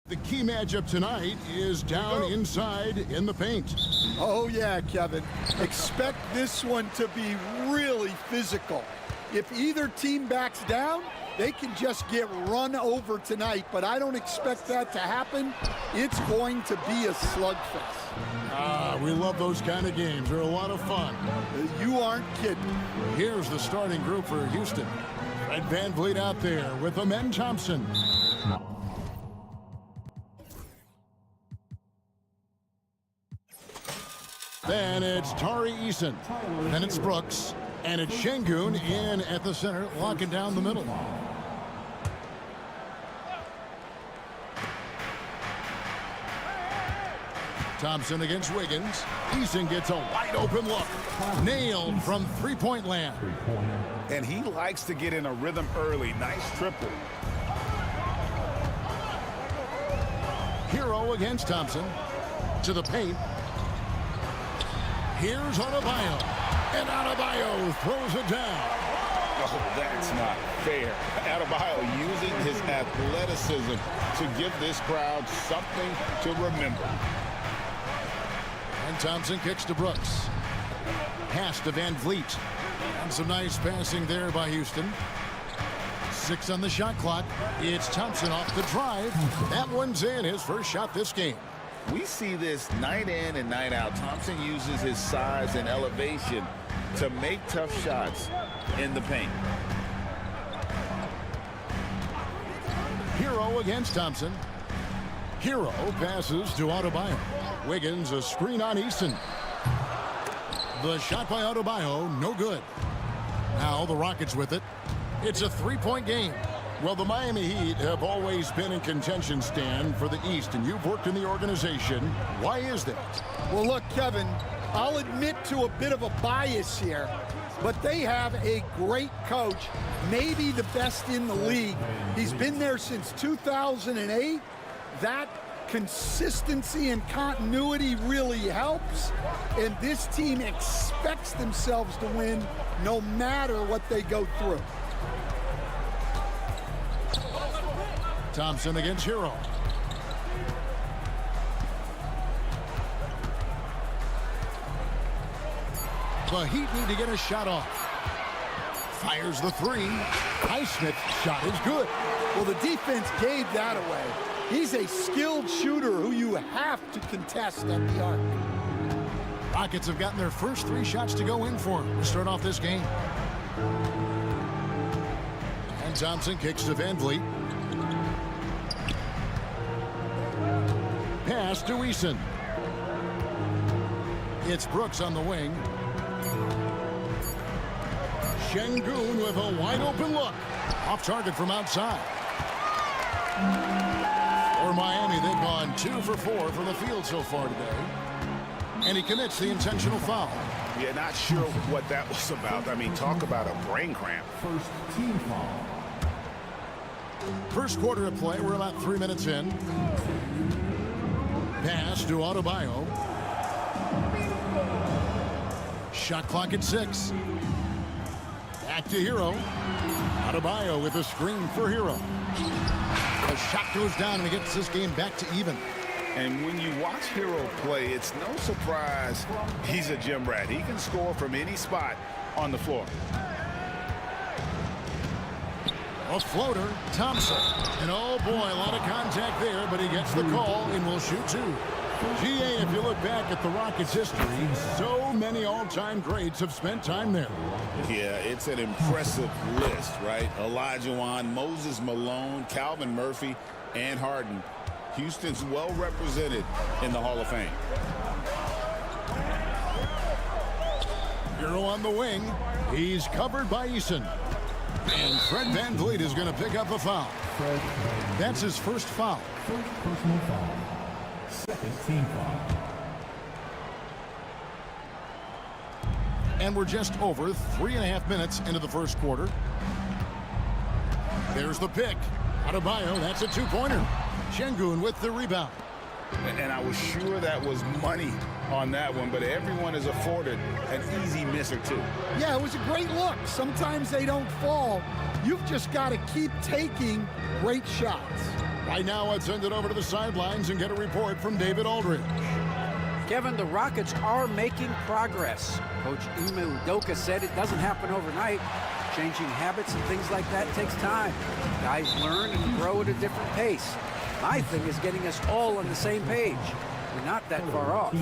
The key matchup tonight is down inside in the paint. Oh, yeah, Kevin. Expect this one to be really physical. If either team backs down, they can just get run over tonight, but I don't expect that to happen. It's going to be a slugfest. We love those kind of games. They're a lot of fun. You aren't kidding. Here's the starting group for Houston. Fred VanVleet out there with Amen Thompson. Then it's Tari Eason. Then it's Brooks. And it's Şengün in at the center, locking down the middle. Thompson against Wiggins. Eason gets a wide open look. Nailed from three-point land. And he likes to get in a rhythm early. Nice triple. Hero against Thompson. To the paint. Here's Adebayo. And Adebayo throws it down. Oh, that's not fair. Adebayo using his athleticism to give this crowd something to remember. And Thompson kicks to Brooks. Pass to VanVleet. And some nice passing there by Houston. 6 on the shot clock. It's Thompson off the drive. That one's in, his first shot this game. We see this night in and night out. Thompson uses his size and elevation to make tough shots in the paint. Hero against Thompson. Hero passes to Adebayo. Wiggins a screen on Eason. The shot by Adebayo, no good. Now the Rockets with it. It's a three-point game. Well, the Miami Heat have always been in contention, Stan, for the East, and you've worked in the organization. Why is that? Well, look, Kevin, I'll admit to a bit of a bias here, but they have a great coach, maybe the best in the league. He's been there since 2008. That consistency and continuity really helps, and this team expects themselves to win no matter what they go through. Thompson against Hero. The Heat need to get a shot off. Fires the three. Highsmith's shot is good. Well, the defense gave that away. He's a skilled shooter who you have to contest at the arc. Rockets have gotten their first 3 shots to go in for him to start off this game. And Thompson kicks to VanVleet. Pass to Eason. It's Brooks on the wing. Şengün with a wide open look. Off target from outside. For Miami, they've gone 2 for 4 from the field so far today. And he commits the intentional foul. Yeah, not sure what that was about. I mean, talk about a brain cramp. First team foul. First quarter of play, we're about 3 minutes in. Pass to Adebayo. Shot clock at 6. Back to Hero. Adebayo with a screen for Hero. The shot goes down and he gets this game back to even. And when you watch Hero play, it's no surprise he's a gym rat. He can score from any spot on the floor. A floater, Thompson. And oh boy, a lot of contact there, but he gets the call and will shoot 2. GA, if you look back at the Rockets' history, so many all-time greats have spent time there. Yeah, it's an impressive list, right? Olajuwon, Moses Malone, Calvin Murphy, and Harden. Houston's well represented in the Hall of Fame. Hero on the wing. He's covered by Eason. And Fred VanVleet is going to pick up a foul. That's his first foul. First personal foul. Second team foul. And we're just over 3.5 minutes into the first quarter. There's the pick. Adebayo, that's a 2-pointer. Şengün with the rebound. And I was sure that was money on that one, but everyone is afforded an easy miss or 2. Yeah, it was a great look. Sometimes they don't fall. You've just got to keep taking great shots. Right now, let's send it over to the sidelines and get a report from David Aldridge. Kevin, the Rockets are making progress. Coach Ime Udoka said it doesn't happen overnight. Changing habits and things like that takes time. Guys learn and grow at a different pace. My thing is getting us all on the same page. We're not that far off.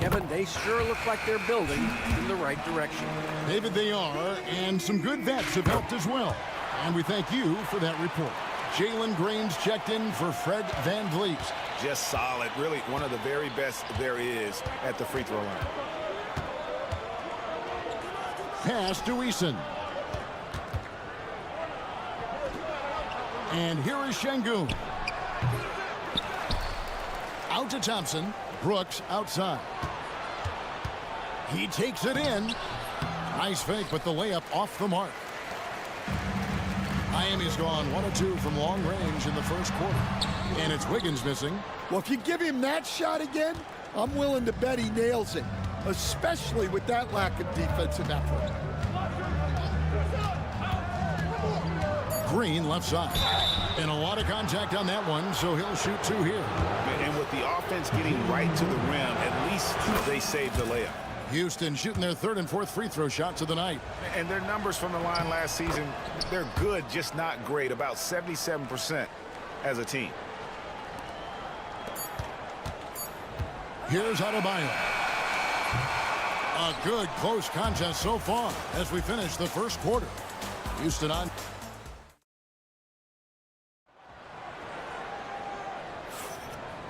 Kevin, they sure look like they're building in the right direction. David, they are, and some good vets have helped as well. And we thank you for that report. Jalen Green's checked in for Fred Van Vliet. Just solid. Really one of the very best there is at the free throw line. Pass to Eason. And here is Şengün. Out to Thompson. Brooks outside. He takes it in. Nice fake, but the layup off the mark. Miami's gone 1 of 2 from long range in the first quarter. And it's Wiggins missing. Well, if you give him that shot again, I'm willing to bet he nails it, especially with that lack of defensive effort. Green left side. And a lot of contact on that one, so he'll shoot 2 here. And with the offense getting right to the rim, at least they saved the layup. Houston shooting their 3rd and 4th free throw shots of the night. And their numbers from the line last season, they're good, just not great. About 77% as a team. Here's Adebayo. A good close contest so far as we finish the first quarter. Houston on.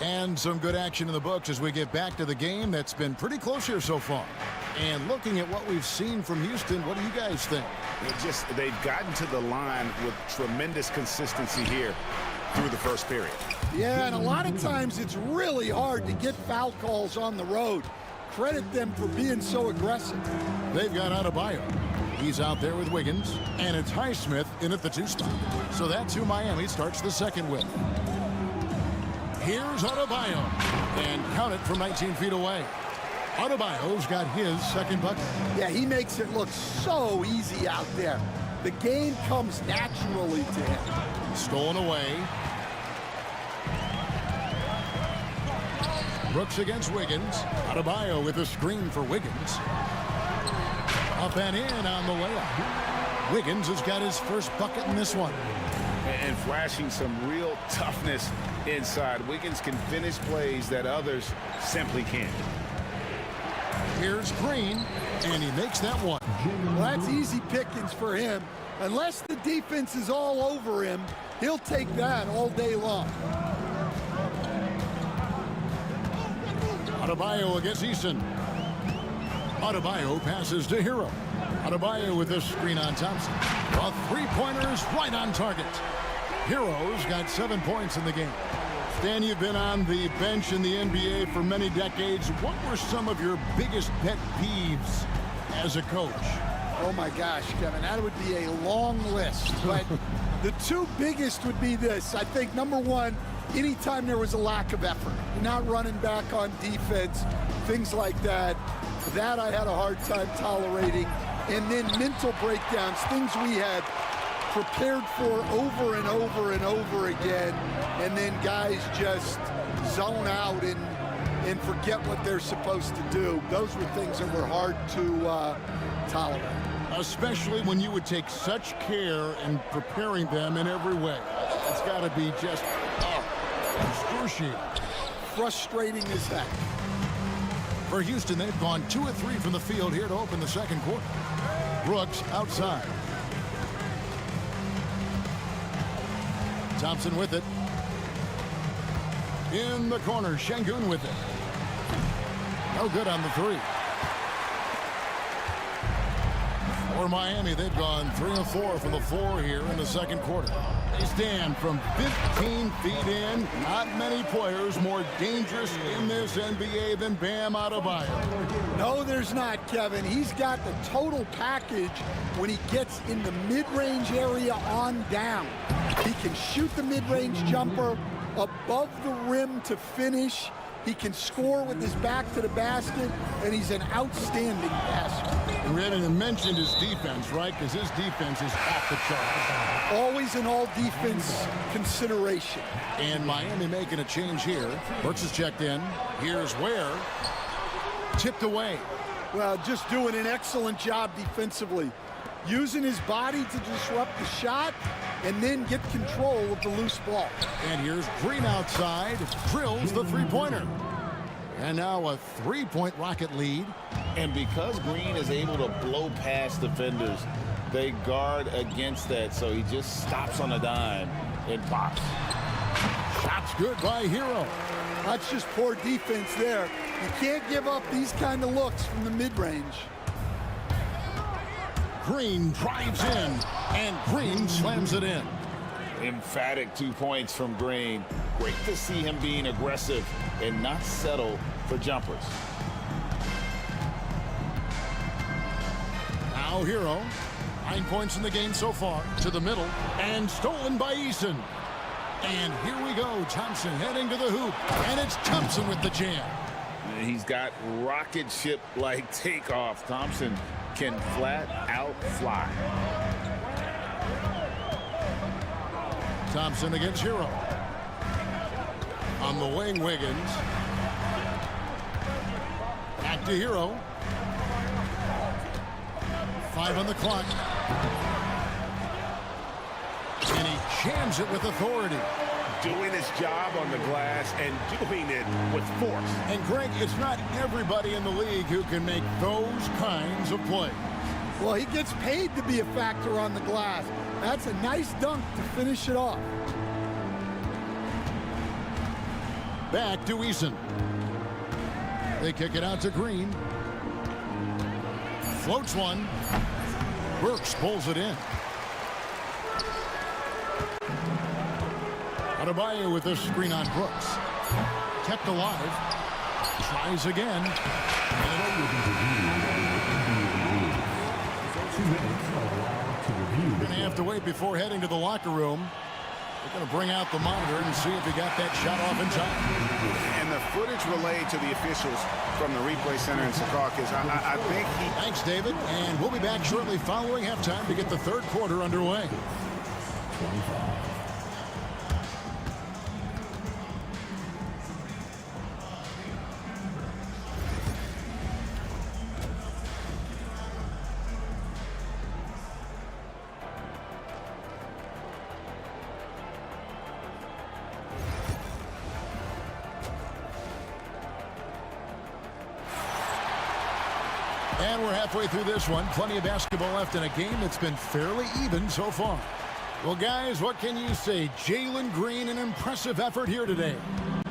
And some good action in the books as we get back to the game that's been pretty close here so far. And looking at what we've seen from Houston, what do you guys think? They've gotten to the line with tremendous consistency here through the first period. Yeah, and a lot of times it's really hard to get foul calls on the road. Credit them for being so aggressive. They've got Adebayo. He's out there with Wiggins, and it's Highsmith in at the 2 spot. So that's who Miami starts the second with. Here's Adebayo, and count it from 19 feet away. Adebayo's got his second bucket. Yeah, he makes it look so easy out there. The game comes naturally to him. Stolen away. Brooks against Wiggins. Adebayo with a screen for Wiggins. Up and in on the layup. Wiggins has got his first bucket in this one. And flashing some real toughness inside. Wiggins can finish plays that others simply can't. Here's Green, and he makes that one. Well, that's easy pickings for him. Unless the defense is all over him, he'll take that all day long. Adebayo against Eason. Adebayo passes to Hero. Adebayo with this screen on Thompson. A 3-pointer's right on target. Hero's got 7 points in the game. Stan, you've been on the bench in the NBA for many decades. What were some of your biggest pet peeves as a coach? Oh my gosh, Kevin, that would be a long list. But the 2 biggest would be this. I think number 1, anytime there was a lack of effort, not running back on defense, things like that. That I had a hard time tolerating. And then mental breakdowns, things we had prepared for over and over and over again, and then guys just zone out and forget what they're supposed to do. Those were things that were hard to tolerate. Especially when you would take such care in preparing them in every way. It's got to be just excruciating. Frustrating as heck. For Houston, they've gone 2 of 3 from the field here to open the second quarter. Brooks outside. Thompson with it. In the corner, Şengün with it. No good on the 3. For Miami, they've gone 3 of 4 from the floor here in the second quarter. They stand from 15 feet in. Not many players more dangerous in this NBA than Bam Adebayo. No, there's not, Kevin. He's got the total package when he gets in the mid-range area on down. He can shoot the mid-range jumper above the rim to finish. He can score with his back to the basket, and he's an outstanding passer. And we haven't even mentioned his defense, right? Because his defense is off the charts. Always an all-defense consideration. And Miami making a change here. Brooks is checked in. Here's Ware. Tipped away. Well, just doing an excellent job defensively. Using his body to disrupt the shot and then get control of the loose ball. And here's Green outside. Drills the three-pointer. And now a three-point Rocket lead. And because Green is able to blow past defenders, they guard against that. So he just stops on a dime and pops. Shot's good by Hero. That's just poor defense there. You can't give up these kind of looks from the mid-range. Green drives in, and Green slams it in. Emphatic 2 points from Green. Great to see him being aggressive and not settle for jumpers. Now Hero. 9 points in the game so far. To the middle, and stolen by Eason. And here we go. Thompson heading to the hoop, and it's Thompson with the jam. He's got rocket ship-like takeoff. Thompson can flat out fly. Thompson against Hero. On the wing, Wiggins. Back to Hero. 5 on the clock. And he jams it with authority. Doing his job on the glass and doing it with force. And Greg, it's not everybody in the league who can make those kinds of plays. Well, he gets paid to be a factor on the glass. That's a nice dunk to finish it off. Back to Eason. They kick it out to Green. Floats one. Burks pulls it in. Adebayo with a screen on Brooks. Kept alive. Tries again. We're going to have to wait before heading to the locker room. We're going to bring out the monitor and see if he got that shot off in time. And the footage relayed to the officials from the replay center in Secaucus, I think he... Thanks, David. And we'll be back shortly following halftime to get the third quarter underway. 25. And we're halfway through this one. Plenty of basketball left in a game that's been fairly even so far. Well, guys, what can you say? Jalen Green, an impressive effort here today.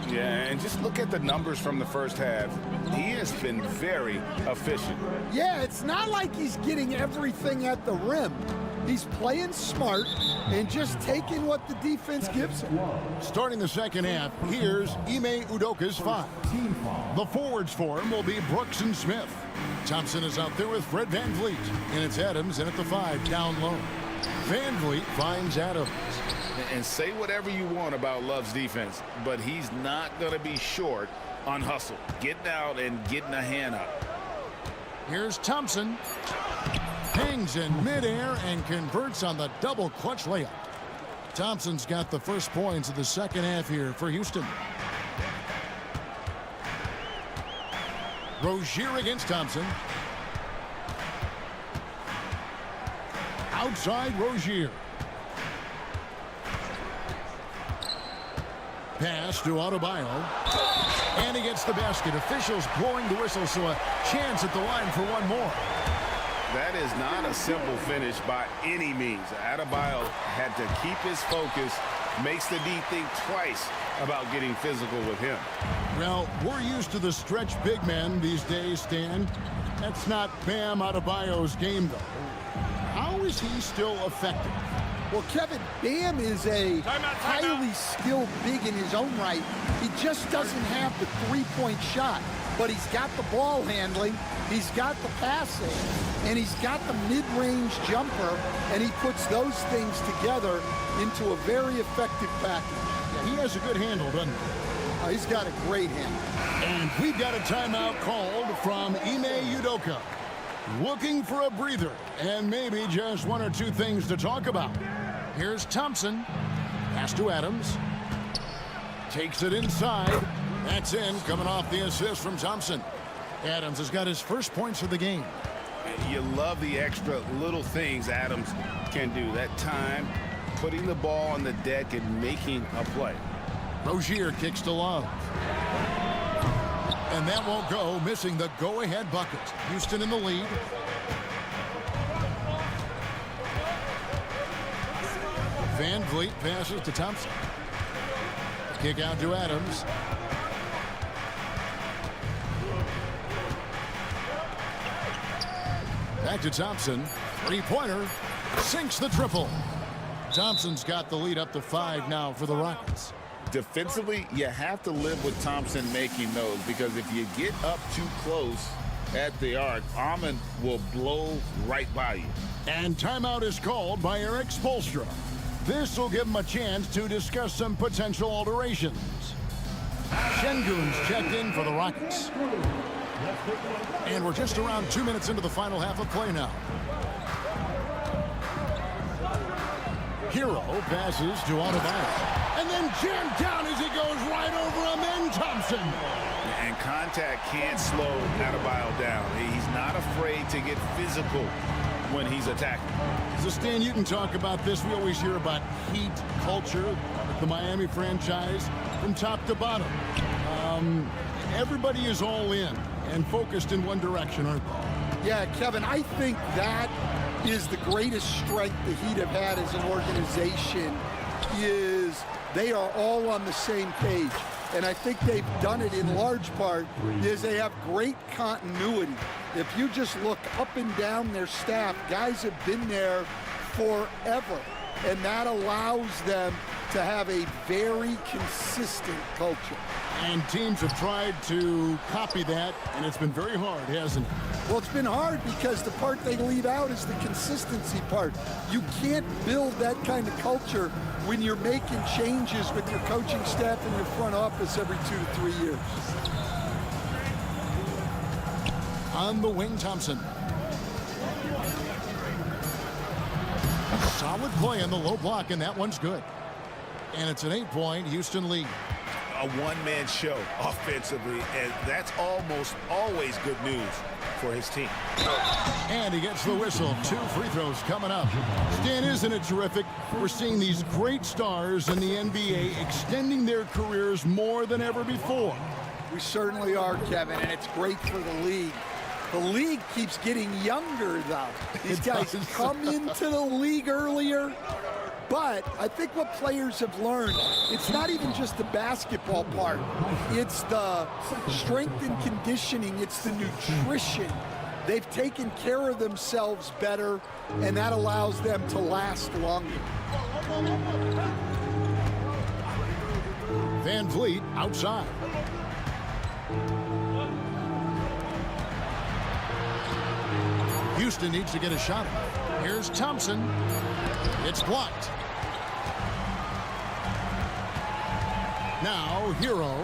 Yeah, and just look at the numbers from the first half. He has been very efficient. Yeah, it's not like he's getting everything at the rim. He's playing smart and just taking what the defense gives him. Starting the second half, here's Ime Udoka's 5. The forwards for him will be Brooks and Smith. Thompson is out there with Fred VanVleet. And it's Adams in at the 5, down low. VanVleet finds Adams. And say whatever you want about Love's defense, but he's not going to be short on hustle. Getting out and getting a hand up. Here's Thompson. Hangs in midair and converts on the double clutch layup. Thompson's got the first points of the second half here for Houston. Rozier against Thompson. Outside Rozier. Pass to Adebayo. And he gets the basket. Officials blowing the whistle, so a chance at the line for one more. That is not a simple finish by any means. Adebayo had to keep his focus, makes the D think twice about getting physical with him. Well, we're used to the stretch big men these days, Stan. That's not Bam Adebayo's game, though. How is he still effective? Well, Kevin, Bam is a highly skilled big in his own right. He just doesn't have the three-point shot, but he's got the ball handling, he's got the passing, and he's got the mid-range jumper, and he puts those things together into a very effective package. Yeah, he has a good handle, doesn't he? Oh, he's got a great hand. And we've got a timeout called from Ime Udoka. Looking for a breather and maybe just one or two things to talk about. Here's Thompson. Pass to Adams. Takes it inside. That's in, coming off the assist from Thompson. Adams has got his first points of the game. You love the extra little things Adams can do. That time, putting the ball on the deck and making a play. Rozier kicks to Love. And that won't go, missing the go-ahead bucket. Houston in the lead. Van Vliet passes to Thompson. Kick out to Adams. Back to Thompson. Three-pointer. Sinks the triple. Thompson's got the lead up to 5 now for the Rockets. Defensively, you have to live with Thompson making those, because if you get up too close at the arc, Amon will blow right by you. And timeout is called by Eric Spoelstra. This will give him a chance to discuss some potential alterations. Şengün's checked in for the Rockets. And we're just around 2 minutes into the final half of play now. Hero passes to Adebayo. And then jammed down as he goes right over him, and Thompson. And contact can't slow Adebayo down. He's not afraid to get physical when he's attacking. So Stan, you can talk about this. We always hear about Heat culture, the Miami franchise, from top to bottom. Everybody is all in and focused in one direction, aren't they? Yeah, Kevin, I think that is the greatest strength the Heat have had as an organization, is they are all on the same page. And I think they've done it in large part is they have great continuity. If you just look up and down their staff, guys have been there forever. And that allows them to have a very consistent culture. And teams have tried to copy that, and it's been very hard, hasn't it? Well, it's been hard because the part they leave out is the consistency part. You can't build that kind of culture when you're making changes with your coaching staff and your front office every 2 to 3 years. On the wing, Thompson. Solid play on the low block, and that one's good. And it's an 8-point Houston lead. A one-man show offensively, and that's almost always good news for his team. And he gets the whistle. 2 free throws coming up. Stan, isn't it terrific? We're seeing these great stars in the NBA extending their careers more than ever before. We certainly are, Kevin, and it's great for the league. The league keeps getting younger, though. These guys come into the league earlier. But I think what players have learned, it's not even just the basketball part. It's the strength and conditioning. It's the nutrition. They've taken care of themselves better, and that allows them to last longer. Van Vliet outside. Houston needs to get a shot. Here's Thompson. It's blocked. Now, Hero,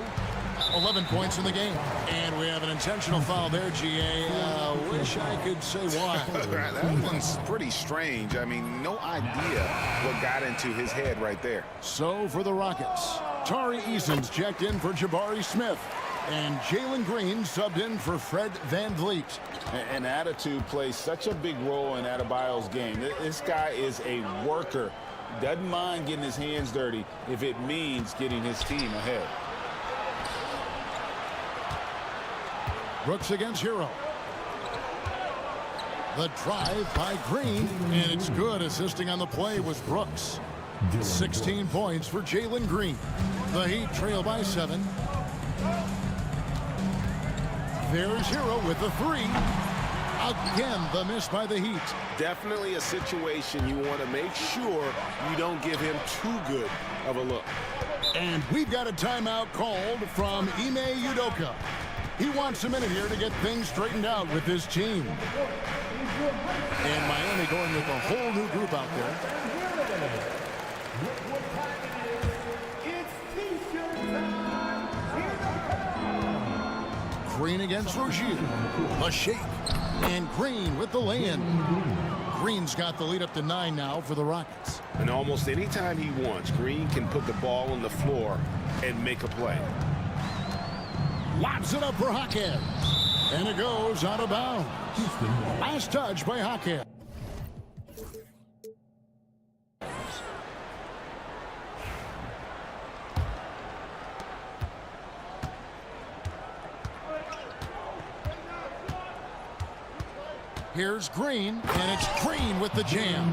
11 points in the game. And we have an intentional foul there, GA. Wish I could say why. That one's pretty strange. I mean, no idea what got into his head right there. So for the Rockets, Tari Eason's checked in for Jabari Smith. And Jalen Green subbed in for Fred Van Vliet. And attitude plays such a big role in Adebayo's game. This guy is a worker. Doesn't mind getting his hands dirty if it means getting his team ahead. Brooks against Hero. The drive by Green, and it's good. Assisting on the play was Brooks. 16 points for Jalen Green. The Heat trail by 7. There's Hero with the 3. Again, the miss by the Heat. Definitely a situation you want to make sure you don't give him too good of a look. And we've got a timeout called from Ime Udoka. He wants a minute here to get things straightened out with his team. And Miami going with a whole new group out there. against Rozier. The shake. And Green with the lay-in. Green's got the lead up to 9 now for the Rockets. And almost any time he wants, Green can put the ball on the floor and make a play. Lobs it up for Hawkins. And it goes out of bounds. Last touch by Hawkins. Here's Green, and it's Green with the jam.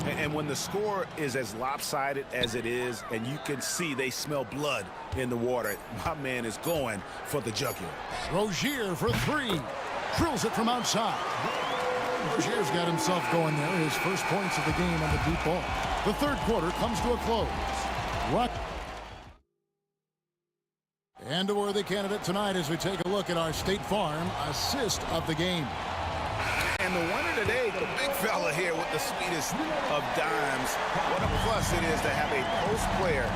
And when the score is as lopsided as it is, and you can see they smell blood in the water, my man is going for the jugular. Rozier for 3. Drills it from outside. Rozier's got himself going there. His first points of the game on the deep ball. The third quarter comes to a close. And a worthy candidate tonight as we take a look at our State Farm assist of the game. And the winner today, the big fella here with the sweetest of dimes. What a plus it is to have a post player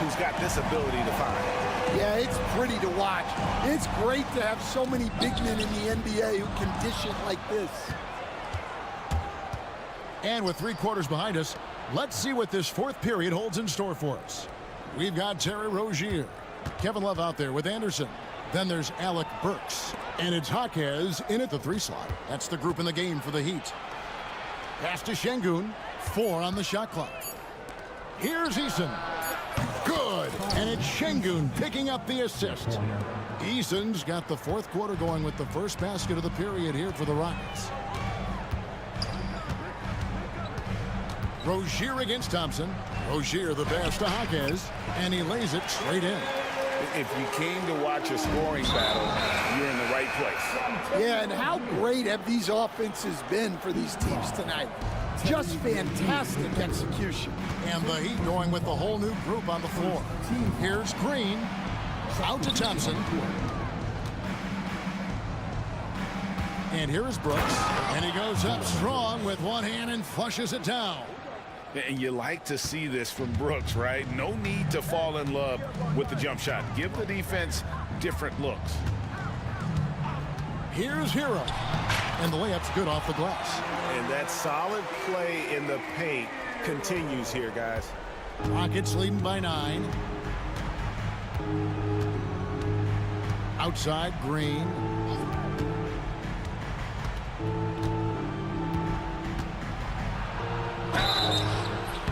who's got this ability to find. Yeah, it's pretty to watch. It's great to have so many big men in the NBA who can dish it like this. And with 3 quarters behind us, let's see what this fourth period holds in store for us. We've got Terry Rozier. Kevin Love out there with Anderson. Then there's Alec Burks. And it's Hawkins in at the 3 slot. That's the group in the game for the Heat. Pass to Şengün. 4 on the shot clock. Here's Eason. Good. And it's Şengün picking up the assist. Eason's got the fourth quarter going with the first basket of the period here for the Rockets. Rozier against Thompson. Rozier the pass to Hawkins. And he lays it straight in. If you came to watch a scoring battle, you're in the right place. Yeah, and how great have these offenses been for these teams tonight? Just fantastic execution. And the Heat going with the whole new group on the floor. Here's Green. Out to Thompson. And here is Brooks. And he goes up strong with one hand and flushes it down. And you like to see this from Brooks, right? No need to fall in love with the jump shot. Give the defense different looks. Here's Hero. And the layup's good off the glass. And that solid play in the paint continues here, guys. Rockets leading by 9. Outside, Green.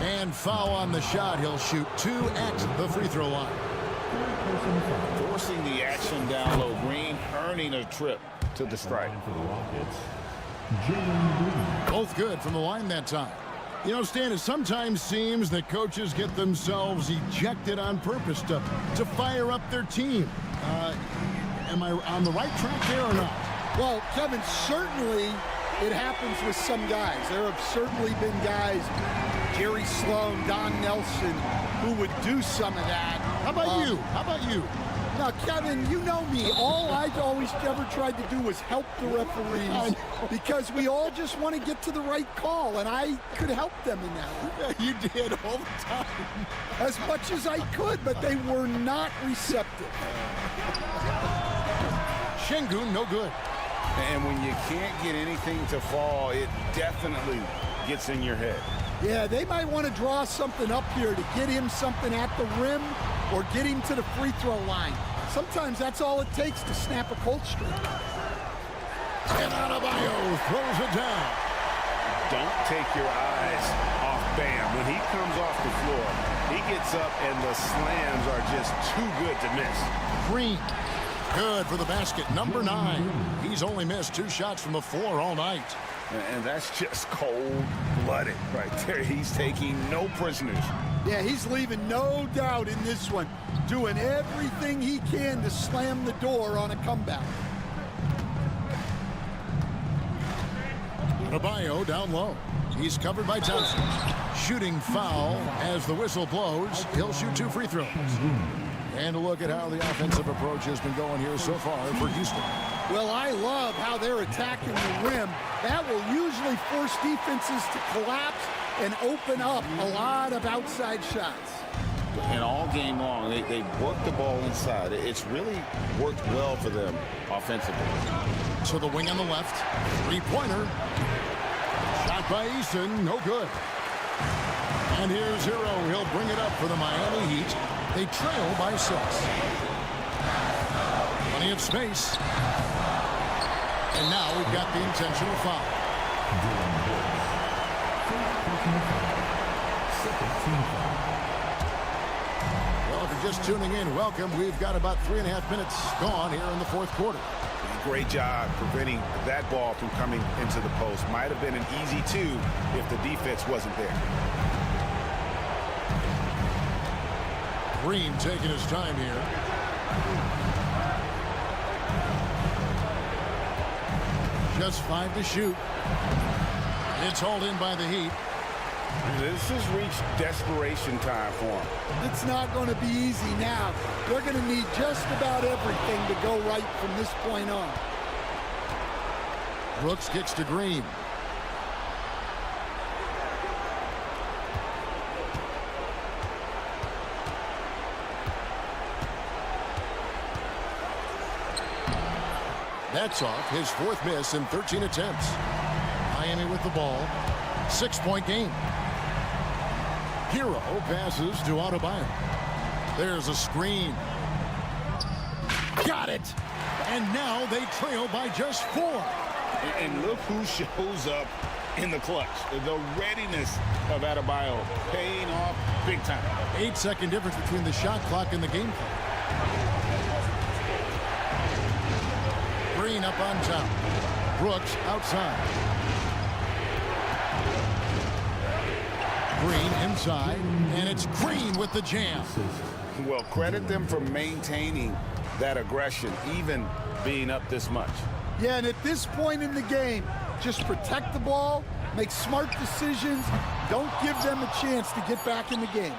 And foul on the shot. He'll shoot 2 at the free throw line. Forcing the action down low. Green earning a trip to the stripe. Both good from the line that time. You know, Stan, it sometimes seems that coaches get themselves ejected on purpose to fire up their team. Am I on the right track there or not? Well, Kevin, certainly it happens with some guys. There have certainly been guys, Jerry Sloan, Don Nelson, who would do some of that. How about you? How about you? Now, Kevin, you know me. All I've always ever tried to do was help the referees because we all just want to get to the right call, and I could help them in that. You did all the time. As much as I could, but they were not receptive. Şengün, no good. And when you can't get anything to fall, it definitely gets in your head. Yeah, they might want to draw something up here to get him something at the rim or get him to the free throw line. Sometimes that's all it takes to snap a cold streak. And Adebayo throws it down. Don't take your eyes off Bam. When he comes off the floor, he gets up and the slams are just too good to miss. Green. Good for the basket. Number 9. He's only missed 2 shots from the floor all night. And that's just cold-blooded right there. He's taking no prisoners. Yeah, he's leaving no doubt in this one. Doing everything he can to slam the door on a comeback. Adebayo down low. He's covered by Thompson. Shooting foul as the whistle blows. He'll shoot 2 free throws. And a look at how the offensive approach has been going here so far for Houston. Well, I love how they're attacking the rim. That will usually force defenses to collapse and open up a lot of outside shots. And all game long, they work the ball inside. It's really worked well for them offensively. To the wing on the left. Three-pointer. Shot by Eason. No good. And here's Hero. He'll bring it up for the Miami Heat. They trail by 6. Plenty of space. And now we've got the intentional foul. Well, if you're just tuning in, welcome. We've got about 3.5 minutes gone here in the fourth quarter. Great job preventing that ball from coming into the post. Might have been an easy 2 if the defense wasn't there. Green taking his time here. Just 5 to shoot. It's hauled in by the Heat. This has reached desperation time for them. It's not going to be easy now. They're going to need just about everything to go right from this point on. Brooks kicks to Green. That's off his 4th miss in 13 attempts. Miami with the ball. 6-point game. Hero passes to Adebayo. There's a screen. Got it! And now they trail by just 4. And look who shows up in the clutch. The readiness of Adebayo paying off big time. 8-second difference between the shot clock and the game clock. Green up on top. Brooks outside. Green inside, and it's Green with the jam. Well, credit them for maintaining that aggression, even being up this much. Yeah, and at this point in the game, just protect the ball, make smart decisions, don't give them a chance to get back in the game.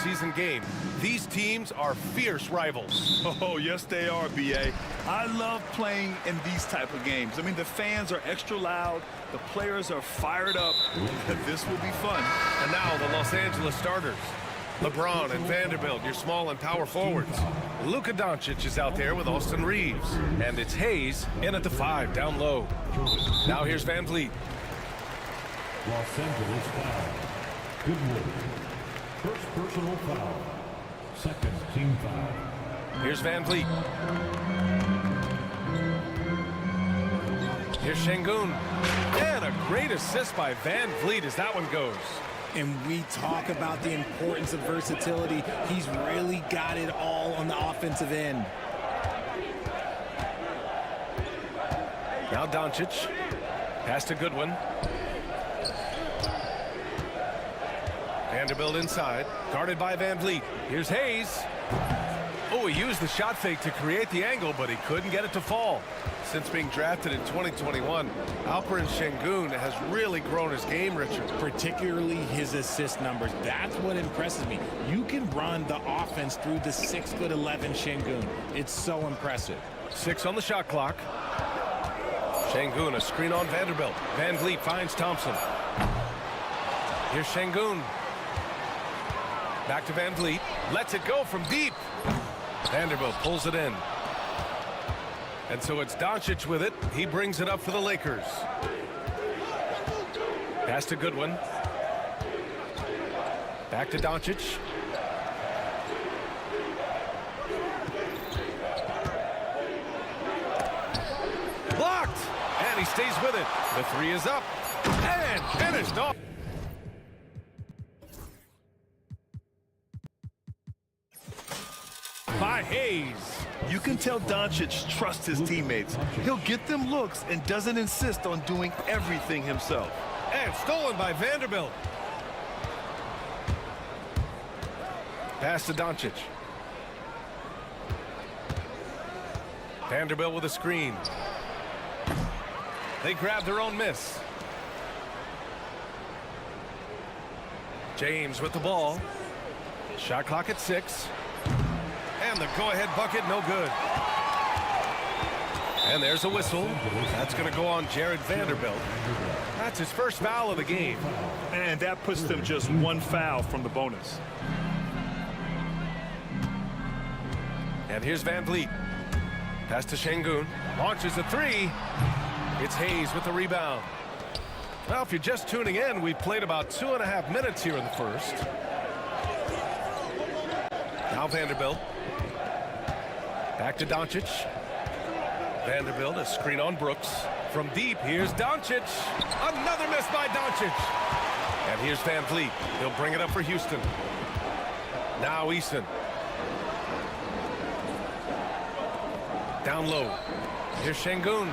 season game. These teams are fierce rivals. Oh, yes, they are, B.A. I love playing in these type of games. I mean, the fans are extra loud. The players are fired up. This will be fun. And now the Los Angeles starters. LeBron and Vanderbilt, your small and power forwards. Luka Doncic is out there with Austin Reeves. And it's Hayes in at the 5, down low. Now here's Van Vliet. Los Angeles foul. Goodwood. First personal foul. Second team foul. Here's Van Vliet. Here's Şengün. And a great assist by Van Vliet as that one goes. And we talk about the importance of versatility. He's really got it all on the offensive end. Now Doncic. Pass to Goodwin. Vanderbilt inside. Guarded by Van Vliet. Here's Hayes. Oh, he used the shot fake to create the angle, but he couldn't get it to fall. Since being drafted in 2021, Alperen Şengün has really grown his game, Richard. Particularly his assist numbers. That's what impresses me. You can run the offense through the 6'11" Şengün. It's so impressive. 6 on the shot clock. Şengün, a screen on Vanderbilt. Van Vliet finds Thompson. Here's Şengün. Back to Van Vliet. Lets it go from deep. Vanderbilt pulls it in. And so it's Doncic with it. He brings it up for the Lakers. Pass to Goodwin. Back to Doncic. Blocked! And he stays with it. The 3 is up. And finished off. By Hayes. You can tell Doncic trusts his teammates. He'll get them looks and doesn't insist on doing everything himself. And stolen by Vanderbilt. Pass to Doncic. Vanderbilt with a screen. They grab their own miss. James with the ball. Shot clock at 6. And the go-ahead bucket, no good. And there's a whistle. That's going to go on Jared Vanderbilt. That's his first foul of the game. And that puts them just 1 foul from the bonus. And here's Van Vliet. Pass to Şengün. Launches a 3. It's Hayes with the rebound. Well, if you're just tuning in, we played about 2.5 minutes here in the first. Now Vanderbilt. Back to Doncic. Vanderbilt, a screen on Brooks. From deep, here's Doncic. Another miss by Doncic. And here's Van Vliet. He'll bring it up for Houston. Now Eason. Down low. Here's Şengün.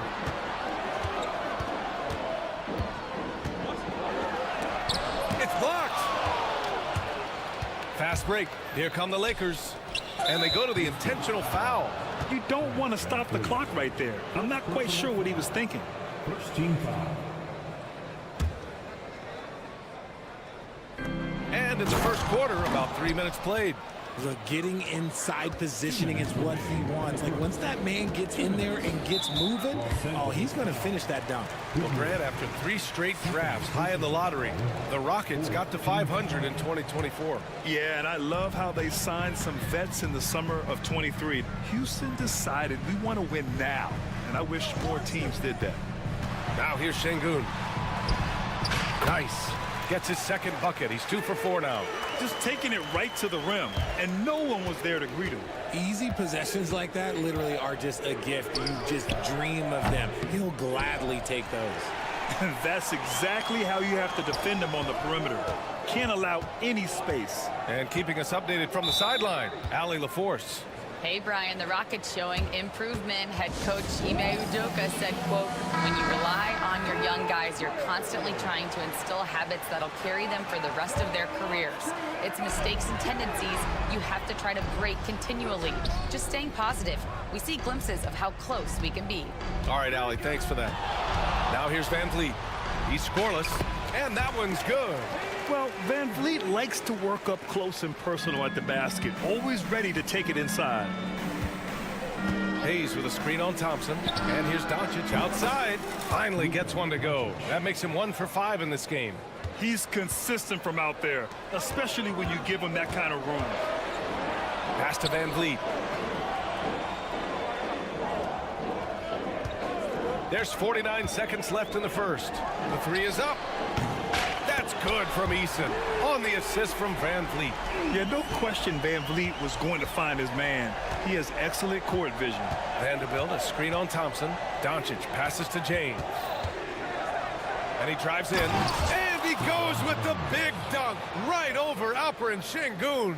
It's blocked. Fast break. Here come the Lakers. And they go to the intentional foul. You don't want to stop the clock right there. I'm not quite sure what he was thinking. First team foul. And in the first quarter, about 3 minutes played. Look, getting inside positioning is what he wants. Like, once that man gets in there and gets moving, oh, he's going to finish that dunk. Well, Grant, after 3 straight drafts high in the lottery, the Rockets got to 500 in 2024. Yeah, and I love how they signed some vets in the summer of 23. Houston decided we want to win now, and I wish more teams did that. Now here's Şengün. Nice. Gets his second bucket. He's 2 for 4 now. Just taking it right to the rim, and no one was there to greet him. Easy possessions like that literally are just a gift. You just dream of them. He'll gladly take those. And that's exactly how you have to defend him on the perimeter. Can't allow any space. And keeping us updated from the sideline, Allie LaForce. Hey, Brian, the Rockets showing improvement. Head coach Ime Udoka said, quote, when you rely on your young guys, you're constantly trying to instill habits that'll carry them for the rest of their careers. It's mistakes and tendencies you have to try to break continually. Just staying positive. We see glimpses of how close we can be. All right, Allie, thanks for that. Now here's Van Vliet. He's scoreless, and that one's good. Well, Van Vliet likes to work up close and personal at the basket, always ready to take it inside. Hayes with a screen on Thompson. And here's Doncic outside. Finally gets one to go. That makes him 1 for 5 in this game. He's consistent from out there, especially when you give him that kind of room. Pass to Van Vliet. There's 49 seconds left in the first. The three is up. That's good from Eason on the assist from Van Vliet. Yeah, no question Van Vliet was going to find his man. He has excellent court vision. Vanderbilt, a screen on Thompson. Doncic passes to James. And he drives in. And he goes with the big dunk right over Alperen Şengün.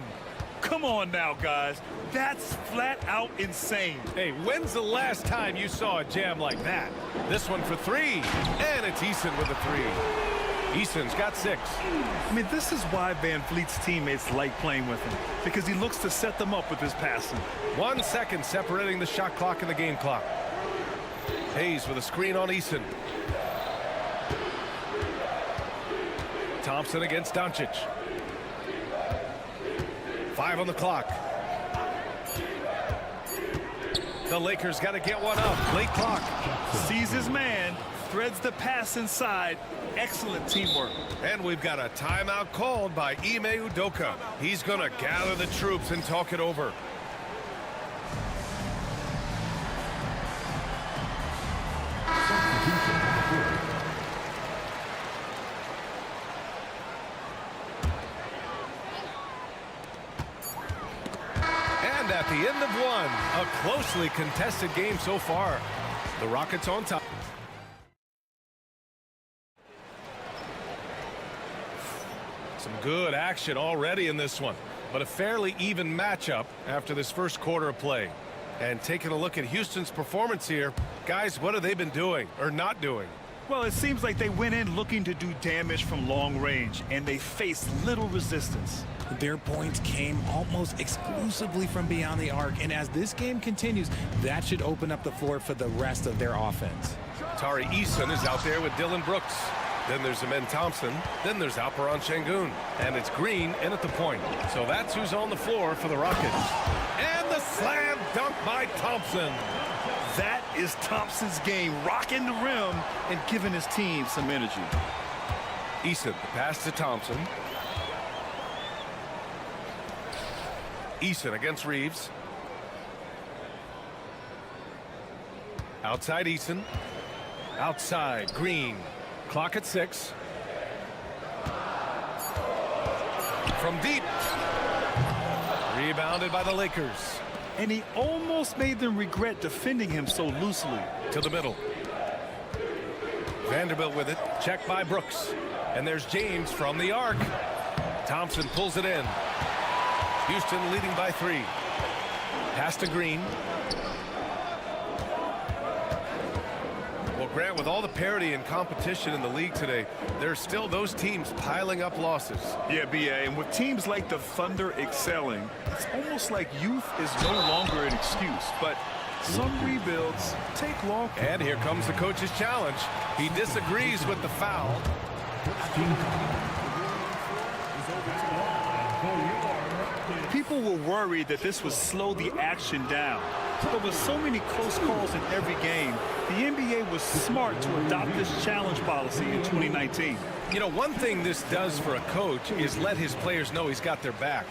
Come on now, guys. That's flat out insane. Hey, when's the last time you saw a jam like that? This one for three. And it's Eason with a three. Eason's got 6. I mean, this is why Van Vliet's teammates like playing with him, because he looks to set them up with his passing. 1 second separating the shot clock and the game clock. Hayes with a screen on Eason. Thompson against Doncic. 5 on the clock. The Lakers got to get one up. Late clock. Sees his man, threads the pass inside. Excellent teamwork. And we've got a timeout called by Ime Udoka. He's going to gather the troops and talk it over. And at the end of one, a closely contested game so far. The Rockets on top. Some good action already in this one, but a fairly even matchup after this first quarter of play. And taking a look at Houston's performance here, guys, what have they been doing or not doing? Well, it seems like they went in looking to do damage from long range, and they faced little resistance. Their points came almost exclusively from beyond the arc, and as this game continues, that should open up the floor for the rest of their offense. Tari Eason is out there with Dylan Brooks. Then there's Amen Thompson. Then there's Alperen Şengün. And it's Green in at the point. So that's who's on the floor for the Rockets. And the slam dunk by Thompson. That is Thompson's game, rocking the rim and giving his team some energy. Eason, the pass to Thompson. Eason against Reeves. Outside Eason. Outside Green. Clock at 6. From deep. Rebounded by the Lakers. And he almost made them regret defending him so loosely. To the middle. Vanderbilt with it. Checked by Brooks. And there's James from the arc. Thompson pulls it in. Houston leading by 3. Pass to Green. Well, Grant, with all the parity and competition in the league today, there's still those teams piling up losses. Yeah, BA, and with teams like the Thunder excelling, it's almost like youth is no longer an excuse, but some rebuilds take long. And here comes the coach's challenge. He disagrees with the foul. People were worried that this would slow the action down. But with so many close calls in every game, the NBA was smart to adopt this challenge policy in 2019. You know, one thing this does for a coach is let his players know he's got their back.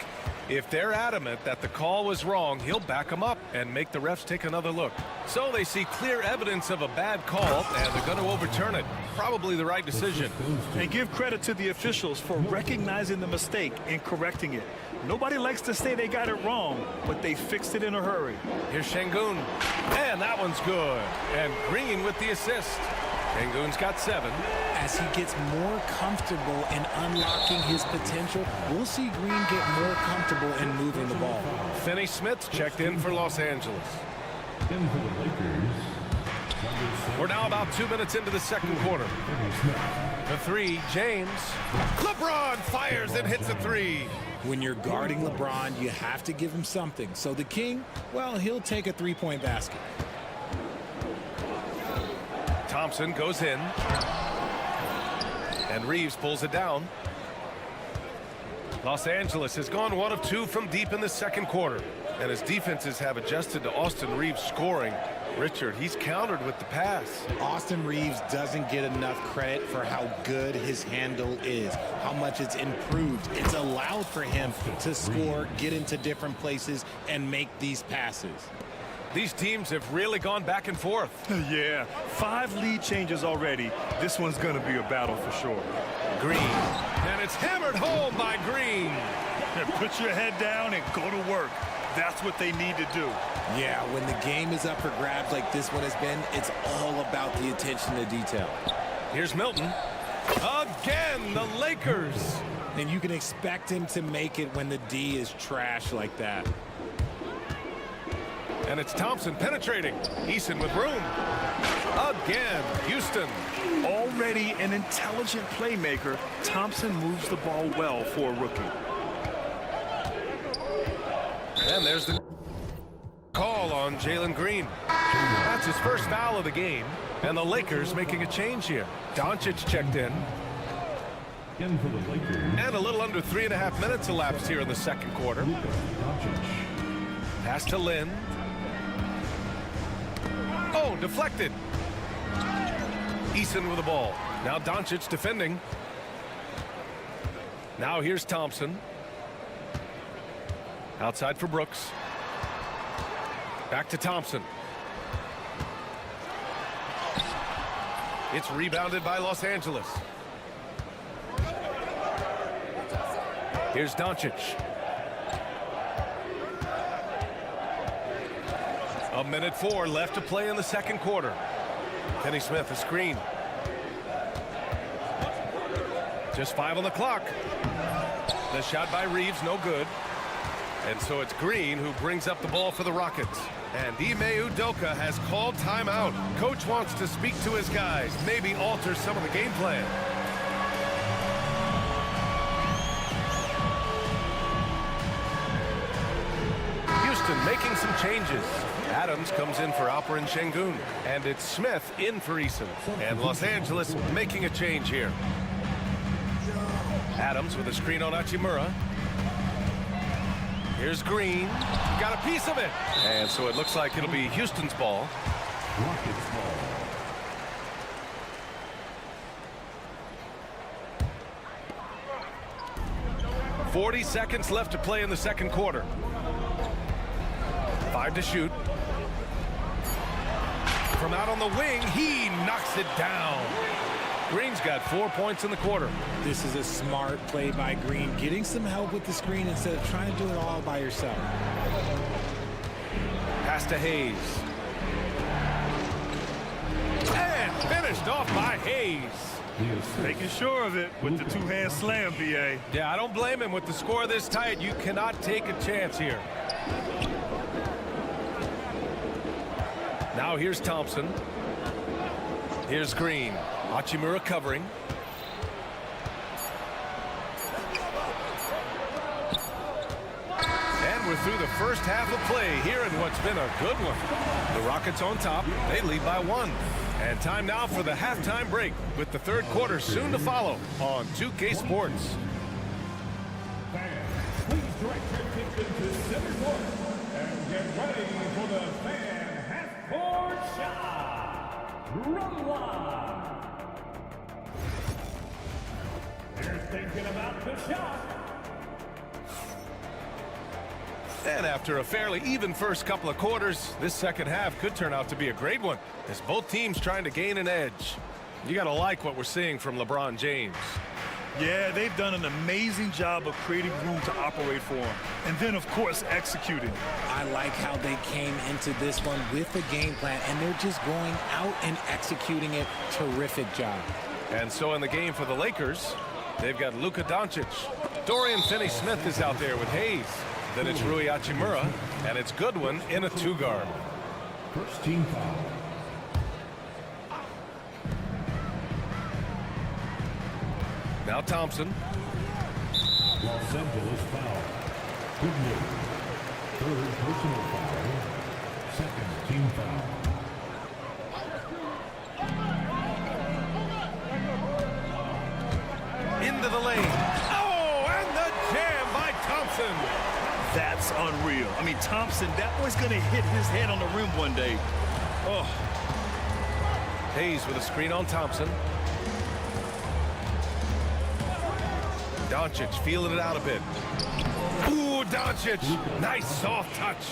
If they're adamant that the call was wrong, he'll back them up and make the refs take another look. So they see clear evidence of a bad call, and they're going to overturn it. Probably the right decision. And give credit to the officials for recognizing the mistake and correcting it. Nobody likes to say they got it wrong, but they fixed it in a hurry. Here's Şengün. And that one's good. And Green with the assist. Şengün's got 7. As he gets more comfortable in unlocking his potential, we'll see Green get more comfortable in moving the ball. Finney Smith checked in for Los Angeles. In for the Lakers. We're now about 2 minutes into the second quarter. The 3, James. LeBron fires and hits a 3. When you're guarding LeBron, you have to give him something. So the King, well, he'll take a three-point basket. Thompson goes in. And Reeves pulls it down. Los Angeles has gone 1 of 2 from deep in the second quarter. And as defenses have adjusted to Austin Reeves scoring, Richard, he's countered with the pass. Austin Reeves doesn't get enough credit for how good his handle is, how much it's improved. It's allowed for him to score, get into different places, and make these passes. These teams have really gone back and forth. Yeah, 5 lead changes already. This one's going to be a battle for sure. Green, and it's hammered home by Green. Put your head down and go to work. That's what they need to do. Yeah, when the game is up for grabs like this one has been, it's all about the attention to detail. Here's Milton. Again, the Lakers. And you can expect him to make it when the D is trash like that. And it's Thompson penetrating. Eason with room. Again, Houston. Already an intelligent playmaker, Thompson moves the ball well for a rookie. And there's the call on Jalen Green. That's his first foul of the game. And the Lakers making a change here. Doncic checked in. In for the Lakers. And a little under 3.5 minutes elapsed here in the second quarter. Pass to Lynn. Oh, deflected. Eason with the ball. Now Doncic defending. Now here's Thompson. Outside for Brooks. Back to Thompson. It's rebounded by Los Angeles. Here's Doncic. A minute 4 left to play in the second quarter. Kenny Smith, a screen. Just 5 on the clock. The shot by Reeves, no good. And so it's Green who brings up the ball for the Rockets. And Ime Udoka has called timeout. Coach wants to speak to his guys, maybe alter some of the game plan. Houston making some changes. Adams comes in for Alperen Şengün. And it's Smith in for Eason. And Los Angeles making a change here. Adams with a screen on Hachimura. Here's Green. Got a piece of it. And so it looks like it'll be Houston's ball. Rockets ball. – 40 seconds left to play in the second quarter. 5 to shoot. From out on the wing, he knocks it down. Green's got 4 points in the quarter. This is a smart play by Green, getting some help with the screen instead of trying to do it all by yourself. Pass to Hayes. And finished off by Hayes. Making sure of it with the two-hand slam, BA. Yeah, I don't blame him. With the score this tight, you cannot take a chance here. Now here's Thompson. Here's Green. Hachimura covering. And we're through the first half of play here in what's been a good one. The Rockets on top. They lead by 1. And time now for the halftime break, with the third quarter soon to follow on 2K Sports. Please direct your attention to center court and get ready for the fan half-court shot. Run live. They're thinking about the shot. And after a fairly even first couple of quarters, this second half could turn out to be a great one, as both teams trying to gain an edge. You got to like what we're seeing from LeBron James. Yeah, they've done an amazing job of creating room to operate for him. And then, of course, executing. I like how they came into this one with a game plan, and they're just going out and executing it. Terrific job. And so in the game for the Lakers, they've got Luka Doncic. Dorian Finney-Smith is out there with Hayes. Then it's Rui Hachimura, and it's Goodwin in a 2-guard. First team foul. Now Thompson. Los Angeles foul. Goodwin. Third personal foul. Second team foul. Into the lane. Oh, and the jam That's unreal. I mean, Thompson, that boy's going to hit his head on the rim one day. Oh. Hayes with a screen on Thompson. Doncic feeling it out a bit. Ooh, Doncic. Nice soft touch.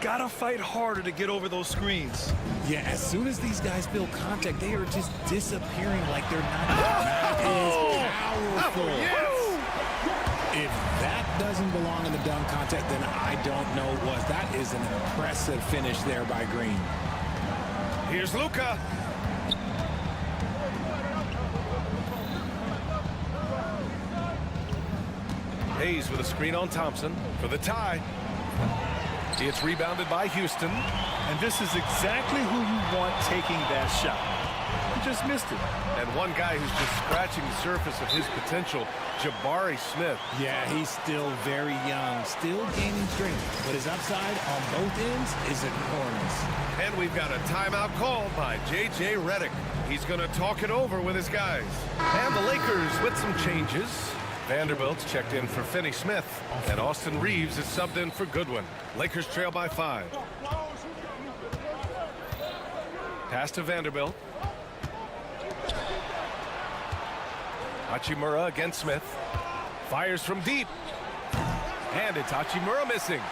Gotta fight harder to get over those screens. Yeah, as soon as these guys feel contact, they are just disappearing like they're not. That is powerful. Yes. If that doesn't belong in the dunk contest, then I don't know what. That is an impressive finish there by Green. Here's Luka. Hayes with a screen on Thompson for the tie. It's rebounded by Houston. And this is exactly who you want taking that shot. He just missed it. And one guy who's just scratching the surface of his potential, Jabari Smith. Yeah, he's still very young, still gaining strength, but his upside on both ends is enormous. And we've got a timeout called by J.J. Redick. He's going to talk it over with his guys. And the Lakers with some changes. Vanderbilt's checked in for Finney Smith, and Austin Reeves is subbed in for Goodwin. Lakers trail by 5. Pass to Vanderbilt. Hachimura against Smith. Fires from deep. And it's Hachimura missing.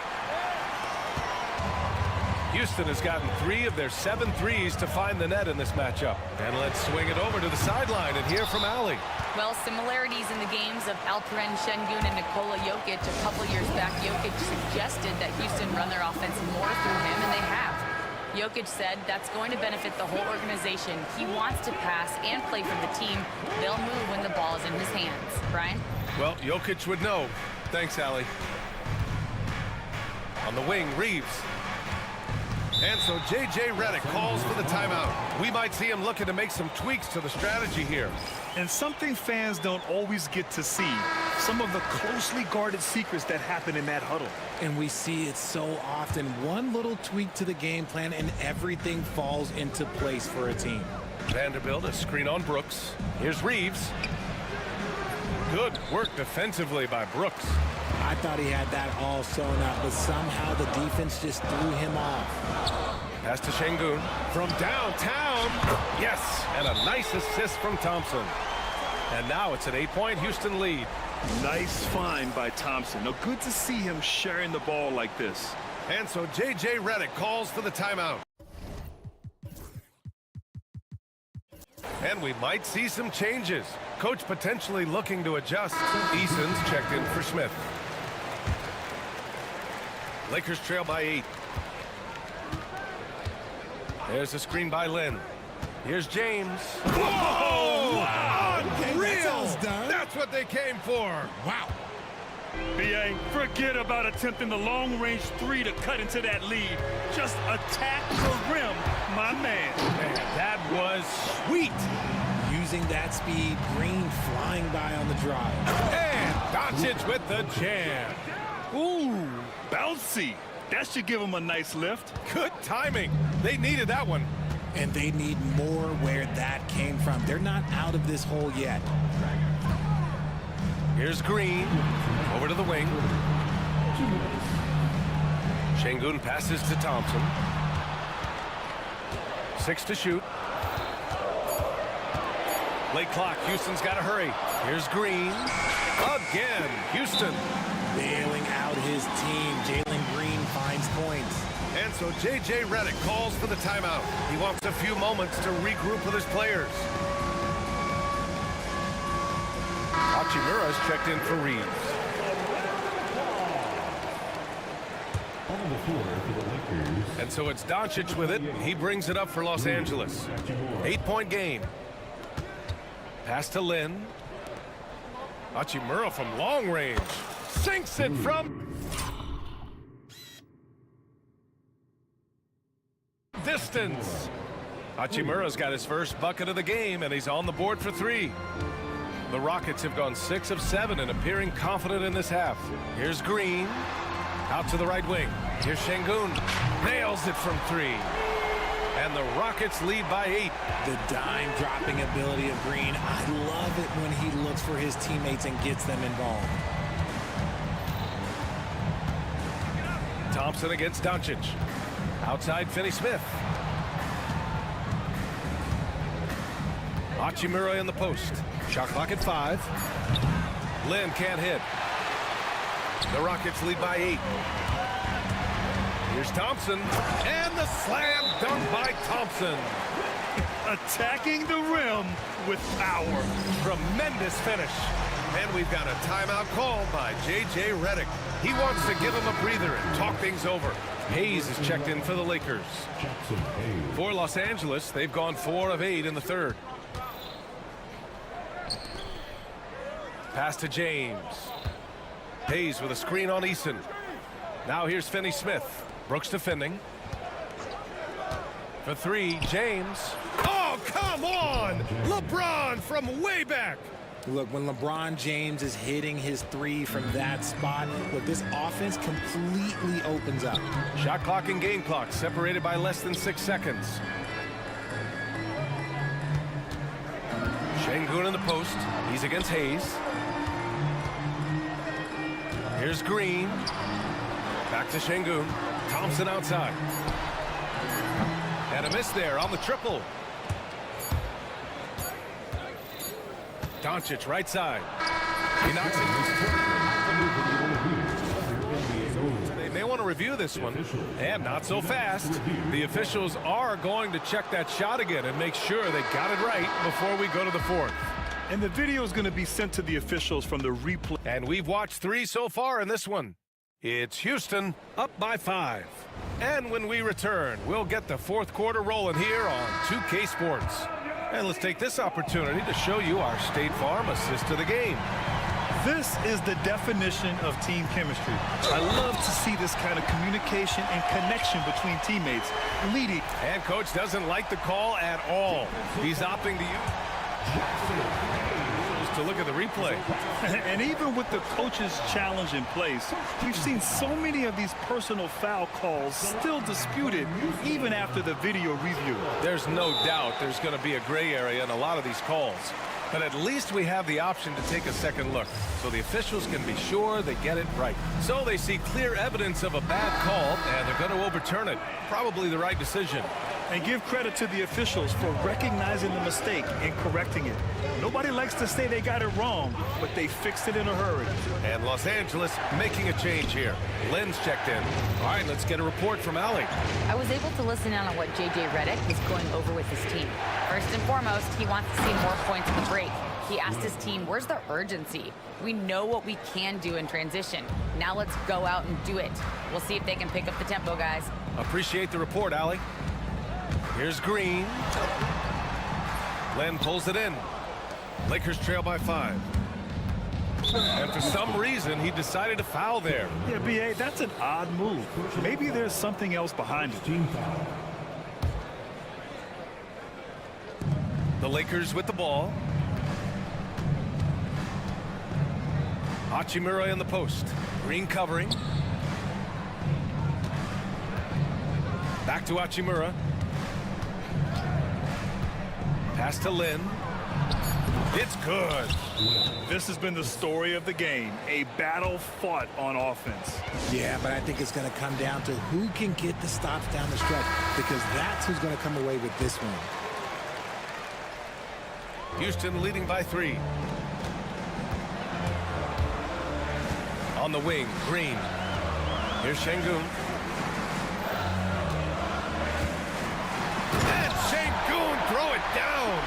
Houston has gotten 3 of their 7 threes to find the net in this matchup. And let's swing it over to the sideline and hear from Ali. Well, similarities in the games of Alperen Şengün and Nikola Jokic. A couple years back, Jokic suggested that Houston run their offense more through him, and they have. Jokic said that's going to benefit the whole organization. He wants to pass and play for the team. They'll move when the ball is in his hands. Brian? Well, Jokic would know. Thanks, Ali. On the wing, Reeves. And so J.J. Redick calls for the timeout. We might see him looking to make some tweaks to the strategy here. And something fans don't always get to see, some of the closely guarded secrets that happen in that huddle. And we see it so often. One little tweak to the game plan and everything falls into place for a team. Vanderbilt, a screen on Brooks. Here's Reeves. Good work defensively by Brooks. I thought he had that all sewn up, but somehow the defense just threw him off. Pass to Şengün from downtown. Yes, and a nice assist from Thompson. And now it's an 8-point Houston lead. Nice find by Thompson. Now, good to see him sharing the ball like this. And so J.J. Redick calls for the timeout. And we might see some changes. Coach potentially looking to adjust. Eason's checked in for Smith. Lakers trail by 8. There's a screen by Lynn. Here's James. Whoa! Unreal! That's what they came for. Wow. B.A., forget about attempting the long-range 3 to cut into that lead. Just attack the rim, my man. Man, that was sweet. Using that speed, Green flying by on the drive. And Doncic with the jam. Ooh, bouncy. That should give him a nice lift. Good timing. They needed that one. And they need more where that came from. They're not out of this hole yet. Here's Green. Over to the wing. Şengün passes to Thompson. 6 to shoot. Late clock. Houston's got to hurry. Here's Green. Again. Houston. Bailing out his team. Jalen Green finds points. And so J.J. Redick calls for the timeout. He wants a few moments to regroup with his players. Hachimura's checked in for Reeves. On the floor for the Lakers. And so it's Doncic with it. He brings it up for Los Angeles. 8-point game. Pass to Lynn. Hachimura from long range. Sinks it from distance. Hachimura's got his first bucket of the game, and he's on the board for 3. The Rockets have gone 6 of 7 and appearing confident in this half. Here's Green. Out to the right wing. Here's Şengün. Nails it from 3. And the Rockets lead by 8. The dime-dropping ability of Green. I love it when he looks for his teammates and gets them involved. Thompson against Doncic. Outside, Finney Smith. Hachimura in the post. Shot clock at 5. Lynn can't hit. The Rockets lead by 8. Here's Thompson, and the slam dunk by Thompson. Attacking the rim with power. Tremendous finish. And we've got a timeout called by J.J. Redick. He wants to give him a breather and talk things over. Hayes is checked in for the Lakers. For Los Angeles, they've gone 4 of 8 in the third. Pass to James. Hayes with a screen on Eason. Now here's Finney Smith. Brooks defending. For 3, James. Oh, come on! LeBron from way back. Look, when LeBron James is hitting his 3 from that spot, look, this offense completely opens up. Shot clock and game clock separated by less than 6 seconds. Şengün in the post. He's against Hayes. Here's Green. Back to Şengün. Thompson outside. And a miss there on the triple. Doncic right side. He knocks it. They may want to review this one, and not so fast. The officials are going to check that shot again and make sure they got it right before we go to the fourth. And the video is going to be sent to the officials from the replay. And we've watched 3 so far in this one. It's Houston up by 5. And when we return, we'll get the fourth quarter rolling here on 2K Sports. And let's take this opportunity to show you our State Farm assist to the game. This is the definition of team chemistry. I love to see this kind of communication and connection between teammates. Leading. And coach doesn't like the call at all. He's opting to use to look at the replay. And even with the coach's challenge in place, we've seen so many of these personal foul calls still disputed even after the video review. There's no doubt there's going to be a gray area in a lot of these calls. But at least we have the option to take a second look, so the officials can be sure they get it right. So they see clear evidence of a bad call, and they're going to overturn it. Probably the right decision. And give credit to the officials for recognizing the mistake and correcting it. Nobody likes to say they got it wrong, but they fixed it in a hurry. And Los Angeles making a change here. Lynn's checked in. All right, let's get a report from Allie. I was able to listen in on what J.J. Redick is going over with his team. First and foremost, he wants to see more points in the break. He asked his team, where's the urgency? We know what we can do in transition. Now let's go out and do it. We'll see if they can pick up the tempo, guys. Appreciate the report, Allie. Here's Green. Len pulls it in. Lakers trail by 5. And for some reason, he decided to foul there. Yeah, B.A., that's an odd move. Maybe there's something else behind it. The Lakers with the ball. Hachimura in the post. Green covering. Back to Hachimura. Pass to Lynn. It's good. This has been the story of the game, a battle fought on offense. Yeah, but I think it's going to come down to who can get the stops down the stretch, because that's who's going to come away with this one. Houston leading by 3. On the wing, Green. Here's Şengün. And Şengün throw it down.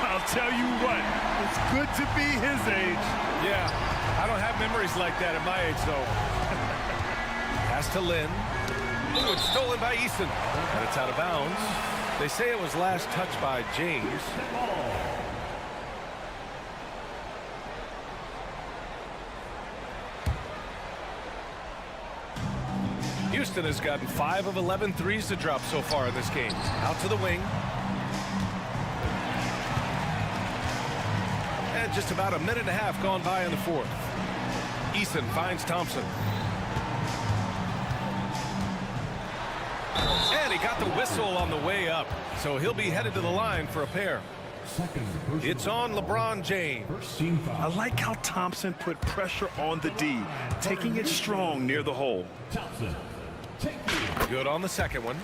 I'll tell you what, it's good to be his age. Yeah, I don't have memories like that at my age, though. Pass to Lynn. Ooh, it's stolen by Eason. And it's out of bounds. They say it was last touched by James. Houston has gotten 5 of 11 threes to drop so far in this game. Out to the wing. And just about a minute and a half gone by in the fourth. Eason finds Thompson. And he got the whistle on the way up. So he'll be headed to the line for a pair. It's on LeBron James. I like how Thompson put pressure on the D, taking it strong near the hole. Good on the second one.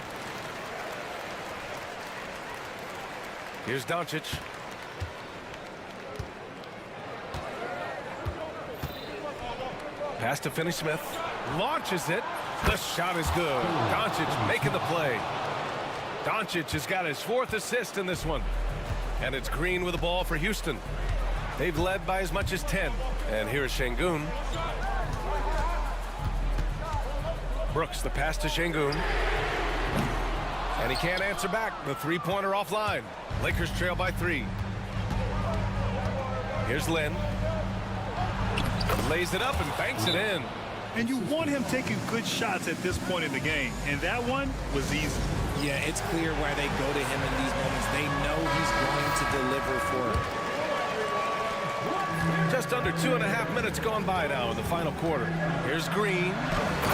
Here's Doncic. Pass to Finney-Smith. Launches it. The shot is good. Doncic making the play. Doncic has got his 4th assist in this one. And it's Green with the ball for Houston. They've led by as much as 10. And here's Şengün. Brooks, the pass to Şengün. And he can't answer back. The three-pointer offline. Lakers trail by 3. Here's Lin. Lays it up and banks it in. And you want him taking good shots at this point in the game. And that one was easy. Yeah, it's clear why they go to him in these moments. They know he's going to deliver for them. Just under 2.5 minutes gone by now in the final quarter. Here's Green.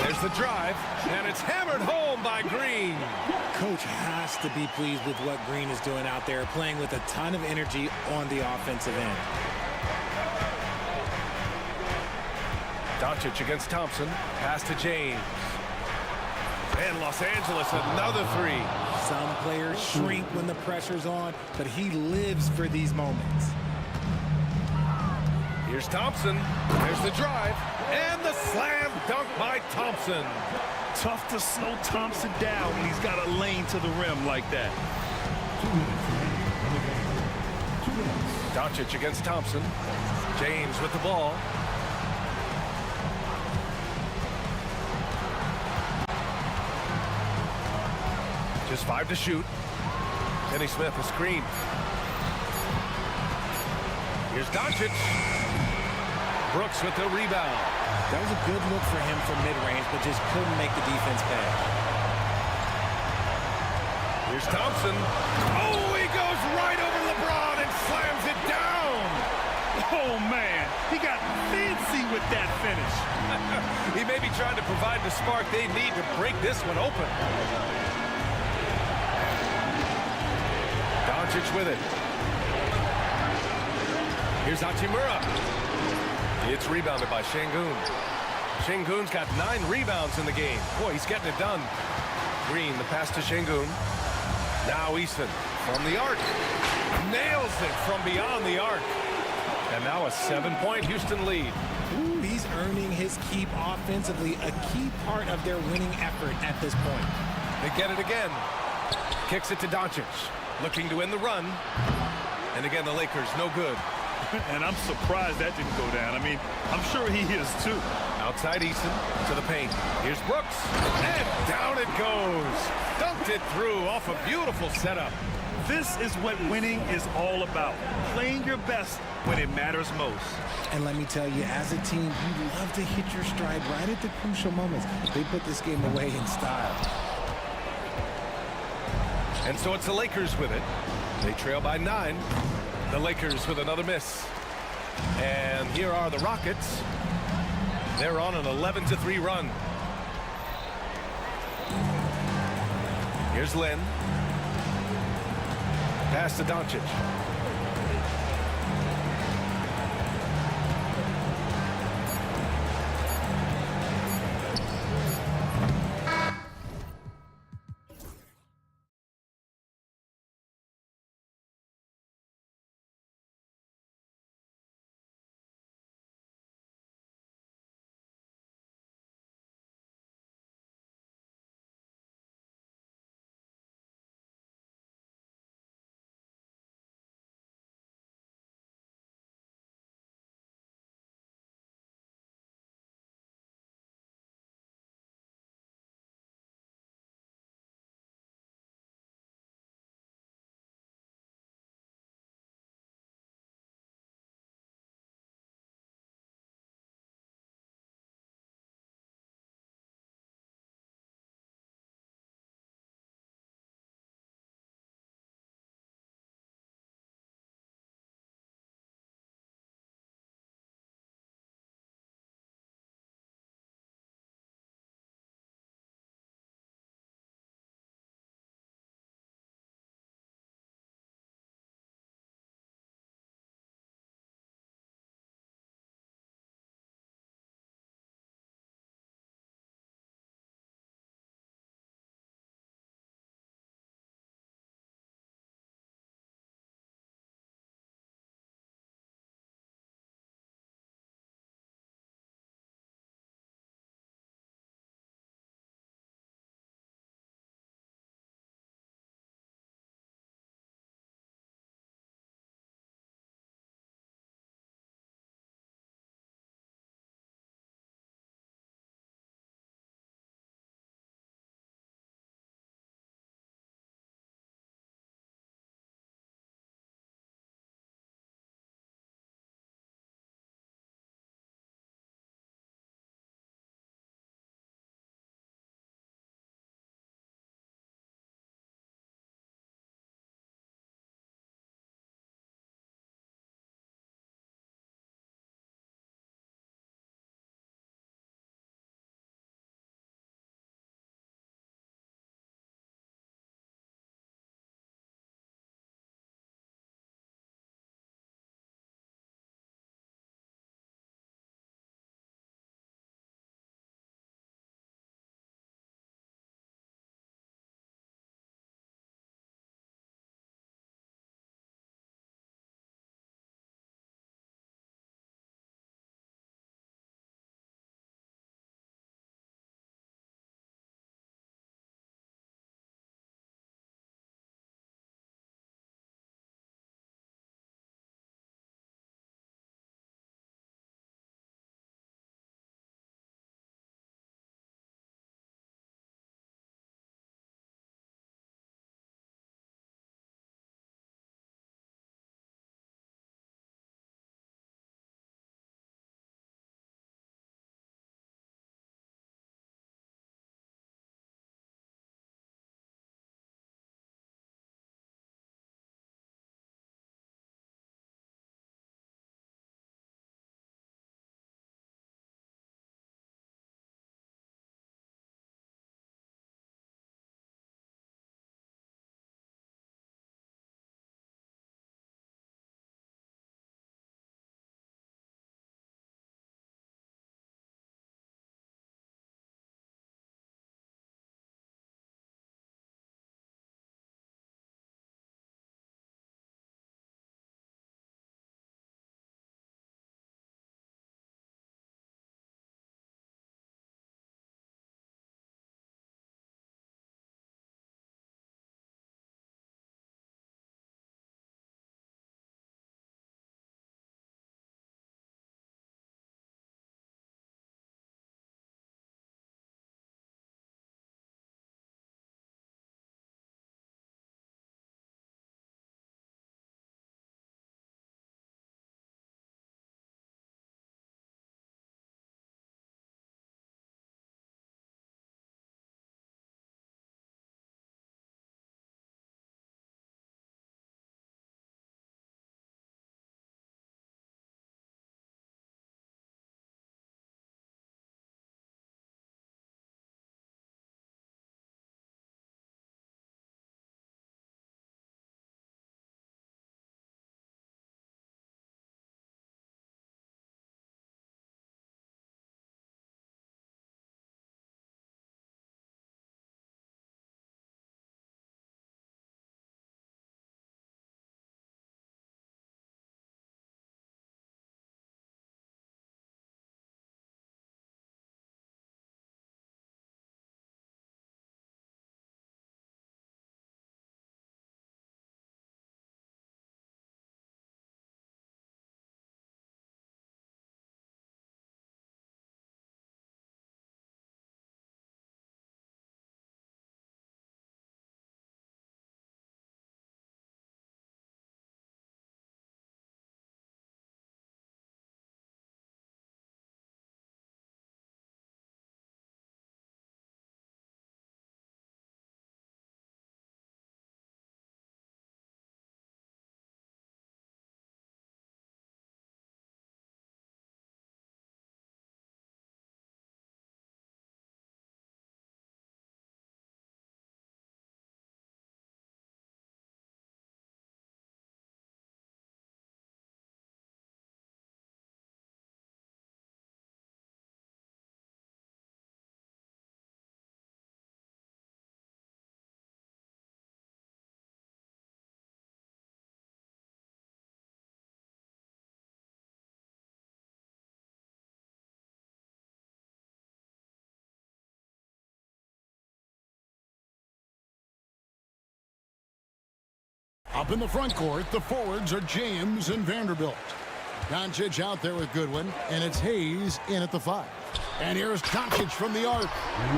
There's the drive. And it's hammered home by Green. Coach has to be pleased with what Green is doing out there, playing with a ton of energy on the offensive end. Doncic against Thompson. Pass to James. And Los Angeles, another 3. Some players shrink when the pressure's on, but he lives for these moments. Here's Thompson. There's the drive. And the slam dunk by Thompson. Tough to slow Thompson down when he's got a lane to the rim like that. Doncic against Thompson. James with the ball. Just 5 to shoot. Finney-Smith, a screen. Here's Doncic. Brooks with the rebound. That was a good look for him from mid-range, but just couldn't make the defense pay. Here's Thompson. Oh, he goes right over LeBron and slams it down. Oh, man. He got fancy with that finish. He may be trying to provide the spark they need to break this one open. Doncic with it. Here's Hachimura. It's rebounded by Şengün. Şengün's got 9 rebounds in the game. Boy, he's getting it done. Green, the pass to Şengün. Now Eason from the arc. Nails it from beyond the arc. And now a 7-point Houston lead. Ooh, he's earning his keep offensively, a key part of their winning effort at this point. They get it again. Kicks it to Doncic. Looking to win the run. And again, the Lakers, no good. And I'm surprised that didn't go down. I mean, I'm sure he is too. Outside Eason to the paint. Here's Brooks. And down it goes. Dunked it through off a beautiful setup. This is what winning is all about. Playing your best when it matters most. And let me tell you, as a team, you love to hit your stride right at the crucial moments. They put this game away in style. And so it's the Lakers with it. They trail by 9. The Lakers with another miss. And here are the Rockets. They're on an 11-3 run. Here's Lin. Pass to Doncic. Up in the front court, the forwards are James and Vanderbilt. Doncic out there with Goodwin, and it's Hayes in at the 5. And here's Doncic from the arc.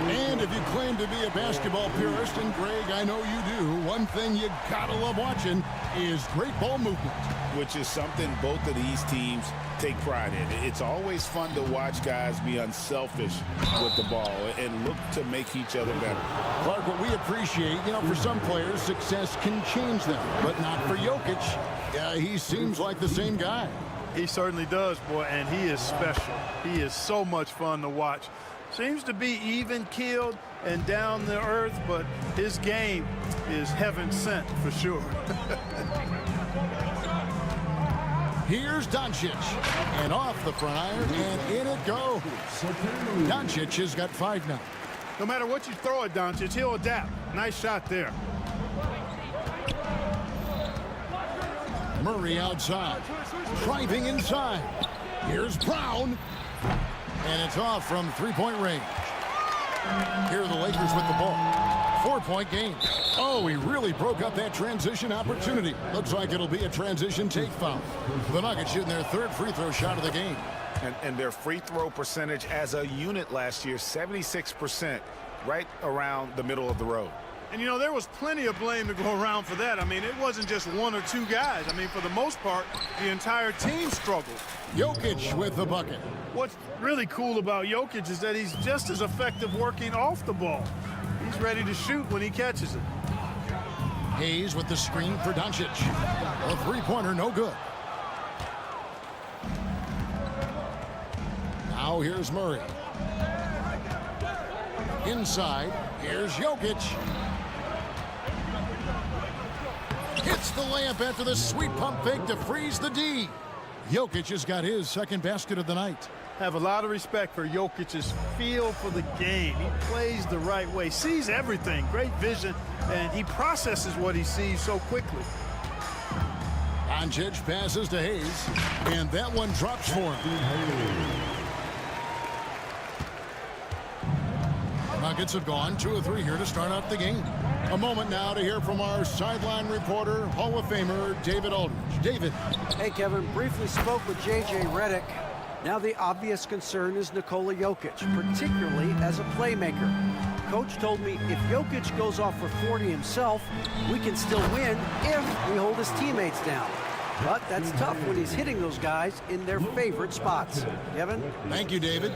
And if you claim to be a basketball purist, and Greg, I know you do, one thing you gotta love watching is great ball movement. Which is something both of these teams take pride in. It's always fun to watch guys be unselfish with the ball and look to make each other better. Clark, what we appreciate, for some players, success can change them, but not for Jokic. He seems like the same guy. He certainly does, boy, and he is special. He is so much fun to watch. Seems to be even-keeled and down the earth, but his game is heaven sent for sure. Here's Doncic, and off the front iron, and in it goes. Doncic has got 5 now. No matter what you throw at Doncic, he'll adapt. Nice shot there. Murray outside, driving inside. Here's Brown, and it's off from three-point range. Here are the Lakers with the ball. 4-point game. Oh, he really broke up that transition opportunity. Looks like it'll be a transition take foul. The Nuggets shooting their 3rd free throw shot of the game. And their free throw percentage as a unit last year, 76%, right around the middle of the road. And, there was plenty of blame to go around for that. I mean, it wasn't just 1 or 2 guys. I mean, for the most part, the entire team struggled. Jokic with the bucket. What's really cool about Jokic is that he's just as effective working off the ball. He's ready to shoot when he catches it. Hayes with the screen for Doncic. A three-pointer, no good. Now here's Murray. Inside, here's Jokic. Hits the layup after the sweet pump fake to freeze the D. Jokic has got his 2nd basket of the night. Have a lot of respect for Jokic's feel for the game. He plays the right way, sees everything, great vision, and he processes what he sees so quickly. Doncic passes to Hayes, and that one drops for him. Nuggets have gone 2 of 3 here to start out the game. A moment now to hear from our sideline reporter, Hall of Famer David Aldridge. David. Hey, Kevin, briefly spoke with J.J. Redick. Now the obvious concern is Nikola Jokic, particularly as a playmaker. Coach told me if Jokic goes off for 40 himself, we can still win if we hold his teammates down. But that's tough when he's hitting those guys in their favorite spots. Kevin? Thank you, David.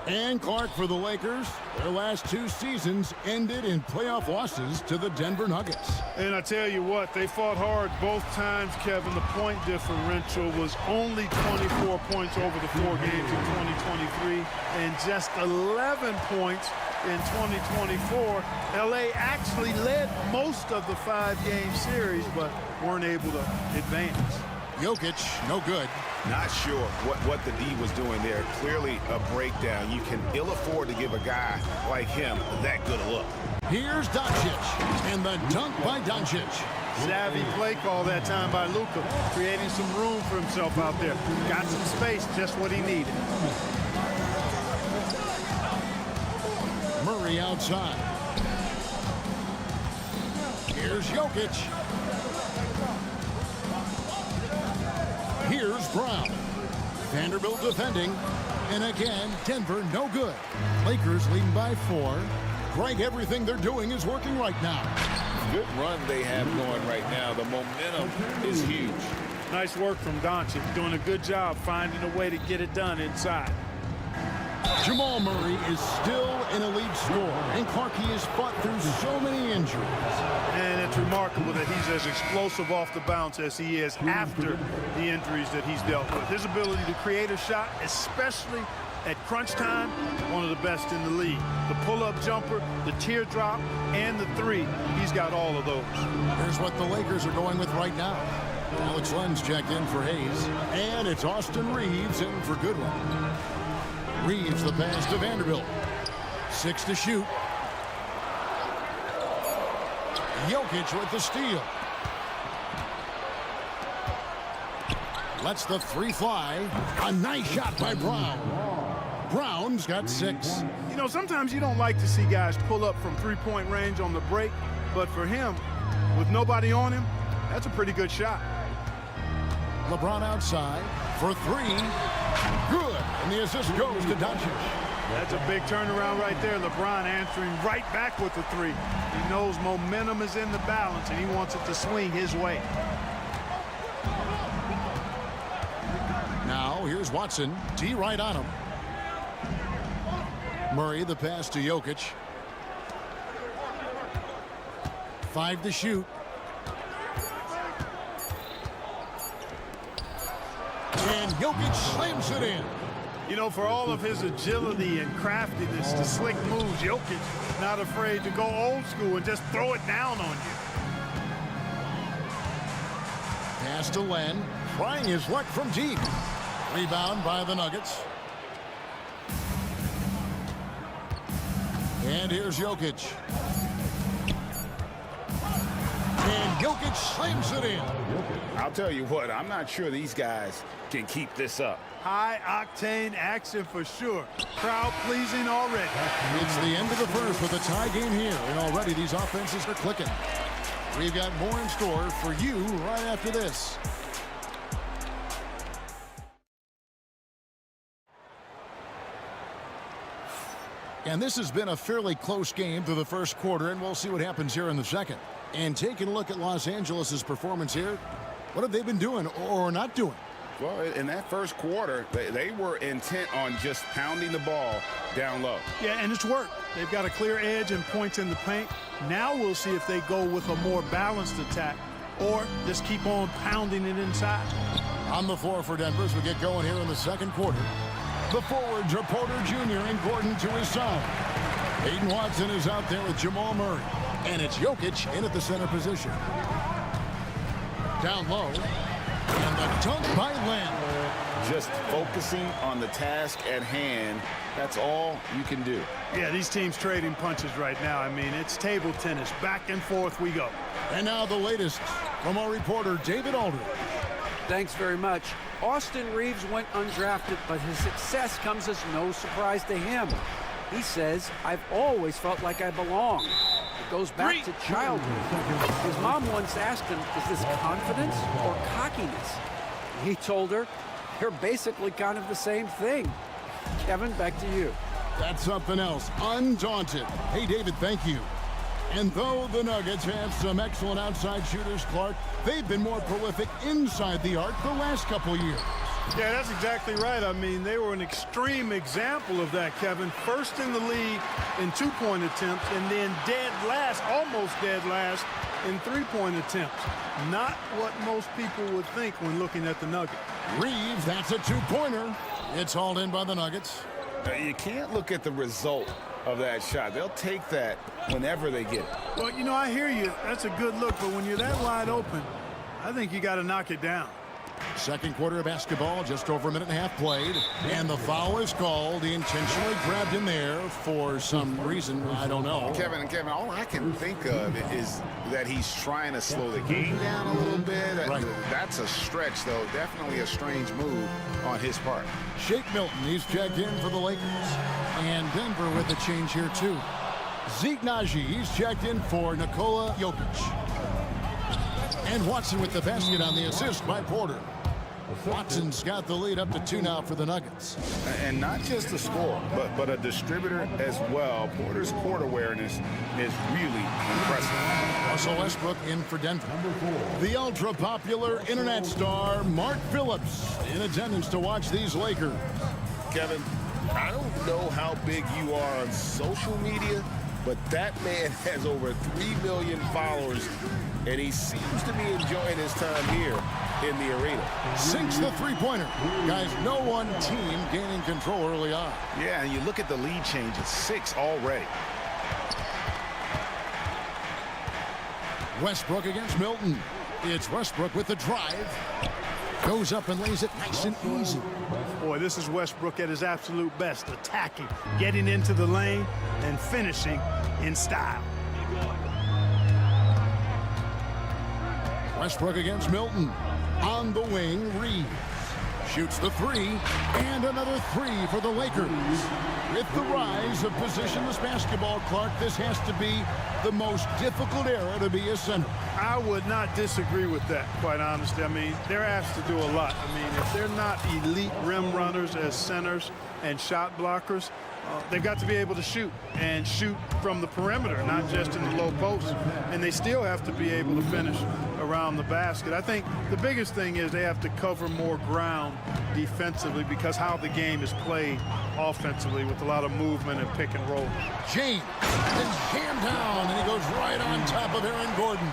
And Clark for the Lakers. Their last 2 seasons ended in playoff losses to the Denver Nuggets. And I tell you what, they fought hard both times, Kevin. The point differential was only 24 points over the 4 games in 2023 and just 11 points in 2024. LA actually led most of the 5-game series, but weren't able to advance. Jokic, no good. Not sure what the D was doing there. Clearly a breakdown. You can ill afford to give a guy like him that good a look. Here's Doncic, and the dunk by Doncic. Savvy play call that time by Luka, creating some room for himself out there. Got some space, just what he needed. Murray outside. Here's Jokic. Here's Brown. Vanderbilt defending. And again, Denver no good. Lakers leading by 4. Greg, everything they're doing is working right now. Good run they have going right now. The momentum is huge. Nice work from Doncic. Doing a good job finding a way to get it done inside. Jamal Murray is still an elite scorer, and Clark, he has fought through so many injuries. And it's remarkable that he's as explosive off the bounce as he is after the injuries that he's dealt with. His ability to create a shot, especially at crunch time, one of the best in the league. The pull-up jumper, the teardrop, and the 3. He's got all of those. Here's what the Lakers are going with right now. Alex Len's checked in for Hayes, and it's Austin Reeves in for Goodwin. Reeves the pass to Vanderbilt. 6 to shoot. Jokic with the steal. Lets the 3 fly. A nice shot by Brown. Brown's got 6. You know, sometimes you don't like to see guys pull up from 3-point range on the break, but for him, with nobody on him, That's a pretty good shot. LeBron outside for three. Good. And the assist goes to Doncic. That's a big turnaround right there. LeBron answering right back with the three. He knows momentum is in the balance, and he wants it to swing his way. Now, here's Watson. D right on him. Murray, the pass to Jokic. 5 to shoot. And Jokic slams it in. You know, for all of his agility and craftiness, the slick moves, Jokic not afraid to go old school and just throw it down on you. Pass to Len, trying his luck from deep. Rebound by the Nuggets. And here's Jokic. And Jokic slams it in. I'll tell you what, I'm not sure these guys can keep this up. High-octane action for sure. Crowd-pleasing already. It's the end of the first with a tie game here, and already these offenses are clicking. We've got more in store for you right after this. And this has been a fairly close game through the first quarter, and we'll see what happens here in the second. And taking a look at Los Angeles' performance here, what have they been doing or not doing? Well, in that first quarter, they were intent on just pounding the ball down low. Yeah, and it's worked. They've got a clear edge and points in the paint. Now we'll see if they go with a more balanced attack or just keep on pounding it inside. On the floor for Denver as we get going here in the second quarter. The forwards are Porter Jr. and Gordon to his side. Hayden Watson is out there with Jamal Murray. And it's Jokic in at the center position. Down low. And the dunk by Len. Just focusing on the task at hand. That's all you can do. Yeah, these teams trading punches right now. I mean, it's table tennis. Back and forth we go. And now the latest from our reporter, David Aldridge. Thanks very much. Austin Reeves went undrafted, but his success comes as no surprise to him. He says, I've always felt like I belong. It goes back to childhood. His mom once asked him, is this confidence or cockiness? He told her, they're basically kind of the same thing. Kevin, back to you. That's something else. Undaunted. Hey, David, thank you. And though the Nuggets have some excellent outside shooters, Clark, they've been more prolific inside the arc the last couple years. Yeah, that's exactly right. I mean, they were an extreme example of that, Kevin. First in the league in two-point attempts, and then dead last, almost dead last, in three-point attempts. Not what most people would think when looking at the Nuggets. Reeves, that's a two-pointer. It's hauled in by the Nuggets. You can't look at the result of that shot. They'll take that whenever they get it. Well, you know, I hear you. That's a good look, but when you're that wide open, I think you got to knock it down. Second quarter of basketball, just over a minute and a half played, and the foul is called. He intentionally grabbed him there for some reason, I don't know. Kevin, all I can think of is that he's trying to slow the game down a little bit. Right. That's a stretch, though. Definitely a strange move on his part. Shake Milton, he's checked in for the Lakers. And Denver with a change here, too. Zeke Naji, he's checked in for Nikola Jokic. And Watson with the basket on the assist by Porter. Watson's got the lead up to 2 now for the Nuggets. And not just a scorer, but a distributor as well. Porter's court awareness is really impressive. Russell Westbrook in for Denver. The ultra-popular internet star Mark Phillips in attendance to watch these Lakers. Kevin, I don't know how big you are on social media, but that man has over 3 million followers, and he seems to be enjoying his time here in the arena. Sinks the three-pointer. Guys, no one team gaining control early on. Yeah, and you look at the lead change, it's 6 already. Westbrook against Milton. It's Westbrook with the drive. Goes up and lays it nice and easy. Boy, this is Westbrook at his absolute best. Attacking, getting into the lane, and finishing in style. Westbrook against Milton. On the wing, Reeves shoots the 3, and another 3 for the Lakers. With the rise of positionless basketball, Clark, this has to be the most difficult era to be a center. I would not disagree with that, quite honestly. I mean, they're asked to do a lot. I mean, if they're not elite rim runners as centers and shot blockers, they've got to be able to shoot and shoot from the perimeter, not just in the low post. And they still have to be able to finish around the basket. I think the biggest thing is they have to cover more ground defensively because how the game is played offensively with a lot of movement and pick and roll. James is jammed down, and he goes right on top of Aaron Gordon.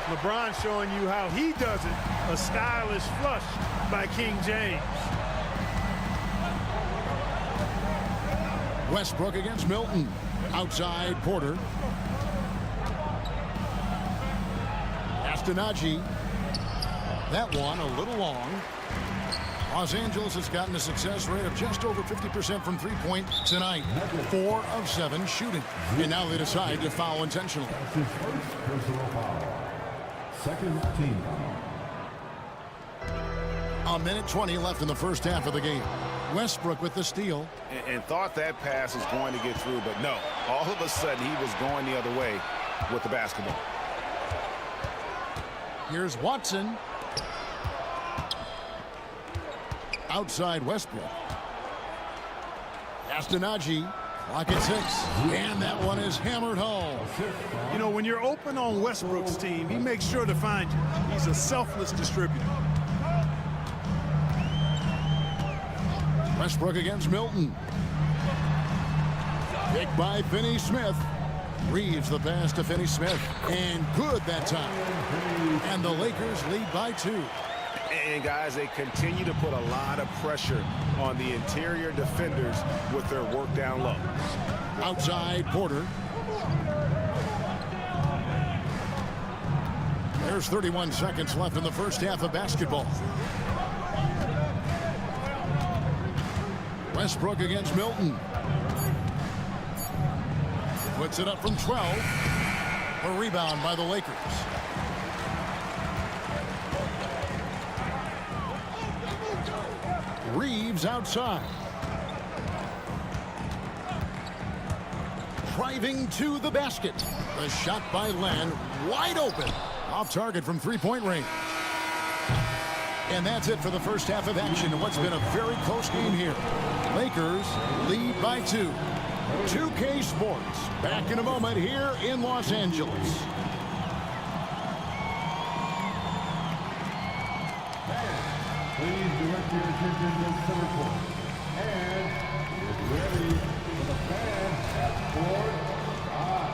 LeBron showing you how he does it. A stylish flush by King James. Westbrook against Milton. Outside Porter. Astonagi. That one a little long. Los Angeles has gotten a success rate of just over 50% from three-point tonight. 4 of 7 shooting. And now they decide to foul intentionally. Second team. A minute 20 left in the first half of the game. Westbrook with the steal. And thought that pass was going to get through, but no. All of a sudden, he was going the other way with the basketball. Here's Watson. Outside Westbrook. Astonagi. Clock at 6. And that one is hammered home. You know, when you're open on Westbrook's team, he makes sure to find you. He's a selfless distributor. Westbrook against Milton. Picked by Finney-Smith. Reeves the pass to Finney-Smith. And good that time. And the Lakers lead by 2. And guys, they continue to put a lot of pressure on the interior defenders with their work down low. Outside Porter. There's 31 seconds left in the first half of basketball. Westbrook against Milton. Puts it up from 12. A rebound by the Lakers. Reeves outside. Driving to the basket. The shot by Len, wide open. Off target from three-point range. And that's it for the first half of action in what's been a very close game here. Lakers lead by 2. 2K Sports back in a moment here in Los Angeles. Please direct your attention to center court. And get ready for the fan half-court shot.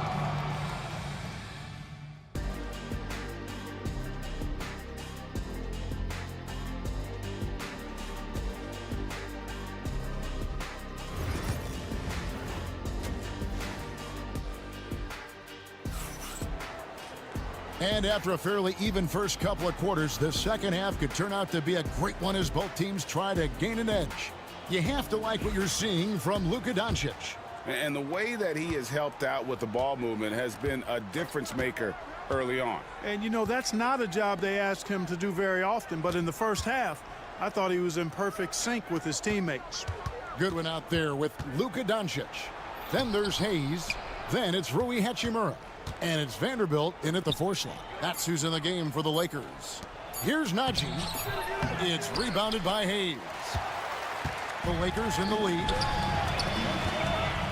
And after a fairly even first couple of quarters, the second half could turn out to be a great one as both teams try to gain an edge. You have to like what you're seeing from Luka Doncic. And the way that he has helped out with the ball movement has been a difference maker early on. And, you know, that's not a job they ask him to do very often, but in the first half, I thought he was in perfect sync with his teammates. Good one out there with Luka Doncic. Then there's Hayes. Then it's Rui Hachimura. And it's Vanderbilt in at the 4 slot. That's who's in the game for the Lakers. Here's Najee. It's rebounded by Hayes. The Lakers in the lead.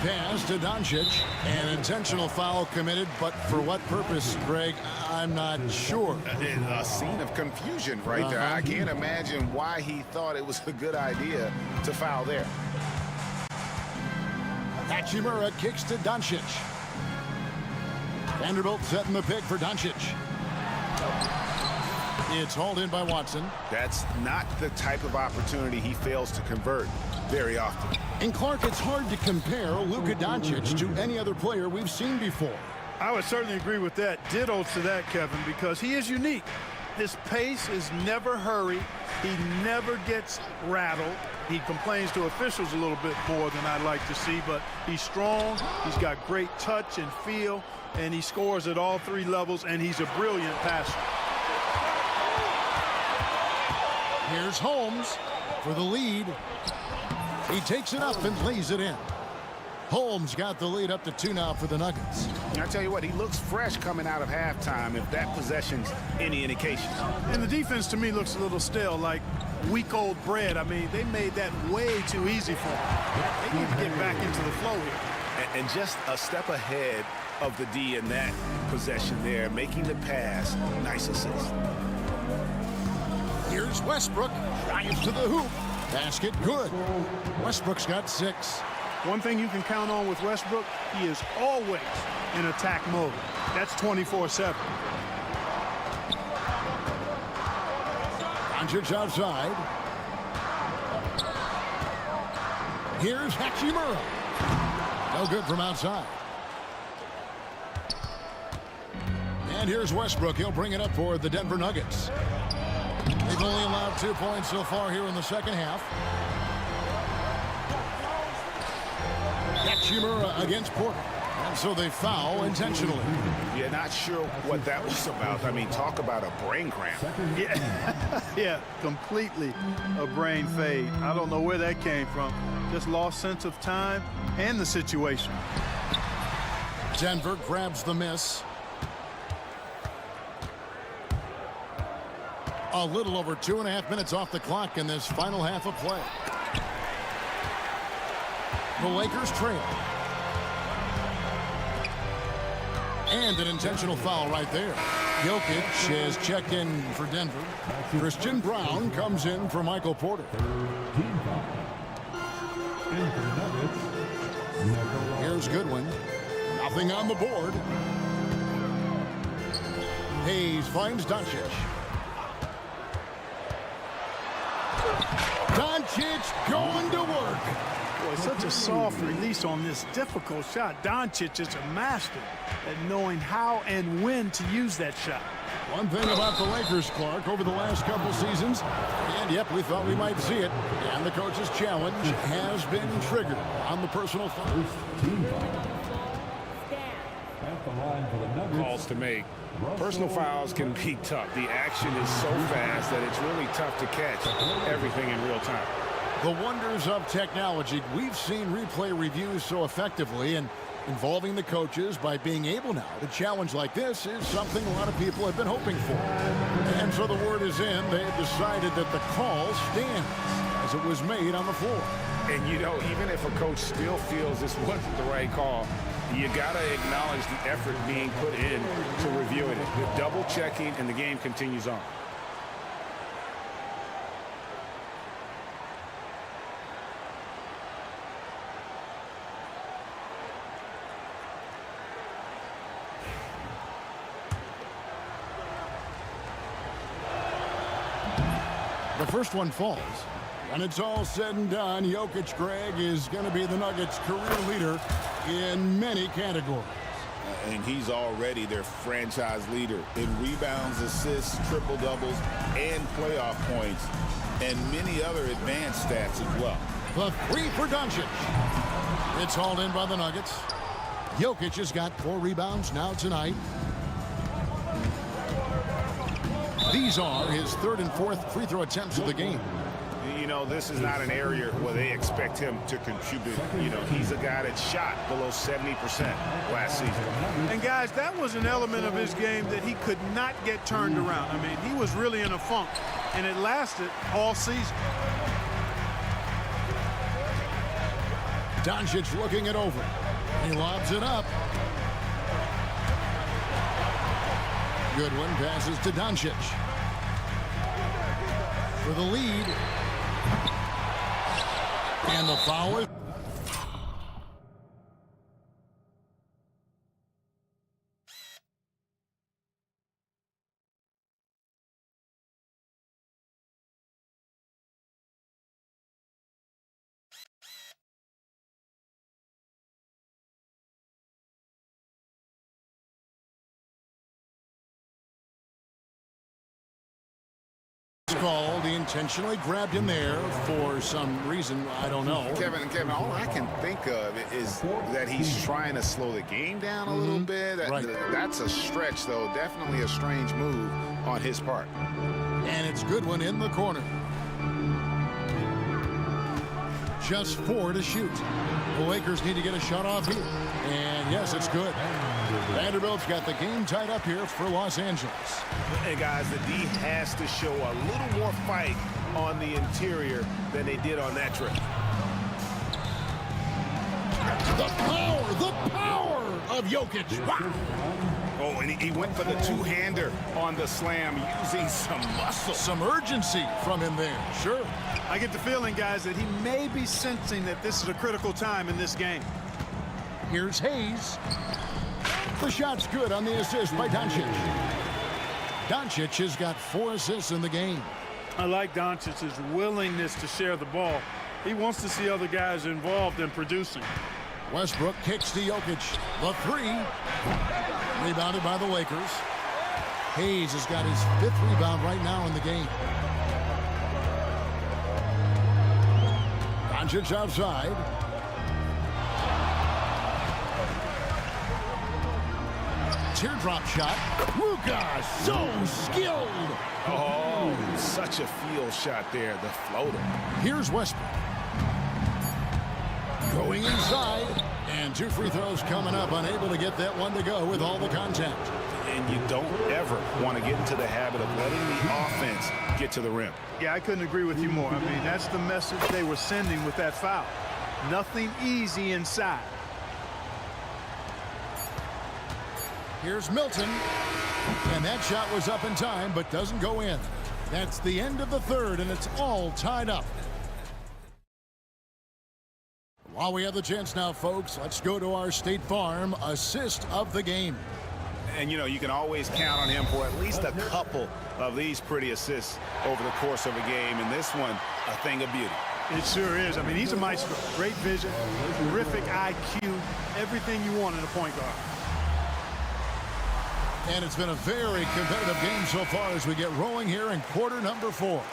Pass to Doncic. An intentional foul committed, but for what purpose, Greg? I'm not sure. A scene of confusion right there. I can't imagine why he thought it was a good idea to foul there. Hachimura kicks to Doncic. Vanderbilt setting the pick for Doncic. It's hauled in by Watson. That's not the type of opportunity he fails to convert very often. And Clark, it's hard to compare Luka Doncic to any other player we've seen before. I would certainly agree with that. Ditto to that, Kevin, because he is unique. His pace is never hurried. He never gets rattled. He complains to officials a little bit more than I'd like to see, but he's strong. He's got great touch and feel, and he scores at all 3 levels, and he's a brilliant passer. Here's Holmes for the lead. He takes it up and lays it in. Holmes got the lead up to 2 now for the Nuggets. I tell you what, he looks fresh coming out of halftime, if that possession's any indication. And the defense to me looks a little stale, like week-old bread. I mean, they made that way too easy for them. They need to get back into the flow here. And just a step ahead of the D in that possession there, making the pass. Nice assist. Here's Westbrook. Drives to the hoop. Basket good. Westbrook's got 6. One thing you can count on with Westbrook, he is always in attack mode. That's 24/7. Doncic outside. Here's Hachimura. No good from outside. And here's Westbrook. He'll bring it up for the Denver Nuggets. They've only allowed 2 points so far here in the second half. Hachimura against Porter. And so they foul intentionally. Yeah, not sure what that was about. I mean, talk about a brain cramp. Yeah, yeah, completely a brain fade. I don't know where that came from. Just lost sense of time and the situation. Denver grabs the miss. A little over 2.5 minutes off the clock in this final half of play. The Lakers trail. And an intentional foul right there. Jokic has checked in for Denver. Christian Brown comes in for Michael Porter. Here's Goodwin. Nothing on the board. Hayes finds Doncic. Doncic going to work. Boy, such a soft release on this difficult shot. Doncic is a master at knowing how and when to use that shot. One thing about the Lakers, Clark, over the last couple seasons, and yep, we thought we might see it, and the coach's challenge has been triggered on the personal foul. Calls to make. Personal fouls can be tough. The action is so fast that it's really tough to catch everything in real time. The wonders of technology. We've seen replay reviews so effectively, and involving the coaches by being able now to challenge like this is something a lot of people have been hoping for. And so the word is in. They've decided that the call stands as it was made on the floor. And, you know, even if a coach still feels this wasn't the right call, you got to acknowledge the effort being put in to reviewing it. The double checking, and the game continues on. The first one falls. When it's all said and done, Jokic, Greg, is going to be the Nuggets' career leader in many categories. And he's already their franchise leader in rebounds, assists, triple-doubles, and playoff points, and many other advanced stats as well. The 3 for Doncic. It's hauled in by the Nuggets. Jokic has got 4 rebounds now tonight. These are his 3rd and 4th free throw attempts of the game. You know, this is not an area where they expect him to contribute. You know, he's a guy that shot below 70% last season. And, guys, that was an element of his game that he could not get turned around. I mean, he was really in a funk, and it lasted all season. Doncic looking it over. He lobs it up. Goodwin passes to Doncic for the lead. And the foul is... called. He intentionally grabbed him there for some reason. I don't know. Kevin, all I can think of is that he's trying to slow the game down a little bit. Right. That's a stretch, though. Definitely a strange move on his part. And it's Goodwin in the corner. just 4 to shoot. The Lakers need to get a shot off here. And yes, it's good. Vanderbilt's got the game tied up here for Los Angeles. And guys, the D has to show a little more fight on the interior than they did on that trip. The power of Jokic. Wow. Oh, and he went for the two-hander on the slam, using some muscle. Some urgency from him there, sure. I get the feeling, guys, that he may be sensing that this is a critical time in this game. Here's Hayes. The shot's good on the assist by Doncic. Doncic has got 4 assists in the game. I like Doncic's willingness to share the ball. He wants to see other guys involved in producing. Westbrook kicks to Jokic. The 3. Rebounded by the Lakers. Hayes has got his 5th rebound right now in the game. Doncic outside. Teardrop shot. Luka, so skilled. Oh, such a field shot there, the floater. Here's Westbrook. Going inside. And 2 free throws coming up. Unable to get that one to go with all the contact. And you don't ever want to get into the habit of letting the offense get to the rim. Yeah, I couldn't agree with you more. I mean, that's the message they were sending with that foul. Nothing easy inside. Here's Milton. And that shot was up in time, but doesn't go in. That's the end of the 3rd, and it's all tied up. While we have the chance now, folks, let's go to our State Farm assist of the game. And, you know, you can always count on him for at least a couple of these pretty assists over the course of a game. And this one, a thing of beauty. It sure is. I mean, he's a maestro. Great vision, terrific IQ, everything you want in a point guard. And it's been a very competitive game so far as we get rolling here in quarter number 4.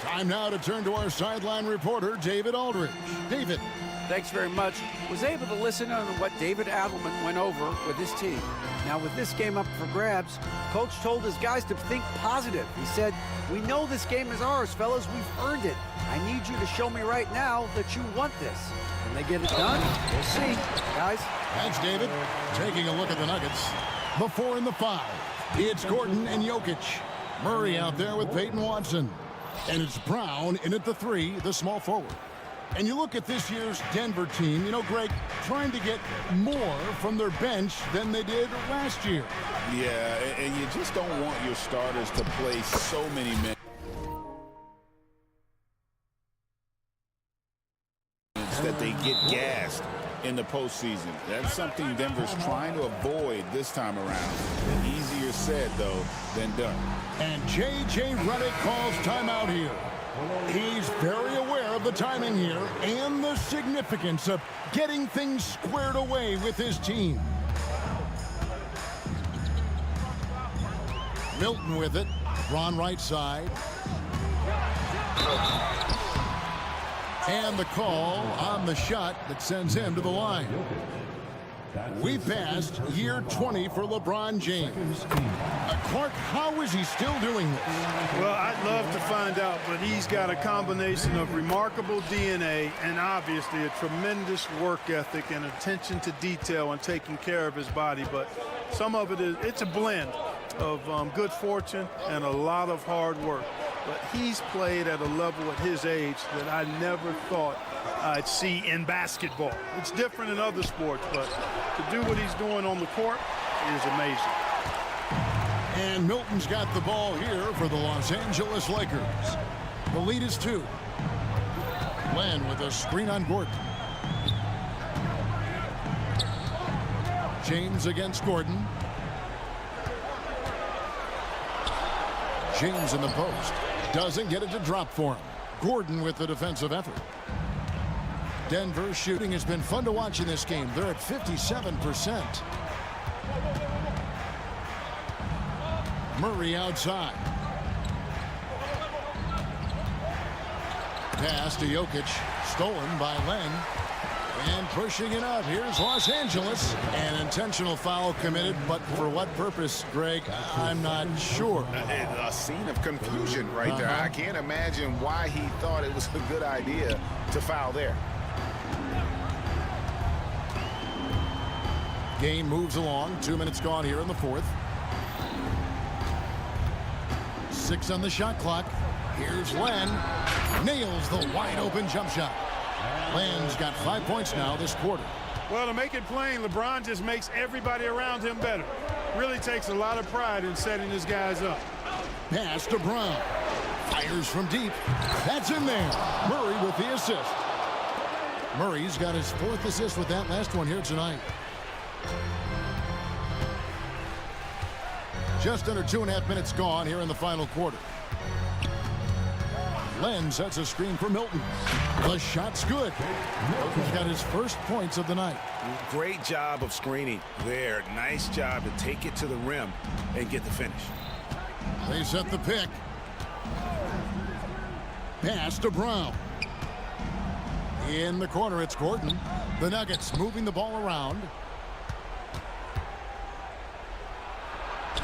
Time now to turn to our sideline reporter, David Aldridge. David. Thanks very much. Was able to listen on what David Adelman went over with his team. Now with this game up for grabs, Coach told his guys to think positive. He said, "We know this game is ours, fellas. We've earned it. I need you to show me right now that you want this." Can they get it done? We'll see, guys. Thanks, David. Taking a look at the Nuggets. The 4 and the 5. It's Gordon and Jokic. Murray out there with Peyton Watson. And it's Brown in at the 3, the small forward. And you look at this year's Denver team, you know, Greg, trying to get more from their bench than they did last year. Yeah, and you just don't want your starters to play so many minutes that they get gassed in the postseason. That's something Denver's trying to avoid this time around. Easier said, though, than done. And J.J. Redick calls timeout here. He's very aware of the timing here and the significance of getting things squared away with his team. Milton with it. Ron right side. And the call on the shot that sends him to the line. We passed year 20 for LeBron James. Clark, how is he still doing this? Well, I'd love to find out, but he's got a combination of remarkable DNA and obviously a tremendous work ethic and attention to detail and taking care of his body. But some of it is, it's a blend of good fortune and a lot of hard work. But he's played at a level at his age that I never thought I'd see in basketball. It's different in other sports, but to do what he's doing on the court is amazing. And Milton's got the ball here for the Los Angeles Lakers. The lead is 2. Len with a screen on Gordon. James against Gordon. James in the post. Doesn't get it to drop for him. Gordon with the defensive effort. Denver's shooting has been fun to watch in this game. They're at 57%. Murray outside. Pass to Jokic. Stolen by Len. And pushing it up, here's Los Angeles. An intentional foul committed, but for what purpose, Greg, I'm not sure. A scene of confusion right there. I can't imagine why he thought it was a good idea to foul there. Game moves along. 2 minutes gone here in the fourth. 6 on the shot clock. Here's Len. Nails the wide open jump shot. Len's got 5 points now this quarter. Well, to make it plain, LeBron just makes everybody around him better. Really takes a lot of pride in setting his guys up. Pass to Brown. Fires from deep. That's in there. Murray with the assist. Murray's got his 4th assist with that last one here tonight. Just under 2.5 minutes gone here in the final quarter. Len sets a screen for Milton. The shot's good. Milton's got his first points of the night. Great job of screening there. Nice job to take it to the rim and get the finish. They set the pick. Pass to Brown. In the corner, it's Gordon. The Nuggets moving the ball around.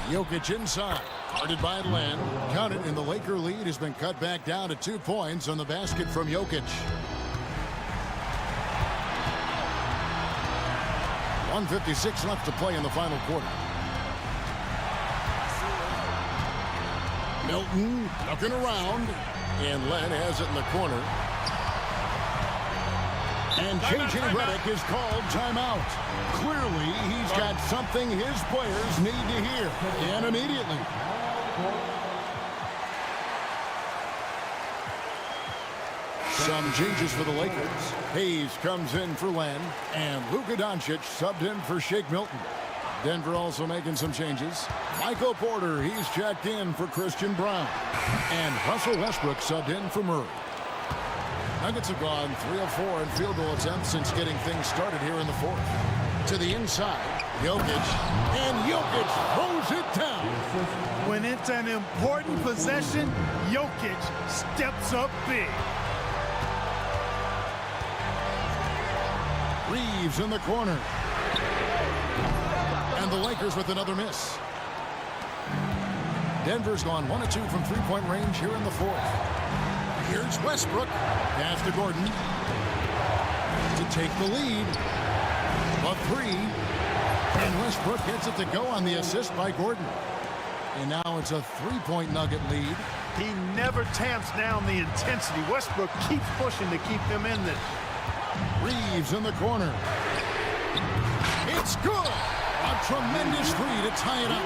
Jokic inside. Guarded by Len. Counted, and the Laker lead has been cut back down to 2 points on the basket from Jokic. 1:56 left to play in the final quarter. Milton looking around, and Len has it in the corner. And J.J. Redick is called timeout. Clearly, he's got something his players need to hear, and immediately. Some changes for the Lakers. Hayes comes in for Len, and Luka Doncic subbed in for Shake Milton. Denver also making some changes. Michael Porter, he's checked in for Christian Brown. And Russell Westbrook subbed in for Murray. Nuggets have gone 3 of 4 in field goal attempts since getting things started here in the fourth. To the inside, Jokic, and Jokic throws it down. When it's an important possession, Jokic steps up big. Reeves in the corner. And the Lakers with another miss. Denver's gone 1 of 2 from three-point range here in the fourth. Here's Westbrook. Pass to Gordon. To take the lead. A 3. And Westbrook gets it to go on the assist by Gordon. And now it's a 3-point Nugget lead. He never tamps down the intensity. Westbrook keeps pushing to keep them in this. Reeves in the corner. It's good. A tremendous 3 to tie it up.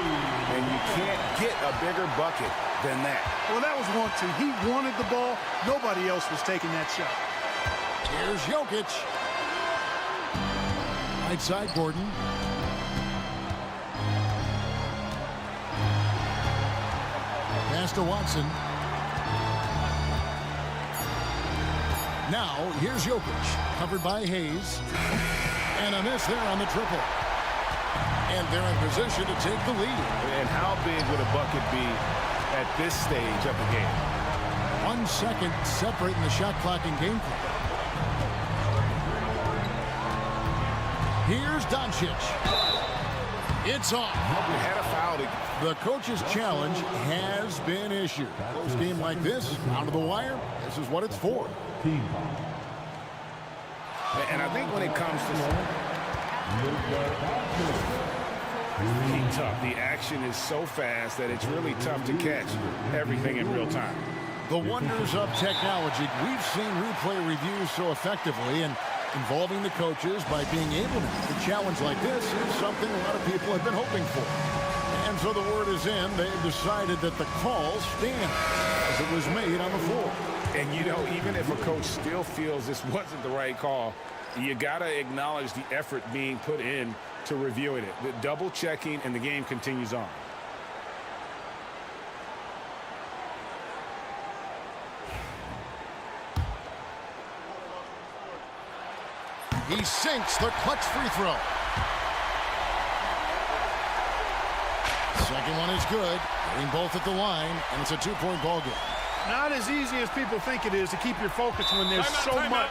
And you can't get a bigger bucket than that. Well, that was 1-2. He wanted the ball. Nobody else was taking that shot. Here's Jokic. Right side, Gordon. Pass to Watson. Now, here's Jokic. Covered by Hayes. And a miss there on the triple. And they're in position to take the lead. And how big would a bucket be at this stage of the game? 1 second separating the shot clock and game clock. Here's Doncic. It's off. We had a foul. The coach's challenge has been issued. Close game like this, down to the wire, this is what it's for. And I think when it comes to being tough, the action is so fast that it's really tough to catch everything in real time. The wonders of technology. We've seen replay reviews so effectively, and involving the coaches by being able to make a challenge like this is something a lot of people have been hoping for. And so the word is in. They've decided that the call stands as it was made on the floor. And, you know, even if a coach still feels this wasn't the right call, you got to acknowledge the effort being put in to reviewing it. The double checking, and the game continues on. He sinks the clutch free throw. Second one is good. Getting both at the line, and it's a 2-point ball game. Not as easy as people think it is to keep your focus when there's so much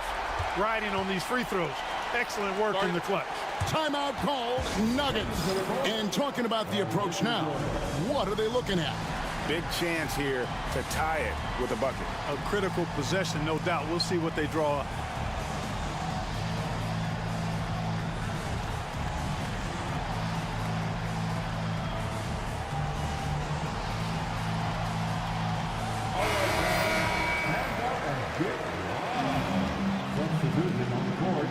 riding on these free throws. Excellent work in the clutch. Timeout called, Nuggets. And talking about the approach now, what are they looking at? Big chance here to tie it with a bucket. A critical possession, no doubt. We'll see what they draw up. Substitution on the court.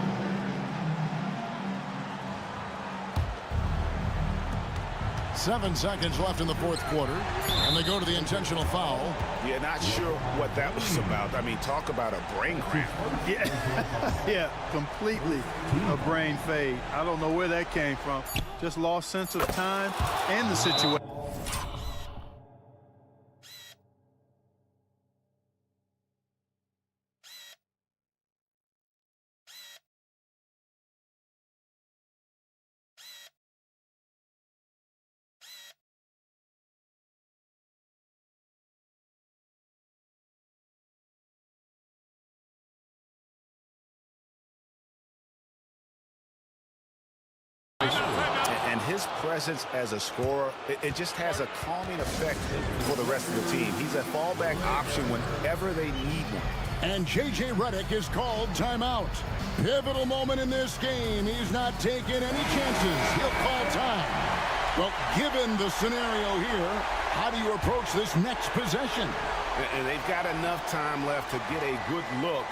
7 seconds left in the fourth quarter, and they go to the intentional foul. Yeah, not sure what that was about. I mean, talk about a brain cramp. Yeah, completely a brain fade. I don't know where that came from. Just lost sense of time and the situation. And his presence as a scorer, it just has a calming effect for the rest of the team. He's a fallback option whenever they need one. And J.J. Redick is called timeout. Pivotal moment in this game. He's not taking any chances. He'll call time. Well, given the scenario here, how do you approach this next possession? And they've got enough time left to get a good look.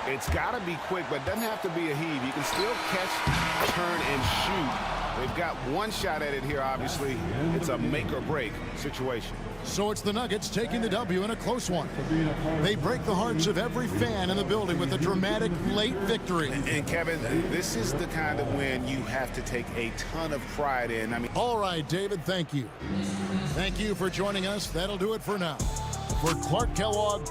It's got to be quick, but it doesn't have to be a heave. You can still catch, turn, and shoot. They've got one shot at it here, obviously. It's a make-or-break situation. So it's the Nuggets taking the W in a close one. They break the hearts of every fan in the building with a dramatic late victory. And Kevin, this is the kind of win you have to take a ton of pride in. I mean, all right, David, thank you. Thank you for joining us. That'll do it for now. For Clark Kellogg.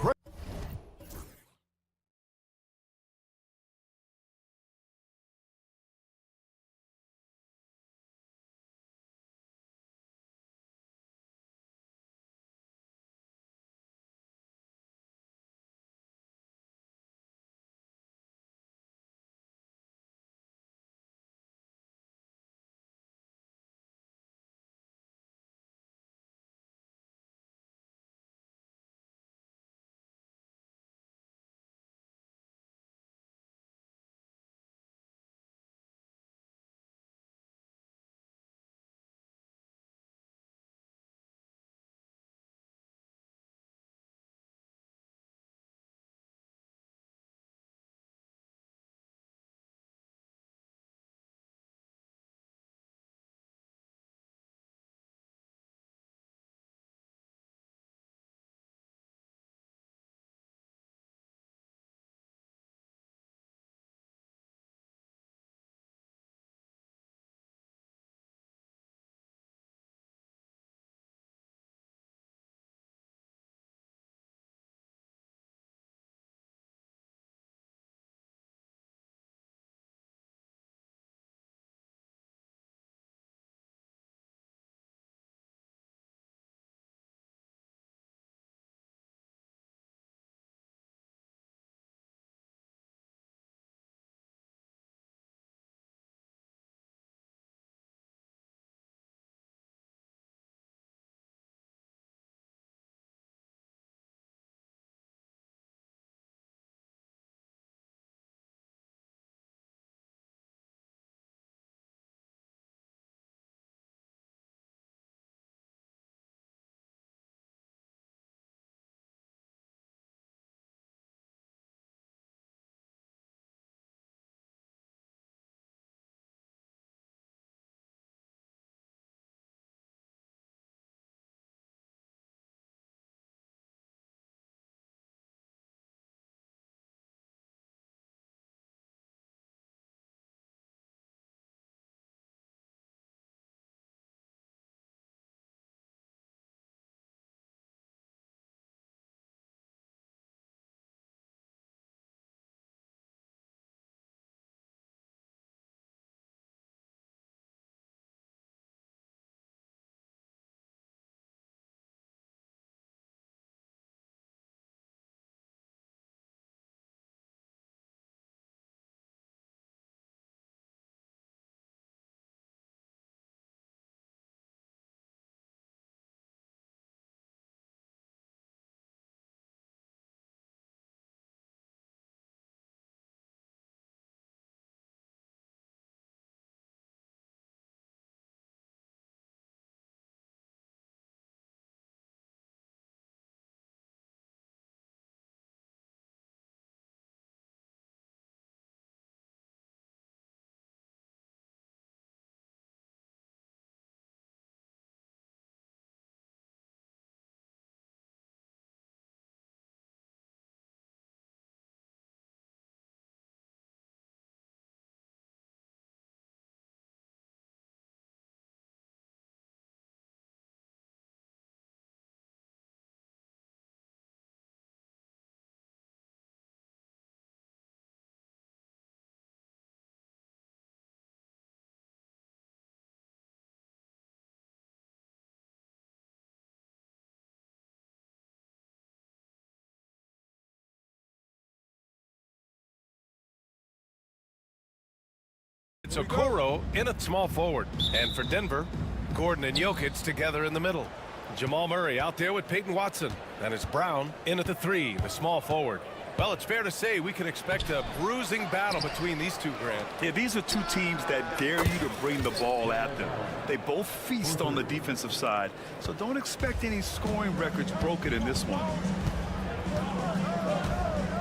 It's Okoro in at small forward. And for Denver, Gordon and Jokic together in the middle. Jamal Murray out there with Peyton Watson. And it's Brown in at the 3, the small forward. Well, it's fair to say we can expect a bruising battle between these two, Grant. Yeah, these are two teams that dare you to bring the ball at them. They both feast on the defensive side, so don't expect any scoring records broken in this one.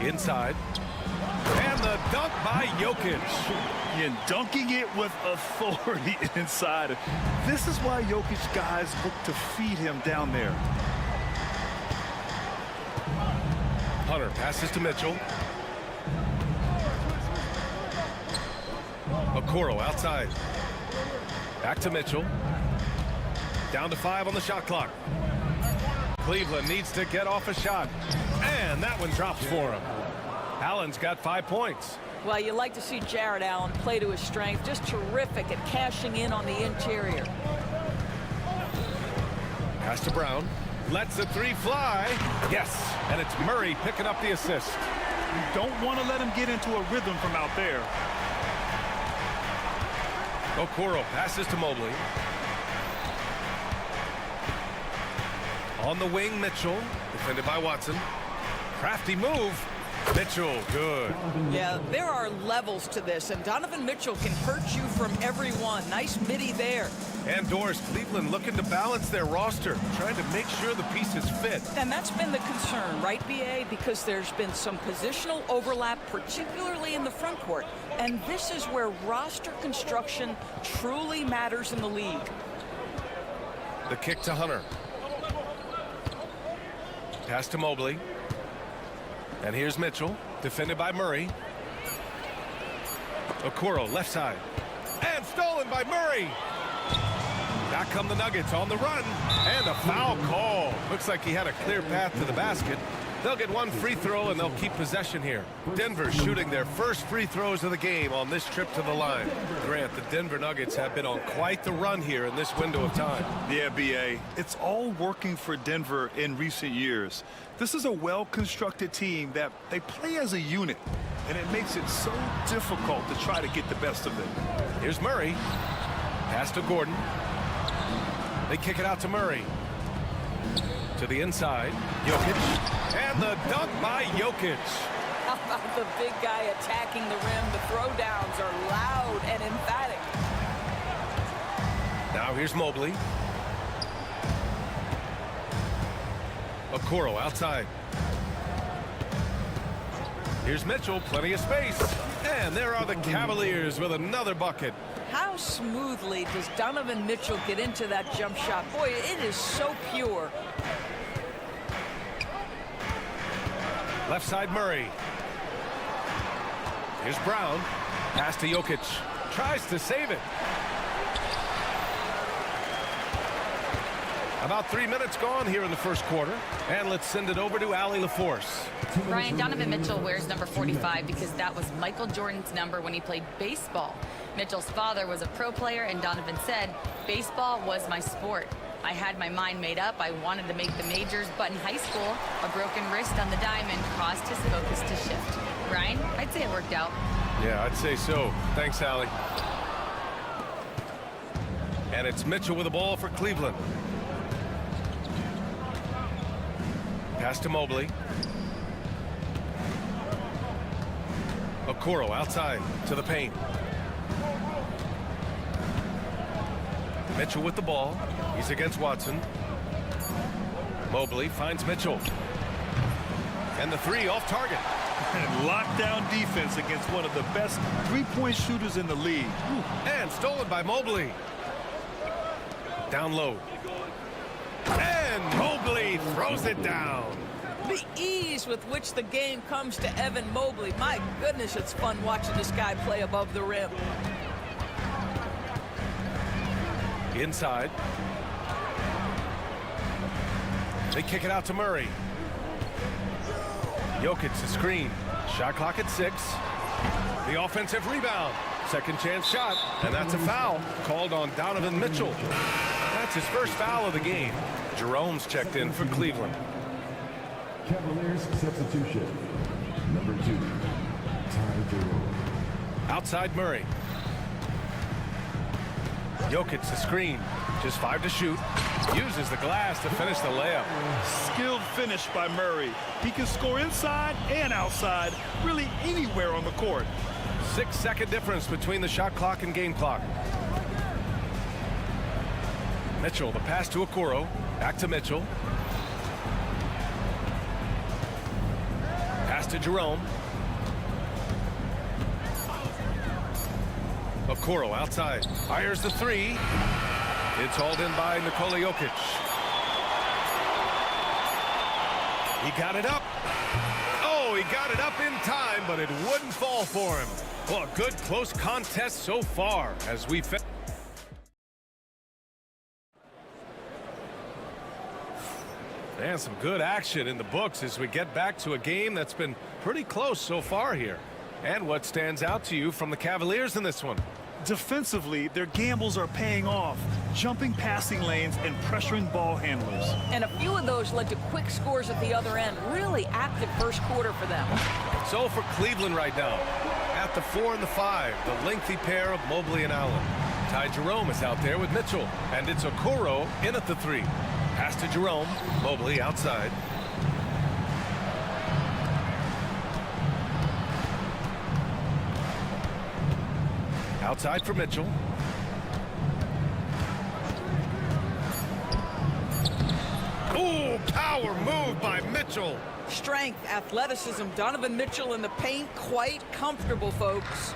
Inside. And the dunk by Jokic. And dunking it with authority inside. This is why Jokic guys look to feed him down there. Hunter passes to Mitchell. Okoro outside. Back to Mitchell. Down to 5 on the shot clock. Cleveland needs to get off a shot. And that one drops for him. Allen's got 5 points. Well, you like to see Jared Allen play to his strength. Just terrific at cashing in on the interior. Pass to Brown. Lets the 3 fly. Yes. And it's Murray picking up the assist. You don't want to let him get into a rhythm from out there. Okoro passes to Mobley. On the wing, Mitchell. Defended by Watson. Crafty move. Mitchell, good. Yeah, there are levels to this, and Donovan Mitchell can hurt you from every one. Nice midi there. And Doris, Cleveland looking to balance their roster, trying to make sure the pieces fit. And that's been the concern, right, BA? Because there's been some positional overlap, particularly in the front court. And this is where roster construction truly matters in the league. The kick to Hunter. Pass to Mobley. And here's Mitchell, defended by Murray. Okoro, left side. And stolen by Murray. Back come the Nuggets on the run. And a foul call. Looks like he had a clear path to the basket. They'll get 1 free throw, and they'll keep possession here. Denver shooting their first free throws of the game on this trip to the line. Grant, the Denver Nuggets have been on quite the run here in this window of time. Yeah, BA. It's all working for Denver in recent years. This is a well-constructed team that they play as a unit, and it makes it so difficult to try to get the best of them. Here's Murray. Pass to Gordon. They kick it out to Murray. To the inside. Jokic. And the dunk by Jokic. How about the big guy attacking the rim? The throwdowns are loud and emphatic. Now here's Mobley. Okoro outside. Here's Mitchell, plenty of space. And there are the Cavaliers with another bucket. How smoothly does Donovan Mitchell get into that jump shot? Boy, it is so pure. Left side Murray. Here's Brown. Pass to Jokic. Tries to save it. About 3 minutes gone here in the first quarter. And let's send it over to Allie LaForce. Brian, Donovan Mitchell wears number 45 because that was Michael Jordan's number when he played baseball. Mitchell's father was a pro player, and Donovan said, baseball was my sport. I had my mind made up. I wanted to make the majors, but in high school, a broken wrist on the diamond caused his focus to shift. Brian, I'd say it worked out. Yeah, I'd say so. Thanks, Allie. And it's Mitchell with the ball for Cleveland. Pass to Mobley. Okoro outside to the paint. Mitchell with the ball. He's against Watson. Mobley finds Mitchell. And the 3 off target. And lockdown defense against one of the best three-point shooters in the league. And stolen by Mobley. Down low. And Mobley throws it down. The ease with which the game comes to Evan Mobley. My goodness, it's fun watching this guy play above the rim. Inside. They kick it out to Murray. Jokic the screen. Shot clock at 6. The offensive rebound. Second chance shot. And that's a foul called on Donovan Mitchell. That's his first foul of the game. Jerome's checked in for Cleveland. Cavaliers substitution. Number 2, Ty Jerome. Outside Murray. Jokic the screen. Just 5 to shoot. Uses the glass to finish the layup. Skilled finish by Murray. He can score inside and outside, really anywhere on the court. 6-second difference between the shot clock and game clock. Mitchell, the pass to Okoro. Back to Mitchell. Pass to Jerome. Okoro outside. Fires the three. It's hauled in by Nikola Jokic. He got it up. Oh, he got it up in time, but it wouldn't fall for him. Well, a good close contest so far as we and some good action in the books as we get back to a game that's been pretty close so far here. And what stands out to you from the Cavaliers in this one? Defensively, their gambles are paying off, jumping passing lanes and pressuring ball handlers. And a few of those led to quick scores at the other end. Really active first quarter for them. So for Cleveland right now, at the 4 and the 5, the lengthy pair of Mobley and Allen. Ty Jerome is out there with Mitchell, and it's Okoro in at the 3. Pass to Jerome. Mobley outside. Outside for Mitchell. Ooh, power move by Mitchell. Strength, athleticism, Donovan Mitchell in the paint, quite comfortable, folks.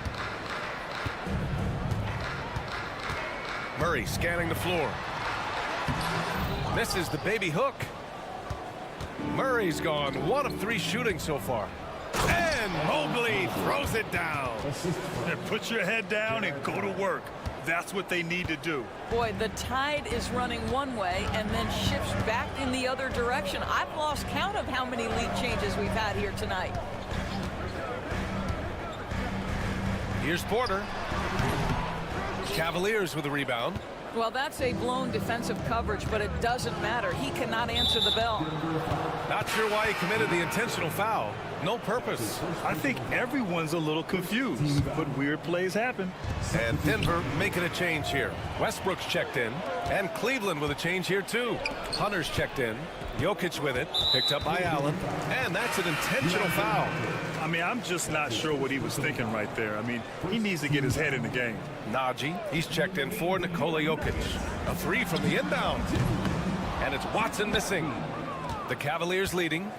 Murray scanning the floor. Misses the baby hook. Murray's gone 1 of 3 shooting so far. And Mobley throws it down. Put your head down and go to work. That's what they need to do. Boy, the tide is running one way and then shifts back in the other direction. I've lost count of how many lead changes we've had here tonight. Here's Porter. Cavaliers with a rebound. Well, that's a blown defensive coverage, but it doesn't matter. He cannot answer the bell. Not sure why he committed the intentional foul. No purpose. I think everyone's a little confused, but weird plays happen. And Denver making a change here. Westbrook's checked in, and Cleveland with a change here too. Hunter's checked in. Jokic with it, picked up by Allen, and that's an intentional foul. I mean, I'm just not sure what he was thinking right there. I mean, he needs to get his head in the game. Najee, he's checked in for Nikola Jokic. A 3 from the inbound. And it's Watson missing. The Cavaliers leading.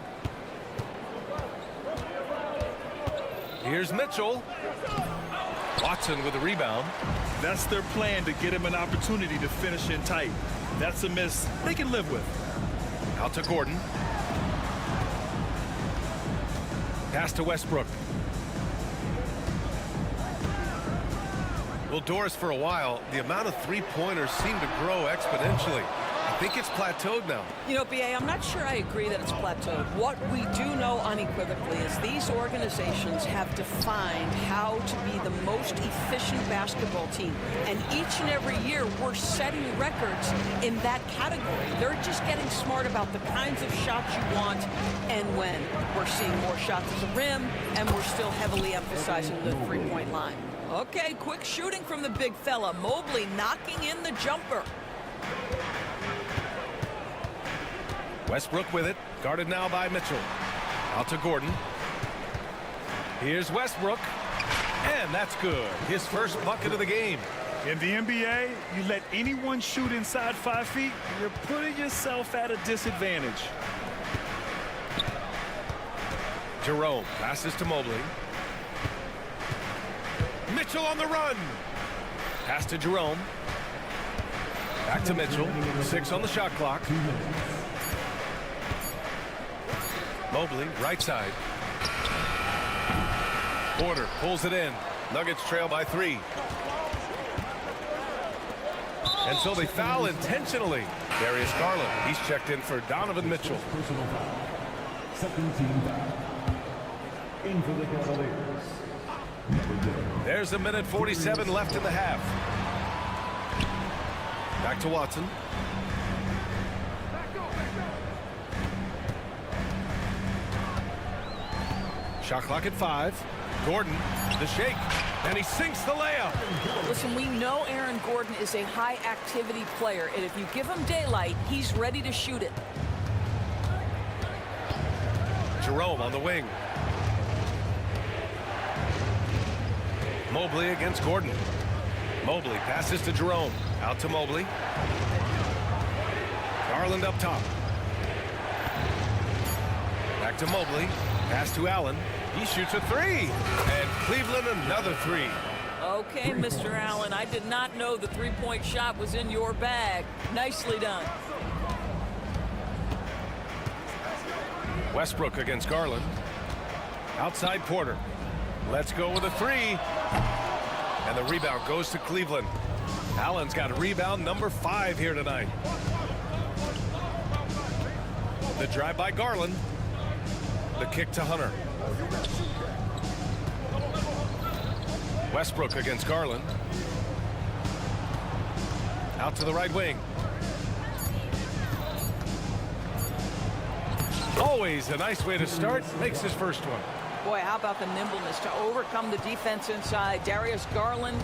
Here's Mitchell. Watson with a rebound. That's their plan, to get him an opportunity to finish in tight. That's a miss they can live with. Out to Gordon. Pass to Westbrook. Well, Doris, for a while, the amount of three-pointers seemed to grow exponentially. I think it's plateaued now. You know, B.A., I'm not sure I agree that it's plateaued. What we do know unequivocally is these organizations have defined how to be the most efficient basketball team. And each and every year, we're setting records in that category. They're just getting smart about the kinds of shots you want and when. We're seeing more shots at the rim, and we're still heavily emphasizing the three-point line. Okay, quick shooting from the big fella. Mobley knocking in the jumper. Westbrook with it, guarded now by Mitchell. Out to Gordon. Here's Westbrook, and that's good. His first bucket of the game. In the NBA, you let anyone shoot inside 5 feet, you're putting yourself at a disadvantage. Jerome passes to Mobley. Mitchell on the run. Pass to Jerome. Back to Mitchell. 6 on the shot clock. Mobley, right side. Porter pulls it in. Nuggets trail by 3. And so they foul intentionally. Darius Garland, he's checked in for Donovan Mitchell. Personal foul. Second team foul. In for the Cavaliers. There's a minute 47 left in the half. Back to Watson. Shot clock at 5. Gordon, the shake. And he sinks the layup. Listen, we know Aaron Gordon is a high-activity player, and if you give him daylight, he's ready to shoot it. Jerome on the wing. Mobley against Gordon. Mobley passes to Jerome. Out to Mobley. Garland up top. Back to Mobley. Pass to Allen. He shoots a three. And Cleveland another three. Okay, Mr. Allen, I did not know the three-point shot was in your bag. Nicely done. Westbrook against Garland. Outside Porter. Let's go with a three. And the rebound goes to Cleveland. Allen's got rebound number 5 here tonight. The drive by Garland. The kick to Hunter. Westbrook against Garland. Out to the right wing. Always a nice way to start. Makes his first one. Boy, how about the nimbleness to overcome the defense inside. Darius Garland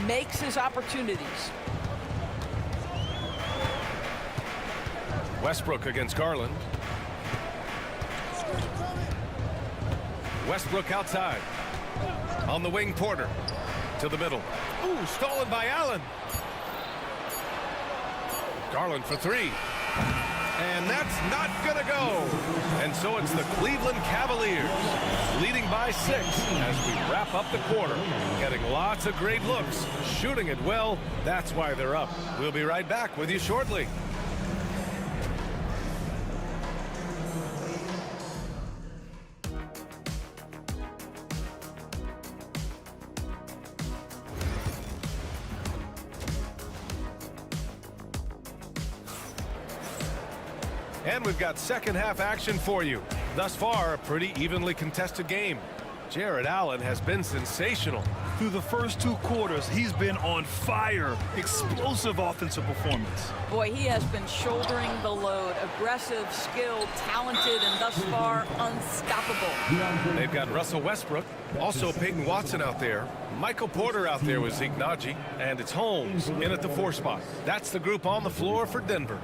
makes his opportunities. Westbrook against Garland. Westbrook outside. On the wing, Porter. To the middle. Ooh, stolen by Allen. Garland for three. And that's not going to go. And so it's the Cleveland Cavaliers leading by 6 as we wrap up the quarter. Getting lots of great looks, shooting it well. That's why they're up. We'll be right back with you shortly. And we've got second half action for you. Thus far, a pretty evenly contested game. Jared Allen has been sensational. Through the first 2 quarters, he's been on fire. Explosive offensive performance. Boy, he has been shouldering the load. Aggressive, skilled, talented, and thus far, unstoppable. They've got Russell Westbrook, also Peyton Watson out there, Michael Porter out there with Zeke Naji, and it's Holmes in at the 4 spot. That's the group on the floor for Denver.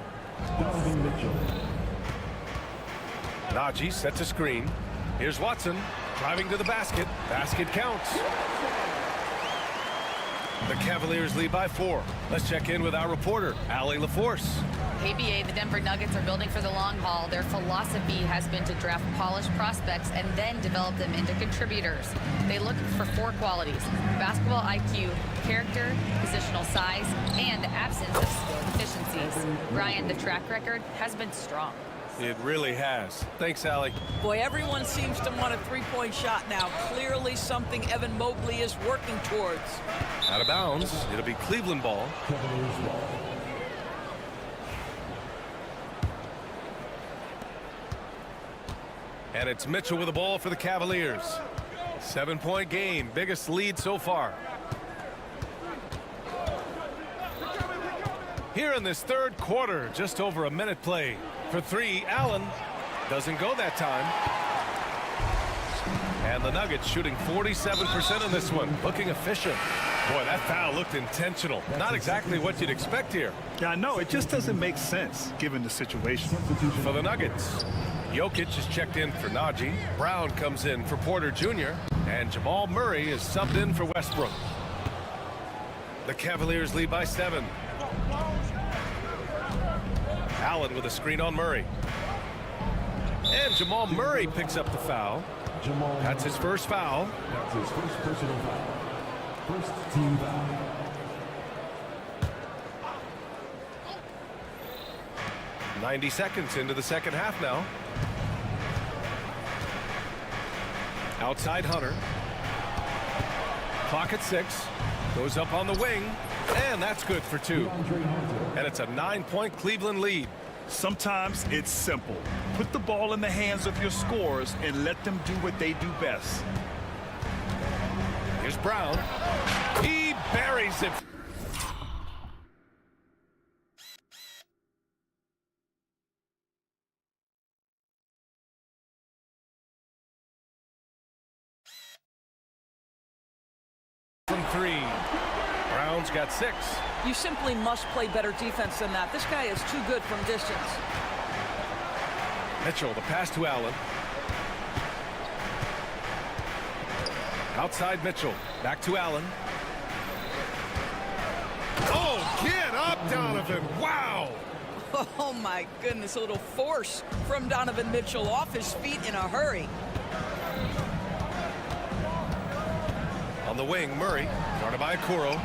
Naji sets a screen. Here's Watson driving to the basket. Basket counts. The Cavaliers lead by 4. Let's check in with our reporter, Allie LaForce. ABA, the Denver Nuggets are building for the long haul. Their philosophy has been to draft polished prospects and then develop them into contributors. They look for 4 qualities: basketball IQ, character, positional size, and the absence of skill deficiencies. Brian, the track record has been strong. It really has. Thanks, Allie. Boy, everyone seems to want a three-point shot now. Clearly something Evan Mobley is working towards. Out of bounds. It'll be Cleveland ball. And it's Mitchell with the ball for the Cavaliers. 7-point game. Biggest lead so far. Here in this third quarter, just over a minute play. For 3, Allen doesn't go that time. And the Nuggets shooting 47% in this one, looking efficient. Boy, that foul looked intentional. Not exactly what you'd expect here. Yeah, I know. It just doesn't make sense given the situation. For the Nuggets, Jokic is checked in for Naji. Brown comes in for Porter Jr. And Jamal Murray is subbed in for Westbrook. The Cavaliers lead by 7. Allen with a screen on Murray. And Jamal Murray picks up the foul. That's his first foul. That's his first personal foul. First team foul. .90 seconds into the second half now. Outside Hunter. Clock at 6. Goes up on the wing. And that's good for 2. And it's a 9-point Cleveland lead. Sometimes it's simple. Put the ball in the hands of your scorers and let them do what they do best. Here's Brown. He buries it. three. Brown's got 6. You simply must play better defense than that. This guy is too good from distance. Mitchell, the pass to Allen. Outside Mitchell. Back to Allen. Oh, get up, Donovan. Wow. Oh, my goodness. A little force from Donovan Mitchell off his feet in a hurry. On the wing, Murray. Guarded by Okoro.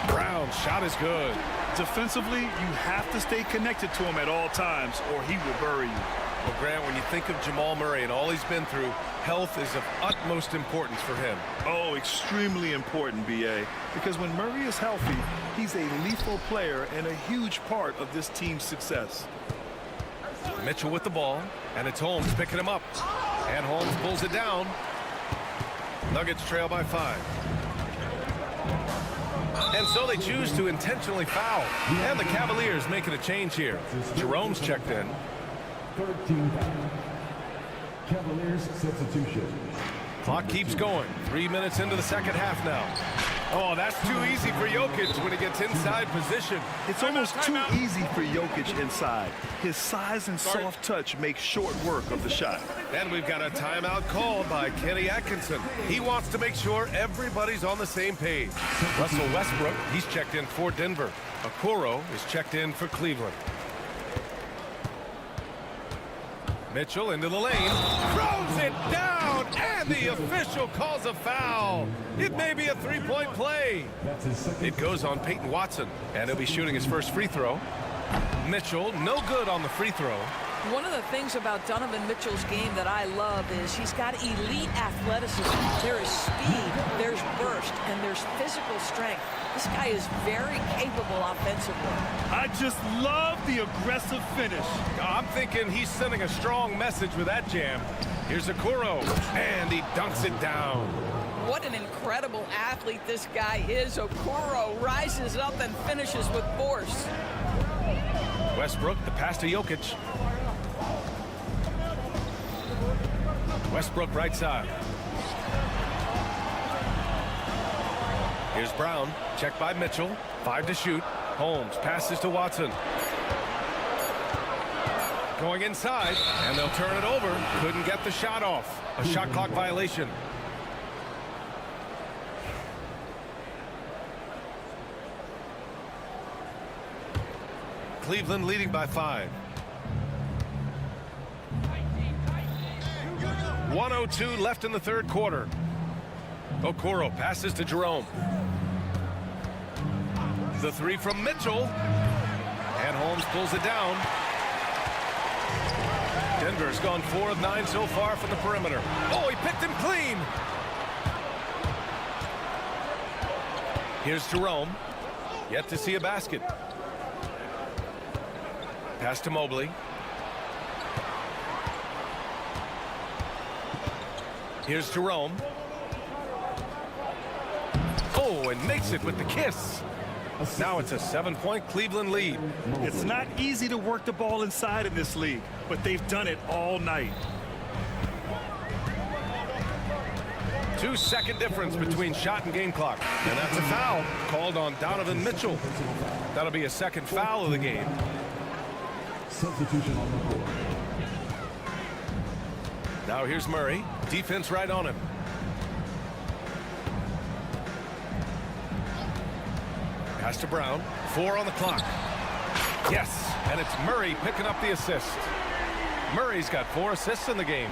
Brown's shot is good. Defensively, you have to stay connected to him at all times, or he will bury you. Well, Grant, when you think of Jamal Murray and all he's been through, health is of utmost importance for him. Oh, extremely important, B.A., because when Murray is healthy, he's a lethal player and a huge part of this team's success. Mitchell with the ball, and it's Holmes picking him up. And Holmes pulls it down. Nuggets trail by 5. And so they choose to intentionally foul. And the Cavaliers making a change here. Jerome's checked in. 13 foul. Cavaliers substitution. Clock keeps going. 3 minutes into the second half now. Oh, that's too easy for Jokic when he gets inside position. It's almost too easy for Jokic inside. His size and soft touch make short work of the shot. And we've got a timeout called by Kenny Atkinson. He wants to make sure everybody's on the same page. Russell Westbrook, he's checked in for Denver. Okoro is checked in for Cleveland. Mitchell into the lane, throws it down, and the official calls a foul. It may be a three-point play. It goes on Peyton Watson, and he'll be shooting his first free throw. Mitchell, no good on the free throw. One of the things about Donovan Mitchell's game that I love is he's got elite athleticism. There is speed, there's burst, and there's physical strength. This guy is very capable offensively. I just love the aggressive finish. I'm thinking he's sending a strong message with that jam. Here's Okoro, and he dunks it down. What an incredible athlete this guy is. Okoro rises up and finishes with force. Westbrook, the pass to Jokic. Westbrook right side. Here's Brown, checked by Mitchell. 5 to shoot. Holmes passes to Watson. Going inside, and they'll turn it over. Couldn't get the shot off. A shot clock violation. Cleveland leading by 5. 1:02 left in the third quarter. Okoro passes to Jerome. The three from Mitchell. And Holmes pulls it down. Denver's gone 4 of 9 so far from the perimeter. Oh, he picked him clean. Here's Jerome. Yet to see a basket. Pass to Mobley. Here's Jerome. Oh, and makes it with the kiss. Now it's a 7-point Cleveland lead. It's not easy to work the ball inside in this league, but they've done it all night. 2-second difference between shot and game clock. And that's a foul called on Donovan Mitchell. That'll be a second foul of the game. Substitution on the board. Now here's Murray. Defense right on him. Pass to Brown. 4 on the clock. Yes, and it's Murray picking up the assist. Murray's got 4 assists in the game.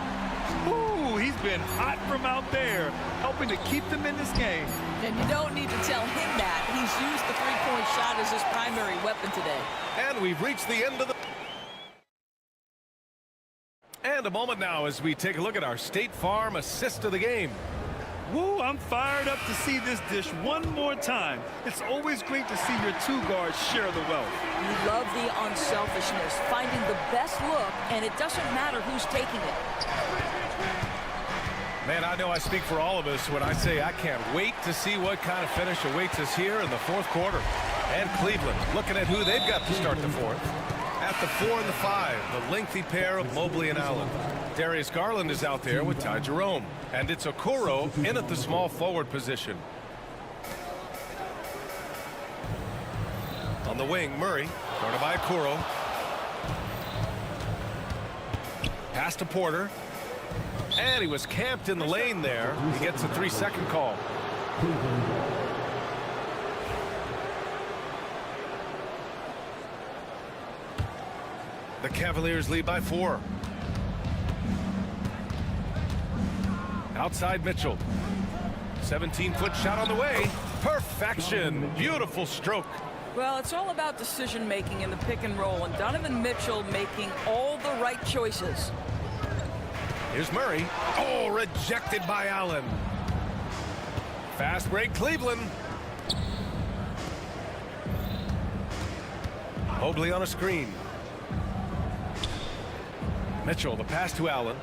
Ooh, he's been hot from out there, helping to keep them in this game. And you don't need to tell him that. He's used the three-point shot as his primary weapon today. And we've reached the end of the... And a moment now as we take a look at our State Farm assist of the game. Woo, I'm fired up to see this dish one more time. It's always great to see your two guards share the wealth. You love the unselfishness, finding the best look, and it doesn't matter who's taking it. Man, I know I speak for all of us when I say I can't wait to see what kind of finish awaits us here in the fourth quarter. And Cleveland looking at who they've got to start the fourth. At the 4 and the 5, the lengthy pair of Mobley and Allen. Darius Garland is out there with Ty Jerome. And it's Okoro in at the small forward position. On the wing, Murray, guarded by Okoro. Pass to Porter. And he was camped in the lane there. He gets a 3-second call. The Cavaliers lead by 4. Outside Mitchell. 17-foot shot on the way. Perfection. Beautiful stroke. Well, it's all about decision-making in the pick and roll, and Donovan Mitchell making all the right choices. Here's Murray. Oh, rejected by Allen. Fast break, Cleveland. Mobley on a screen. Mitchell, the pass to Allen.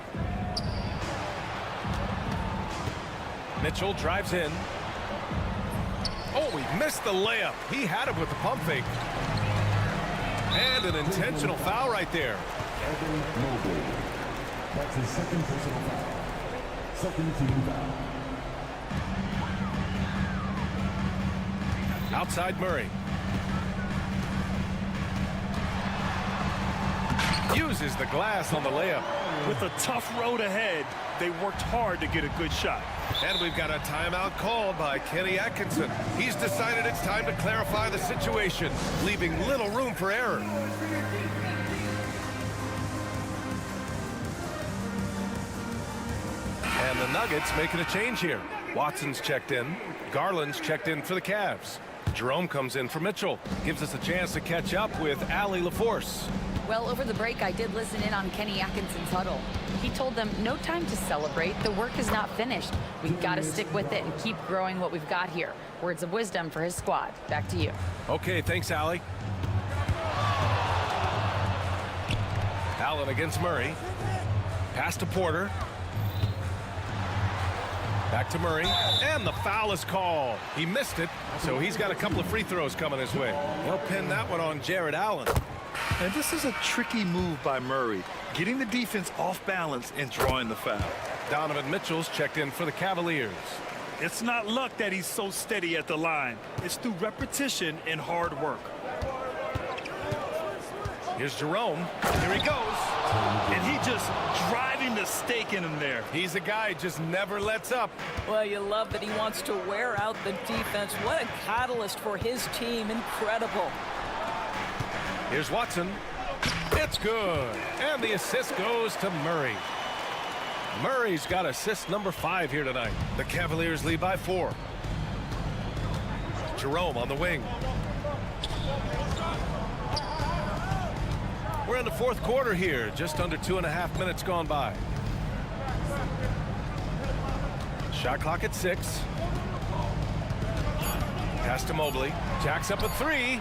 Mitchell drives in. Oh, he missed the layup. He had it with the pump fake. And an intentional foul right there. Mobley. That's his second personal foul. Second team foul. Outside Murray. Uses the glass on the layup. With a tough road ahead, they worked hard to get a good shot. And we've got a timeout called by Kenny Atkinson. He's decided it's time to clarify the situation, leaving little room for error. And the Nuggets making a change here. Watson's checked in. Garland's checked in for the Cavs. Jerome comes in for Mitchell. Gives us a chance to catch up with Allie LaForce. Well, over the break, I did listen in on Kenny Atkinson's huddle. He told them, no time to celebrate. The work is not finished. We've got to stick with it and keep growing what we've got here. Words of wisdom for his squad. Back to you. Okay, thanks, Allie. Allen against Murray. Pass to Porter. Back to Murray. And the foul is called. He missed it, so he's got a couple of free throws coming his way. He'll pin that one on Jared Allen. And this is a tricky move by Murray, getting the defense off balance and drawing the foul. Donovan Mitchell's checked in for the Cavaliers. It's not luck that he's so steady at the line. It's through repetition and hard work. Here's Jerome. Here he goes. And he just driving the stake in him there. He's a guy just never lets up. Well, you love that he wants to wear out the defense. What a catalyst for his team. Incredible. Here's Watson. It's good. And the assist goes to Murray. Murray's got assist number 5 here tonight. The Cavaliers lead by 4. Jerome on the wing. We're in the fourth quarter here. Just under 2.5 minutes gone by. Shot clock at 6. Pass to Mobley. Jacks up a 3.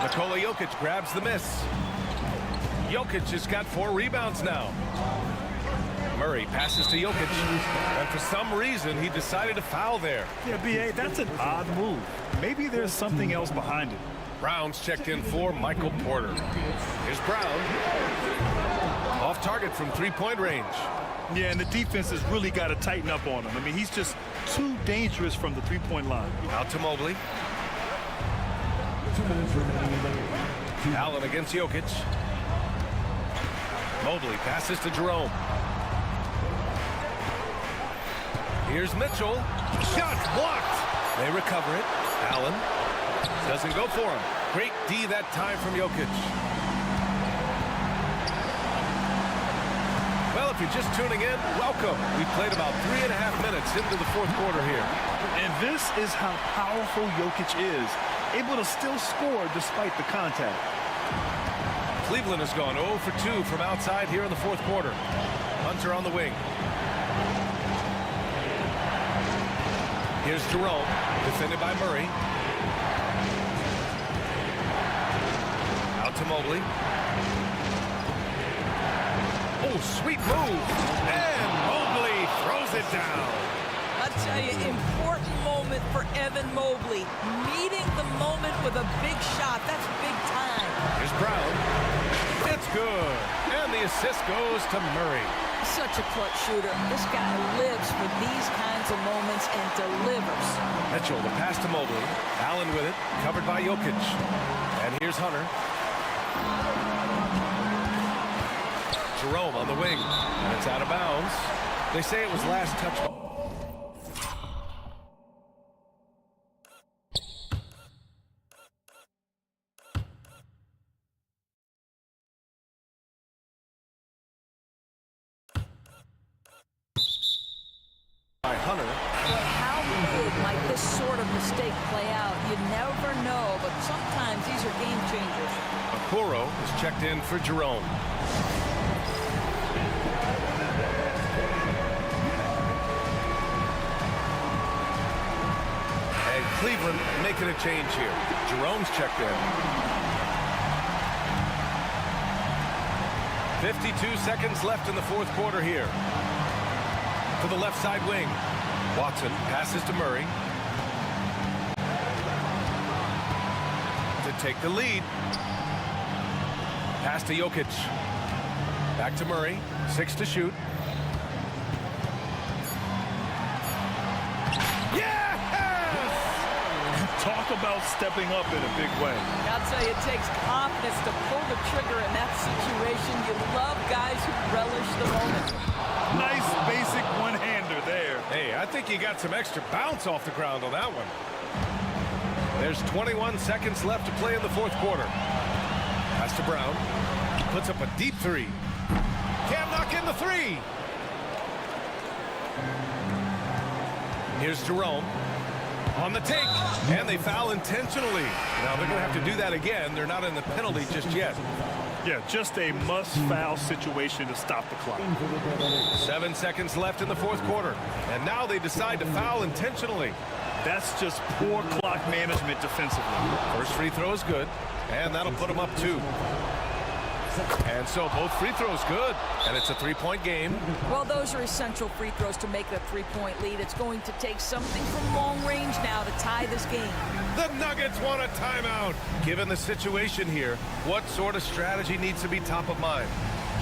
Nikola Jokic grabs the miss. Jokic has got 4 rebounds now. Murray passes to Jokic. And for some reason, he decided to foul there. Yeah, B.A., that's an odd move. Maybe there's something else behind it. Brown's checked in for Michael Porter. Here's Brown. Off target from 3-point range. Yeah, and the defense has really got to tighten up on him. I mean, he's just too dangerous from the 3-point line. Out to Mobley. 2 minutes remaining in the game. Allen against Jokic. Mobley passes to Jerome. Here's Mitchell. Shot blocked. They recover it. Allen doesn't go for him. Great D that time from Jokic. Well, if you're just tuning in, welcome. We've played about 3.5 minutes into the fourth quarter here. And this is how powerful Jokic is, able to still score despite the contact. Cleveland has gone 0 for 2 from outside here in the fourth quarter. Hunter on the wing. Here's Jerome, defended by Murray. Out to Mobley. Oh, sweet move. And Mobley throws it down. I'll tell you, important moment for Evan Mobley. Meeting the moment with a big shot. That's big time. Here's Brown. It's good. And the assist goes to Murray. Such a clutch shooter. This guy lives for these kinds of moments and delivers. Mitchell, the pass to Mobley. Allen with it, covered by Jokic. And here's Hunter. Jerome on the wing, and it's out of bounds. They say it was last touch. By Hunter. But how big might this sort of mistake play out? You never know, but sometimes these are game changers. Okoro is checked in for Jerome. And Cleveland making a change here. Jerome's checked in. 52 seconds left in the fourth quarter here. To the left side wing. Watson passes to Murray. To take the lead. Pass to Jokic. Back to Murray. 6 to shoot. Talk about stepping up in a big way. I'll tell you, it takes confidence to pull the trigger in that situation. You love guys who relish the moment. Nice basic one-hander there. Hey, I think he got some extra bounce off the ground on that one. There's 21 seconds left to play in the fourth quarter. Pass to Brown. He puts up a deep three. Can't knock in the three. Here's Jerome. On the take, and they foul intentionally. Now they're going to have to do that again. They're not in the penalty just yet. Yeah, just a must-foul situation to stop the clock. 7 seconds left in the fourth quarter, and now they decide to foul intentionally. That's just poor clock management defensively. First free throw is good, and that'll put them up 2. And so both free throws good, and it's a three-point game. Well, those are essential free throws to make it a three-point lead. It's going to take something from long range now to tie this game. The Nuggets want a timeout. Given the situation here, what sort of strategy needs to be top of mind?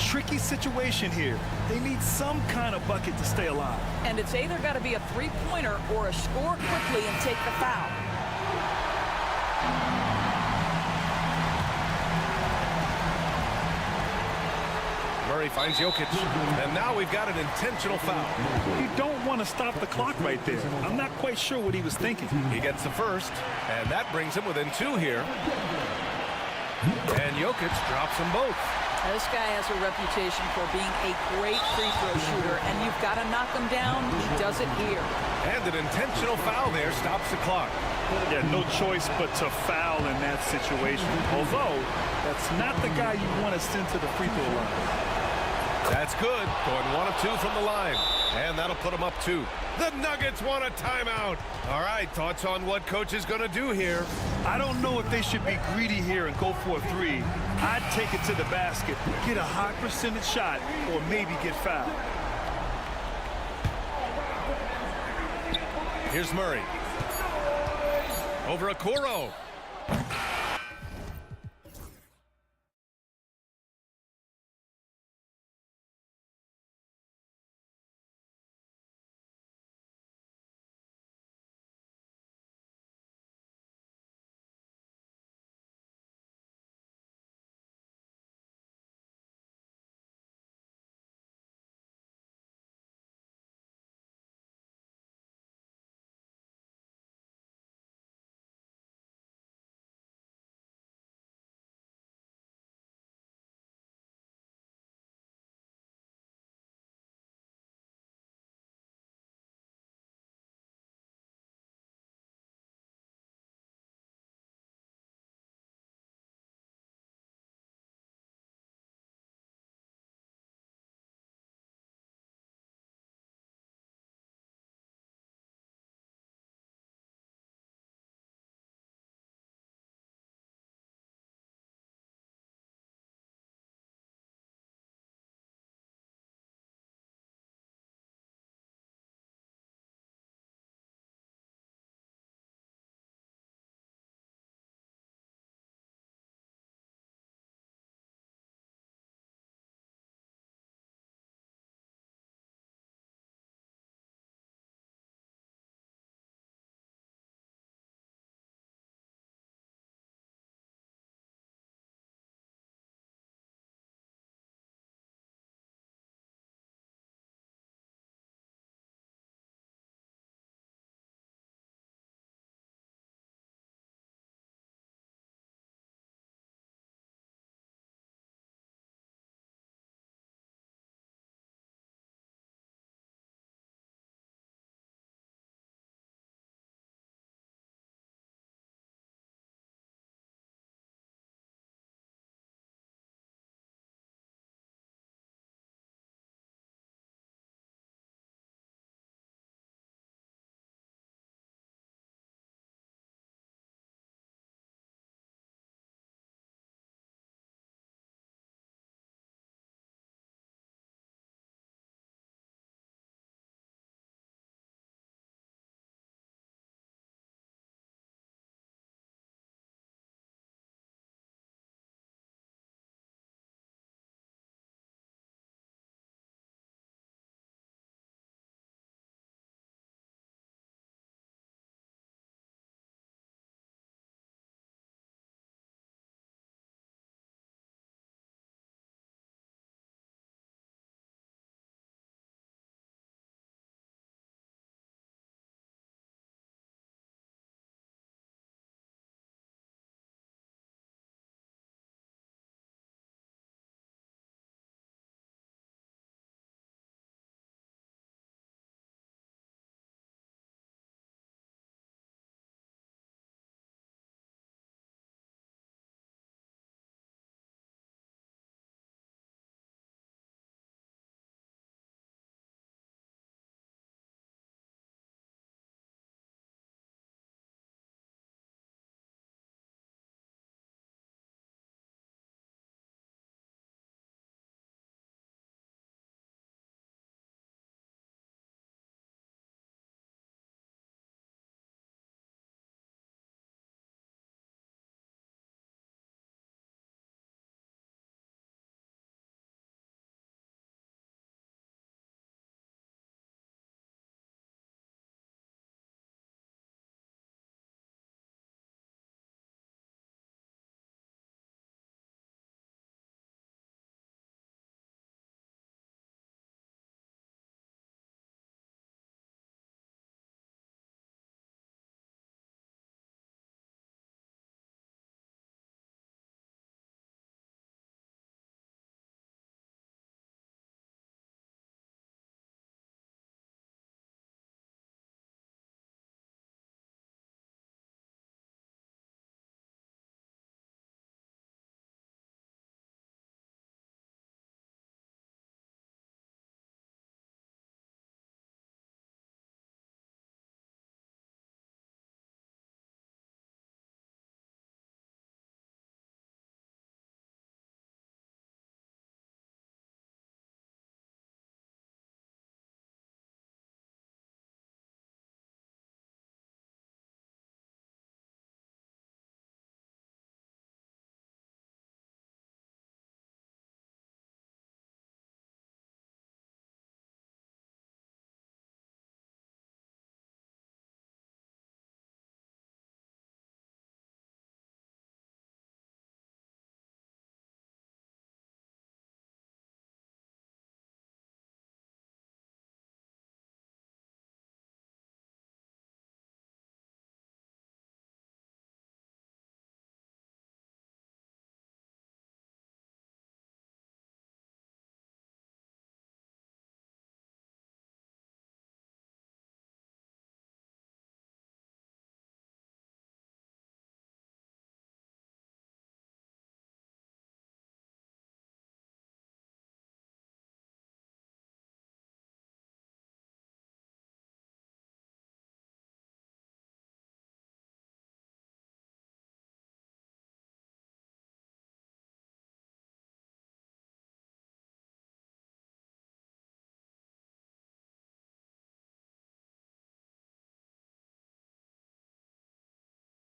Tricky situation here. They need some kind of bucket to stay alive. And it's either got to be a three-pointer or a score quickly and take the foul. Murray finds Jokic, and now we've got an intentional foul. You don't want to stop the clock right there. I'm not quite sure what he was thinking. He gets the first, and that brings him within 2 here. And Jokic drops them both. Now, this guy has a reputation for being a great free throw shooter, and you've got to knock him down. He does it here. And an intentional foul there stops the clock. Yeah, no choice but to foul in that situation. Although, that's not the guy you want to send to the free throw line. That's good. Going 1 of 2 from the line. And that'll put them up 2. The Nuggets want a timeout. All right, thoughts on what coach is going to do here? I don't know if they should be greedy here and go for a three. I'd take it to the basket, get a high percentage shot, or maybe get fouled. Here's Murray. Over Okoro.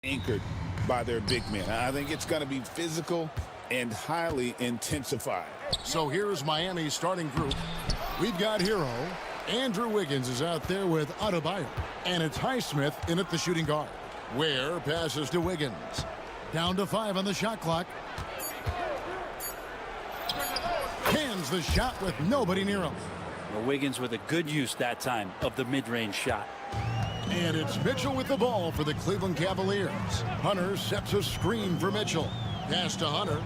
anchored by their big men. I think it's going to be physical and highly intensified. So here's Miami's starting group. We've got Hero. Andrew Wiggins is out there with Adebayo. And it's Highsmith in at the shooting guard. Ware passes to Wiggins. Down to 5 on the shot clock. Cans the shot with nobody near him. Well, Wiggins with a good use that time of the mid-range shot. And it's Mitchell with the ball for the Cleveland Cavaliers. Hunter sets a screen for Mitchell. Pass to Hunter.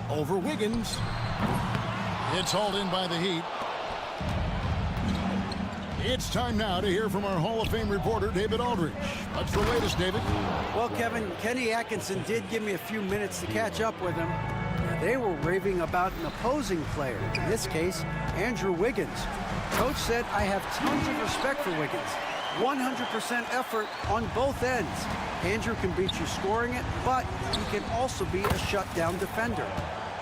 Over Wiggins. It's hauled in by the Heat. It's time now to hear from our Hall of Fame reporter, David Aldridge. What's the latest, David? Well, Kevin, Kenny Atkinson did give me a few minutes to catch up with him. They were raving about an opposing player, in this case, Andrew Wiggins. Coach said, I have tons of respect for Wiggins. 100% effort on both ends. Andrew can beat you scoring it, but he can also be a shutdown defender.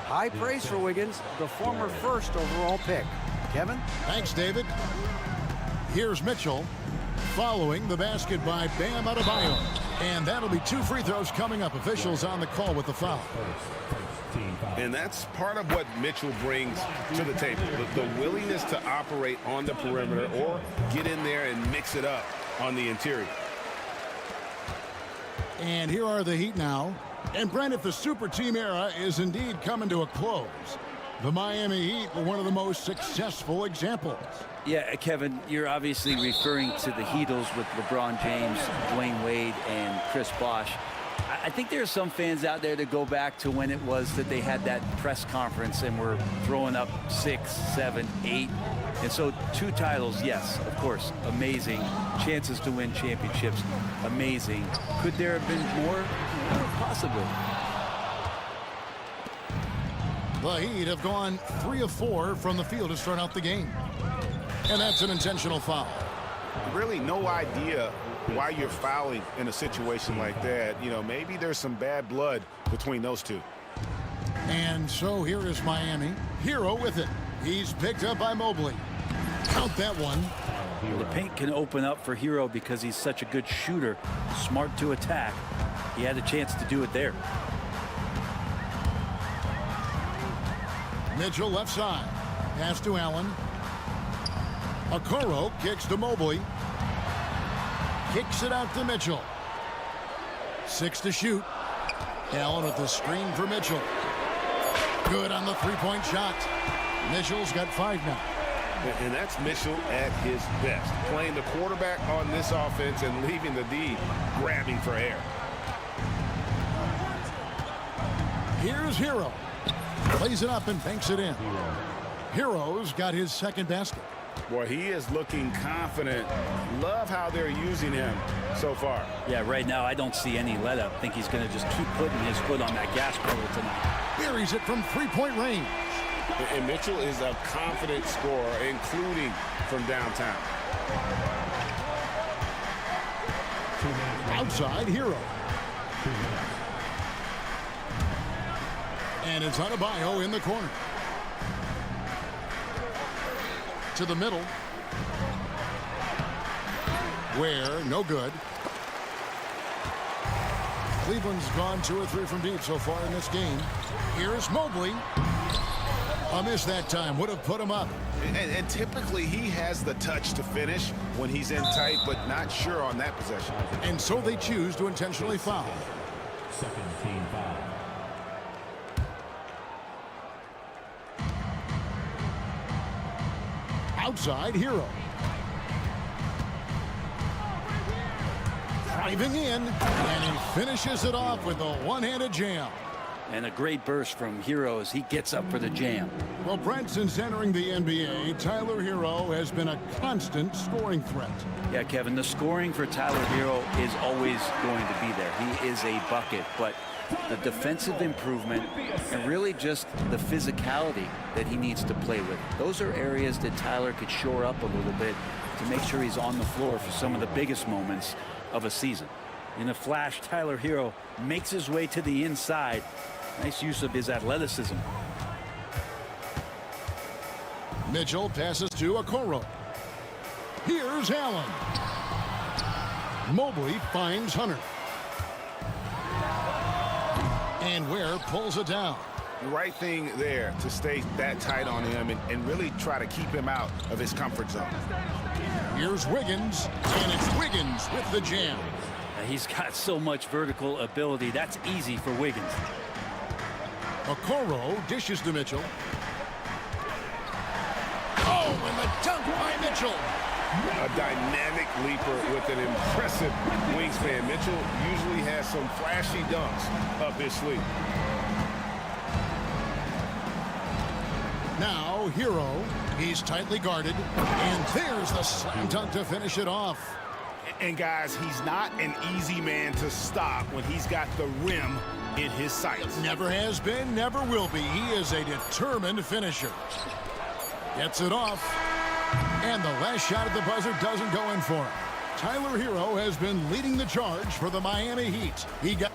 High praise for Wiggins, the former first overall pick. Kevin? Thanks, David. Here's Mitchell following the basket by Bam Adebayo. And that'll be 2 free throws coming up. Officials on the call with the foul. And that's part of what Mitchell brings to the table. The willingness to operate on the perimeter or get in there and mix it up on the interior. And here are the Heat now. And Brent, if the super team era is indeed coming to a close, the Miami Heat were one of the most successful examples. Yeah, Kevin, you're obviously referring to the Heatles with LeBron James, Dwayne Wade, and Chris Bosh. I think there are some fans out there that go back to when it was that they had that press conference and were throwing up 6, 7, 8. And so 2 titles, yes, of course, amazing. Chances to win championships, amazing. Could there have been more? Possibly. The Heat have gone 3 of 4 from the field to start out the game. And that's an intentional foul. Really no idea why you're fouling in a situation like that. You know, maybe there's some bad blood between those two. And so here is Miami. Hero with it. He's picked up by Mobley. Count that one. The paint can open up for Hero because he's such a good shooter, smart to attack. He had a chance to do it there. Mitchell left side. Pass to Allen. Okoro kicks to Mobley. Kicks it out to Mitchell. 6 to shoot. Allen with the screen for Mitchell. Good on the 3-point shot. Mitchell's got 5 now. And that's Mitchell at his best. Playing the quarterback on this offense and leaving the D grabbing for air. Here's Hero. Plays it up and banks it in. Hero's got his second basket. Boy, he is looking confident. Love how they're using him so far. Yeah, right now I don't see any let up. I think he's going to just keep putting his foot on that gas pedal tonight. Buries it from 3-point range. And Mitchell is a confident scorer, including from downtown. Outside, Hero. And it's Adebayo in the corner. To the middle. Ware, no good. Cleveland's gone 2 or 3 from deep so far in this game. Here's Mobley. A miss that time. Would have put him up. And typically he has the touch to finish when he's in tight, but not sure on that possession. And so they choose to intentionally foul. Second team foul. Outside, Hero. Driving in, and he finishes it off with a one-handed jam. And a great burst from Hero as he gets up for the jam. Well, Brent, since entering the NBA, Tyler Hero has been a constant scoring threat. Yeah, Kevin, the scoring for Tyler Hero is always going to be there. He is a bucket, but the defensive improvement and really just the physicality that he needs to play with. Those are areas that Tyler could shore up a little bit to make sure he's on the floor for some of the biggest moments of a season. In a flash, Tyler Hero makes his way to the inside. Nice use of his athleticism. Mitchell passes to Okoro. Here's Allen. Mobley finds Hunter. And Ware pulls it down. The right thing there to stay that tight on him and really try to keep him out of his comfort zone. Here's Wiggins, and it's Wiggins with the jam. He's got so much vertical ability. That's easy for Wiggins. Okoro dishes to Mitchell. Oh, and the dunk by Mitchell. A dynamic leaper with an impressive wingspan. Mitchell usually has some flashy dunks up his sleeve. Now, Hero. He's tightly guarded. And there's the slam dunk to finish it off. And guys, he's not an easy man to stop when he's got the rim in his sights. Never has been, never will be. He is a determined finisher. Gets it off. And the last shot at the buzzer doesn't go in for him. Tyler Hero has been leading the charge for the Miami Heat. He got...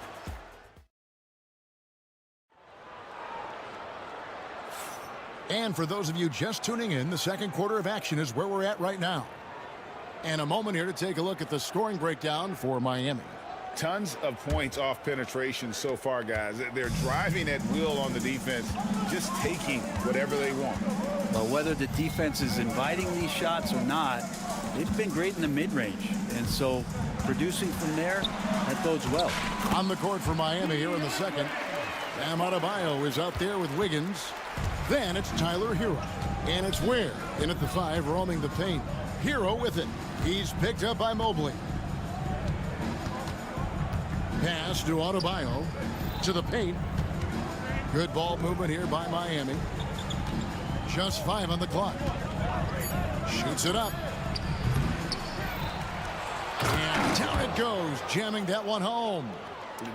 And for those of you just tuning in, the second quarter of action is where we're at right now. And a moment here to take a look at the scoring breakdown for Miami. Tons of points off penetration so far, guys. They're driving at will on the defense, just taking whatever they want. Well, whether the defense is inviting these shots or not, they've been great in the mid-range. And so producing from there, that bodes well. On the court for Miami here in the second. Bam Adebayo is out there with Wiggins. Then it's Tyler Hero. And it's Ware in at the 5, roaming the paint. Hero with it. He's picked up by Mobley. Pass to Adebayo. To the paint. Good ball movement here by Miami. Just 5 on the clock. Shoots it up. And down it goes, jamming that one home.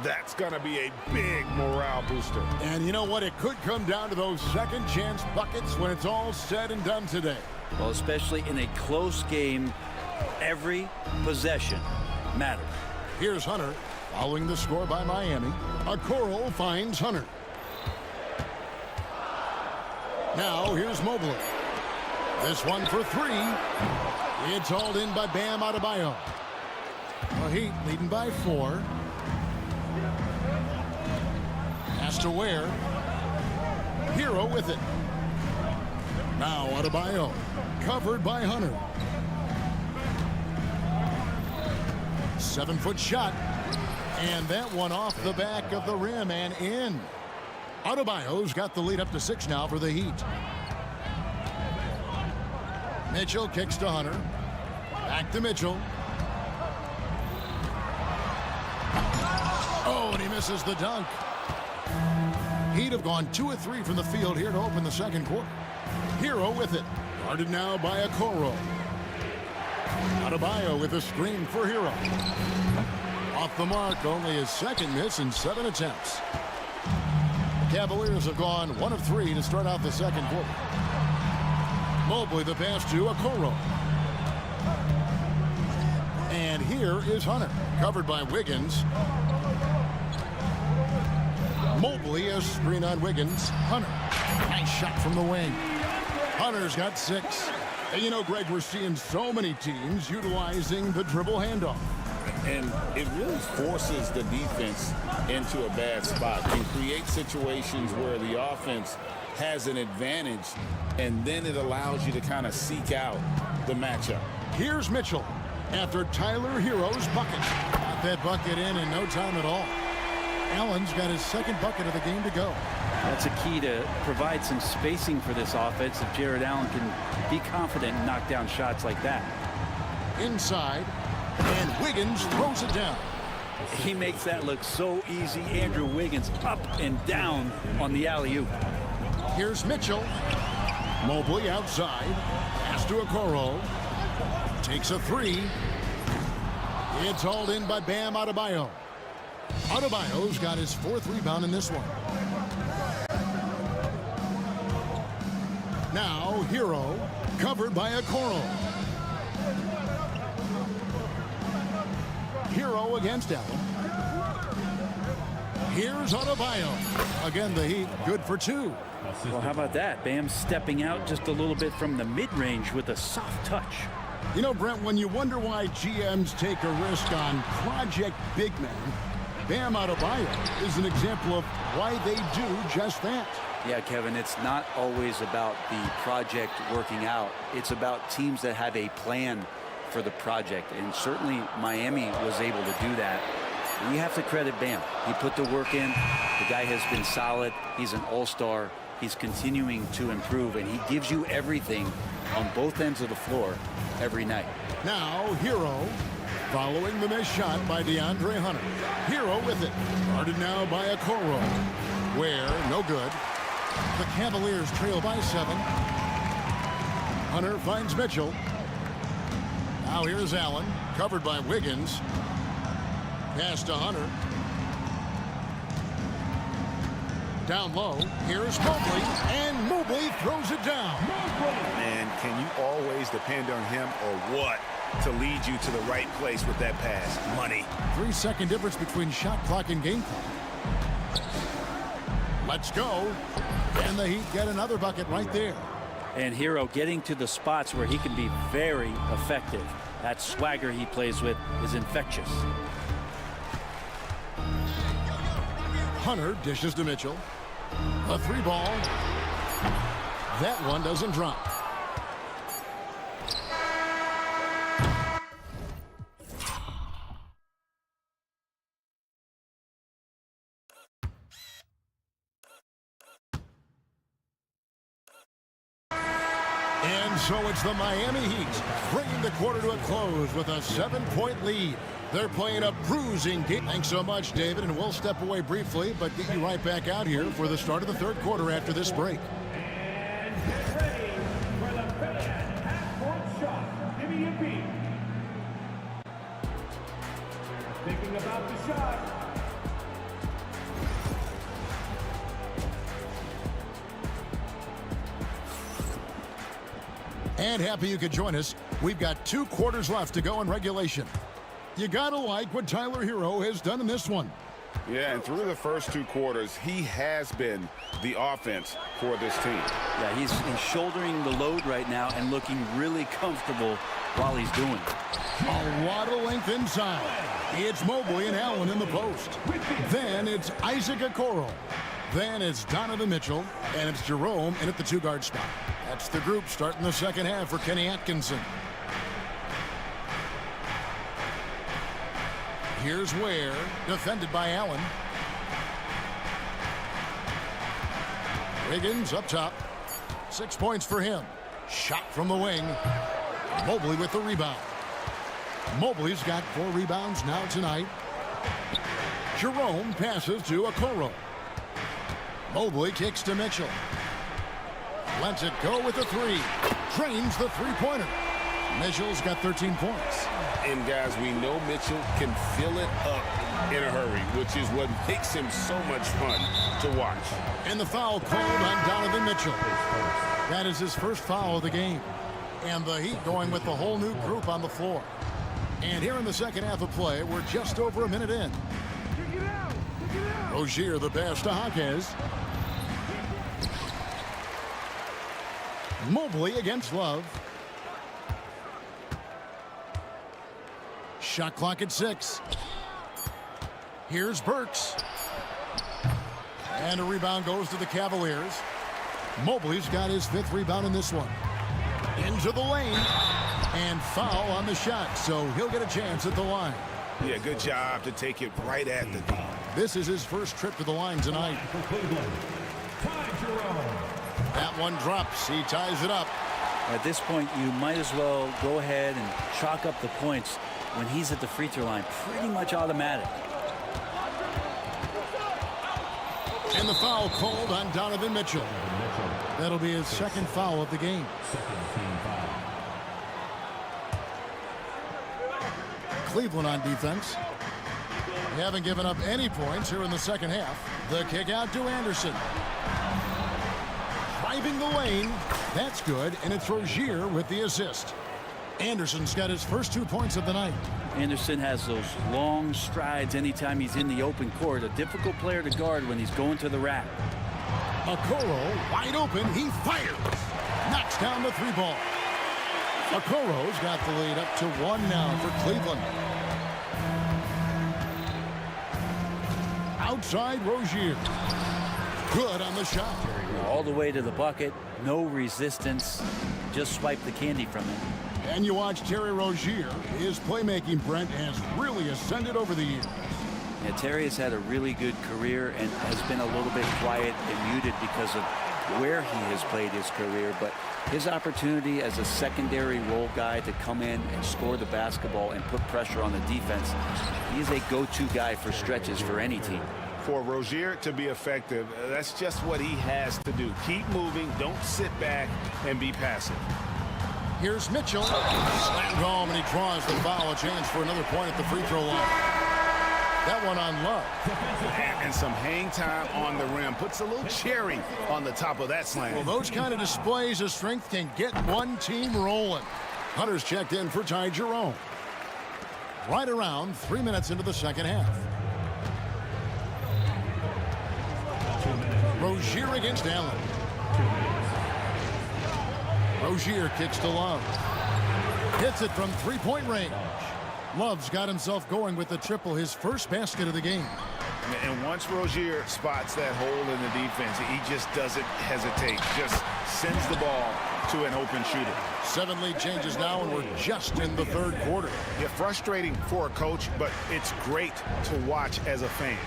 That's going to be a big morale booster. And you know what? It could come down to those second chance buckets when it's all said and done today. Well, especially in a close game, every possession matters. Here's Hunter, following the score by Miami. Okoro finds Hunter. Now here's Mobley. This one for 3. It's hauled in by Bam Adebayo. The Heat leading by 4. Pass to Ware. Hero with it. Now Adebayo, covered by Hunter. 7-foot shot. And that one off the back of the rim and in. Adebayo's got the lead up to 6 now for the Heat. Mitchell kicks to Hunter. Back to Mitchell. Oh, and he misses the dunk. Heat have gone 2 of 3 from the field here to open the second quarter. Hero with it. Guarded now by Okoro. Adebayo with a screen for Hero. Off the mark, only his second miss in 7 attempts. The Cavaliers have gone 1 of 3 to start out the second quarter. Mobley the pass to Okoro. And here is Hunter, covered by Wiggins. Mobley a screen on Wiggins. Hunter, nice shot from the wing. Hunter's got 6. And you know, Greg, we're seeing so many teams utilizing the dribble handoff. And it really forces the defense into a bad spot and creates situations where the offense has an advantage, and then it allows you to kind of seek out the matchup. Here's Mitchell after Tyler Hero's bucket. Got that bucket in no time at all. Allen's got his second bucket of the game to go. That's a key to provide some spacing for this offense if Jared Allen can be confident and knock down shots like that. Inside, and Wiggins throws it down. He makes that look so easy. Andrew Wiggins up and down on the alley-oop. Here's Mitchell. Mobley outside. Pass to Okoro. Takes a 3. It's hauled in by Bam Adebayo. Adebayo's got his 4th rebound in this one. Now Hero, covered by Okoro. Hero against Allen. Here's Adebayo. Again, the Heat good for 2. Well, how about that? Bam stepping out just a little bit from the mid-range with a soft touch. You know, Brent, when you wonder why GMs take a risk on project big men, Bam Adebayo is an example of why they do just that. Yeah, Kevin, it's not always about the project working out. It's about teams that have a plan for the project, and certainly Miami was able to do that. We have to credit Bam. He put the work in. The guy has been solid. He's an all-star. He's continuing to improve, and he gives you everything on both ends of the floor every night. Now, Hero, following the missed shot by DeAndre Hunter. Hero with it. Guarded now by Okoro. Where, no good. The Cavaliers trail by 7. Hunter finds Mitchell. Now here's Allen, covered by Wiggins. Pass to Hunter. Down low, here's Mobley, and Mobley throws it down. Man, can you always depend on him or what to lead you to the right place with that pass? Money. 3-second difference between shot clock and game clock. Let's go. And the Heat get another bucket right there. And Hero getting to the spots where he can be very effective. That swagger he plays with is infectious. Hunter dishes to Mitchell. A 3-ball. That one doesn't drop. And so it's the Miami Heat bringing the quarter to a close with a 7-point lead. They're playing a bruising game. Thanks so much, David, and we'll step away briefly, but get you right back out here for the start of the third quarter after this break. And get ready for the fan half-court shot. Give me a beat. Thinking about the shot. And happy you could join us. We've got 2 quarters left to go in regulation. You gotta like what Tyler Hero has done in this one. Yeah, and through the first 2 quarters, he has been the offense for this team. Yeah, he's shouldering the load right now and looking really comfortable while he's doing it. A lot of length inside. It's Mobley and Allen in the post. Then it's Isaac Okoro. Then it's Donovan Mitchell, and it's Jerome in at the 2-guard spot. That's the group starting the second half for Kenny Atkinson. Here's Ware, defended by Allen. Wiggins up top. 6 points for him. Shot from the wing. Mobley with the rebound. Mobley's got 4 rebounds now tonight. Jerome passes to Okoro. Mobley kicks to Mitchell. Lets it go with the 3. Drains the 3-pointer. Mitchell's got 13 points. And guys, we know Mitchell can fill it up in a hurry, which is what makes him so much fun to watch. And the foul called on Donovan Mitchell. That is his first foul of the game. And the Heat going with the whole new group on the floor. And here in the second half of play, we're just over a minute in. Rozier the pass to Hawkins. Mobley against Love. Shot clock at 6. Here's Burks. And a rebound goes to the Cavaliers. Mobley's got his 5th rebound in this one. Into the lane. And foul on the shot, so he'll get a chance at the line. Yeah, good job to take it right at the D. This is his first trip to the line tonight. That one drops. He ties it up. At this point, you might as well go ahead and chalk up the points when he's at the free throw line. Pretty much automatic. And the foul called on Donovan Mitchell. That'll be his 2nd foul of the game. Cleveland on defense. They haven't given up any points here in the second half. The kick out to Anderson. Driving the lane. That's good, and it's Rozier with the assist. Anderson's got his first 2 points of the night. Anderson has those long strides anytime he's in the open court. A difficult player to guard when he's going to the rack. Okoro wide open. He fires. Knocks down the 3-ball. Okoro's got the lead up to 1 now for Cleveland. Outside Rozier. Good on the shot. All the way to the bucket, no resistance, just swipe the candy from him. And you watch Terry Rozier. His playmaking, Brent, has really ascended over the years. Yeah, Terry has had a really good career and has been a little bit quiet and muted because of where he has played his career, but his opportunity as a secondary role guy to come in and score the basketball and put pressure on the defense, he is a go-to guy for stretches for any team. For Rozier to be effective, that's just what he has to do. Keep moving, don't sit back and be passive. Here's Mitchell. Slammed home, and he draws the foul. A chance for another point at the free throw line. That one on Love. And some hang time on the rim. Puts a little cherry on the top of that slam. Well, those kind of displays of strength can get one team rolling. Hunter's checked in for Ty Jerome. Right around 3 minutes into the second half. Rozier against Allen. Rozier kicks to Love. Hits it from three-point range. Love's got himself going with the triple, his first basket of the game. And once Rozier spots that hole in the defense, he just doesn't hesitate. Just sends the ball to an open shooter. 7 lead changes now, and we're just in the third quarter. Yeah, frustrating for a coach, but it's great to watch as a fan.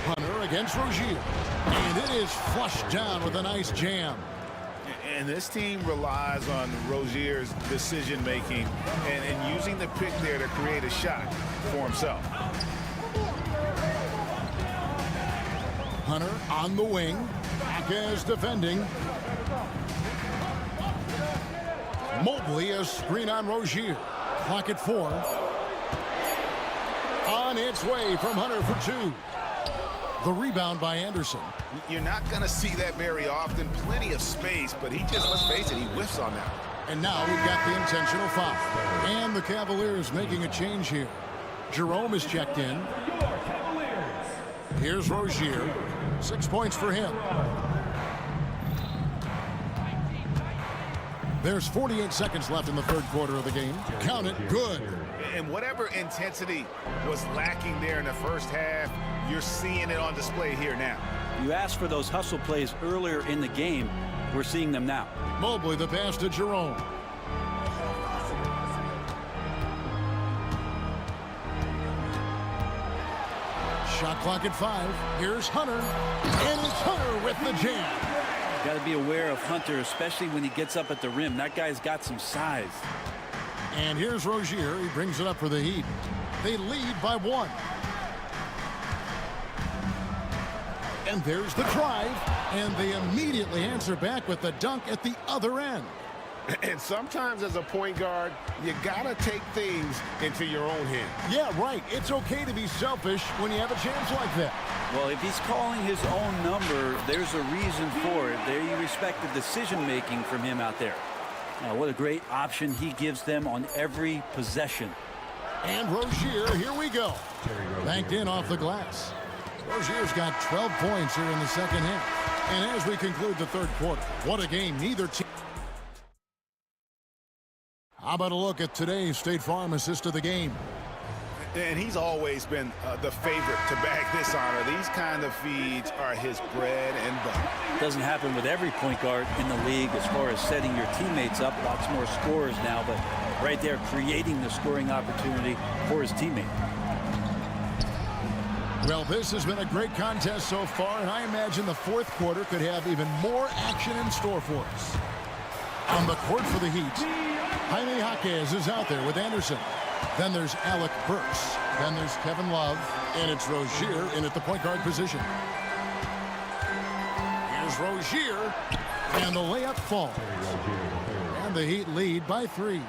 Hunter against Rozier. And it is flushed down with a nice jam. And this team relies on Rozier's decision-making and using the pick there to create a shot for himself. Hunter on the wing. Akez defending. Mobley a screen on Rozier. Clock at 4. On its way from Hunter for 2. The rebound by Anderson. You're not going to see that very often. Plenty of space, but he just, let's face it, he whiffs on that. And now we've got the intentional foul. And the Cavaliers making a change here. Jerome is checked in. Here's Rozier. 6 points for him. There's 48 seconds left in the third quarter of the game. Count it. Good. And whatever intensity was lacking there in the first half, you're seeing it on display here now. You asked for those hustle plays earlier in the game. We're seeing them now. Mobley the pass to Jerome. Shot clock at 5. Here's Hunter. And it's Hunter with the jam. Got to be aware of Hunter, especially when he gets up at the rim. That guy's got some size. And here's Rozier. He brings it up for the Heat. They lead by 1. And there's the drive. And they immediately answer back with the dunk at the other end. And sometimes as a point guard, you got to take things into your own hands. Yeah, right. It's okay to be selfish when you have a chance like that. Well, if he's calling his own number, there's a reason for it. There you respect the decision-making from him out there. Now, what a great option he gives them on every possession. And Rozier, here we go. Banked in off the glass. Rozier's got 12 points here in the second half. And as we conclude the third quarter, what a game. Neither team. How about a look at today's State Farm assist of the game? And he's always been the favorite to bag this honor. These kind of feeds are his bread and butter. Doesn't happen with every point guard in the league as far as setting your teammates up. Lots more scorers now, but right there creating the scoring opportunity for his teammate. Well, this has been a great contest so far, and I imagine the fourth quarter could have even more action in store for us. On the court for the Heat, Jaime Jaquez is out there with Anderson. Then there's Alec Burks. Then there's Kevin Love. And it's Rozier in at the point guard position. Here's Rozier. And the layup falls. And the Heat lead by 3.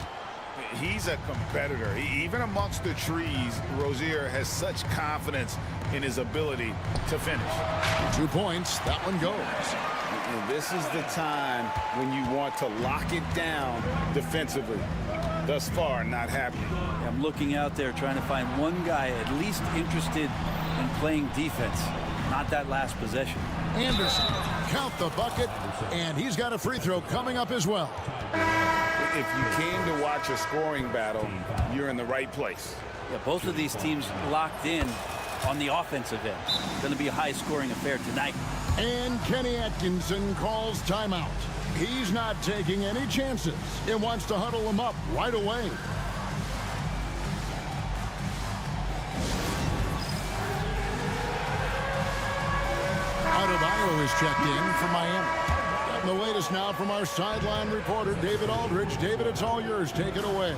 He's a competitor. Even amongst the trees, Rozier has such confidence in his ability to finish. 2 points. That one goes. And this is the time when you want to lock it down defensively. Thus far, not happening. I'm looking out there trying to find one guy at least interested in playing defense. not that last possession. Anderson, count the bucket, and he's got a free throw coming up as well. If you came to watch a scoring battle, you're in the right place. Yeah, both of these teams locked in on the offensive end. Going to be a high-scoring affair tonight. And Kenny Atkinson calls timeout. He's not taking any chances. It wants to huddle him up right away. Adebayo is checked in for Miami. Getting the latest now from our sideline reporter, David Aldridge. David, it's all yours. Take it away.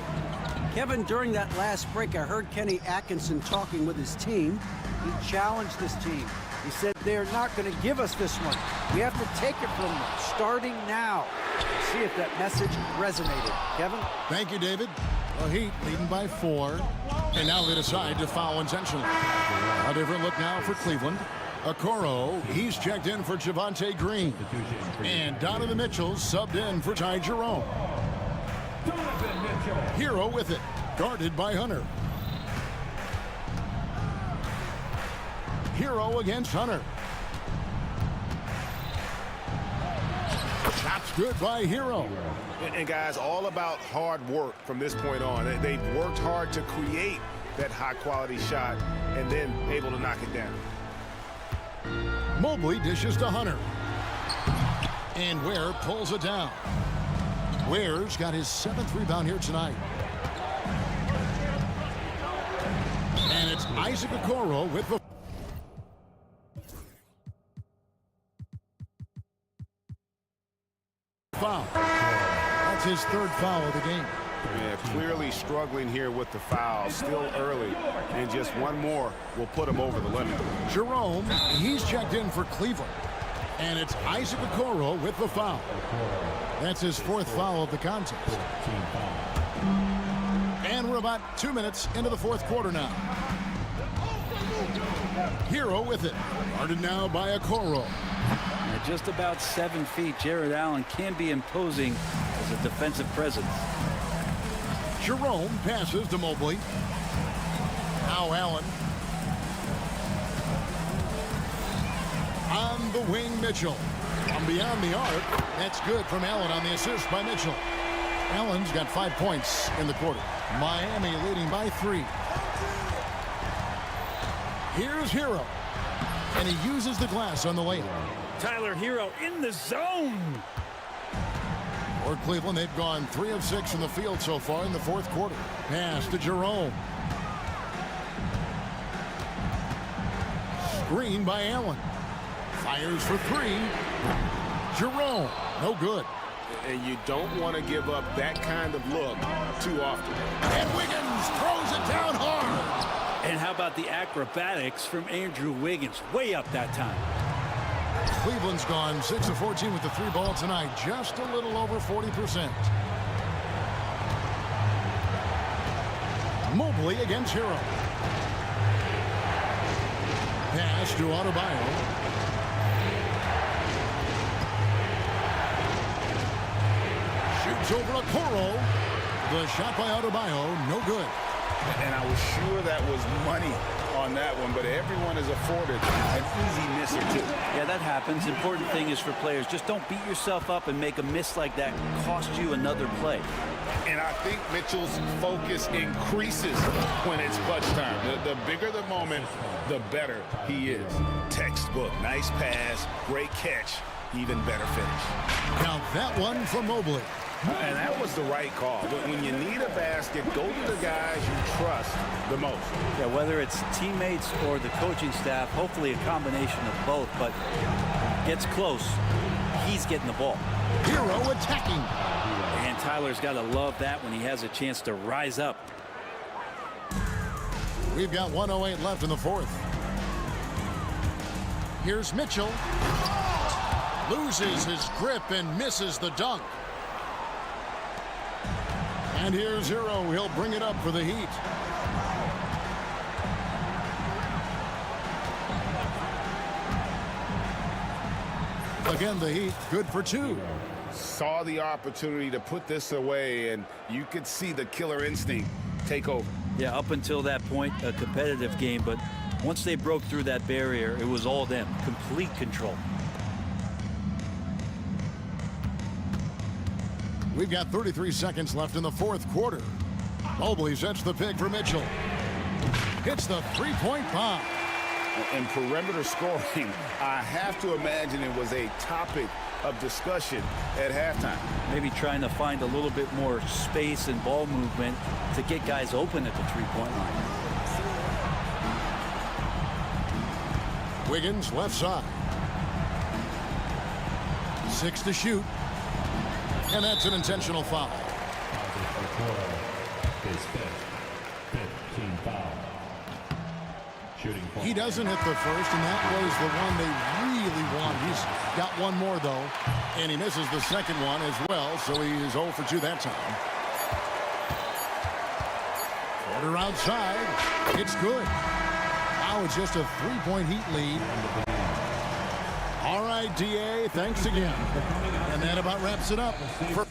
Kevin, during that last break, I heard Kenny Atkinson talking with his team. He challenged his team. He said they're not going to give us this one. We have to take it from them, starting now. See if that message resonated. Kevin? Thank you, David. The Heat leading by 4. And now they decide to foul intentionally. A different look now for Cleveland. Okoro, he's checked in for Javonte Green. And Donovan Mitchell subbed in for Ty Jerome. Hero with it, guarded by Hunter. Hero against Hunter. Shot's good by Hero. And guys, all about hard work from this point on. They've worked hard to create that high-quality shot and then able to knock it down. Mobley dishes to Hunter. And Ware pulls it down. Ware's got his 7th rebound here tonight. And it's Isaac Okoro with the foul. That's his 3rd foul of the game. Yeah, clearly struggling here with the foul. Still early. And just one more will put him over the limit. Jerome, he's checked in for Cleveland. And it's Isaac Okoro with the foul. That's his 4th foul of the contest. And we're about 2 minutes into the 4th quarter now. Hero with it. Guarded now by Okoro. At just about 7 feet, Jared Allen can be imposing as a defensive presence. Jerome passes to Mobley. Now Allen. On the wing, Mitchell. From beyond the arc. That's good from Allen on the assist by Mitchell. Allen's got 5 points in the quarter. Miami leading by 3. Here's Hero. And he uses the glass on the layup. Tyler Hero in the zone. For Cleveland, they've gone 3 of 6 in the field so far in the 4th quarter. Pass to Jerome. Screen by Allen. Fires for 3. Jerome, no good. And you don't want to give up that kind of look too often. And Wiggins throws it down hard. And how about the acrobatics from Andrew Wiggins? Way up that time. Cleveland's gone 6 of 14 with the 3 ball tonight. Just a little over 40%. Mobley against Hero. Pass to Adebayo. Shoots over Okoro. The shot by Adebayo, no good. And I was sure that was money on that one, but everyone is afforded an easy miss or 2. Yeah, that happens. Important thing is for players, just don't beat yourself up and make a miss like that cost you another play. And I think Mitchell's focus increases when it's clutch time. The bigger the moment, the better he is. Textbook, nice pass, great catch, even better finish. Count that one for Mobley. And that was the right call. But when you need a basket, go to the guys you trust the most. Yeah, whether it's teammates or the coaching staff, hopefully a combination of both, but gets close, he's getting the ball. Hero attacking. And Tyler's got to love that when he has a chance to rise up. We've got 1:08 left in the 4th. Here's Mitchell. Loses his grip and misses the dunk. And here's Hero. He'll bring it up for the Heat. Again, the Heat good for 2. Saw the opportunity to put this away, and you could see the killer instinct take over. Yeah, up until that point, a competitive game, but Once they broke through that barrier, it was all them, complete control. We've got 33 seconds left in the fourth quarter. Mobley sets the pick for Mitchell. Hits the three-point bomb. In perimeter scoring, I have to imagine it was a topic of discussion at halftime. Maybe trying to find a little bit more space and ball movement to get guys open at the three-point line. Wiggins left side. 6 to shoot. And that's an intentional foul. He doesn't hit the first, and that was the one they really want. He's got one more, though, and he misses the second one as well, so he is 0 for 2 that time. Order outside. It's good. Now it's just a three-point Heat lead. All right, DA, thanks again. And that about wraps it up for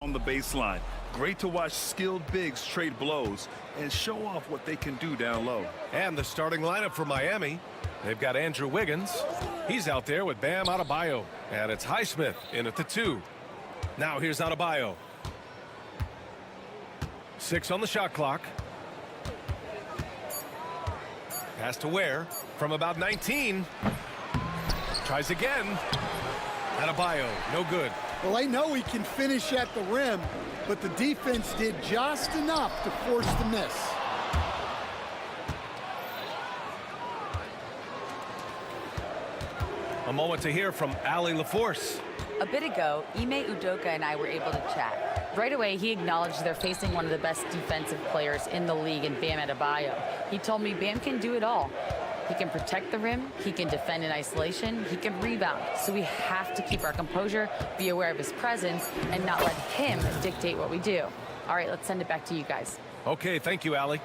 On the baseline. Great to watch skilled bigs trade blows and show off what they can do down low. And the starting lineup for Miami. They've got Andrew Wiggins. He's out there with Bam Adebayo. And it's Highsmith in at the 2. Now here's Adebayo. 6 on the shot clock. Pass to Ware from about 19. Tries again. Adebayo, no good. Well, I know he can finish at the rim, but the defense did just enough to force the miss. A moment to hear from Ali LaForce. A bit ago, Ime Udoka and I were able to chat. Right away, he acknowledged they're facing one of the best defensive players in the league in Bam Adebayo. He told me Bam can do it all. He can protect the rim, he can defend in isolation, he can rebound. So we have to keep our composure, be aware of his presence, and not let him dictate what we do. All right, let's send it back to you guys. Okay, thank you, Ali.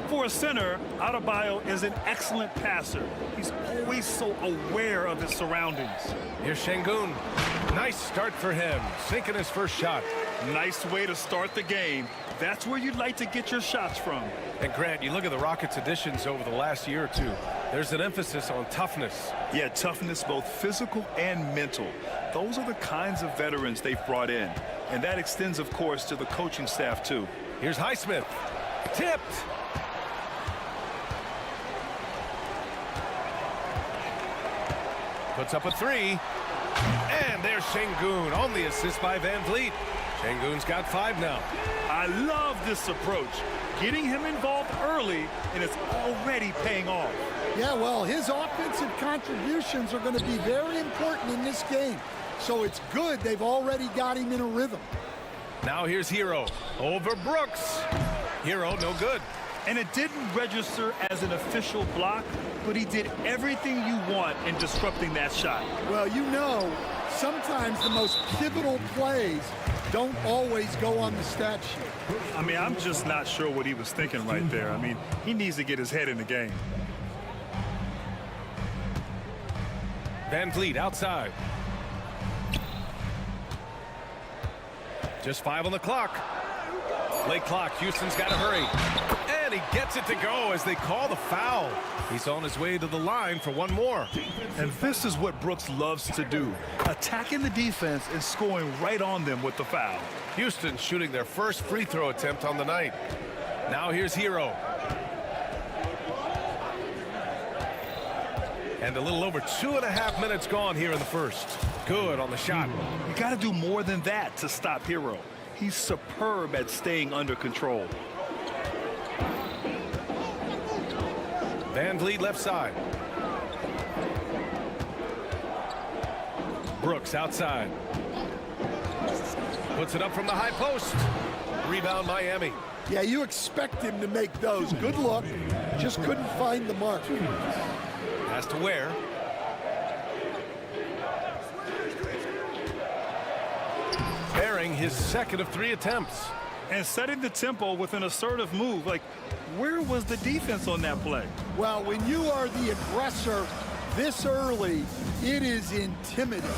For a center, Adebayo is an excellent passer. He's always so aware of his surroundings. Here's Şengün. Nice start for him, sinking his first shot. Nice way to start the game. That's where you'd like to get your shots from. And Grant, you look at the Rockets' additions over the last year or two. There's an emphasis on toughness. Yeah, toughness, both physical and mental. Those are the kinds of veterans they've brought in. And that extends, of course, to the coaching staff, too. Here's Highsmith. Tipped. Puts up a 3. And there's Şengün on the assist by Van Vliet. Şengün's got 5 now. I love this approach. Getting him involved early, and it's already paying off. Yeah, well, his offensive contributions are going to be very important in this game. So it's good they've already got him in a rhythm. Now here's Hero over Brooks. Hero, no good. And it didn't register as an official block, but he did everything you want in disrupting that shot. Well, you know, sometimes the most pivotal plays don't always go on the stat sheet. I mean, I'm just not sure what he was thinking right there. I mean, he needs to get his head in the game. Van Vliet outside. Just 5 on the clock. Late clock, Houston's got to hurry. And he gets it to go as they call the foul. He's on his way to the line for one more. And this is what Brooks loves to do. Attacking the defense and scoring right on them with the foul. Houston shooting their first free throw attempt on the night. Now here's Hero. And a little over 2.5 minutes gone here in the first. Good on the shot. You got to do more than that to stop Hero. He's superb at staying under control. Van Vliet left side. Brooks outside. Puts it up from the high post. Rebound Miami. Yeah, you expect him to make those. Good look. Just couldn't find the mark. Has to Ware. Bearing his second of 3 attempts. And setting the tempo with an assertive move. Like, where was the defense on that play? Well, when you are the aggressor this early, it is intimidating.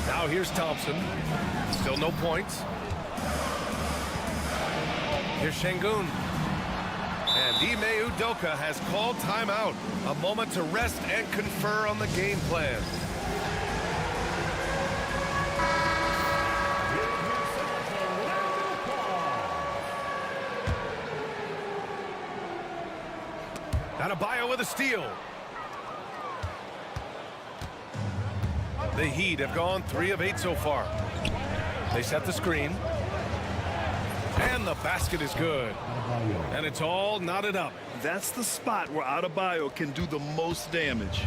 Now here's Thompson. Still no points. Here's Şengün. And Ime Udoka has called timeout. A moment to rest and confer on the game plan. Adebayo with a steal. The Heat have gone 3 of 8 so far. They set the screen. And the basket is good. And it's all knotted up. That's the spot where Adebayo can do the most damage.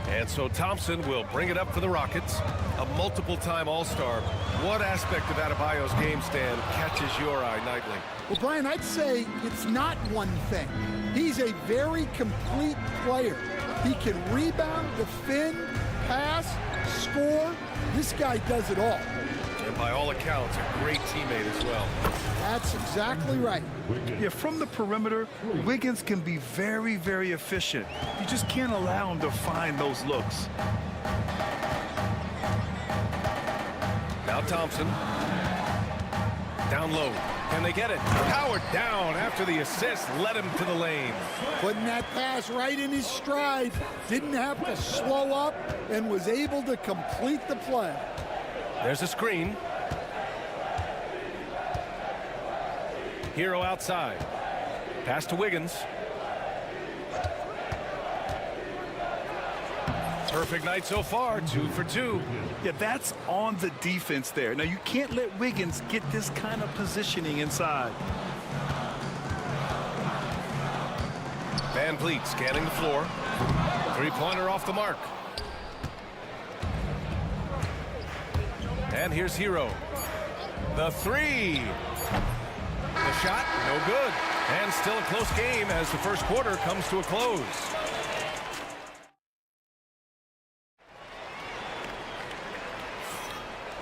And so Thompson will bring it up for the Rockets. A multiple-time All-Star. What aspect of Adebayo's game stand catches your eye nightly? Well, Brian, I'd say it's not one thing. He's a very complete player. He can rebound, defend, pass, score. This guy does it all. And by all accounts, a great teammate as well. That's exactly right. Yeah, from the perimeter, Wiggins can be very, very efficient. You just can't allow him to find those looks. Now Thompson. Down low. Can they get it? Powered down after the assist led him to the lane. Putting that pass right in his stride. Didn't have to slow up and was able to complete the play. There's a screen. Hero outside. Pass to Wiggins. Perfect night so far, 2 for 2. Yeah, that's on the defense there. Now, you can't let Wiggins get this kind of positioning inside. Van Vliet scanning the floor. Three-pointer off the mark. And here's Hero. The three. The shot, no good. And still a close game as the first quarter comes to a close.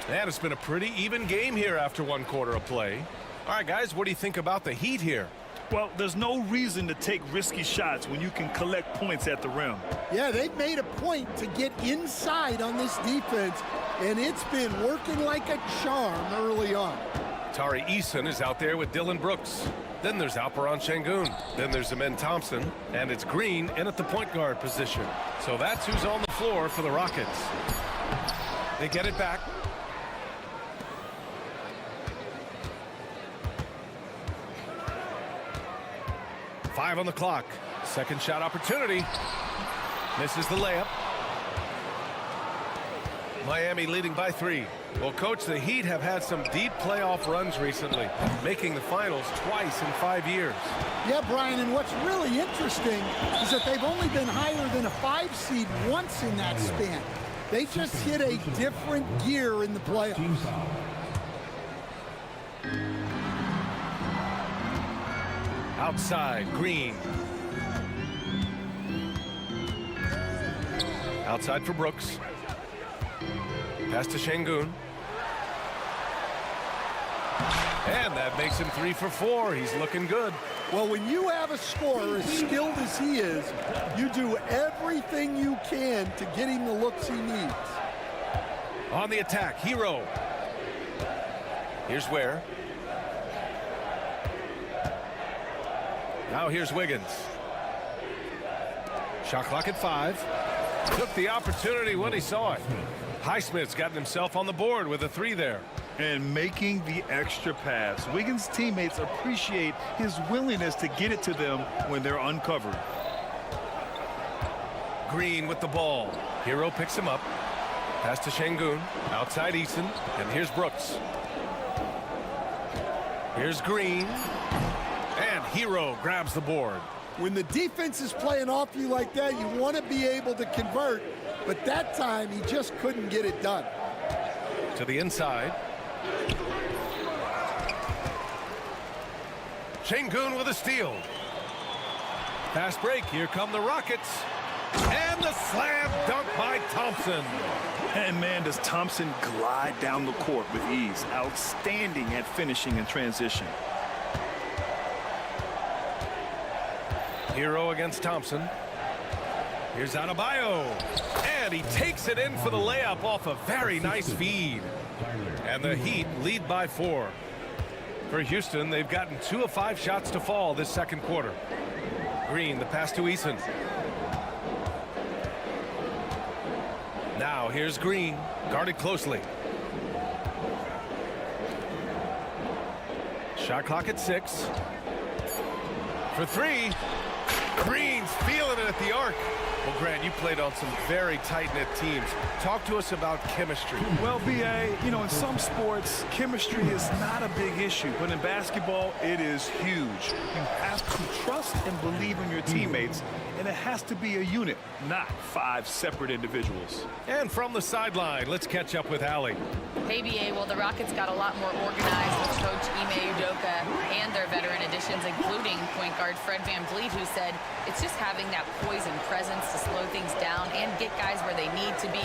And it's been a pretty even game here after one quarter of play. All right, guys, what do you think about the Heat here? Well, there's no reason to take risky shots when you can collect points at the rim. Yeah, they've made a point to get inside on this defense, and it's been working like a charm early on. Tari Eason is out there with Dylan Brooks. Then there's Alperon Şengün. Then there's Amen Thompson. And it's Green in at the point guard position. So that's who's on the floor for the Rockets. They get it back. Five on the clock. Second shot opportunity. Misses the layup. Miami leading by 3. Well, Coach, the Heat have had some deep playoff runs recently, making the finals twice in 5 years. Yeah, Brian, and what's really interesting is that they've only been higher than a 5 seed once in that span. They just hit a different gear in the playoffs. Outside, Green. Outside for Brooks. Pass to Şengün. And that makes him 3 for 4. He's looking good. Well, when you have a scorer as skilled as he is, you do everything you can to get him the looks he needs. On the attack, Hero. Here's Ware. Now here's Wiggins. Shot clock at 5. Took the opportunity when he saw it. Highsmith's gotten himself on the board with a 3 there. And making the extra pass. Wiggins' teammates appreciate his willingness to get it to them when they're uncovered. Green with the ball. Hero picks him up. Pass to Şengün. Outside Eason. And here's Brooks. Here's Green. And Hero grabs the board. When the defense is playing off you like that, you want to be able to convert. But that time, he just couldn't get it done. To the inside. Şengün with a steal. Fast break. Here come the Rockets. And the slam dunk by Thompson. And man, does Thompson glide down the court with ease. Outstanding at finishing in transition. Hero against Thompson. Here's Adebayo. And he takes it in for the layup off a very nice feed. And the Heat lead by 4. For Houston, they've gotten 2 of 5 shots to fall this second quarter. Green, the pass to Eason. Now here's Green, guarded closely. Shot clock at 6. For 3. Green's feeling it at the arc. Well, Grant, you played on some very tight-knit teams. Talk to us about chemistry. Well, B.A., you know, in some sports, chemistry is not a big issue. But in basketball, it is huge. You have to trust and believe in your teammates, and it has to be a unit, not 5 separate individuals. And from the sideline, let's catch up with Allie. Hey, BA, well, the Rockets got a lot more organized with Coach Ime Udoka and their veteran additions, including point guard Fred VanVleet, who said it's just having that poise and presence to slow things down and get guys where they need to be.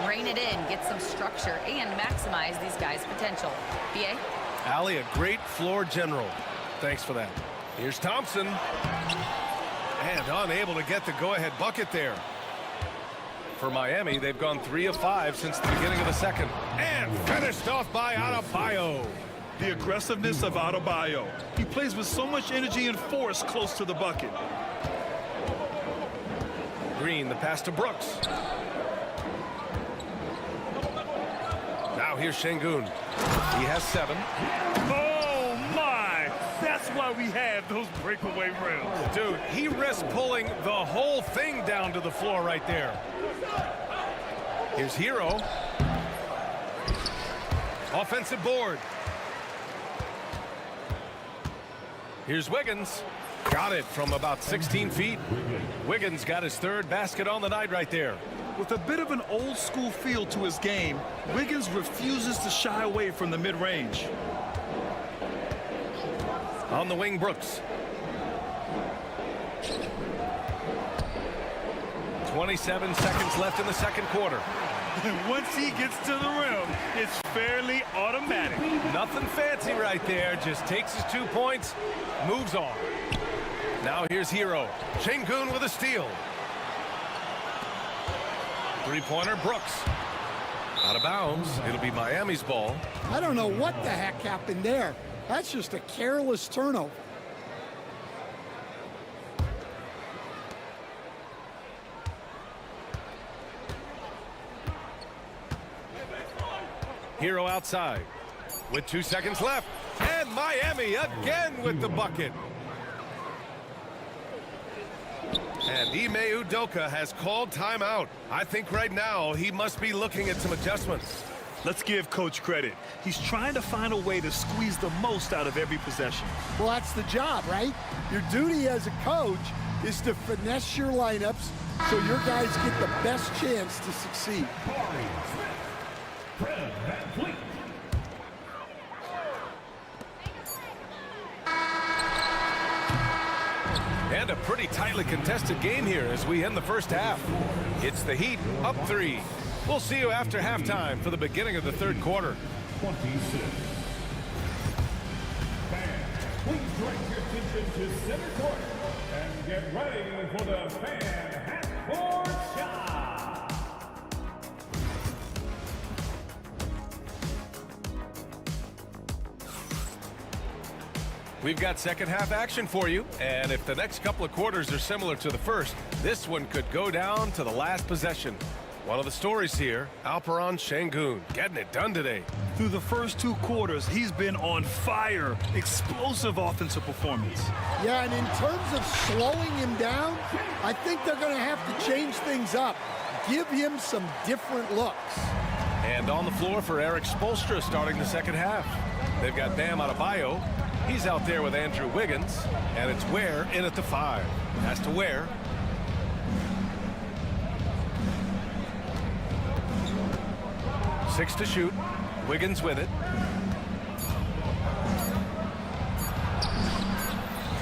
Rein it in, get some structure, and maximize these guys' potential. BA? Allie, a great floor general. Thanks for that. Here's Thompson. And unable to get the go-ahead bucket there. For Miami, they've gone 3 of 5 since the beginning of the second. And finished off by Adebayo. The aggressiveness of Adebayo. He plays with so much energy and force close to the bucket. Green, the pass to Brooks. Now here's Şengün. He has 7. Oh, my! That's why we have those breakaway rims. Dude, he risks pulling the whole thing down to the floor right there. Here's Hero. Offensive board. Here's Wiggins. Got it from about 16 feet. Wiggins got his 3rd basket on the night right there. With a bit of an old-school feel to his game, Wiggins refuses to shy away from the mid-range. On the wing, Brooks. 27 seconds left in the second quarter. And once he gets to the rim, it's fairly automatic. Nothing fancy right there. Just takes his 2 points, moves on. Now here's Hero. Şengün with a steal. Three-pointer, Brooks. Out of bounds. It'll be Miami's ball. I don't know what the heck happened there. That's just a careless turnover. Hero outside with 2 seconds left. And Miami again with the bucket. And Ime Udoka has called timeout. I think right now he must be looking at some adjustments. Let's give Coach credit. He's trying to find a way to squeeze the most out of every possession. Well, that's the job, right? Your duty as a coach is to finesse your lineups so your guys get the best chance to succeed. And a pretty tightly contested game here as we end the first half. It's the Heat up 3. We'll see you after halftime for the beginning of the third quarter. 26. Fans, please direct your attention to center court and get ready for the fan half-court shot. We've got second half action for you, and if the next couple of quarters are similar to the first, this one could go down to the last possession. One of the stories here, Alperen Şengün, getting it done today. Through the first 2 quarters, he's been on fire. Explosive offensive performance. Yeah, and in terms of slowing him down, I think they're going to have to change things up. Give him some different looks. And on the floor for Eric Spoelstra starting the second half. They've got Bam Adebayo. He's out there with Andrew Wiggins, and it's Ware in at the 5. Has to Ware. Six to shoot. Wiggins with it.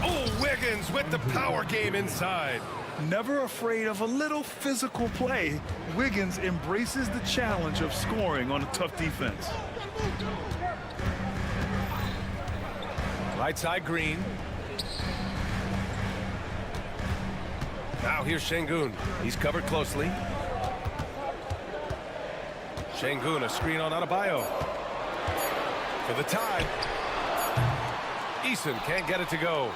Oh, Wiggins with the power game inside. Never afraid of a little physical play, Wiggins embraces the challenge of scoring on a tough defense. Right side, Green. Now here's Şengün. He's covered closely. Şengün, a screen on Adebayo. For the tie. Eason can't get it to go.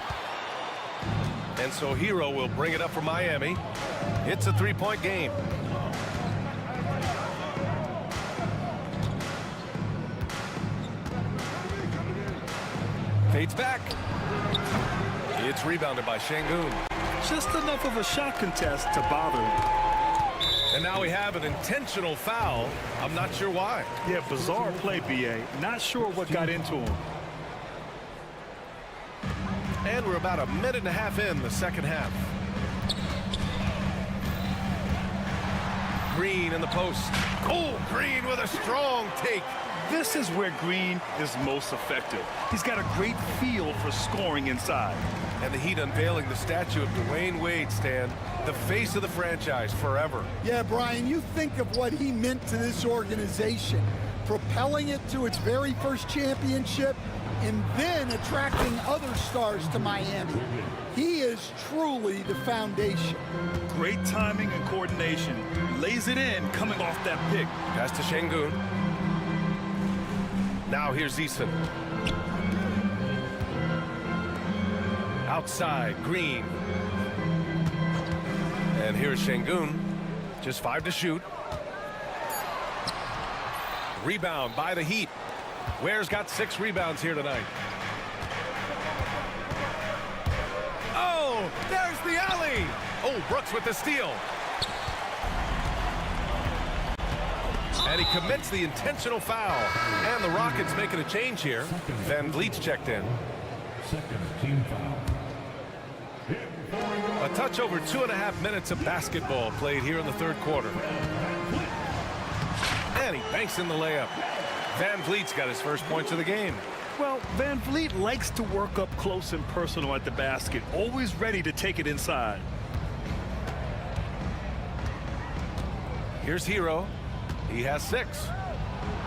And so Hero will bring it up for Miami. It's a 3-point game. Fades back. It's rebounded by Şengün. Just enough of a shot contest to bother him. And now we have an intentional foul. I'm not sure why. Yeah, bizarre play, B.A. Not sure what got into him. And we're about a minute and a half in the second half. Green in the post. Oh, Green with a strong take. This is where Green is most effective. He's got a great feel for scoring inside. And the Heat unveiling the statue of Dwayne Wade, Stan, the face of the franchise forever. Yeah, Brian, you think of what he meant to this organization, propelling it to its very first championship and then attracting other stars to Miami. He is truly the foundation. Great timing and coordination. Lays it in coming off that pick. Pass to Şengün. Now here's Eason. Outside, Green. And here's Şengün. Just 5 to shoot. Rebound by the Heat. Ware's got 6 rebounds here tonight. Oh, there's the alley. Oh, Brooks with the steal. And he commits the intentional foul. And the Rockets making a change here. Van Vliet's checked in. Second team foul. A touch over 2.5 minutes of basketball played here in the third quarter. And he banks in the layup. Van Vliet's got his first points of the game. Well, Van Vliet likes to work up close and personal at the basket, always ready to take it inside. Here's Hero. He has 6.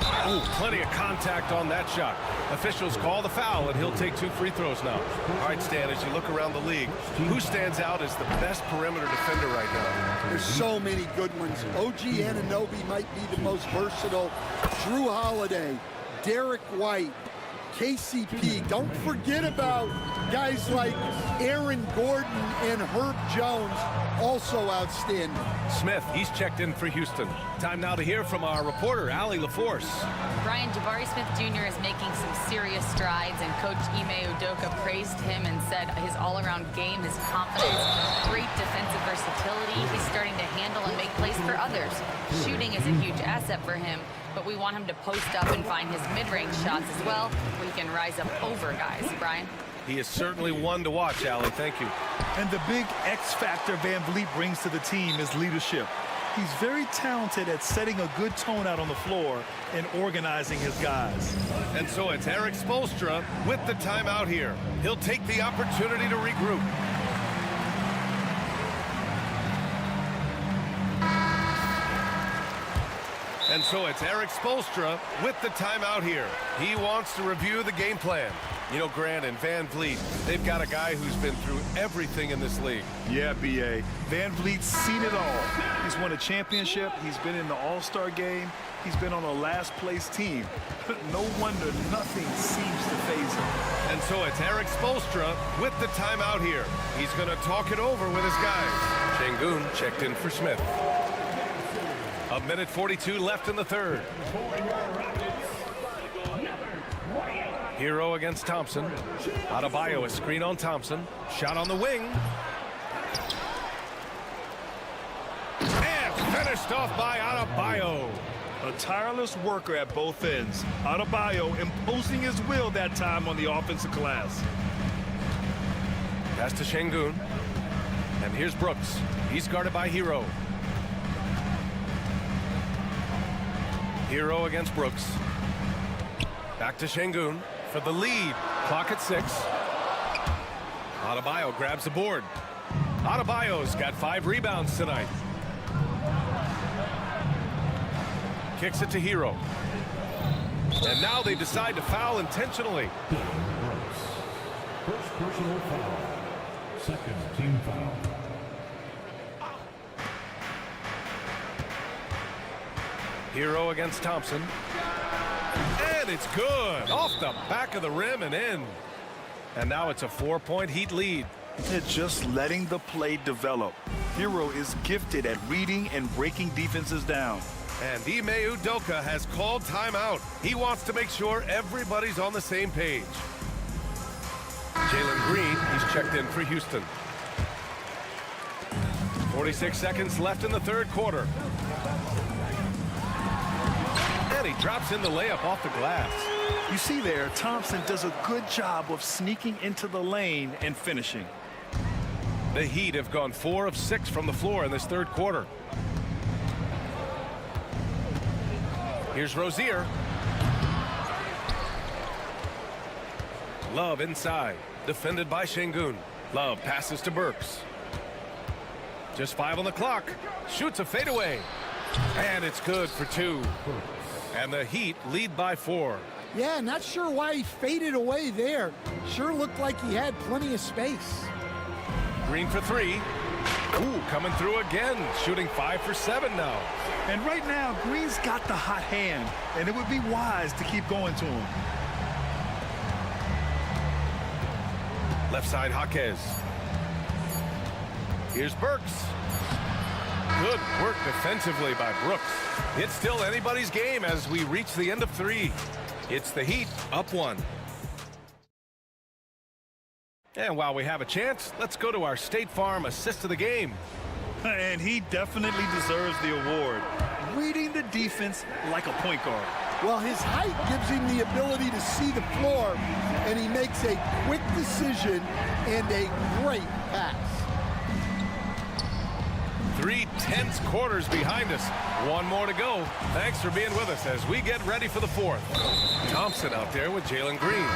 Oh, plenty of contact on that shot. Officials call the foul, and he'll take 2 free throws now. All right, Stan, as you look around the league, who stands out as the best perimeter defender right now? There's so many good ones. OG Anunoby might be the most versatile. Drew Holiday, Derek White, KCP. Don't forget about guys like Aaron Gordon and Herb Jones, also outstanding. Smith, he's checked in for Houston. Time now to hear from our reporter, Allie LaForce. Brian, Jabari Smith Jr. is making some serious strides, and Coach Ime Udoka praised him and said his all-around game, his confidence, great defensive versatility. He's starting to handle and make plays for others. Shooting is a huge asset for him, but we want him to post up and find his mid-range shots as well, where he can rise up over guys. Brian? He is certainly one to watch, Allie. Thank you. And the big X factor Van Vliet brings to the team is leadership. He's very talented at setting a good tone out on the floor and organizing his guys. And so it's Eric Spoelstra with the timeout here. He'll take the opportunity to regroup. And so it's Eric Spoelstra with the timeout here. He wants to review the game plan. You know, Grant and Van Vliet, they've got a guy who's been through everything in this league. Yeah, B.A. Van Vliet's seen it all. He's won a championship. He's been in the All-Star game. He's been on a last-place team. No wonder nothing seems to faze him. And so it's Eric Spoelstra with the timeout here. He's going to talk it over with his guys. Şengün checked in for Smith. 1:42 left in the third. Hero against Thompson. Adebayo, a screen on Thompson. Shot on the wing. And finished off by Adebayo. A tireless worker at both ends. Adebayo imposing his will that time on the offensive glass. Pass to Şengün. And here's Brooks. He's guarded by Hero. Hero against Brooks. Back to Şengün for the lead. Clock at 6. Adebayo grabs the board. Adebayo's got 5 rebounds tonight. Kicks it to Hero. And now they decide to foul intentionally. First personal foul. Second team foul. Hero against Thompson. And it's good. Off the back of the rim and in. And now it's a 4-point Heat lead. They're just letting the play develop. Hero is gifted at reading and breaking defenses down. And Ime Udoka has called timeout. He wants to make sure everybody's on the same page. Jalen Green, he's checked in for Houston. 46 seconds left in the third quarter. And he drops in the layup off the glass. You see there, Thompson does a good job of sneaking into the lane and finishing. The Heat have gone 4 of 6 from the floor in this third quarter. Here's Rozier. Love inside, defended by Şengün. Love passes to Burks. Just 5 on the clock. Shoots a fadeaway. And it's good for 2. And the Heat lead by 4. Yeah, not sure why he faded away there. Sure looked like he had plenty of space. Green for 3. Ooh, coming through again. Shooting 5 for 7 now. And right now, Green's got the hot hand, and it would be wise to keep going to him. Left side, Jaquez. Here's Burks. Good work defensively by Brooks. It's still anybody's game as we reach the end of 3. It's the Heat up 1. And while we have a chance, let's go to our State Farm assist of the game. And he definitely deserves the award. Reading the defense like a point guard. Well, his height gives him the ability to see the floor, and he makes a quick decision and a great pass. 3 tense quarters behind us. 1 more to go. Thanks for being with us as we get ready for the 4th. Thompson out there with Jalen Green.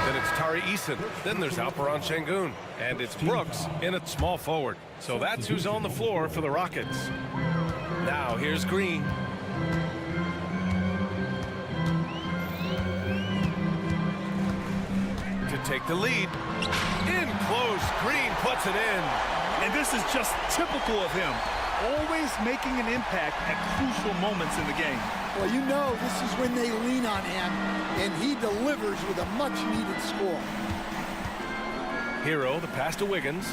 Then it's Tari Eason. Then there's Alperon Şengün. And it's Brooks in at small forward. So that's who's on the floor for the Rockets. Now here's Green. To take the lead. In close. Green puts it in. And this is just typical of him. Always making an impact at crucial moments in the game. Well, you know this is when they lean on him, and he delivers with a much-needed score. Hero, the pass to Wiggins.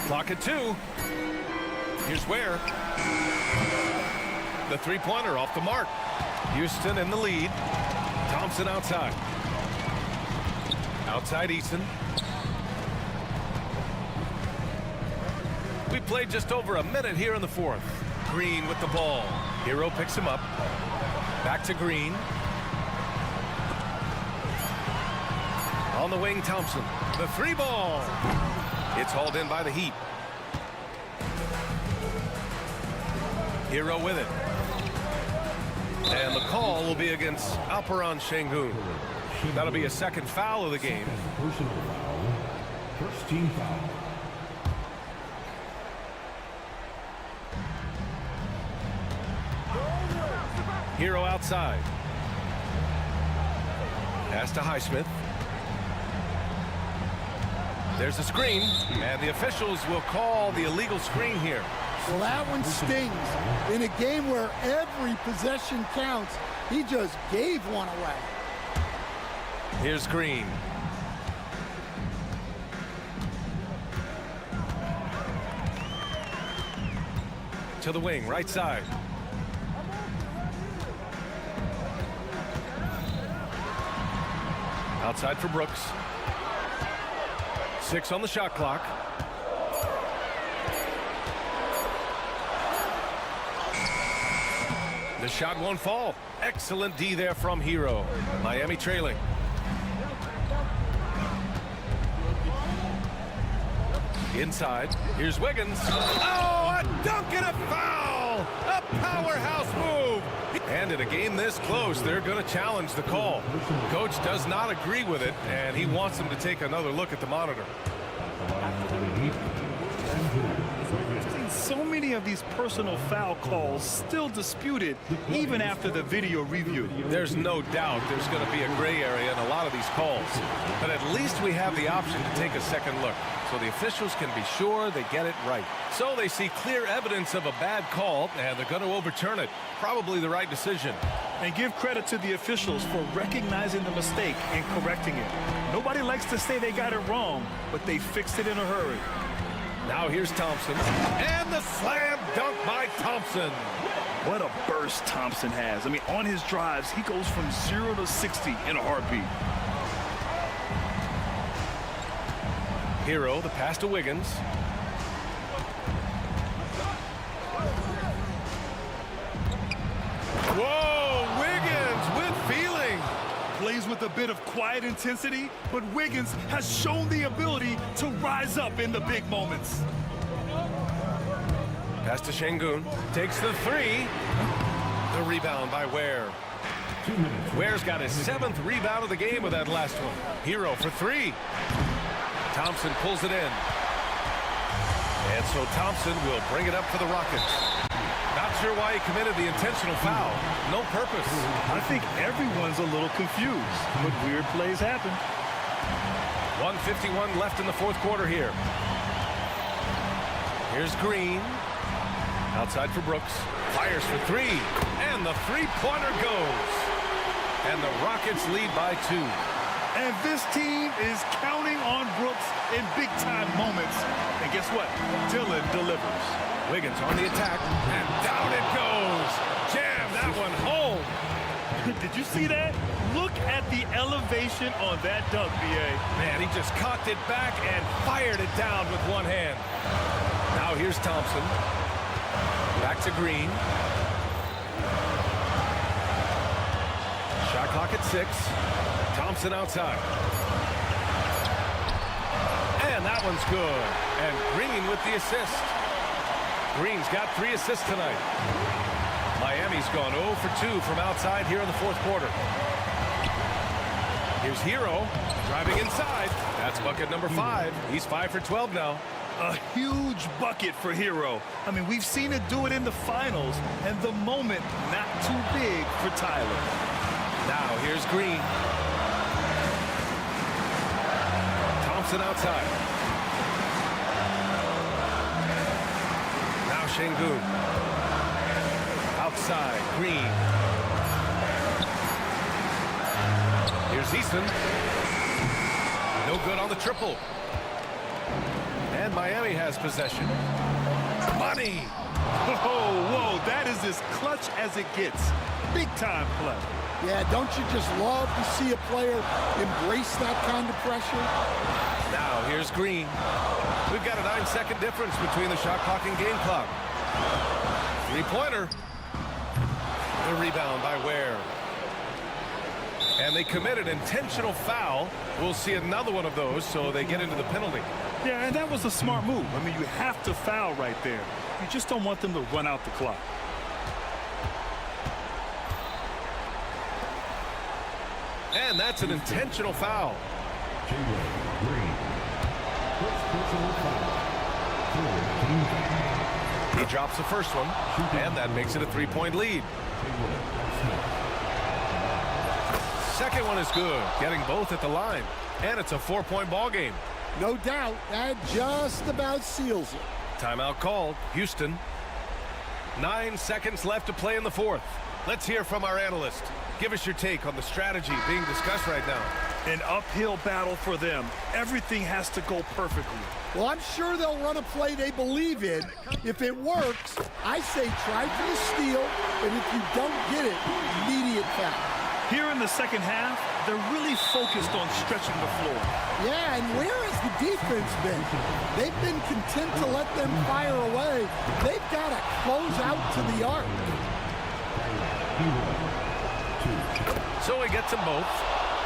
Clock at 2. Here's Ware. The three-pointer off the mark. Houston in the lead. Thompson outside. Outside Eason. We played just over a minute here in the 4th. Green with the ball. Hero picks him up. Back to Green. On the wing, Thompson. The 3 ball. It's hauled in by the Heat. Hero with it. And the call will be against Alperon Şengün. That'll be a 2nd foul of the game. Personal foul. First team foul. Hero outside. Pass to Highsmith. There's a screen, and the officials will call the illegal screen here. Well, that one stings. In a game where every possession counts, he just gave one away. Here's Green. To the wing, right side. Outside for Brooks. 6 on the shot clock. The shot won't fall. Excellent D there from Hero. Miami trailing. Inside. Here's Wiggins. Oh, a dunk and a foul! A powerhouse move! And in a game this close, they're going to challenge the call. Coach does not agree with it, and he wants them to take another look at the monitor. So many of these personal foul calls still disputed even after the video review. There's no doubt there's going to be a gray area in a lot of these calls. But at least we have the option to take a second look, so the officials can be sure they get it right. So they see clear evidence of a bad call, and they're going to overturn it. Probably the right decision. And give credit to the officials for recognizing the mistake and correcting it. Nobody likes to say they got it wrong, but they fixed it in a hurry. Now here's Thompson. And the slam dunk by Thompson. What a burst Thompson has. I mean, on his drives, he goes from 0 to 60 in a heartbeat. Hero, the pass to Wiggins. Whoa, Wiggins with feeling. Plays with a bit of quiet intensity, but Wiggins has shown the ability to rise up in the big moments. Pass to Şengün. Takes the 3. The rebound by Ware. Ware's got his 7th rebound of the game with that last one. Hero for 3. Thompson pulls it in. And so Thompson will bring it up for the Rockets. Not sure why he committed the intentional foul. No purpose. I think everyone's a little confused, but weird plays happen. 1:51 left in the fourth quarter here. Here's Green. Outside for Brooks. Fires for three. And the three-pointer goes. And the Rockets lead by 2. And this team is counting on Brooks in big-time moments. And guess what? Dylan delivers. Wiggins on the attack. And down it goes. Jam that one home. Did you see that? Look at the elevation on that dunk, B.A. Man, he just cocked it back and fired it down with one hand. Now here's Thompson. Back to Green. Shot clock at 6. Thompson outside. And that one's good. And Green with the assist. Green's got 3 assists tonight. Miami's gone 0 for 2 from outside here in the fourth quarter. Here's Hero driving inside. That's bucket number 5. He's 5 for 12 now. A huge bucket for Hero. I mean, we've seen it do it in the finals, and the moment not too big for Tyler. Now here's Green. Thompson outside. Now Şengün. Outside, Green. Here's Easton. No good on the triple. And Miami has possession. Money! Whoa, that is as clutch as it gets. Big time play. Yeah, don't you just love to see a player embrace that kind of pressure? Now here's Green. We've got a 9-second difference between the shot clock and game clock. Three-pointer. The rebound by Ware. And they commit an intentional foul. We'll see another one of those, so they get into the penalty. Yeah, and that was a smart move. I mean, you have to foul right there. You just don't want them to run out the clock. And that's an intentional foul. He drops the first one, and that makes it a 3-point lead. Second one is good, getting both at the line. And it's a 4-point ball game. No doubt, that just about seals it. Timeout called. Houston. 9 seconds left to play in the fourth. Let's hear from our analyst. Give us your take on the strategy being discussed right now. An uphill battle for them. Everything has to go perfectly. Well, I'm sure they'll run a play they believe in. If it works, I say try for the steal, and if you don't get it, immediate foul. Here in the second half, they're really focused on stretching the floor. Yeah, and where has the defense been? They've been content to let them fire away. They've got to close out to the arc. So he gets them both,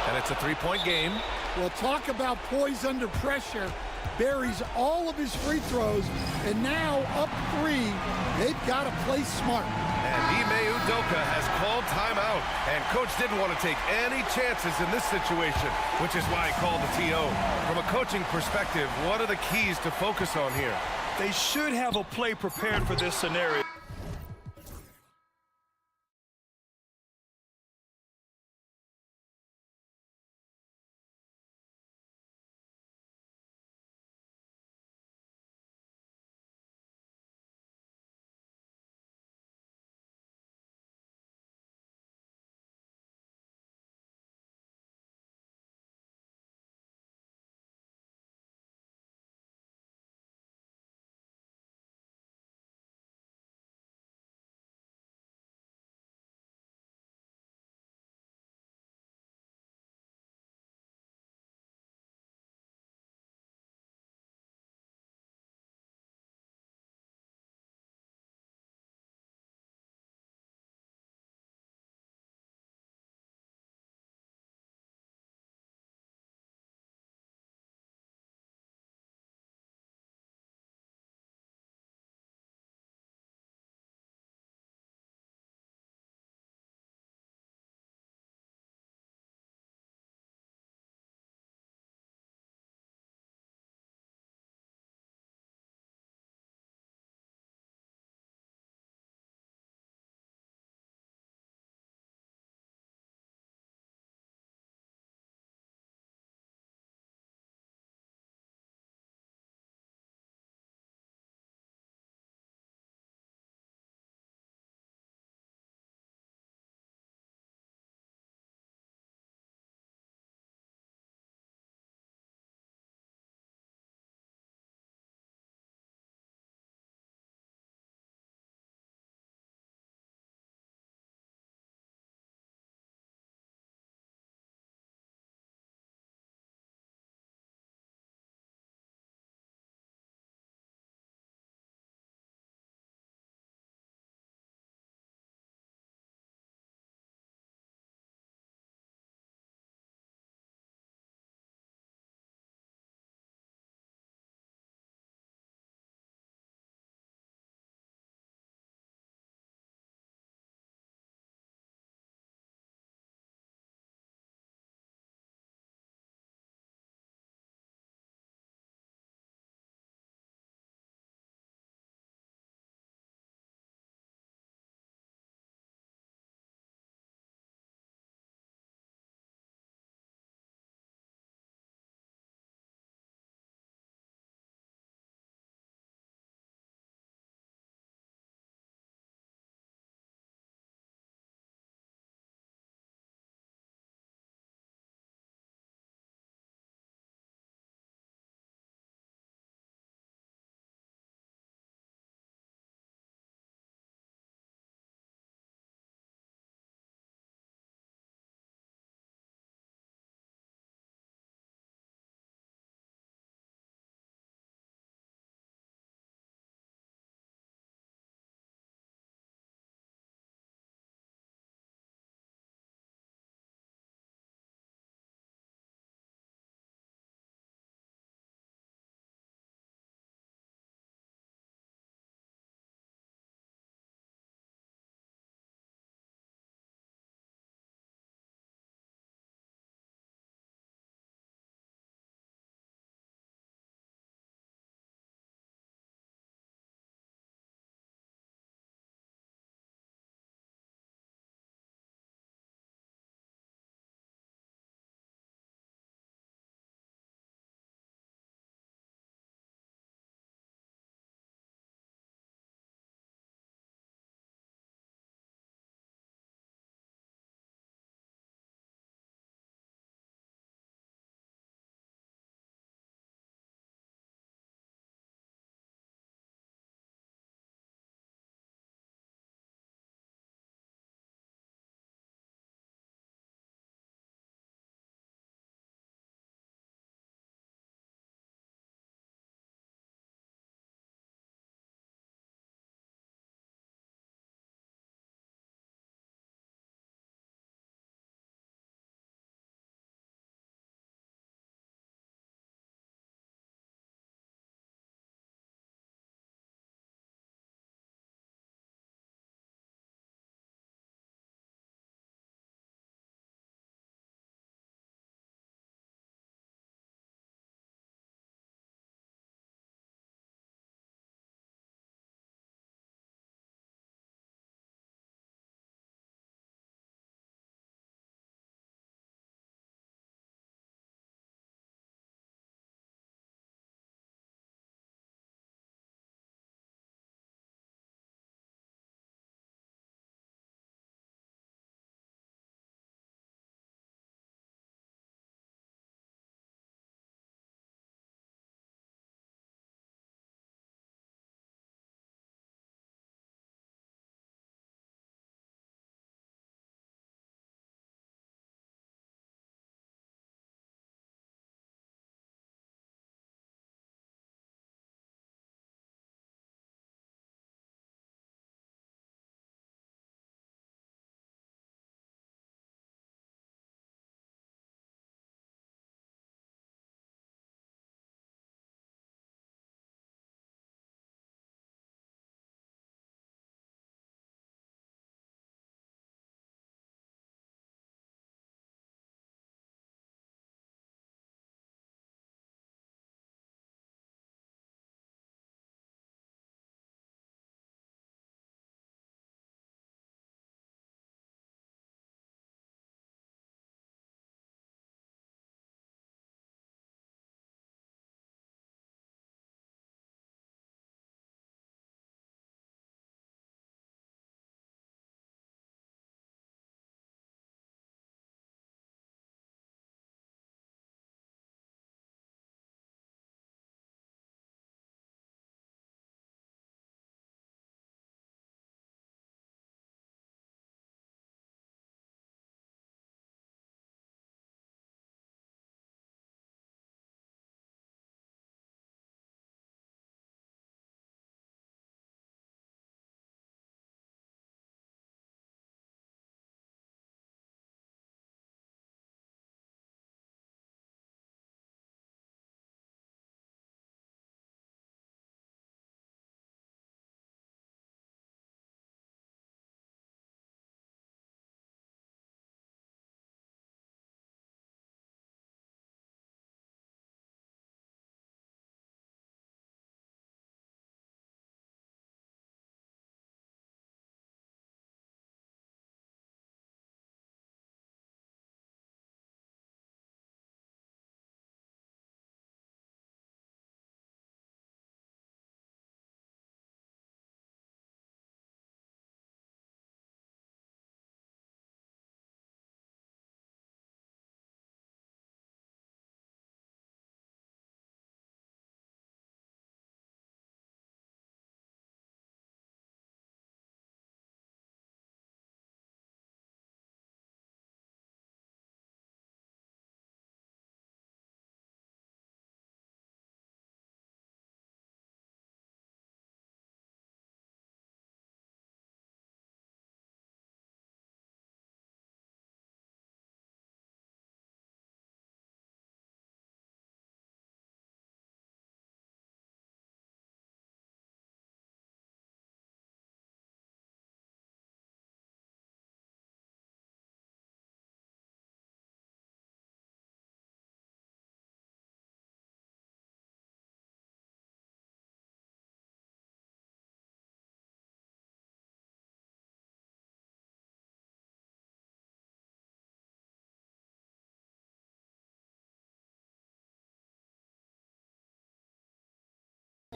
and it's a 3-point game. Well, talk about poise under pressure. Buries all of his free throws, and now up 3, they've got to play smart. And Ime Udoka has called timeout, and coach didn't want to take any chances in this situation, which is why he called the TO. From a coaching perspective, what are the keys to focus on here? They should have a play prepared for this scenario.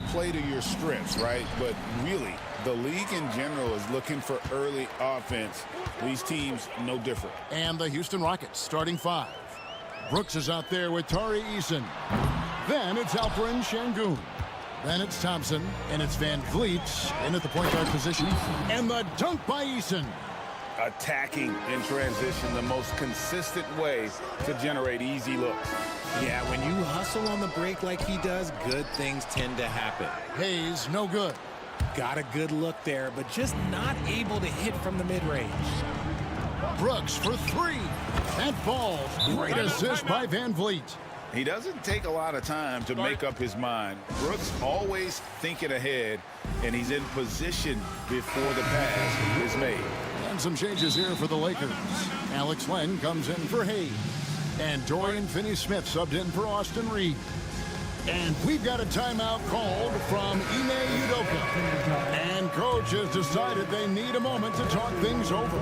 play to your strengths, right? But really, the league in general is looking for early offense. These teams, no different. And the Houston Rockets starting 5. Brooks is out there with Tari Eason. Then it's Alperen Şengün. Then it's Thompson, and it's Van Vliet in at the point guard position. And the dunk by Eason. Attacking in transition, the most consistent way to generate easy looks. Yeah, when you hustle on the break like he does, good things tend to happen. Hayes, no good. Got a good look there, but just not able to hit from the mid-range. Brooks for 3. That falls. Great assist by Van Vliet. He doesn't take a lot of time to make up his mind. Brooks always thinking ahead, and he's in position before the pass is made. And some changes here for the Lakers. Alex Len comes in for Hayes. And Dorian Finney-Smith subbed in for Austin Reed. And we've got a timeout called from Ime Udoka. And coach has decided they need a moment to talk things over.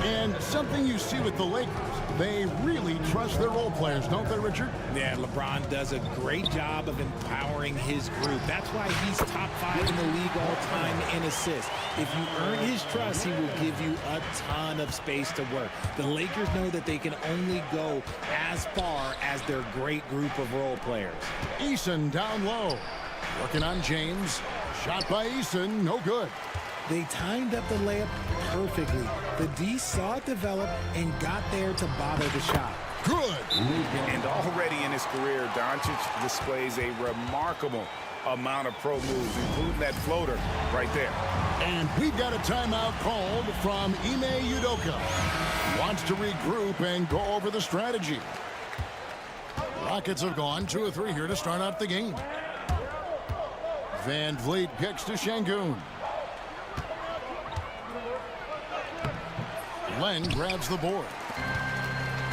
And something you see with the Lakers, they really trust their role players, don't they, Richard? Yeah, LeBron does a great job of empowering his group. That's why he's top 5 in the league all time in assists. If you earn his trust, he will give you a ton of space to work. The Lakers know that they can only go as far as their great group of role players. Eason down low. Working on James. Shot by Eason, no good. They timed up the layup perfectly. The D saw it develop and got there to bother the shot. Good. And already in his career, Doncic displays a remarkable amount of pro moves, including that floater right there. And we've got a timeout called from Ime Udoka. Wants to regroup and go over the strategy. Rockets have gone 2 of 3 here to start out the game. Van Vliet kicks to Şengün. Len grabs the board.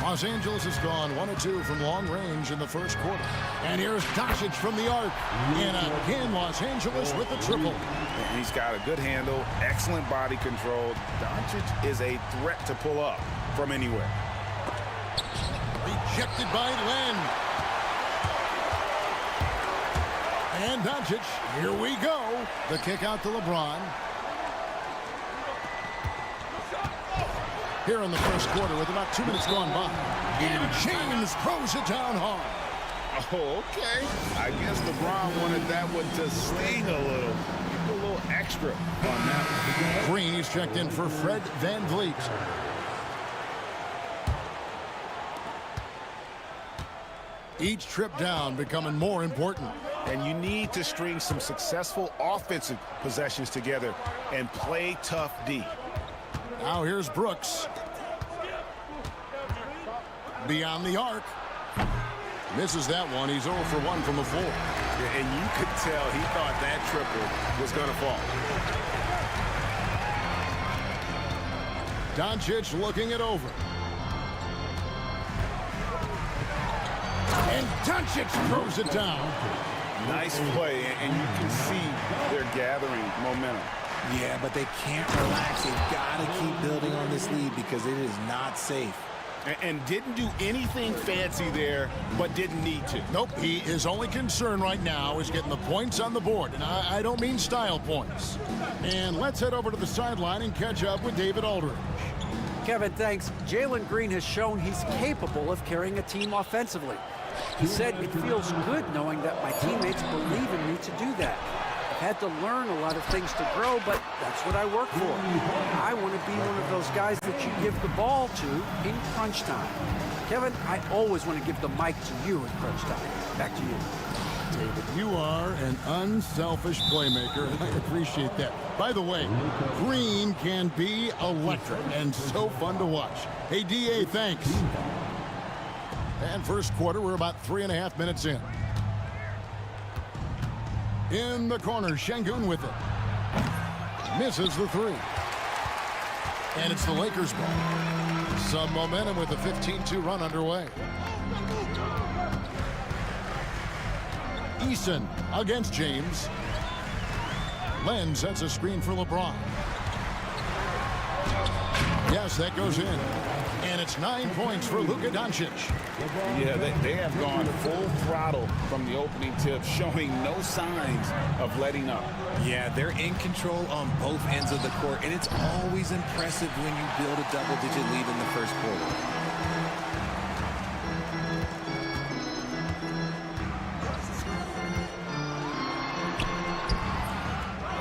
Los Angeles has gone 1 of 2 from long range in the first quarter. And here's Doncic from the arc. And again, Los Angeles with the triple. He's got a good handle, excellent body control. Doncic is a threat to pull up from anywhere. Rejected by Len. And Doncic, here we go. The kick out to LeBron. Here in the first quarter with about 2 minutes gone by. And James throws it down hard. Oh, okay. I guess LeBron wanted that one to sting a little. Give a little extra on that one. Green is checked in for Fred Van Vliet. Each trip down becoming more important. And you need to string some successful offensive possessions together and play tough D. Now here's Brooks. Beyond the arc. Misses that one. He's 0 for 1 from the floor. Yeah, and you could tell he thought that triple was going to fall. Doncic looking it over. And Doncic throws it down. Nice play, and you can see they're gathering momentum. Yeah, but they can't relax. They've got to keep building on this lead because it is not safe. And didn't do anything fancy there, but didn't need to. Nope, his only concern right now is getting the points on the board. And I don't mean style points. And let's head over to the sideline and catch up with David Aldridge. Kevin, thanks. Jalen Green has shown he's capable of carrying a team offensively. He said it feels good knowing that my teammates believe in me to do that. I've had to learn a lot of things to grow, but that's what I work for. I want to be one of those guys that you give the ball to in crunch time. Kevin, I always want to give the mic to you in crunch time. Back to you. David, you are an unselfish playmaker, and I appreciate that. By the way, Green can be electric and so fun to watch. Hey, DA, thanks. And first quarter, we're about 3.5 minutes in. In the corner, Şengün with it. Misses the 3. And it's the Lakers ball. Some momentum with a 15-2 run underway. Eason against James. Len sets a screen for LeBron. Yes, that goes in. And it's 9 points for Luka Doncic. Yeah, they have gone full throttle from the opening tip, showing no signs of letting up. Yeah, they're in control on both ends of the court, and it's always impressive when you build a double-digit lead in the first quarter.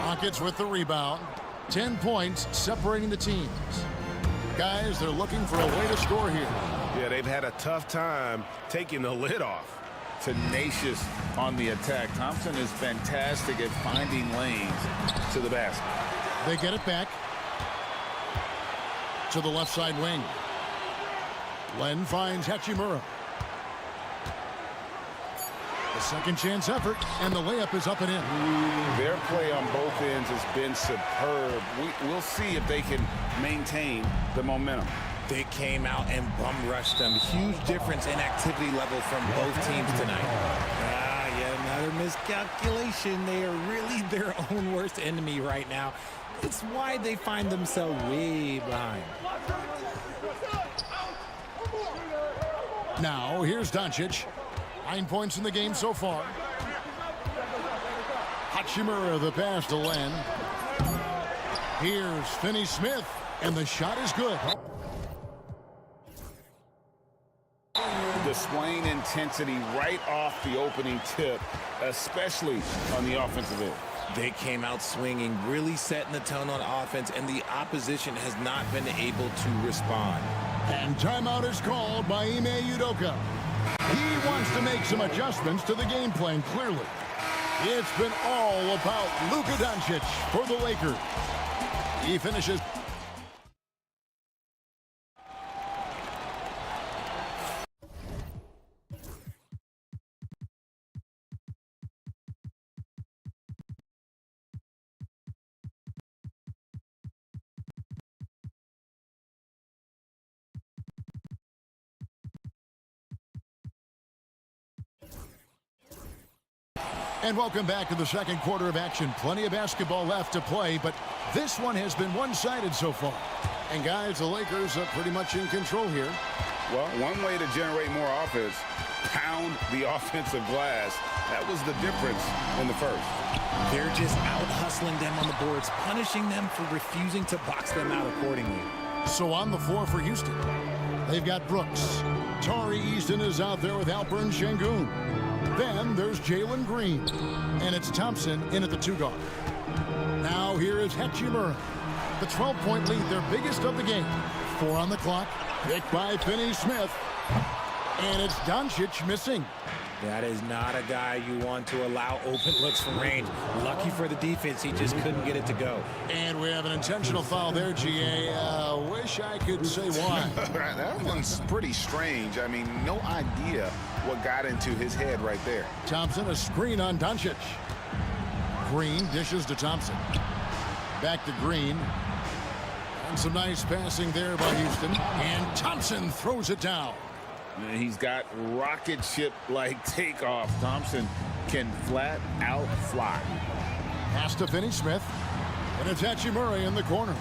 Rockets with the rebound. 10 points separating the teams. Guys, they're looking for a way to score here. Yeah, they've had a tough time taking the lid off. Tenacious on the attack. Thompson is fantastic at finding lanes to the basket. They get it back to the left side wing. Len finds Hachimura. The second chance effort, and the layup is up and in. Their play on both ends has been superb. We'll see if they can maintain the momentum. They came out and bum rushed them. Huge difference in activity level from both teams tonight. Yet another miscalculation. They are really their own worst enemy right now. It's why they find themselves way behind. Now, here's Doncic. 9 points in the game so far. Hachimura, the pass to Len. Here's Finney-Smith, and the shot is good. Displaying intensity right off the opening tip, especially on the offensive end. They came out swinging, really setting the tone on offense, and the opposition has not been able to respond. And timeout is called by Ime Udoka. He wants to make some adjustments to the game plan, clearly. It's been all about Luka Doncic for the Lakers. He finishes. And welcome back to the second quarter of action. Plenty of basketball left to play, but this one has been one-sided so far. And guys, the Lakers are pretty much in control here. Well, one way to generate more offense, pound the offensive glass. That was the difference in the first. They're just out hustling them on the boards, punishing them for refusing to box them out accordingly. So on the floor for Houston, they've got Brooks. Tari Easton is out there with Alperen Şengün. Then there's Jalen Green, and it's Thompson in at the 2-guard. Now here is Hachimura. The 12-point lead, their biggest of the game. 4 on the clock, picked by Finney-Smith, and it's Doncic missing. That is not a guy you want to allow open looks from range. Lucky for the defense, he just couldn't get it to go. And we have an intentional foul there, GA. Wish I could say why. That one's pretty strange. I mean, no idea what got into his head right there. Thompson, a screen on Doncic. Green dishes to Thompson. Back to Green. And some nice passing there by Houston. And Thompson throws it down. He's got rocket ship-like takeoff. Thompson can flat out fly. Pass to Finney-Smith. And it's Hachimura in the corner.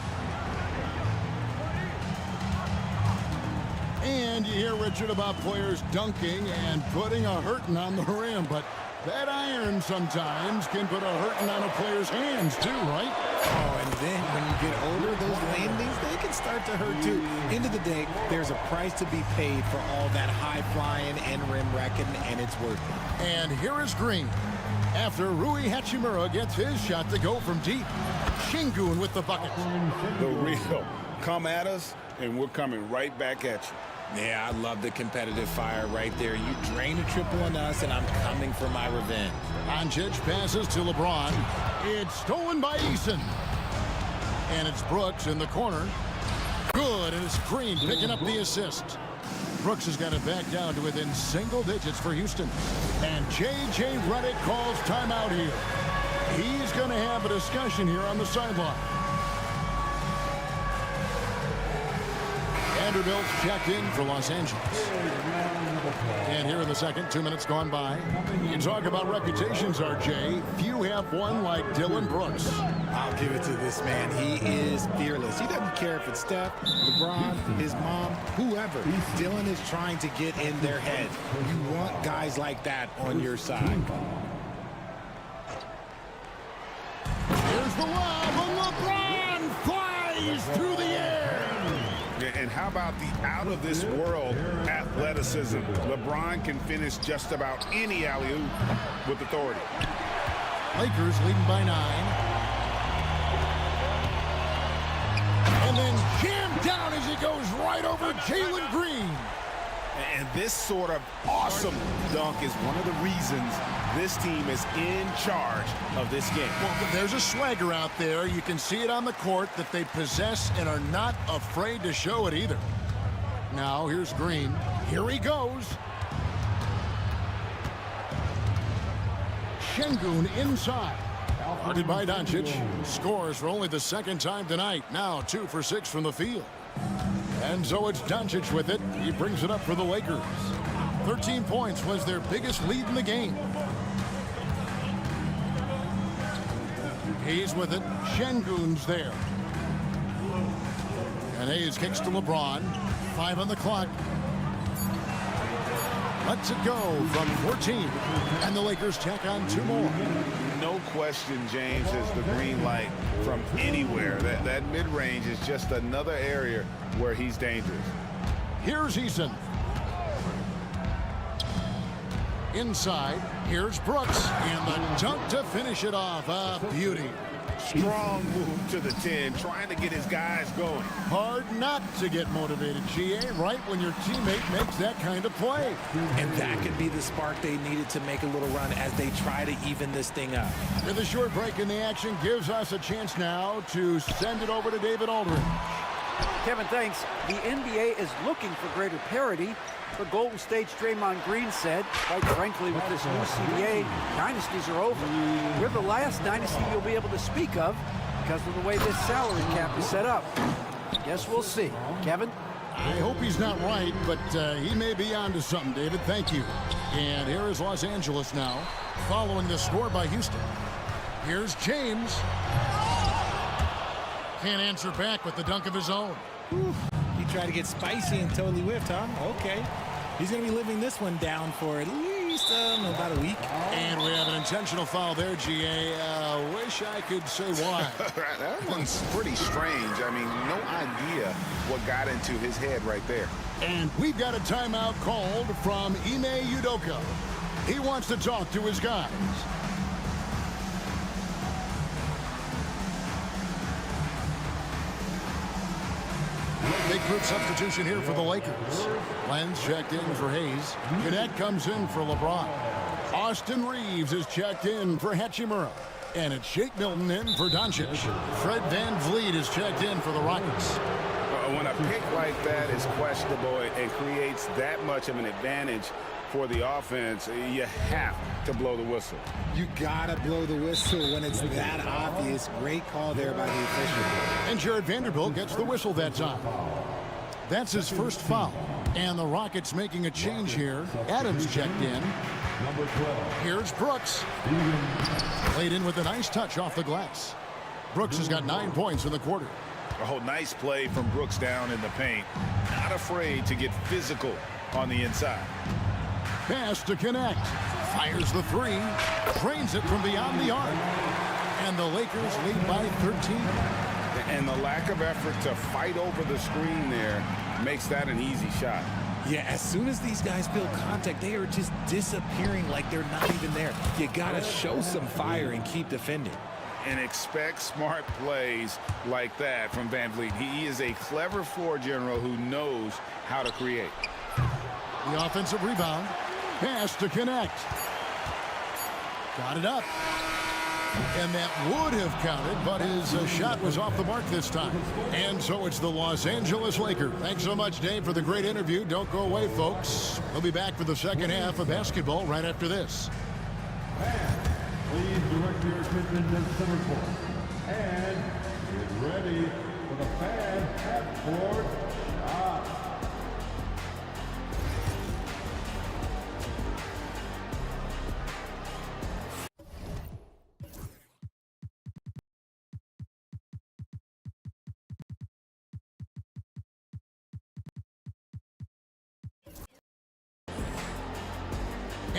And you hear, Richard, about players dunking and putting a hurting on the rim, but that iron sometimes can put a hurting on a player's hands too, right? Oh, and then when you get older, those landings, they can start to hurt too. End of the day, there's a price to be paid for all that high-flying and rim wrecking, and it's worth it. And here is Green. After Rui Hachimura gets his shot to go from deep. Şengün with the bucket. The real. Come at us, and we're coming right back at you. Yeah, I love the competitive fire right there. You drain a triple on us, and I'm coming for my revenge. Doncic passes to LeBron. It's stolen by Eason. And it's Brooks in the corner. Good, and it's Green picking up the assist. Brooks has got it back down to within single digits for Houston. And J.J. Redick calls timeout here. He's going to have a discussion here on the sideline. Vanderbilt's checked in for Los Angeles. And here in the second, 2 minutes gone by. You talk about reputations, RJ. Few have one like Dylan Brooks. I'll give it to this man. He is fearless. He doesn't care if it's Steph, LeBron, his mom, whoever. Dylan is trying to get in their head. You want guys like that on your side. Here's the lob, and LeBron flies through the air. And how about the out-of-this-world athleticism? LeBron can finish just about any alley-oop with authority. Lakers leading by 9. And then jammed down as he goes right over Jalen Green. And this sort of awesome dunk is one of the reasons this team is in charge of this game. Well, there's a swagger out there. You can see it on the court that they possess and are not afraid to show it either. Now, here's Green. Here he goes. Şengün inside. Guarded by Doncic. Scores for only the second time tonight. Now 2 for 6 from the field. And so it's Doncic with it. He brings it up for the Lakers. 13 points was their biggest lead in the game. Hayes with it. Şengün's there. And Hayes kicks to LeBron. 5 on the clock. Lets it go from 14. And the Lakers tack on 2 more. No question, James, is the green light from anywhere. That mid-range is just another area where he's dangerous. Here's Eason. Inside, here's Brooks. And the dunk to finish it off. A beauty. Strong move to the 10, trying to get his guys going. Hard not to get motivated, GA, right when your teammate makes that kind of play. And that could be the spark they needed to make a little run as they try to even this thing up. With a short break in the action gives us a chance now to send it over to David Aldridge. Kevin, thanks. The NBA is looking for greater parity. The Golden State's Draymond Green said, quite frankly, with this new CBA, dynasties are over. We're the last dynasty you'll be able to speak of because of the way this salary cap is set up. Guess we'll see. Kevin? I hope he's not right, but he may be onto something, David. Thank you. And here is Los Angeles now, following the score by Houston. Here's James. Can't answer back with the dunk of his own. Whew. He tried to get spicy and totally whiffed, huh? Okay. He's going to be living this one down for at least about a week. And we have an intentional foul there, GA. Wish I could say why. That one's pretty strange. I mean, no idea what got into his head right there. And we've got a timeout called from Ime Udoka. He wants to talk to his guys. Big group substitution here for the Lakers. Lenz checked in for Hayes. Cadet comes in for LeBron. Austin Reeves is checked in for Hachimura. And it's Shake Milton in for Doncic. Fred VanVleet is checked in for the Rockets. When a pick like that is questionable and creates that much of an advantage for the offense, you have to blow the whistle. You gotta blow the whistle when it's that obvious. Great call there by the official. And Jared Vanderbilt gets the whistle that time. That's his first foul. And the Rockets making a change here. Adams checked in. Here's Brooks. Played in with a nice touch off the glass. Brooks has got 9 points in the quarter. Oh, nice play from Brooks down in the paint. Not afraid to get physical on the inside. Pass to connect. Fires the 3. Drains it from beyond the arc. And the Lakers lead by 13. And the lack of effort to fight over the screen there makes that an easy shot. Yeah, as soon as these guys feel contact, they are just disappearing like they're not even there. You gotta show some fire and keep defending. And expect smart plays like that from VanVleet. He is a clever floor general who knows how to create. The offensive rebound. Pass to connect. Got it up. And that would have counted, but his shot was off the mark this time. And so it's the Los Angeles Lakers. Thanks so much, Dave, for the great interview. Don't go away, folks. We'll be back for the second half of basketball right after this. Please direct your attention to center court. And get ready for the fan half-court shot.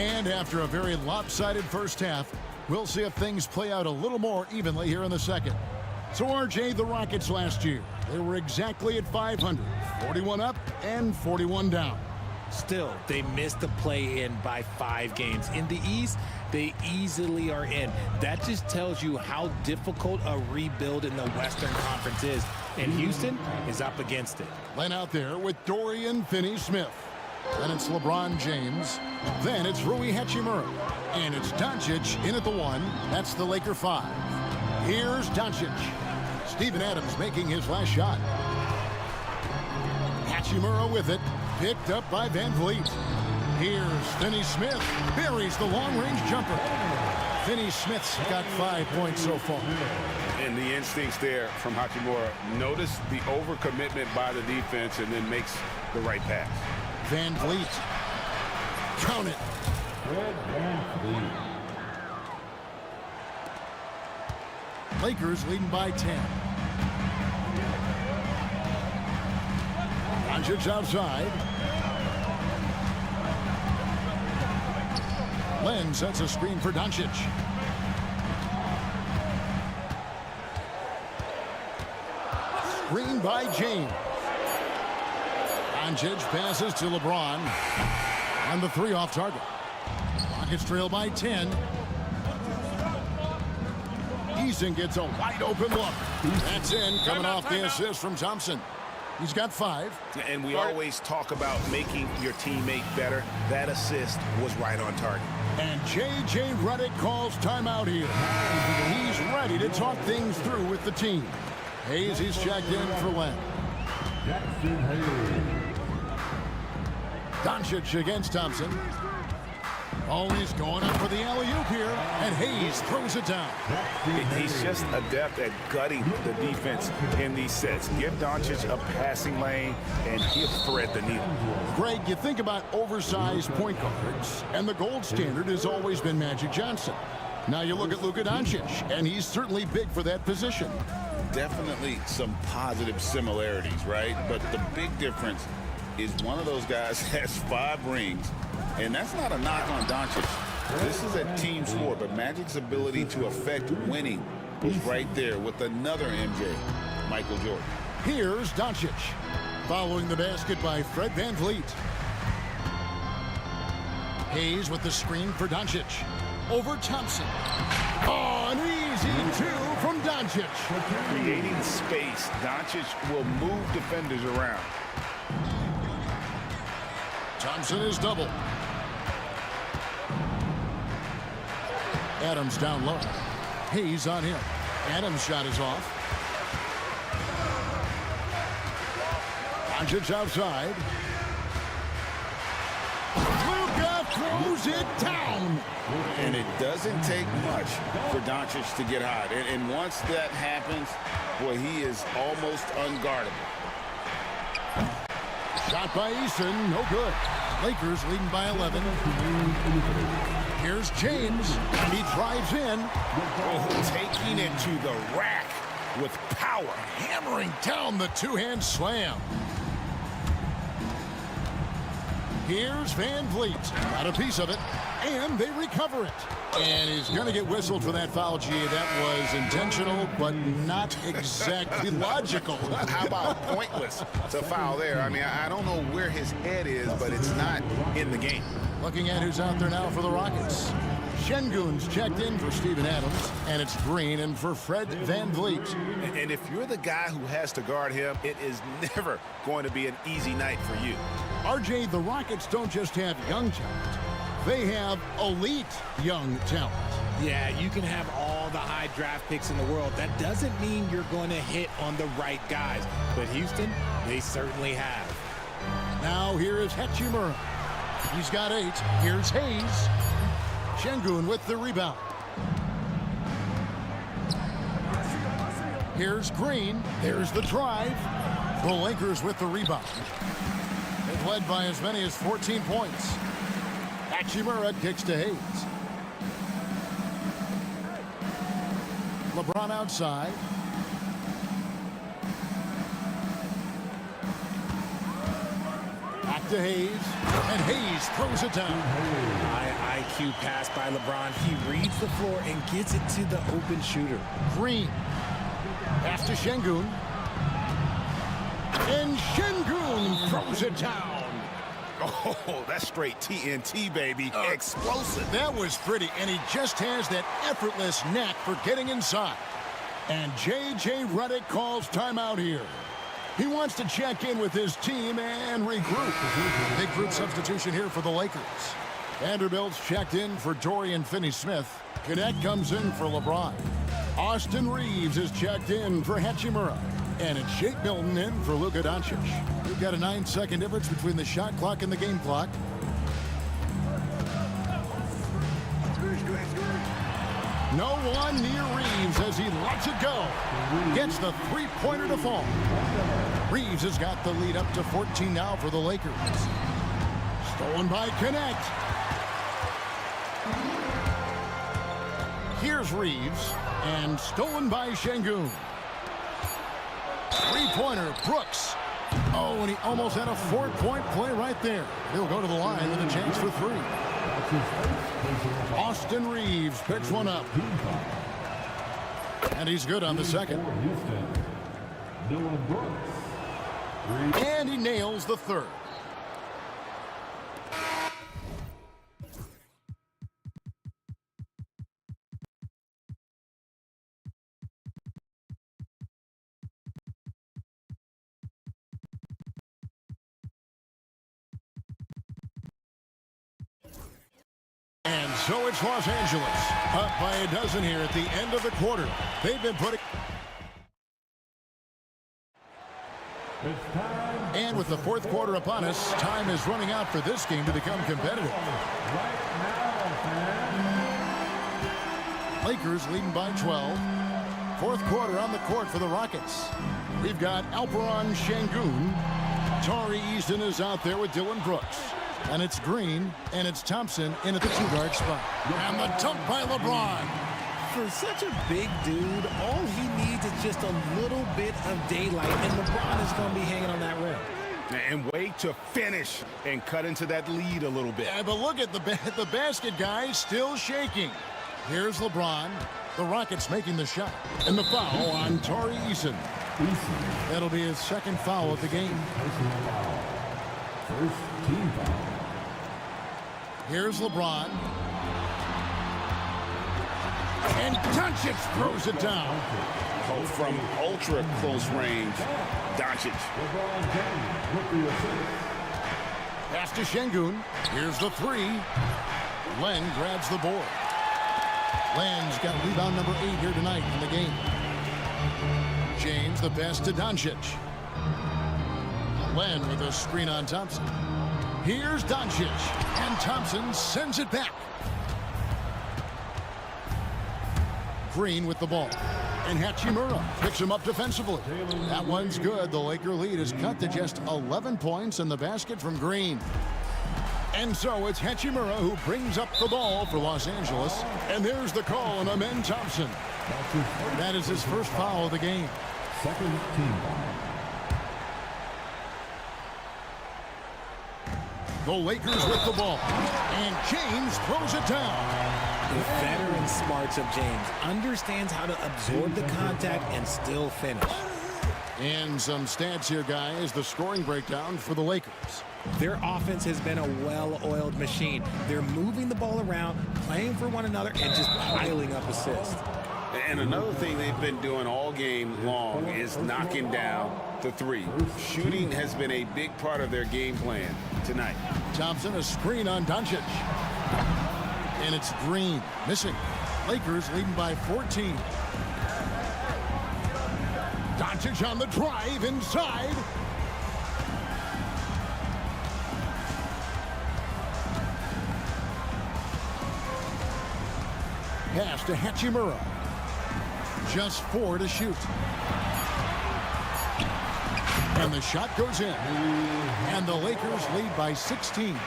And after a very lopsided first half, we'll see if things play out a little more evenly here in the second. So RJ, the Rockets last year, they were exactly at 500, 41 up and 41 down. Still, they missed the play-in by 5 games. In the East, they easily are in. That just tells you how difficult a rebuild in the Western Conference is. And Houston is up against it. Len out there with Dorian Finney-Smith. Then it's LeBron James. Then it's Rui Hachimura. And it's Doncic in at the 1. That's the Laker 5. Here's Doncic. Steven Adams making his last shot. Hachimura with it. Picked up by Van Vliet. Here's Finney-Smith. Buries the long-range jumper. Finney-Smith's got 5 points so far. And the instincts there from Hachimura. Notice the overcommitment by the defense and then makes the right pass. Van Vliet. Count it. Lakers leading by 10. Doncic outside. Len sets a screen for Doncic. Screen by James. Doncic passes to LeBron. And the 3 off target. Rockets trail by 10. Eason gets a wide open look. That's in, coming off the assist from Thompson. He's got 5. And we always talk about making your teammate better. That assist was right on target. And J.J. Redick calls timeout here. He's ready to talk things through with the team. Hayes, he's checked in for Len. Doncic against Thompson. Oh, he's going up for the alley-oop here, and Hayes throws it down. He's just adept at gutting the defense in these sets. Give Doncic a passing lane, and he'll thread the needle. Greg, you think about oversized point guards, and the gold standard has always been Magic Johnson. Now you look at Luka Doncic, and he's certainly big for that position. Definitely some positive similarities, right? But the big difference is one of those guys has 5 rings, and that's not a knock on Doncic. This is a team sport, but Magic's ability to affect winning was right there with another MJ, Michael Jordan. Here's Doncic, following the basket by Fred Van Vliet. Hayes with the screen for Doncic. Over Thompson. Oh, an easy 2 from Doncic. Creating space, Doncic will move defenders around. Thompson is double. Adams down low. Hayes on him. Adams' shot is off. Doncic outside. Luka throws it down. And it doesn't take much for Doncic to get hot. And once that happens, boy, he is almost unguardable. Shot by Eason, no good. Lakers leading by 11. Here's James, and he drives in. Oh, taking it to the rack with power. Hammering down the 2-hand slam. Here's Van Vliet. Got a piece of it, and they recover it. And he's going to get whistled for that foul, G. That was intentional, but not exactly logical. How about pointless to foul there? I mean, I don't know where his head is, but it's not in the game. Looking at who's out there now for the Rockets. Şengün's checked in for Steven Adams, and it's Green in for Fred Van Vliet. And if you're the guy who has to guard him, it is never going to be an easy night for you. RJ, the Rockets don't just have young talent. They have elite young talent. Yeah, you can have all the high draft picks in the world. That doesn't mean you're going to hit on the right guys. But Houston, they certainly have. Now here is Hachimura. He's got 8. Here's Hayes. Şengün with the rebound. Here's Green. There's the drive. The Lakers with the rebound. They've led by as many as 14 points. Hachimura kicks to Hayes. LeBron outside. Back to Hayes, and Hayes throws it down. High IQ pass by LeBron. He reads the floor and gets it to the open shooter. Green. Pass to Şengün. And Şengün throws it down. Oh, that's straight TNT, baby. Explosive. That was pretty, and he just has that effortless knack for getting inside. And J.J. Redick calls timeout here. He wants to check in with his team and regroup. Big group substitution here for the Lakers. Vanderbilt's checked in for Dorian Finney-Smith. Cadet comes in for LeBron. Austin Reeves is checked in for Hachimura. And it's Shake Milton in for Luka Doncic. We've got a 9-second difference between the shot clock and the game clock. No one near Reeves as he lets it go. Gets the three-pointer to fall. Reeves has got the lead up to 14 now for the Lakers. Stolen by Connect. Here's Reeves, and stolen by Şengün. Three-pointer, Brooks. Oh, and he almost had a four-point play right there. He'll go to the line with a chance for three. Austin Reeves picks one up. And he's good on the second. And he nails the third. And so it's Los Angeles, up by a dozen here at the end of the quarter. They've been putting... And with the fourth quarter upon us, time is running out for this game to become competitive. Lakers leading by 12. Fourth quarter on the court for the Rockets. We've got Alperen Şengün. Tari Easton is out there with Dylan Brooks. And it's Green, and it's Thompson in at the two-guard spot. And the dunk by LeBron. For such a big dude, all he needs is just a little bit of daylight, and LeBron is going to be hanging on that rim. And wait to finish and cut into that lead a little bit. Yeah, but look at the basket guy still shaking. Here's LeBron. The Rockets making the shot. And the foul on Tari Easton. That'll be his second foul of the game. First team foul. Here's LeBron. And Doncic throws it down. Oh, from ultra close range, Doncic. Pass to Şengün. Here's the three. Len grabs the board. Len's got rebound number 8 here tonight in the game. James the pass to Doncic. Len with a screen on Thompson. Here's Doncic, and Thompson sends it back. Green with the ball, and Hachimura picks him up defensively. That one's good. The Laker lead is cut to just 11 points in the basket from Green. And so it's Hachimura who brings up the ball for Los Angeles, and there's the call on Amen Thompson. That is his first foul of the game. Second team foul. The Lakers with the ball, and James throws it down. The veteran smarts of James understands how to absorb the contact and still finish. And some stats here, guys. The scoring breakdown for the Lakers. Their offense has been a well-oiled machine. They're moving the ball around, playing for one another, and just piling up assists. And another thing they've been doing all game long is knocking down the three. Shooting has been a big part of their game plan tonight. Thompson, a screen on Doncic. And it's Green missing. Lakers leading by 14. Doncic on the drive inside. Pass to Hachimura. Just 4 to shoot. And the shot goes in. And the Lakers lead by 16.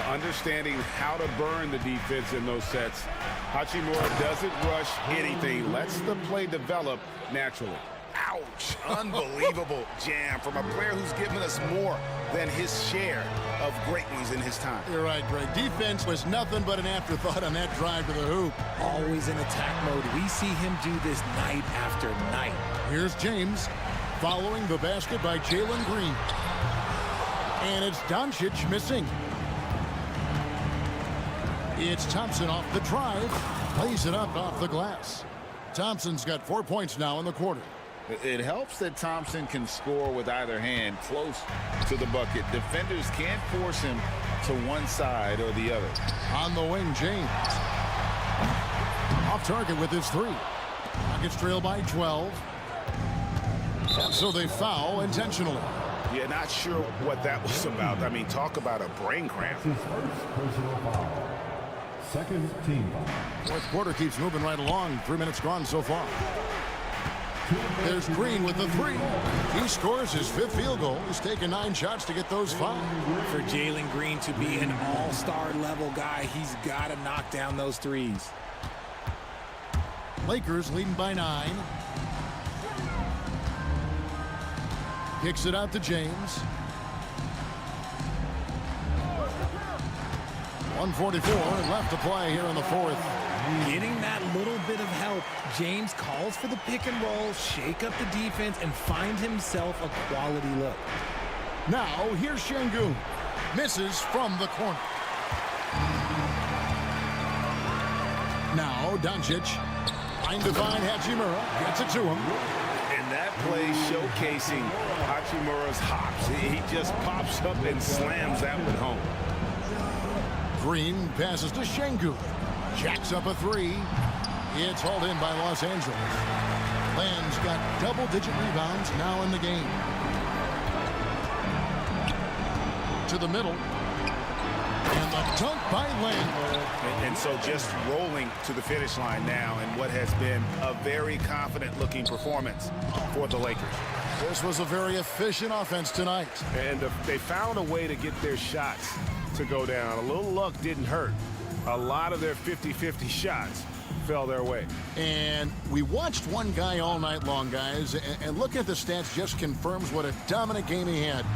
Understanding how to burn the defense in those sets. Hachimura doesn't rush anything. Lets the play develop naturally. Ouch. Unbelievable jam from a player who's given us more than his share. of great ones in his time. You're right, Greg. Defense was nothing but an afterthought on that drive to the hoop. Always in attack mode. We see him do this night after night. Here's James following the basket by Jalen Green. And it's Doncic missing. It's Thompson off the drive. Plays it up off the glass. Thompson's got 4 points now in the quarter. It helps that Thompson can score with either hand close to the bucket. Defenders can't force him to one side or the other. On the wing, James. Off target with his three. Rockets trail by 12. So they foul intentionally. Yeah, not sure what that was about. I mean, talk about a brain cramp. Second team. Fourth quarter keeps moving right along. 3 minutes gone so far. There's Green with the three. He scores his fifth field goal. He's taken 9 shots to get those 5. For Jalen Green to be an all-star level guy, he's got to knock down those threes. Lakers leading by 9. Kicks it out to James. 1:44 left to play here in the fourth. Getting that little bit of help, James calls for the pick and roll, shake up the defense, and find himself a quality look. Now, here's Şengün. Misses from the corner. Now, Doncic. Trying to find Hachimura. Gets it to him. And that play showcasing Hachimura's hops. He just pops up and slams that one home. Green passes to Şengün. Jacks up a three. It's hauled in by Los Angeles. Land's got double-digit rebounds now in the game. To the middle. And the dunk by Land. And so just rolling to the finish line now in what has been a very confident-looking performance for the Lakers. This was a very efficient offense tonight. And they found a way to get their shots to go down. A little luck didn't hurt. A lot of their 50-50 shots fell their way. And we watched one guy all night long, guys, and looking at the stats just confirms what a dominant game he had.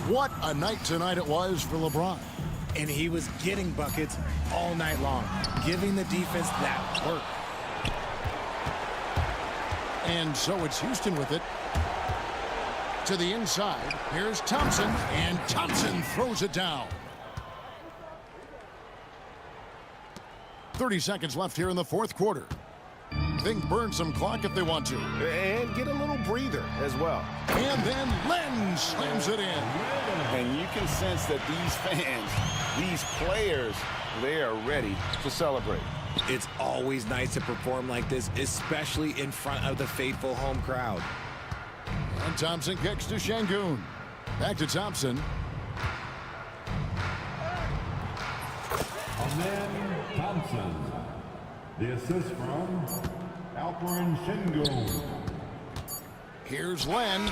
What a night tonight it was for LeBron. And he was getting buckets all night long, giving the defense that work. And so it's Houston with it. To the inside, here's Thompson, and Thompson throws it down. 30 seconds left here in the fourth quarter. Think burn some clock if they want to. And get a little breather as well. And then Len slams it in. And you can sense that these fans, these players, they are ready to celebrate. It's always nice to perform like this, especially in front of the faithful home crowd. And Thompson kicks to Şengün. Back to Thompson. Amen Thompson. The assist from Alperen Şengün. Here's Len.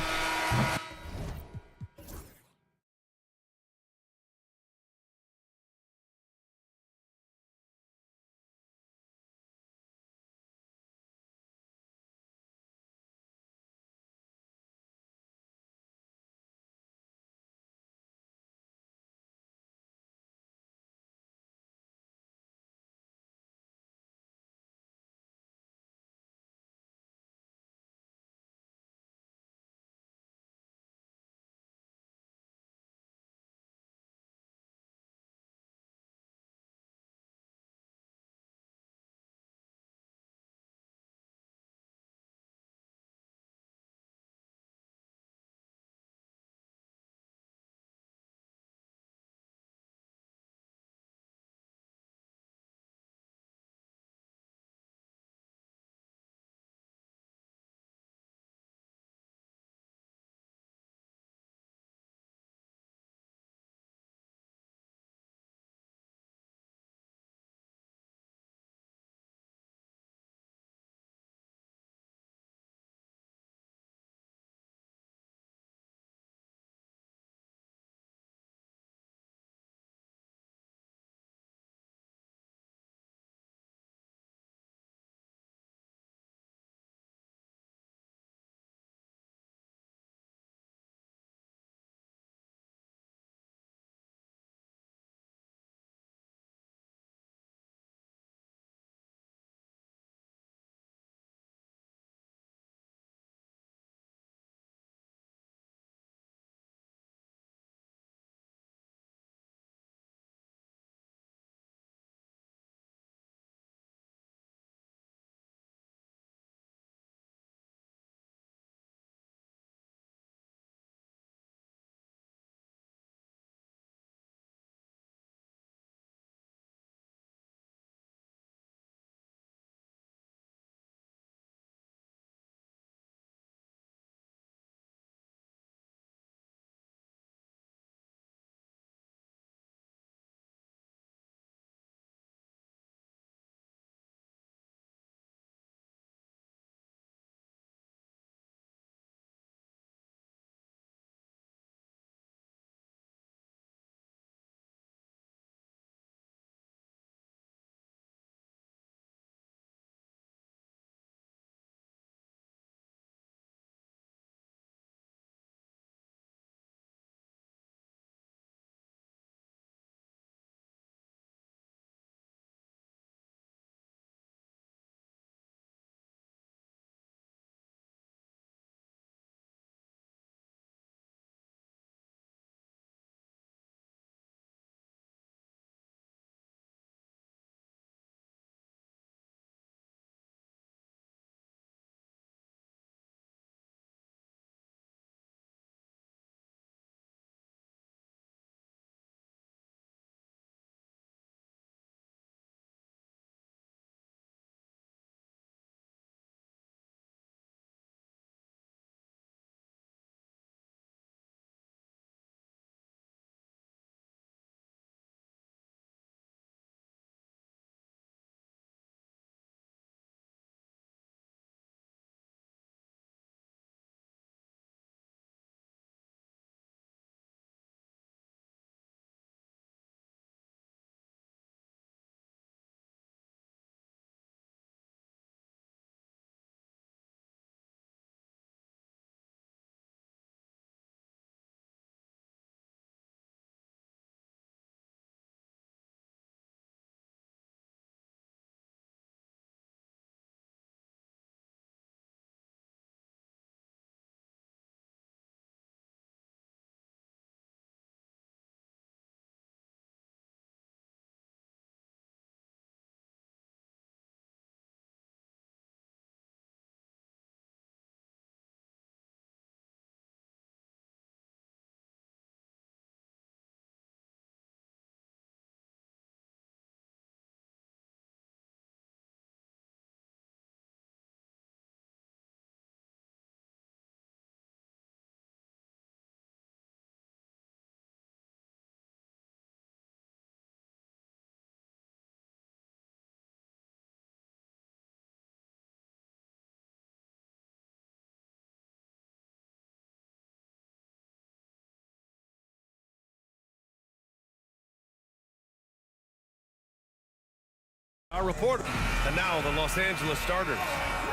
Our reporter. And now the Los Angeles starters.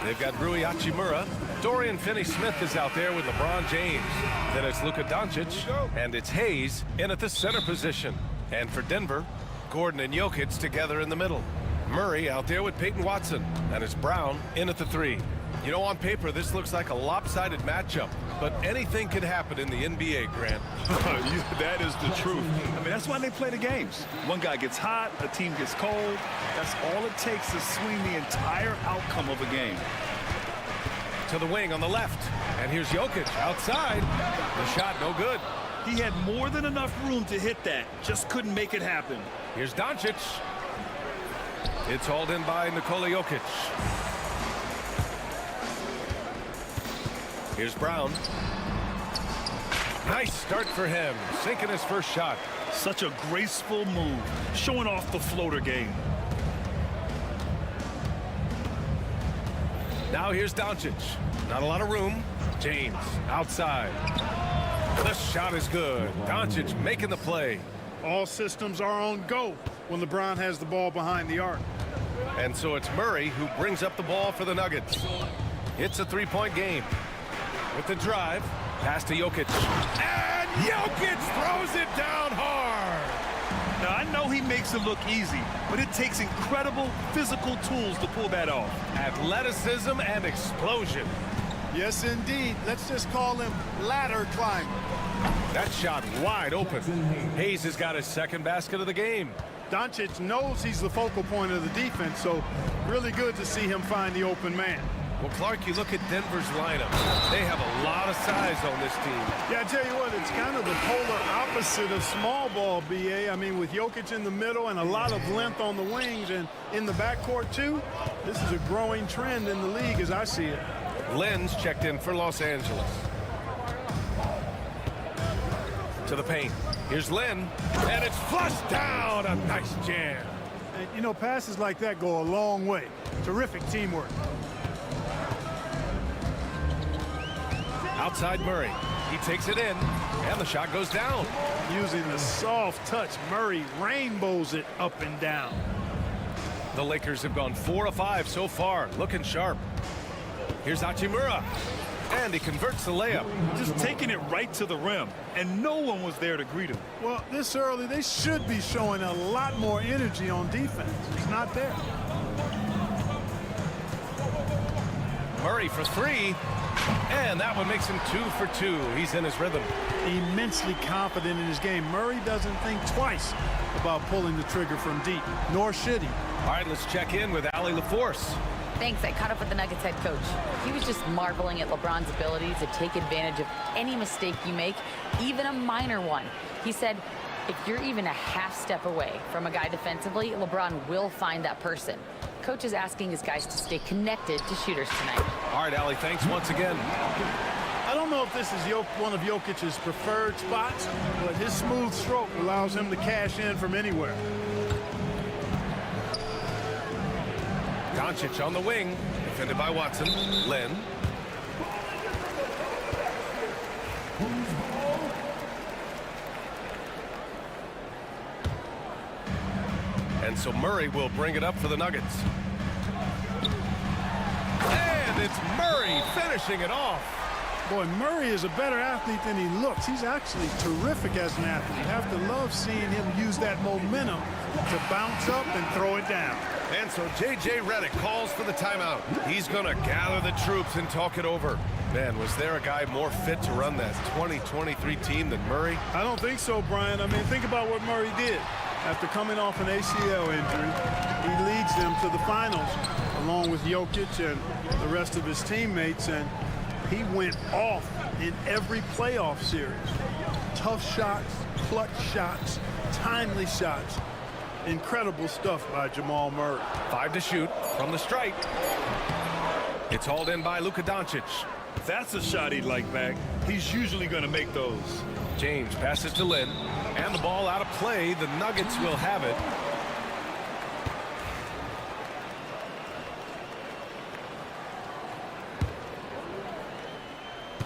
They've got Rui Hachimura. Dorian Finney-Smith is out there with LeBron James. Then it's Luka Doncic. And it's Hayes in at the center position. And for Denver, Gordon and Jokic together in the middle. Murray out there with Peyton Watson. And it's Brown in at the 3. You know, on paper, this looks like a lopsided matchup. But anything could happen in the NBA, Grant. That is the truth. I mean, that's why they play the games. One guy gets hot, a team gets cold. That's all it takes to swing the entire outcome of a game. To the wing on the left. And here's Jokic outside. The shot no good. He had more than enough room to hit that. Just couldn't make it happen. Here's Doncic. It's hauled in by Nikola Jokic. Here's Brown. Nice start for him. Sinking his first shot. Such a graceful move. Showing off the floater game. Now here's Doncic. Not a lot of room. James outside. The shot is good. Doncic making the play. All systems are on go when LeBron has the ball behind the arc. And so it's Murray who brings up the ball for the Nuggets. It's a three-point game. With the drive, pass to Jokic. And Jokic throws it down hard. Now, I know he makes it look easy, but it takes incredible physical tools to pull that off. Athleticism and explosion. Yes, indeed. Let's just call him ladder climber. That shot wide open. Hayes has got his second basket of the game. Doncic knows he's the focal point of the defense, so really good to see him find the open man. Well, Clark, you look at Denver's lineup. They have a lot of size on this team. Yeah, I tell you what, it's kind of the polar opposite of small ball, B.A. I mean, with Jokic in the middle and a lot of length on the wings and in the backcourt, too, this is a growing trend in the league as I see it. Lenz checked in for Los Angeles. To the paint. Here's Lynn, and it's flushed down. A nice jam. And, you know, passes like that go a long way. Terrific teamwork. Outside Murray. He takes it in, and the shot goes down. Using the soft touch, Murray rainbows it up and down. The Lakers have gone 4 of 5 so far, looking sharp. Here's Hachimura, and he converts the layup. Just taking it right to the rim, and no one was there to greet him. Well, this early, they should be showing a lot more energy on defense. It's not there. Murray for 3. And that one makes him 2 for 2. He's in his rhythm. Immensely confident in his game. Murray doesn't think twice about pulling the trigger from deep, nor should he. All right, let's check in with Allie LaForce. Thanks. I caught up with the Nuggets head coach. He was just marveling at LeBron's ability to take advantage of any mistake you make, even a minor one. He said, if you're even a half step away from a guy defensively, LeBron will find that person. Coach is asking his guys to stay connected to shooters tonight. All right, Allie, thanks once again. I don't know if this is one of Jokic's preferred spots, but his smooth stroke allows him to cash in from anywhere. Doncic on the wing, defended by Watson. Len. And so Murray will bring it up for the Nuggets. And it's Murray finishing it off. Boy, Murray is a better athlete than he looks. He's actually terrific as an athlete. You have to love seeing him use that momentum to bounce up and throw it down. And so J.J. Redick calls for the timeout. He's going to gather the troops and talk it over. Man, was there a guy more fit to run that 2023 team than Murray? I don't think so, Brian. I mean, think about what Murray did. After coming off an ACL injury, he leads them to the finals along with Jokic and the rest of his teammates, and he went off in every playoff series. Tough shots, clutch shots, timely shots. Incredible stuff by Jamal Murray. 5 to shoot from the stripe. It's hauled in by Luka Doncic. That's a shot he'd like back. He's usually going to make those. James passes to Lynn, and the ball out of play. The Nuggets will have it.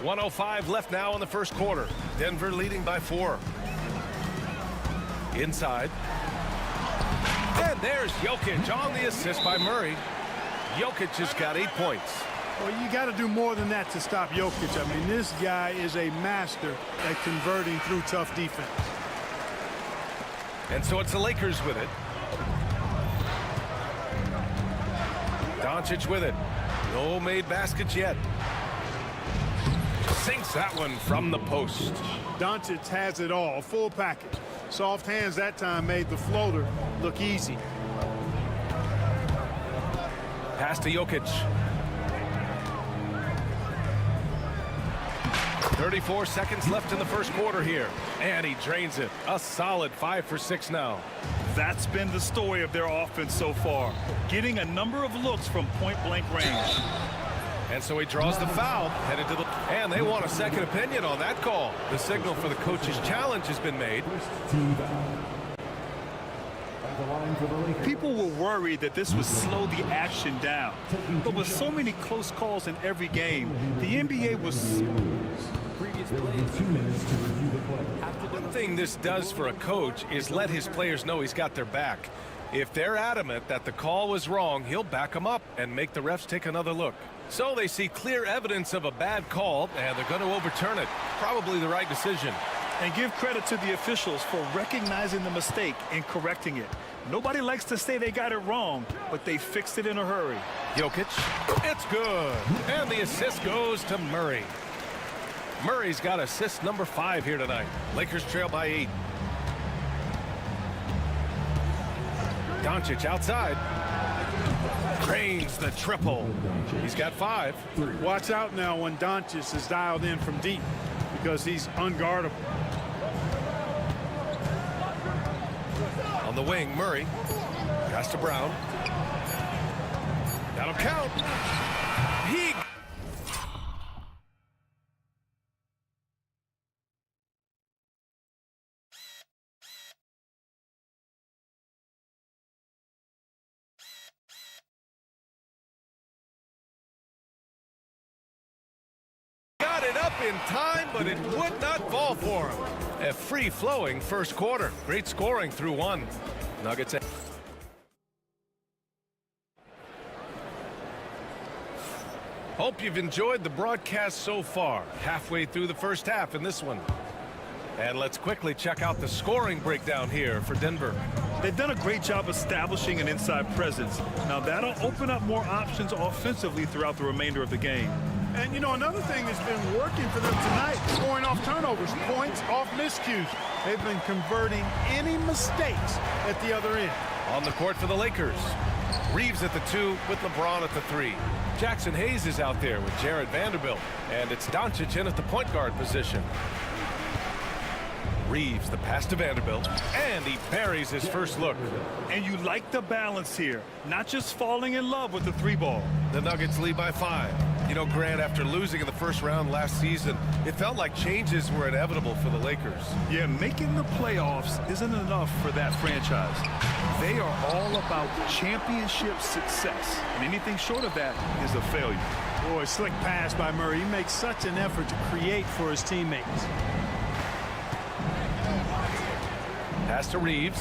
.105 left now in the first quarter. Denver leading by 4. Inside. And There's Jokic on the assist by Murray. Jokic has got 8 points. Well, you got to do more than that to stop Jokic. I mean, this guy is a master at converting through tough defense. And so it's the Lakers with it. Doncic with it. No made baskets yet. Sinks that one from the post. Doncic has it all, full package. Soft hands that time made the floater look easy. Pass to Jokic. 34 seconds left in the first quarter here. And he drains it. A solid 5 for 6 now. That's been the story of their offense so far. Getting a number of looks from point-blank range. And so he draws the foul, headed to the... And they want a second opinion on that call. The signal for the coach's challenge has been made. People were worried that this would slow the action down. But with so many close calls in every game, the NBA was... One thing this does for a coach is let his players know he's got their back. If they're adamant that the call was wrong, he'll back them up and make the refs take another look. So they see clear evidence of a bad call, and they're going to overturn it. Probably the right decision. And give credit to the officials for recognizing the mistake and correcting it. Nobody likes to say they got it wrong, but they fixed it in a hurry. Jokic, it's good. And the assist goes to Murray. Murray's got assist number 5 here tonight. Lakers trail by 8. Doncic outside. Cranes the triple. He's got 5. Watch out now when Doncic is dialed in from deep because he's unguardable. On the wing, Murray. Pass to Brown. That'll count. He... got it up in time, but it would not fall for him. A free-flowing first quarter. Great scoring through 1. Nuggets. Hope you've enjoyed the broadcast so far. Halfway through the first half in this one. And let's quickly check out the scoring breakdown here for Denver. They've done a great job establishing an inside presence. Now that'll open up more options offensively throughout the remainder of the game. And, you know, another thing that's been working for them tonight, scoring off turnovers, points off miscues. They've been converting any mistakes at the other end. On the court for the Lakers. Reeves at the 2 with LeBron at the 3. Jackson Hayes is out there with Jared Vanderbilt. And it's Doncic in at the point guard position. Reeves, the pass to Vanderbilt, and he buries his first look. And you like the balance here, not just falling in love with the 3-ball. The Nuggets lead by 5. You know, Grant, after losing in the first round last season, it felt like changes were inevitable for the Lakers. Yeah, making the playoffs isn't enough for that franchise. They are all about championship success, and anything short of that is a failure. Boy, slick pass by Murray. He makes such an effort to create for his teammates. Pass to Reeves.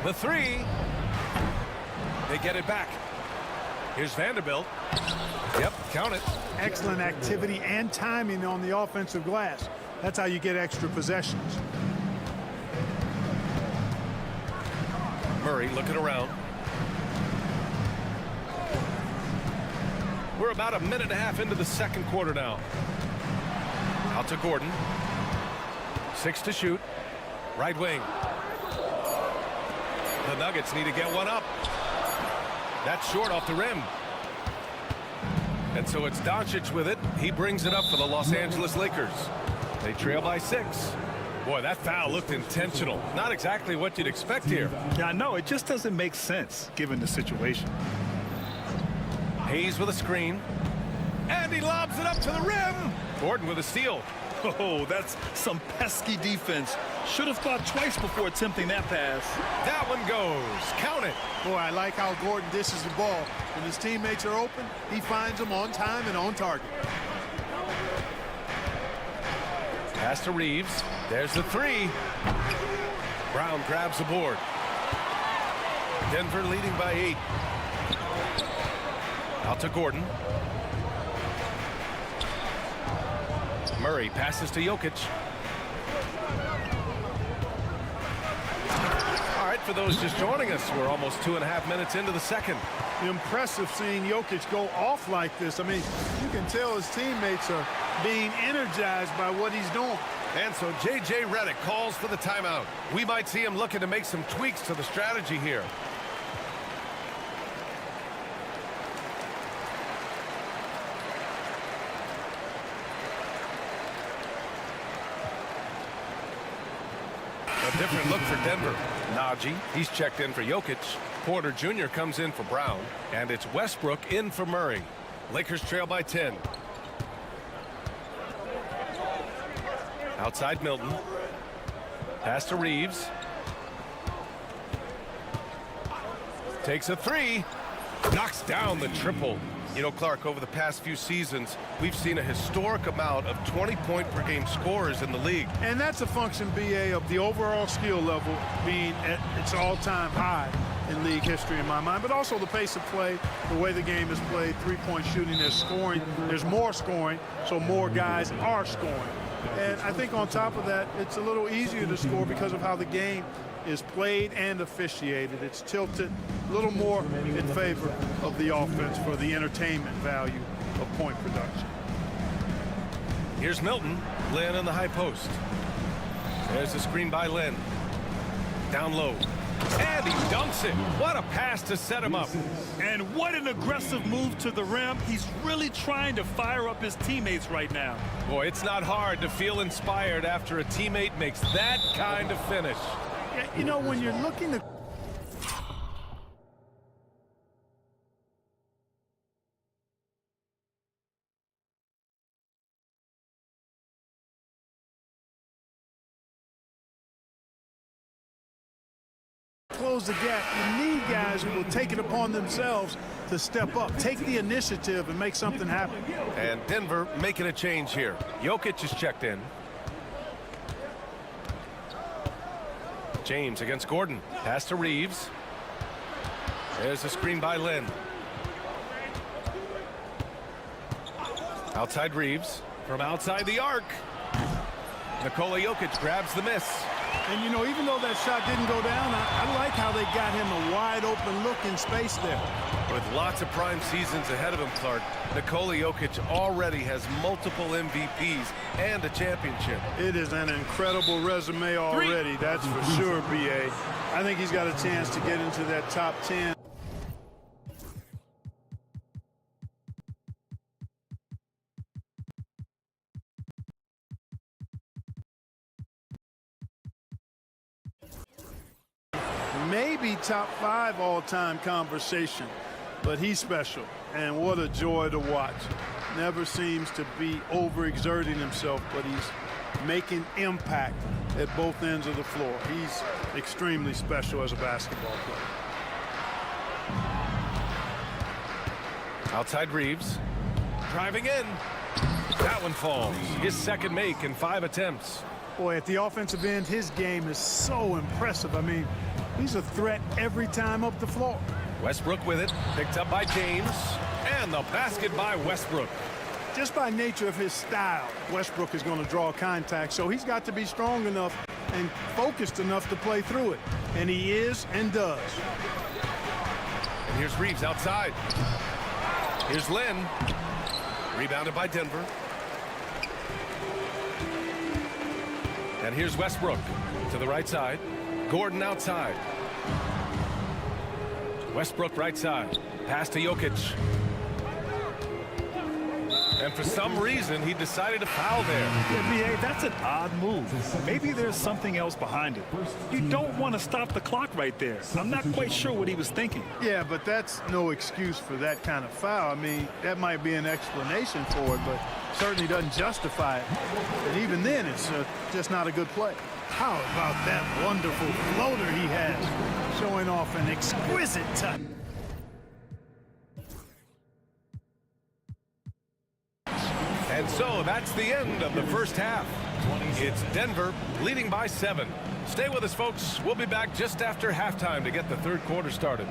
The 3. They get it back. Here's Vanderbilt. Yep, count it. Excellent activity and timing on the offensive glass. That's how you get extra possessions. Murray looking around. We're about a minute and a half into the second quarter now. Out to Gordon. 6 to shoot. Right wing. The Nuggets need to get one up. That's short off the rim. And so it's Doncic with it. He brings it up for the Los Angeles Lakers. They trail by 6. Boy, that foul looked intentional. Not exactly what you'd expect here. Yeah, I know. It just doesn't make sense given the situation. Hayes with a screen. And he lobs it up to the rim. Gordon with a steal. Oh, that's some pesky defense. Should have thought twice before attempting that pass. That one goes. Count it. Boy, I like how Gordon dishes the ball. When his teammates are open, he finds them on time and on target. Pass to Reeves. There's the 3. Brown grabs the board. Denver leading by 8. Out to Gordon. Murray passes to Jokic. All right, for those just joining us, we're almost 2.5 minutes into the second. Impressive seeing Jokic go off like this. I mean, you can tell his teammates are being energized by what he's doing. And so J.J. Redick calls for the timeout. We might see him looking to make some tweaks to the strategy here. A different look for Denver. Najee, he's checked in for Jokic. Porter Jr. comes in for Brown. And it's Westbrook in for Murray. Lakers trail by 10. Outside Milton. Pass to Reeves. Takes a three. Knocks down the triple. You know, Clark, over the past few seasons, we've seen a historic amount of 20-point-per-game scorers in the league. And that's a function, B.A., of the overall skill level being at its all-time high in league history in my mind, but also the pace of play, the way the game is played, three-point shooting, there's scoring, there's more scoring, so more guys are scoring. And I think on top of that, it's a little easier to score because of how the game is played and officiated. It's tilted a little more in favor of the offense for the entertainment value of point production. Here's Milton. Lynn in the high post. There's the screen by Lynn. Down low. And he dunks it. What a pass to set him up. And what an aggressive move to the rim. He's really trying to fire up his teammates right now. Boy, it's not hard to feel inspired after a teammate makes that kind of finish. You know, when you're looking to close the gap, you need guys who will take it upon themselves to step up, take the initiative and make something happen. And Denver making a change here. Jokic is checked in. James against Gordon. Pass to Reeves. There's a screen by Lynn. Outside Reeves. From outside the arc. Nikola Jokic grabs the miss. And, you know, even though that shot didn't go down, I like how they got him a wide-open look in space there. With lots of prime seasons ahead of him, Clark, Nikola Jokic already has multiple MVPs and a championship. It is an incredible resume already, that's for sure, B.A. I think he's got a chance to get into that top 10. Maybe top 5 all-time conversation, but he's special, and what a joy to watch. Never seems to be overexerting himself, but he's making impact at both ends of the floor. He's extremely special as a basketball player. Outside Reeves. Driving in. That one falls. His second make in 5 attempts. Boy, at the offensive end, his game is so impressive. I mean, he's a threat every time up the floor. Westbrook with it. Picked up by James. And the basket by Westbrook. Just by nature of his style, Westbrook is going to draw contact, so he's got to be strong enough and focused enough to play through it. And he is and does. And here's Reeves outside. Here's Lynn. Rebounded by Denver. And here's Westbrook to the right side. Gordon outside. Westbrook right side. Pass to Jokic. And for some reason, he decided to foul there. Yeah, B.A., that's an odd move. Maybe there's something else behind it. You don't want to stop the clock right there. I'm not quite sure what he was thinking. Yeah, but that's no excuse for that kind of foul. I mean, that might be an explanation for it, but certainly doesn't justify it. And even then, it's just not a good play. How about that wonderful floater he has, showing off an exquisite touch. And so that's the end of the first half. It's Denver leading by 7. Stay with us, folks. We'll be back just after halftime to get the third quarter started.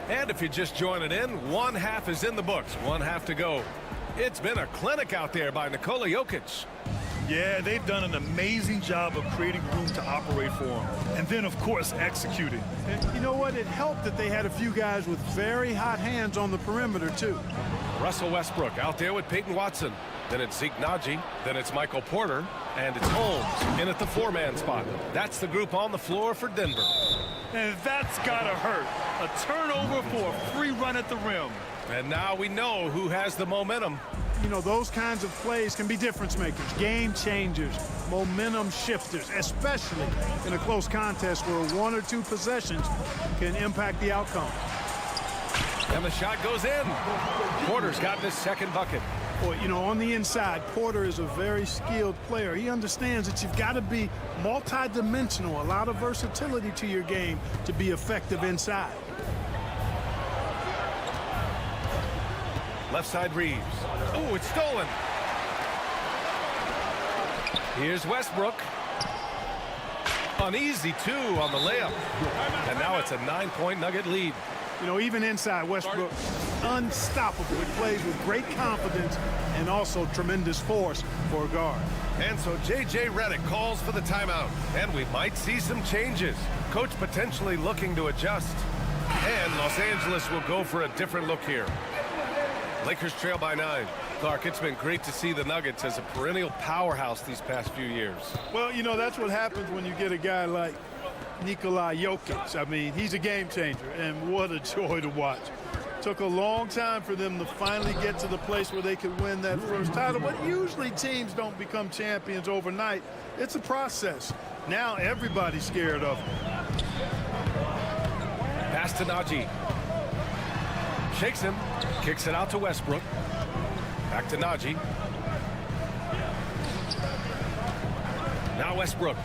And if you're just joining in, one half is in the books, one half to go. It's been a clinic out there by Nikola Jokic. Yeah, they've done an amazing job of creating room to operate for him. And then, of course, executing. And you know what? It helped that they had a few guys with very hot hands on the perimeter, too. Russell Westbrook out there with Peyton Watson. Then it's Zeke Naji. Then it's Michael Porter. And it's Holmes in at the four-man spot. That's the group on the floor for Denver. And that's gotta hurt. A turnover for a free run at the rim. And now we know who has the momentum. You know, those kinds of plays can be difference makers, game changers, momentum shifters, especially in a close contest where one or two possessions can impact the outcome. And the shot goes in. Porter's gotten his second bucket. Well, you know, on the inside, Porter is a very skilled player. He understands that you've got to be multi-dimensional, a lot of versatility to your game to be effective inside. Left side Reeves. Oh, it's stolen. Here's Westbrook. Uneasy, too, on the layup. And now it's a 9-point Nugget lead. You know, even inside, Westbrook, unstoppable. He plays with great confidence and also tremendous force for a guard. And so J.J. Redick calls for the timeout. And we might see some changes. Coach potentially looking to adjust. And Los Angeles will go for a different look here. Lakers trail by 9. Clark, it's been great to see the Nuggets as a perennial powerhouse these past few years. Well, you know, that's what happens when you get a guy like Nikola Jokic. I mean, he's a game changer, and what a joy to watch. Took a long time for them to finally get to the place where they could win that first title, but usually teams don't become champions overnight. It's a process. Now everybody's scared of him. Pass to Naji. Shakes him, kicks it out to Westbrook. Back to Naji. Now Westbrook.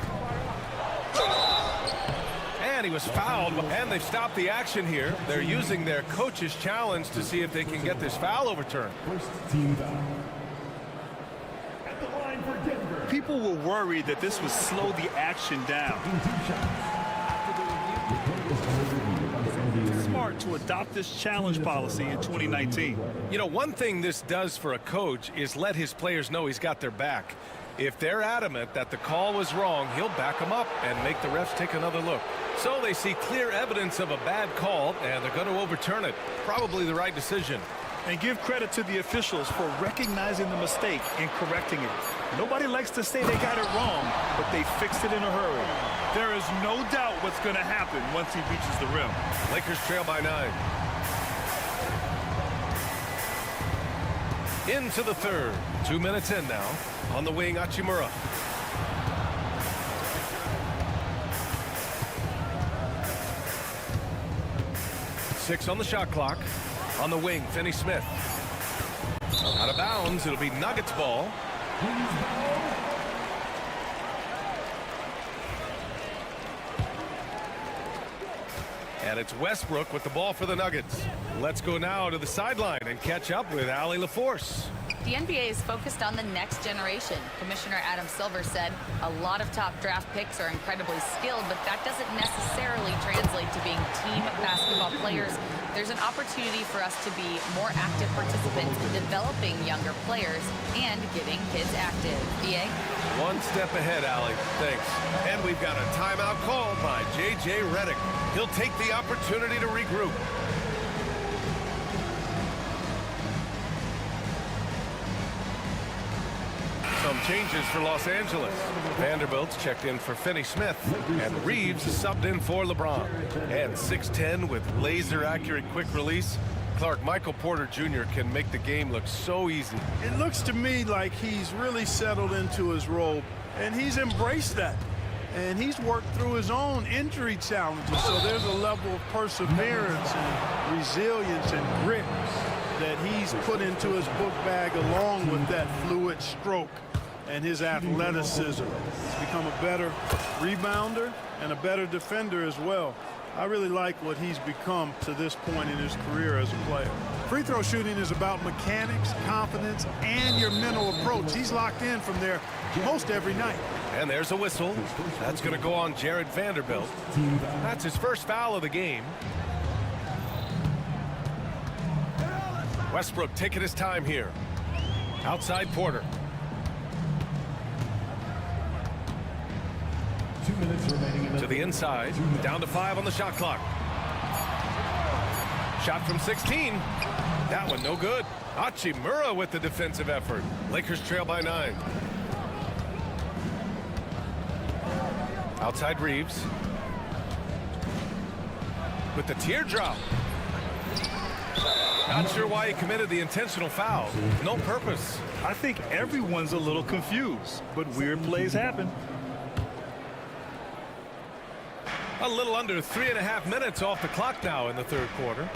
And he was fouled, and they've stopped the action here. They're using their coach's challenge to see if they can get this foul overturned. People were worried that this would slow the action down. Smart to adopt this challenge policy in 2019. You know, one thing this does for a coach is let his players know he's got their back. If they're adamant that the call was wrong, he'll back them up and make the refs take another look. So they see clear evidence of a bad call, and they're going to overturn it. Probably the right decision. And give credit to the officials for recognizing the mistake and correcting it. Nobody likes to say they got it wrong, but they fixed it in a hurry. There is no doubt what's going to happen once he reaches the rim. Lakers trail by 9. Into the third. 2 minutes in now. On the wing, Hachimura. Six on the shot clock. On the wing, Finney-Smith. Out of bounds, it'll be Nuggets ball. And it's Westbrook with the ball for the Nuggets. Let's go now to the sideline and catch up with Allie LaForce. The NBA is focused on the next generation. Commissioner Adam Silver said a lot of top draft picks are incredibly skilled, but that doesn't necessarily translate to being team basketball players. There's an opportunity for us to be more active participants in developing younger players and getting kids active. EA? One step ahead, Allie. Thanks. And we've got a timeout called by J.J. Redick. He'll take the opportunity to regroup. Some changes for Los Angeles. Vanderbilt's checked in for Finney-Smith, and Reeves is subbed in for LeBron. And 6'10" with laser-accurate quick release. Clark, Michael Porter Jr. can make the game look so easy. It looks to me like he's really settled into his role, and he's embraced that. And he's worked through his own injury challenges, so there's a level of perseverance and resilience and grit that he's put into his book bag along with that fluid stroke and his athleticism. He's become a better rebounder and a better defender as well. I really like what he's become to this point in his career as a player. Free throw shooting is about mechanics, confidence, and your mental approach. He's locked in from there most every night. And there's a whistle. That's going to go on Jared Vanderbilt. That's his first foul of the game. Westbrook taking his time here. Outside Porter. 2 minutes remaining. To the inside. Down to 5 on the shot clock. Shot from 16. That one no good. Hachimura with the defensive effort. Lakers trail by 9. Outside Reeves. With the teardrop. Not sure why he committed the intentional foul. No purpose. I think everyone's a little confused, but weird plays happen. A little under 3.5 minutes off the clock now in the third quarter.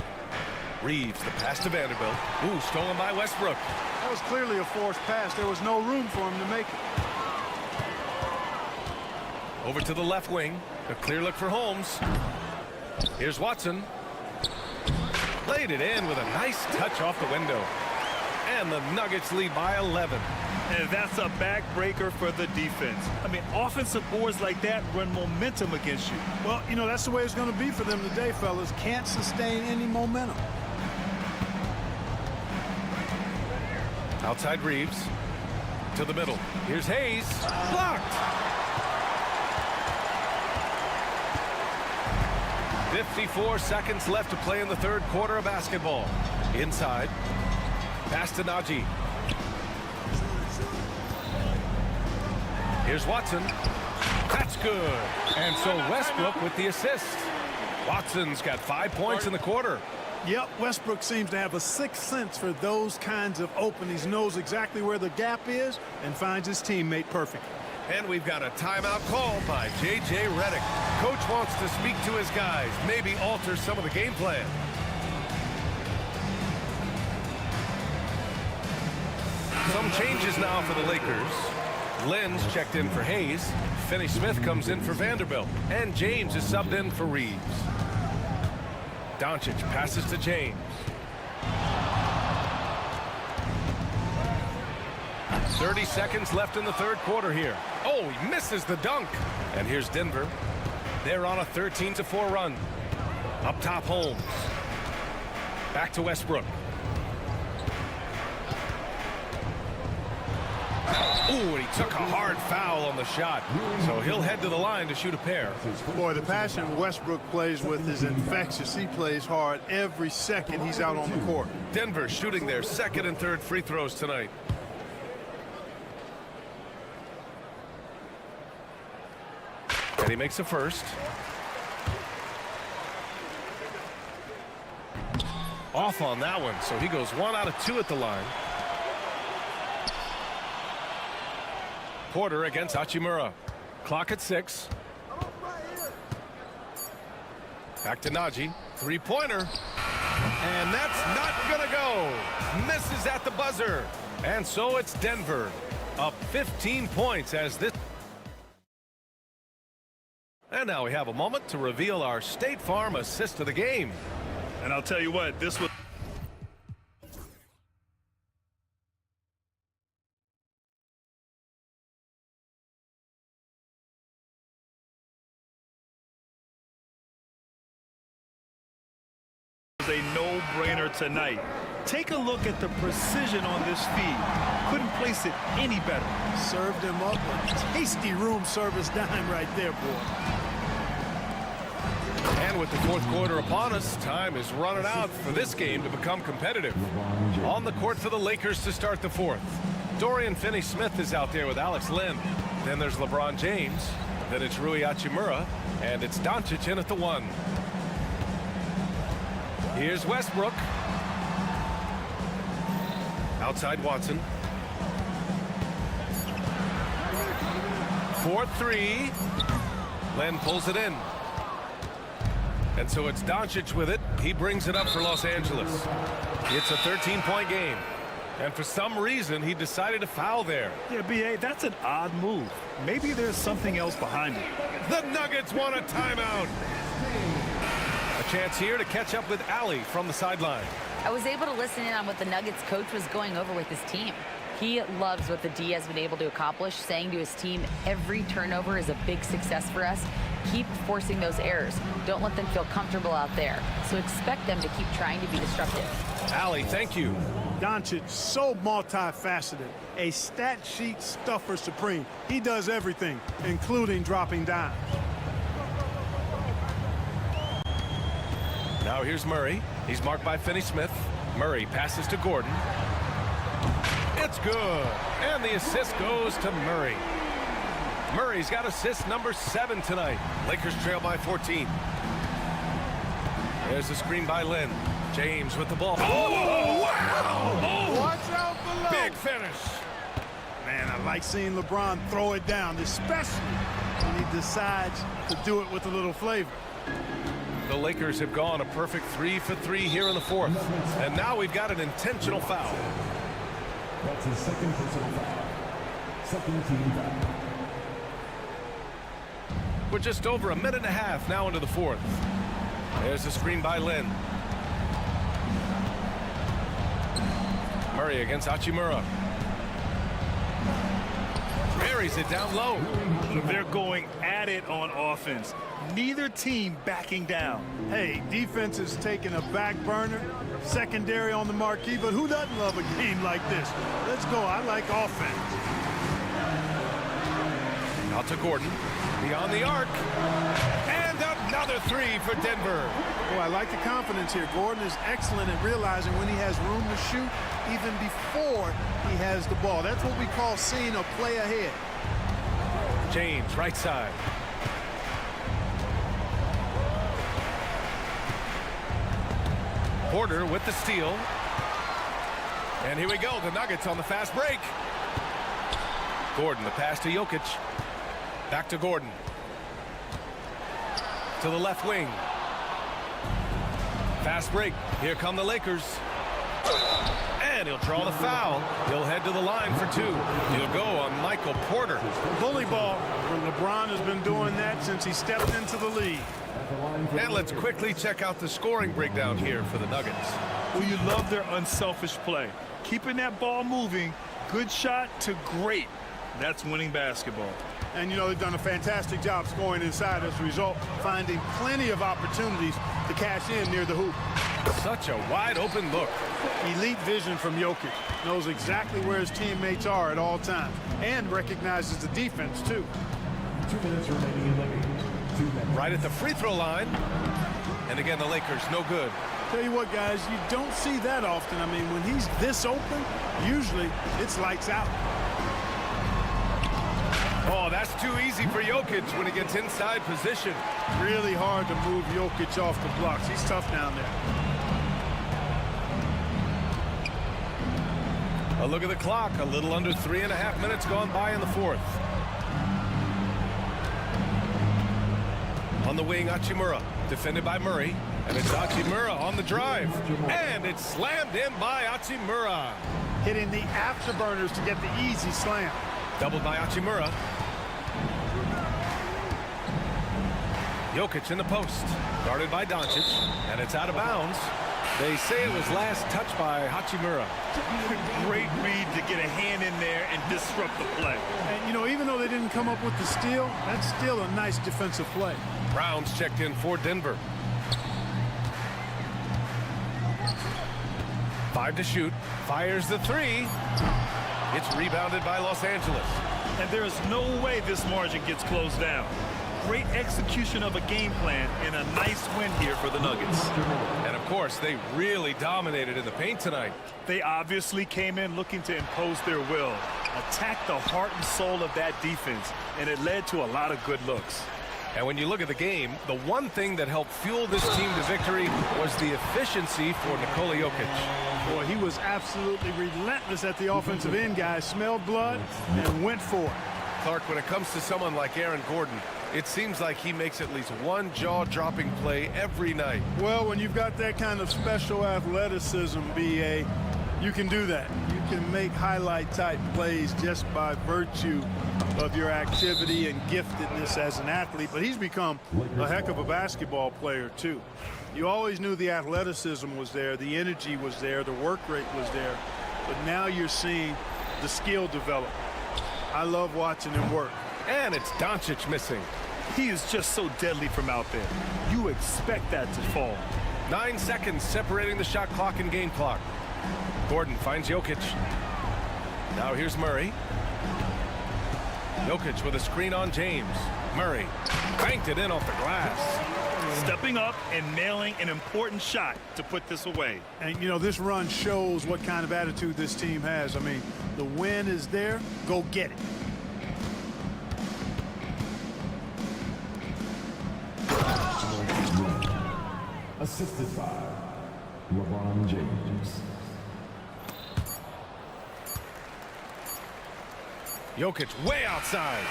Reeves, the pass to Vanderbilt. Ooh, stolen by Westbrook. That was clearly a forced pass. There was no room for him to make it. Over to the left wing. A clear look for Holmes. Here's Watson. Laid it in with a nice touch off the window. And the Nuggets lead by 11. And that's a backbreaker for the defense. I mean, offensive boards like that run momentum against you. Well, you know, that's the way it's going to be for them today, fellas. Can't sustain any momentum. Outside Reeves. To the middle. Here's Hayes. Blocked. 54 seconds left to play in the third quarter of basketball. Inside. Pass to Najee. Here's Watson. That's good. And so Westbrook with the assist. Watson's got 5 points in the quarter. Yep, Westbrook seems to have a sixth sense for those kinds of openings. Knows exactly where the gap is and finds his teammate perfectly. And we've got a timeout called by J.J. Redick. Coach wants to speak to his guys, maybe alter some of the game plan. Some changes now for the Lakers. Lynn's checked in for Hayes. Finney-Smith comes in for Vanderbilt. And James is subbed in for Reeves. Doncic passes to James. 30 seconds left in the third quarter here. Oh, he misses the dunk. And here's Denver. They're on a 13-4 run. Up top, Holmes. Back to Westbrook. Ooh, and he took a hard foul on the shot. So he'll head to the line to shoot a pair. Boy, the passion Westbrook plays with is infectious. He plays hard every second he's out on the court. Denver shooting their second and third free throws tonight. And he makes a first. Off on that one, so he goes 1 out of 2 at the line. Porter against Hachimura. Clock at 6. Back to Najee. Three-pointer. And that's not gonna go. Misses at the buzzer. And so it's Denver up 15 points as this. And now we have a moment to reveal our State Farm assist of the game. And I'll tell you what, this was a no-brainer tonight. Take a look at the precision on this feed. Couldn't place it any better. Served him up a tasty room service dime right there, boy. And with the fourth quarter upon us, time is running out for this game to become competitive. On the court for the Lakers to start the fourth. Dorian Finney-Smith is out there with Alex Len. Then there's LeBron James. Then it's Rui Hachimura. And it's Doncic in at the 1. Here's Westbrook. Outside Watson. 4-3. Len pulls it in. And so it's Doncic with it. He brings it up for Los Angeles. It's a 13-point game. And for some reason, he decided to foul there. Yeah, B.A., that's an odd move. Maybe there's something else behind it. The Nuggets want a timeout. A chance here to catch up with Allie from the sideline. I was able to listen in on what the Nuggets coach was going over with his team. He loves what the D has been able to accomplish, saying to his team, every turnover is a big success for us. Keep forcing those errors. Don't let them feel comfortable out there. So expect them to keep trying to be disruptive. Allie, thank you. Doncic, so multifaceted. A stat sheet stuffer supreme. He does everything, including dropping dimes. Now here's Murray. He's marked by Finney-Smith. Murray passes to Gordon. It's good. And the assist goes to Murray. Murray's got assist number 7 tonight. Lakers trail by 14. There's the screen by Lynn. James with the ball. Oh, wow! Oh, watch out below. Big finish. Man, I like seeing LeBron throw it down, especially when he decides to do it with a little flavor. The Lakers have gone a perfect 3 for 3 here in the fourth. And now we've got an intentional foul. That's his second personal foul. Second team foul. We're just over a minute and a half now into the fourth. There's the screen by Lynn. Murray against Hachimura. Buries it down low. They're going at it on offense. Neither team backing down. Hey, defense is taking a back burner, secondary on the marquee, but who doesn't love a game like this? Let's go. I like offense. Out to Gordon. Beyond the arc. And another 3 for Denver. Boy, I like the confidence here. Gordon is excellent at realizing when he has room to shoot, even before he has the ball. That's what we call seeing a play ahead. James, right side. Porter with the steal. And here we go. The Nuggets on the fast break. Gordon, the pass to Jokic. Back to Gordon. To the left wing. Fast break. Here come the Lakers. And he'll draw the foul. He'll head to the line for 2. He'll go on Michael Porter. Bully ball. LeBron has been doing that since he stepped into the league. And let's quickly check out the scoring breakdown here for the Nuggets. Well, you love their unselfish play. Keeping that ball moving, good shot to great. That's winning basketball. And, you know, they've done a fantastic job scoring inside as a result, finding plenty of opportunities to cash in near the hoop. Such a wide open look. Elite vision from Jokic. Knows exactly where his teammates are at all times and recognizes the defense, too. 2 minutes remaining in the game. 2 minutes. Right at the free throw line. And again, the Lakers, no good. Tell you what, guys, you don't see that often. I mean, when he's this open, usually it's lights out. Oh, that's too easy for Jokic when he gets inside position. Really hard to move Jokic off the blocks. He's tough down there. A look at the clock. A little under 3.5 minutes gone by in the fourth. On the wing, Hachimura. Defended by Murray. And it's Hachimura on the drive. And it's slammed in by Hachimura. Hitting the afterburners to get the easy slam. Doubled by Hachimura. Jokic in the post. Guarded by Doncic. And it's out of bounds. They say it was last touched by Hachimura. Great read to get a hand in there and disrupt the play. And, you know, even though they didn't come up with the steal, that's still a nice defensive play. Brown's checked in for Denver. 5 to shoot. Fires the 3. It's rebounded by Los Angeles. And there is no way this margin gets closed down. Great execution of a game plan and a nice win here for the Nuggets. And of course, they really dominated in the paint tonight. They obviously came in looking to impose their will, attack the heart and soul of that defense, and it led to a lot of good looks. And when you look at the game, the one thing that helped fuel this team to victory was the efficiency for Nikola Jokic. Boy, he was absolutely relentless at the offensive end, guys. Smelled blood and went for it. Clark, when it comes to someone like Aaron Gordon, it seems like he makes at least one jaw-dropping play every night. Well, when you've got that kind of special athleticism, B.A., you can do that. You can make highlight-type plays just by virtue of your activity and giftedness as an athlete. But he's become a heck of a basketball player, too. You always knew the athleticism was there, the energy was there, the work rate was there. But now you're seeing the skill develop. I love watching him work. And it's Doncic missing. He is just so deadly from out there. You expect that to fall. 9 seconds separating the shot clock and game clock. Gordon finds Jokic. Now here's Murray. Jokic with a screen on James. Murray banked it in off the glass. Stepping up and nailing an important shot to put this away. And, you know, this run shows what kind of attitude this team has. I mean, the win is there. Go get it. Assisted by LeBron James. Jokic way outside.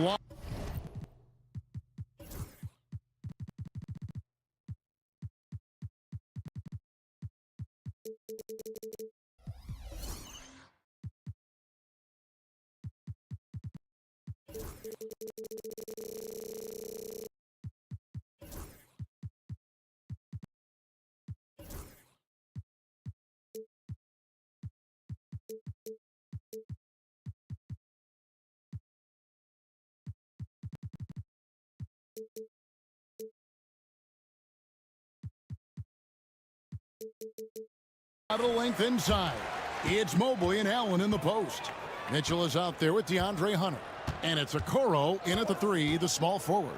lot. Out of length inside. It's Mobley and Allen in the post. Mitchell is out there with DeAndre Hunter. And it's Okoro in at the three, the small forward.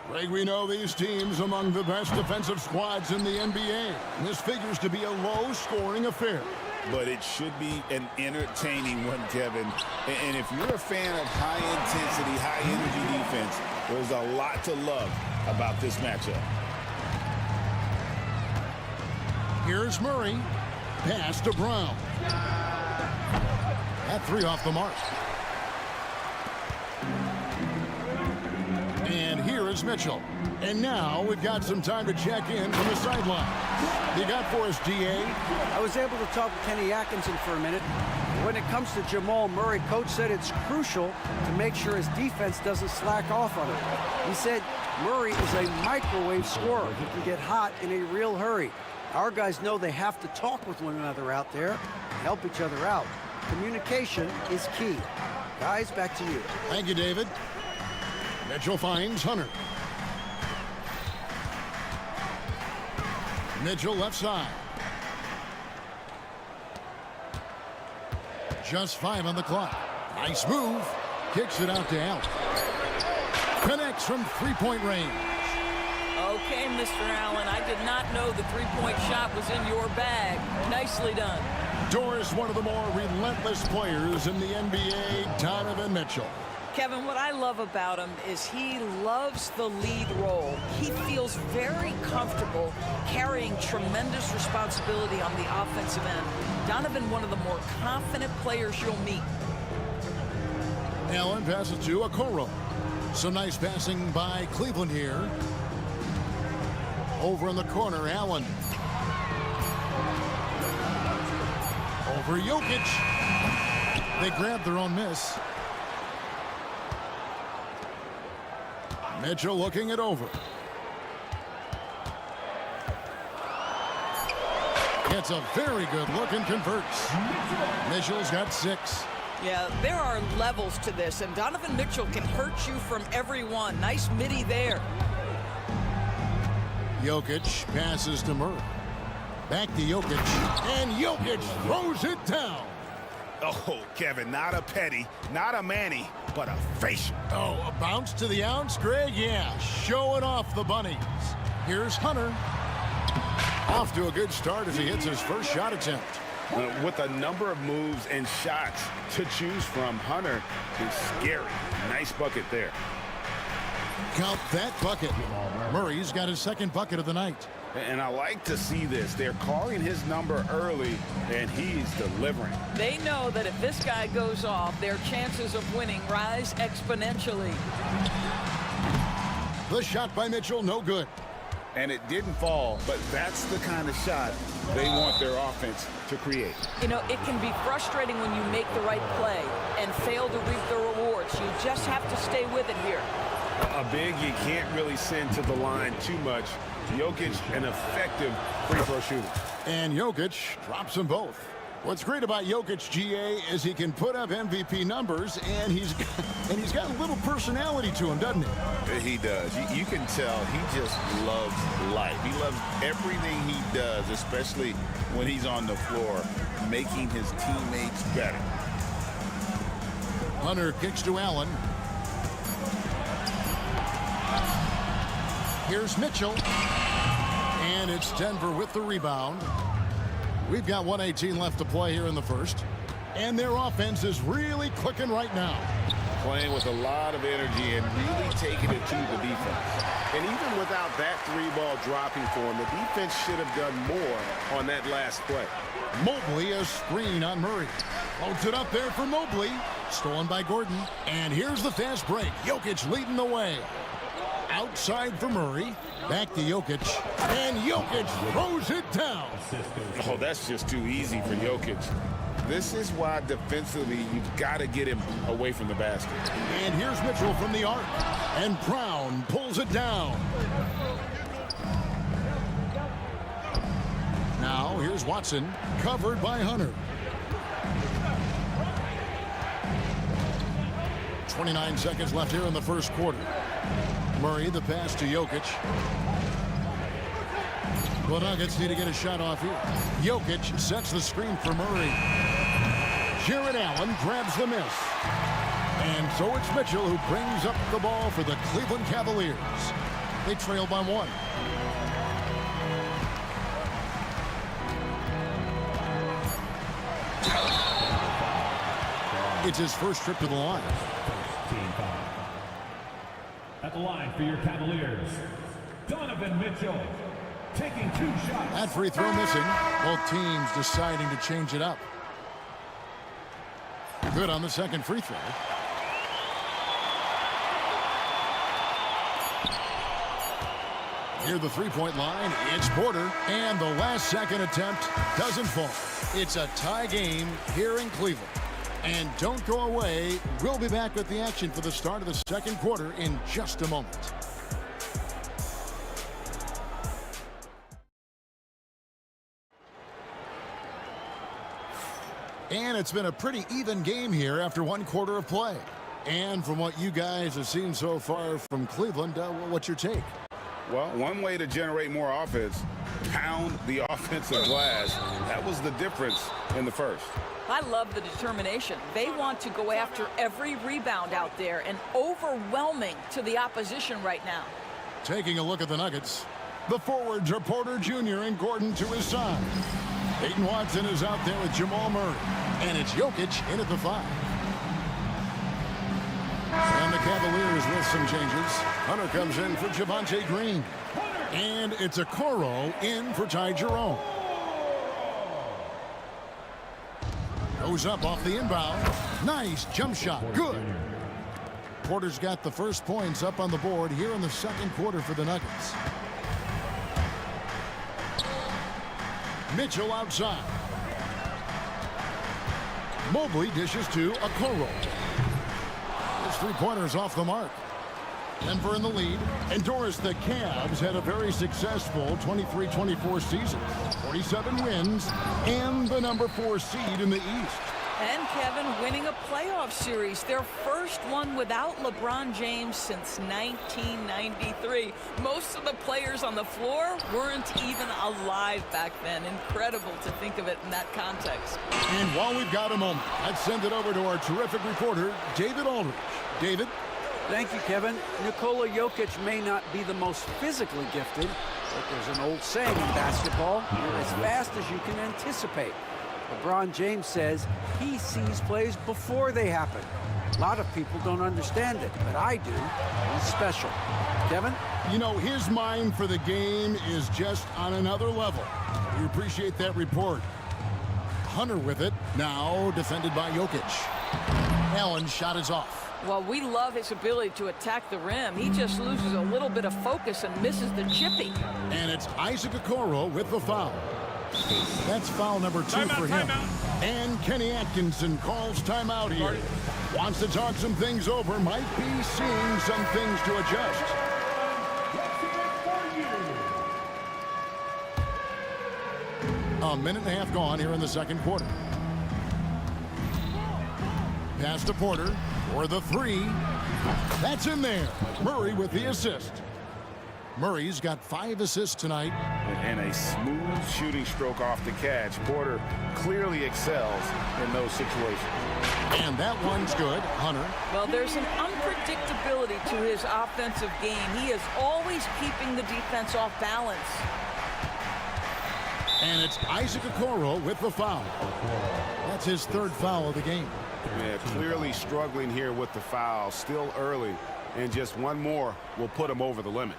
Greg, we know these teams among the best defensive squads in the NBA. This figures to be a low-scoring affair. But it should be an entertaining one, Kevin. And if you're a fan of high-intensity, high-energy defense, there's a lot to love about this matchup. Here's Murray. Pass to Brown. That three off the mark. And here is Mitchell. And now we've got some time to check in from the sideline. You got for us, DA? I was able to talk to Kenny Atkinson for a minute. When it comes to Jamal Murray, coach said it's crucial to make sure his defense doesn't slack off on him. He said Murray is a microwave scorer. He can get hot in a real hurry. Our guys know they have to talk with one another out there and help each other out. Communication is key. Guys, back to you. Thank you, David. Mitchell finds Hunter. Mitchell left side. Just 5 on the clock. Nice move. Kicks it out to Allen. Connects from three-point range. Okay, Mr. Allen, I did not know the three-point shot was in your bag. Nicely done. Doris, one of the more relentless players in the NBA, Donovan Mitchell. Kevin, what I love about him is he loves the lead role. He feels very comfortable carrying tremendous responsibility on the offensive end. Donovan, one of the more confident players you'll meet. Allen passes to Okoro. Some nice passing by Cleveland here. Over in the corner, Allen. Over Jokic. They grab their own miss. Mitchell looking it over. Gets a very good look and converts. Mitchell's got 6. Yeah, there are levels to this, and Donovan Mitchell can hurt you from every one. Nice midi there. Jokic passes to Murray. Back to Jokic, and Jokic throws it down. Oh, Kevin, not a petty, not a Manny, but a facial. Oh, a bounce to the ounce, Greg? Yeah, showing off the bunnies. Here's Hunter. Off to a good start as he hits his first shot attempt. With a number of moves and shots to choose from, Hunter is scary. Nice bucket there. Count that bucket. Murray's got his second bucket of the night. And I like to see this. They're calling his number early, and he's delivering. They know that if this guy goes off, their chances of winning rise exponentially. The shot by Mitchell, no good. And it didn't fall, but that's the kind of shot they want their offense to create. You know, it can be frustrating when you make the right play and fail to reap the rewards. You just have to stay with it here. A big you can't really send to the line too much. Jokic, an effective free throw shooter. And Jokic drops them both. What's great about Jokic, GA, is he can put up MVP numbers, and he's got a little personality to him, doesn't he? He does. You can tell he just loves life. He loves everything he does, especially when he's on the floor, making his teammates better. Hunter kicks to Allen. Here's Mitchell. And it's Denver with the rebound. We've got 1:18 left to play here in the first. And their offense is really clicking right now. Playing with a lot of energy and really taking it to the defense. And even without that three-ball dropping for him, the defense should have done more on that last play. Mobley, a screen on Murray. Loads it up there for Mobley. Stolen by Gordon. And here's the fast break. Jokic leading the way. Outside for Murray. Back to Jokic. And Jokic throws it down. Oh, that's just too easy for Jokic. This is why defensively you've got to get him away from the basket. And here's Mitchell from the arc. And Brown pulls it down. Now here's Watson, covered by Hunter. 29 seconds left here in the first quarter. Murray, the pass to Jokic. The Nuggets need to get a shot off here. Jokic sets the screen for Murray. Jared Allen grabs the miss. And so it's Mitchell who brings up the ball for the Cleveland Cavaliers. They trail by 1. It's his first trip to the line. At the line for your Cavaliers, Donovan Mitchell taking 2 shots. That free throw missing. Both teams deciding to change it up. Good on the second free throw. Near the three-point line, it's Porter, and the last second attempt doesn't fall. It's a tie game here in Cleveland. And don't go away. We'll be back with the action for the start of the second quarter in just a moment. And it's been a pretty even game here after 1 quarter of play. And from what you guys have seen so far from Cleveland, what's your take? Well, one way to generate more offense, pound the offensive glass. That was the difference in the first. I love the determination. They want to go after every rebound out there and overwhelming to the opposition right now. Taking a look at the Nuggets. The forwards are Porter Jr. and Gordon to his side. Peyton Watson is out there with Jamal Murray. And it's Jokic in at the 5. And the Cavaliers with some changes. Hunter comes in for Javonte Green. And it's Okoro in for Ty Jerome. Goes up off the inbound. Nice jump shot. Good. Porter's got the first points up on the board here in the second quarter for the Nuggets. Mitchell outside. Mobley dishes to Okoro. His three-pointer's off the mark. Denver in the lead. And Doris, the Cavs had a very successful 23-24 season. 47 wins and the number 4 seed in the East. And Kevin winning a playoff series, their first one without LeBron James since 1993. Most of the players on the floor weren't even alive back then. Incredible to think of it in that context. And while we've got a moment, let's send it over to our terrific reporter, David Aldridge. David? Thank you, Kevin. Nikola Jokic may not be the most physically gifted, but there's an old saying in basketball, you're as fast as you can anticipate. LeBron James says he sees plays before they happen. A lot of people don't understand it, but I do. He's special. Kevin? You know, his mind for the game is just on another level. We appreciate that report. Hunter with it, now defended by Jokic. Allen's shot is off. Well, we love his ability to attack the rim. He just loses a little bit of focus and misses the chippy. And it's Isaac Okoro with the foul. That's foul number 2 for him. And Kenny Atkinson calls timeout here. Wants to talk some things over. Might be seeing some things to adjust. A minute and a half gone here in the second quarter. Pass to Porter for the 3. That's in there. Murray with the assist. Murray's got 5 assists tonight. And a smooth shooting stroke off the catch. Porter clearly excels in those situations. And that one's good. Hunter. Well, there's an unpredictability to his offensive game. He is always keeping the defense off balance. And it's Isaac Okoro with the foul. That's his 3rd foul of the game. Yeah, clearly struggling here with the foul. Still early. And just one more will put him over the limit.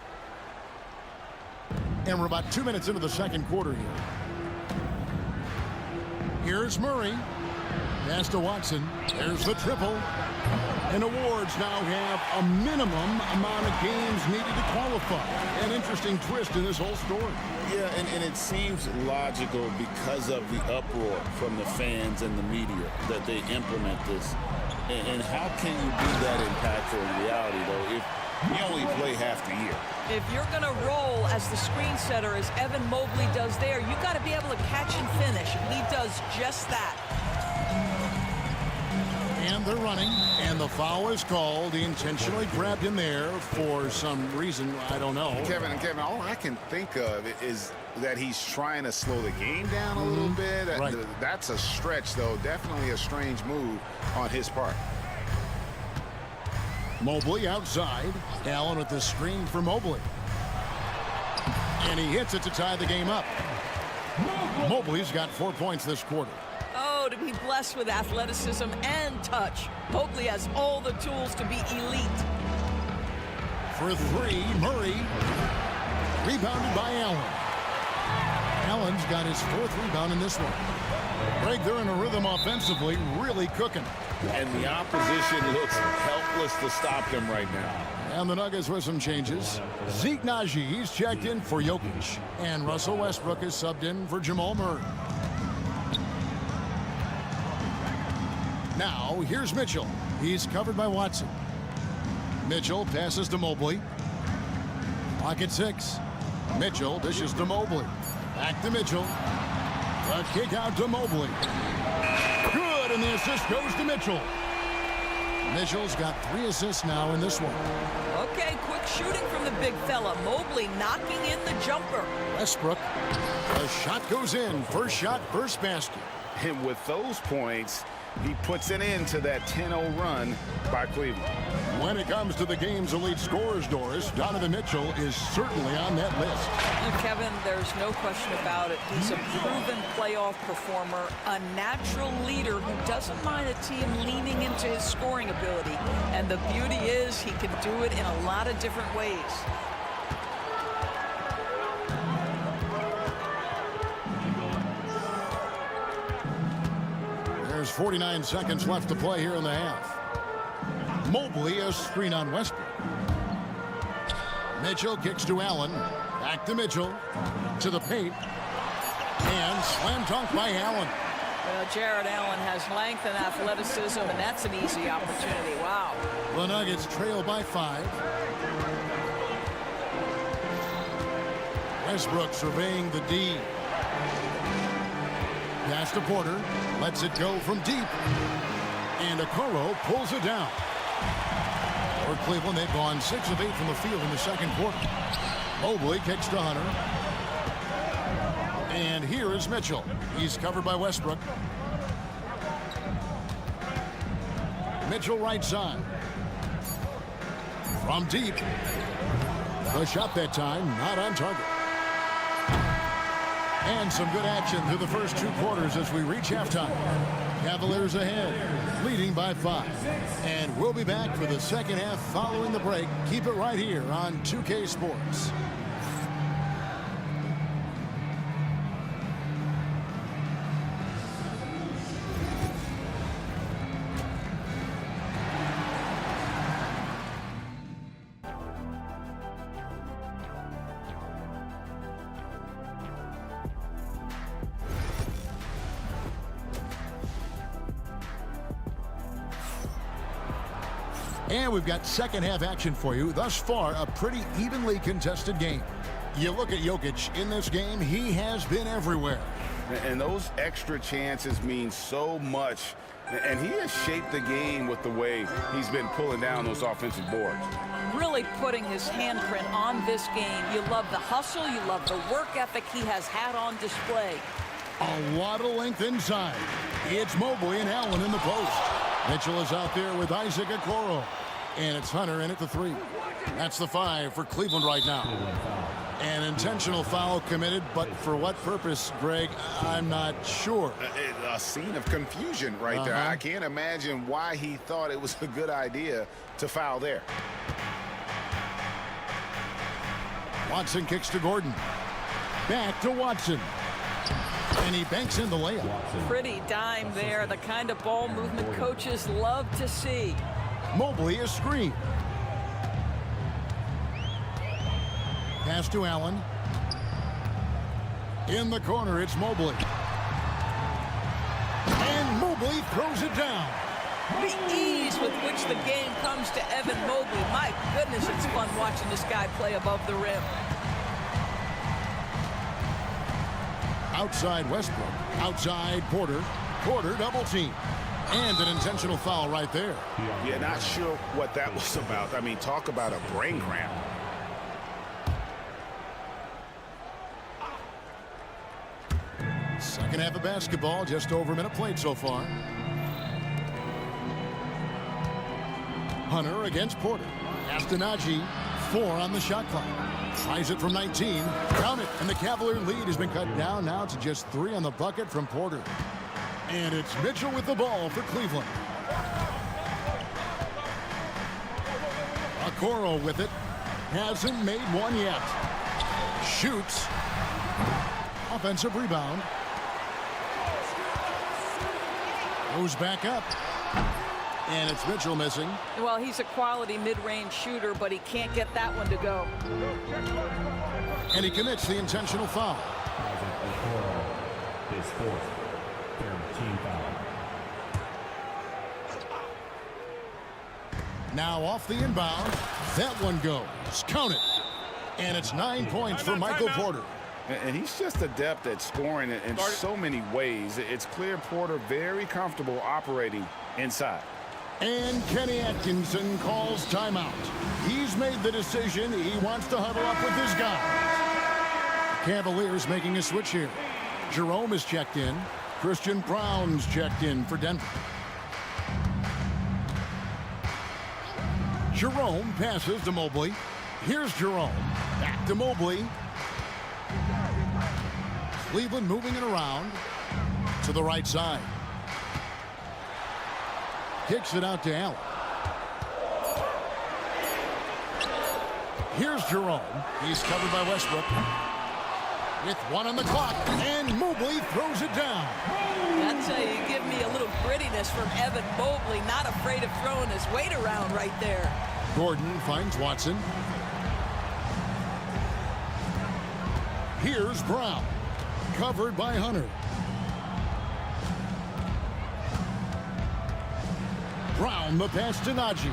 And we're about 2 minutes into the second quarter here. Here's Murray. Pass to Watson. There's the triple. And awards now have a minimum amount of games needed to qualify. An interesting twist in this whole story. Yeah, and it seems logical because of the uproar from the fans and the media that they implement this. And how can you be that impactful in reality, though, if you only play half the year? If you're going to roll as the screen setter, as Evan Mobley does there, you got to be able to catch and finish. And he does just that. And they're running, and the foul is called. He intentionally grabbed him there for some reason, I don't know. Kevin, all I can think of is that he's trying to slow the game down a little bit. Right. That's a stretch, though. Definitely a strange move on his part. Mobley outside. Allen with the screen for Mobley. And he hits it to tie the game up. Mobley's got 4 points this quarter. Oh, to be blessed with athleticism and touch. Mobley has all the tools to be elite. For three, Murray. Rebounded by Allen. Allen's got his 4th rebound in this one. Greg, they're in a rhythm offensively, really cooking. And the opposition looks helpless to stop them right now. And the Nuggets with some changes. Zeke Naji, he's checked in for Jokic. And Russell Westbrook is subbed in for Jamal Murray. Now, here's Mitchell. He's covered by Watson. Mitchell passes to Mobley. Clock at 6. Mitchell dishes to Mobley. Back to Mitchell. The kick out to Mobley. Good, and the assist goes to Mitchell. Mitchell's got 3 assists now in this one. Okay, quick shooting from the big fella. Mobley knocking in the jumper. Westbrook. The shot goes in. First shot, first basket. And with those points, he puts an end to that 10-0 run by Cleveland. When it comes to the game's elite scorers, Doris, Donovan Mitchell is certainly on that list. And Kevin, there's no question about it. He's a proven playoff performer, a natural leader who doesn't mind a team leaning into his scoring ability. And the beauty is he can do it in a lot of different ways. There's 49 seconds left to play here in the half. Mobley, a screen on Westbrook. Mitchell kicks to Allen. Back to Mitchell. To the paint. And slam dunk by Allen. Well, Jared Allen has length and athleticism, and that's an easy opportunity. Wow. The Nuggets trail by 5. Westbrook surveying the D. Pass to Porter. Lets it go from deep. And Okoro pulls it down. For Cleveland, they've gone 6 of 8 from the field in the second quarter. Mobley kicks to Hunter. And here is Mitchell. He's covered by Westbrook. Mitchell right side. From deep. The shot that time, not on target. And some good action through the first 2 quarters as we reach halftime. Cavaliers ahead, leading by 5. And we'll be back for the second half following the break. Keep it right here on 2K Sports. And we've got second half action for you. Thus far, a pretty evenly contested game. You look at Jokic in this game, he has been everywhere. And those extra chances mean so much. And he has shaped the game with the way he's been pulling down those offensive boards. Really putting his handprint on this game. You love the hustle, you love the work ethic he has had on display. A lot of length inside. It's Mobley and Allen in the post. Mitchell is out there with Isaac Okoro. And it's Hunter in at the 3. That's the 5 for Cleveland right now. An intentional foul committed, but for what purpose, Greg, I'm not sure. A scene of confusion right there. I can't imagine why he thought it was a good idea to foul there. Watson kicks to Gordon. Back to Watson. And he banks in the layup. Pretty dime there, the kind of ball movement coaches love to see. Mobley is screened. Pass to Allen. In the corner, it's Mobley. And Mobley throws it down. The ease with which the game comes to Evan Mobley. My goodness, it's fun watching this guy play above the rim. Outside Westbrook. Outside Porter. Porter double team. And an intentional foul right there. Yeah, not sure what that was about. I mean, talk about a brain cramp. Second half of basketball, just over a minute played so far. Hunter against Porter. Astanaji, 4 on the shot clock. Tries it from 19. Count it. And the Cavalier lead has been cut down now to just 3 on the bucket from Porter. And it's Mitchell with the ball for Cleveland. Okoro with it. Hasn't made one yet. Shoots. Offensive rebound. Goes back up. And it's Mitchell missing. Well, he's a quality mid-range shooter, but he can't get that one to go. And he commits the intentional foul. His fourth, team foul. Now off the inbound. That one goes. Count it. And it's 9 points for Michael Porter. And he's just adept at scoring in so many ways. It's clear Porter very comfortable operating inside. And Kenny Atkinson calls timeout. He's made the decision. He wants to huddle up with his guys. Cavaliers making a switch here. Jerome is checked in. Christian Brown's checked in for Denver. Jerome passes to Mobley. Here's Jerome. Back to Mobley. Cleveland moving it around to the right side. Kicks it out to Allen. Here's Jerome. He's covered by Westbrook. With 1 on the clock, and Mobley throws it down. That's how you give me a little grittiness from Evan Mobley, not afraid of throwing his weight around right there. Gordon finds Watson. Here's Brown. Covered by Hunter. Brown the pass to Najee.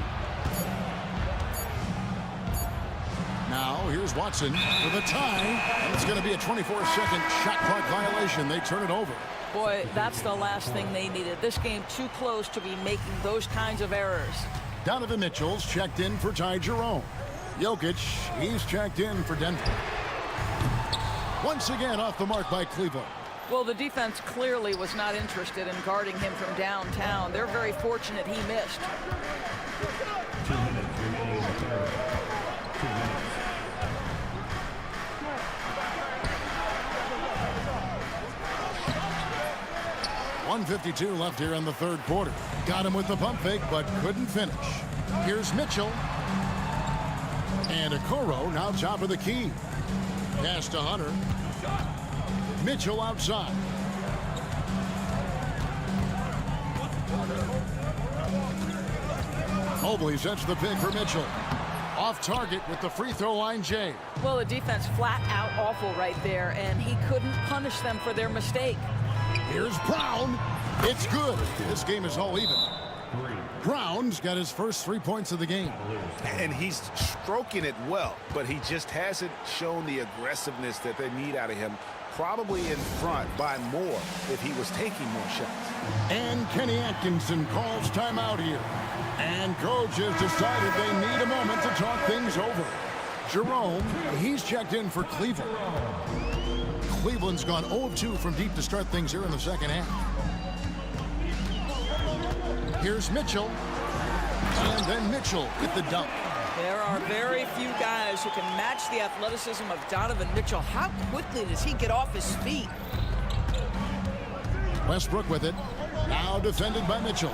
Now here's Watson for the tie. And it's going to be a 24-second shot clock violation. They turn it over. Boy, that's the last thing they needed. This game too close to be making those kinds of errors. Donovan Mitchell's checked in for Ty Jerome. Jokic, he's checked in for Denver. Once again off the mark by Cleveland. Well, the defense clearly was not interested in guarding him from downtown. They're very fortunate he missed. 2 minutes remaining in the third. 2 minutes. .152 left here in the third quarter. Got him with the pump fake, but couldn't finish. Here's Mitchell. And Okoro now top of the key. Pass to Hunter. Mitchell outside. Mobley sets the pick for Mitchell. Off target with the free throw line, Jay. Well, the defense flat out awful right there, and he couldn't punish them for their mistake. Here's Brown. It's good. This game is all even. Brown's got his first 3 points of the game. And he's stroking it well, but he just hasn't shown the aggressiveness that they need out of him. Probably in front by more if he was taking more shots. And Kenny Atkinson calls timeout here. And coach has decided they need a moment to talk things over. Jerome, he's checked in for Cleveland. Cleveland's gone 0 of 2 from deep to start things here in the second half. Here's Mitchell. And then Mitchell with the dunk. There are very few guys who can match the athleticism of Donovan Mitchell. How quickly does he get off his feet? Westbrook with it. Now defended by Mitchell.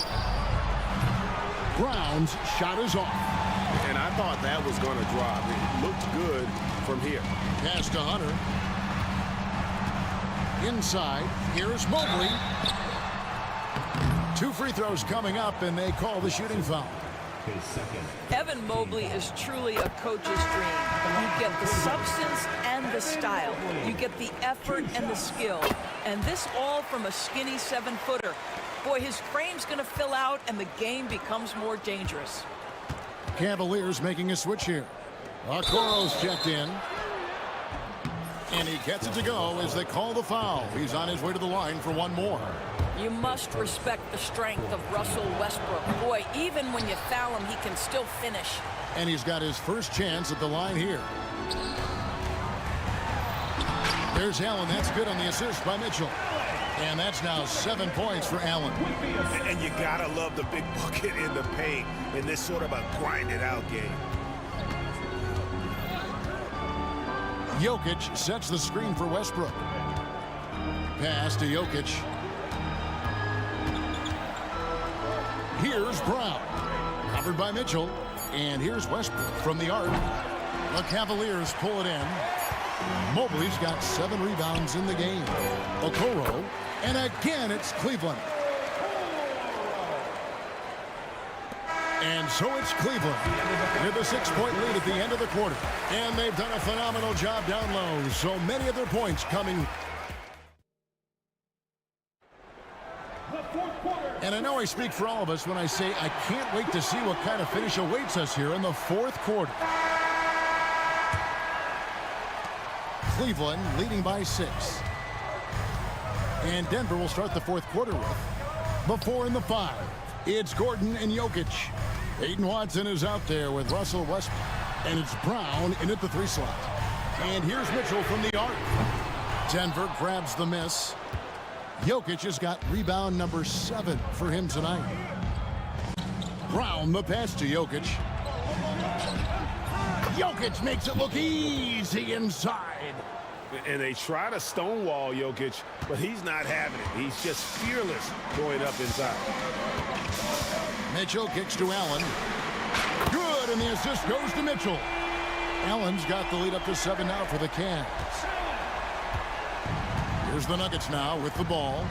Brown's shot is off. And I thought that was going to drop. It looked good from here. Pass to Hunter. Inside, here's Mobley. 2 free throws coming up, and they call the shooting foul. Evan Mobley is truly a coach's dream. You get the substance and the style. You get the effort and the skill. And this all from a skinny 7-footer. Boy, his frame's going to fill out, and the game becomes more dangerous. Cavaliers making a switch here. Okoro's checked in. And he gets it to go as they call the foul. He's on his way to the line for one more. You must respect the strength of Russell Westbrook. Boy, even when you foul him, he can still finish. And he's got his first chance at the line here. There's Allen. That's good on the assist by Mitchell. And that's now 7 points for Allen. And you gotta love the big bucket in the paint in this sort of a grind-it-out game. Jokic sets the screen for Westbrook. Pass to Jokic. Here's Brown. Covered by Mitchell. And here's Westbrook from the arc. The Cavaliers pull it in. Mobley's got 7 rebounds in the game. Okoro. And again, it's Cleveland. And so it's Cleveland with a 6-point lead at the end of the quarter. And they've done a phenomenal job down low. So many of their points coming. And I know I speak for all of us when I say I can't wait to see what kind of finish awaits us here in the 4th quarter. Cleveland leading by 6. And Denver will start the 4th quarter with the 4 and the 5. It's Gordon and Jokic. Aiden Watson is out there with Russell Westbrook. And it's Brown in at the 3 slot. And here's Mitchell from the arc. Denver grabs the miss. Jokic has got rebound number 7 for him tonight. Brown the pass to Jokic. Jokic makes it look easy inside. And they try to stonewall Jokic, but he's not having it. He's just fearless going up inside. Mitchell kicks to Allen. Good, and the assist goes to Mitchell. Allen's got the lead up to 7 now for the Cavs. Here's the Nuggets now with the ball.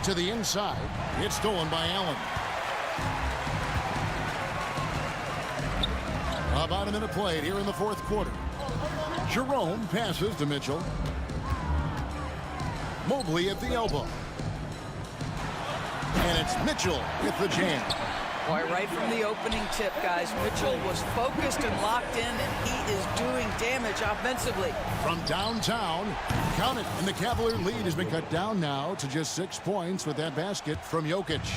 To the inside. It's stolen by Allen. About a minute played here in the 4th quarter. Jerome passes to Mitchell. Mobley at the elbow. And it's Mitchell with the jam. Boy, right from the opening tip, guys, Mitchell was focused and locked in, and he is doing damage offensively. From downtown, count it, and the Cavalier lead has been cut down now to just 6 points with that basket from Jokic.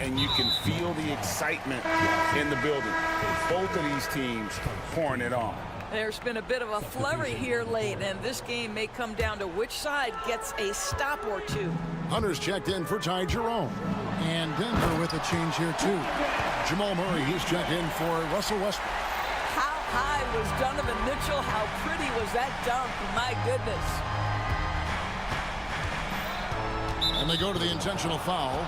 And you can feel the excitement in the building. Both of these teams pouring it on. There's been a bit of a flurry here late, and this game may come down to which side gets a stop or two. Hunter's checked in for Ty Jerome. And Denver with a change here, too. Jamal Murray, he's checked in for Russell Westbrook. How high was Donovan Mitchell? How pretty was that dunk? My goodness. And they go to the intentional foul.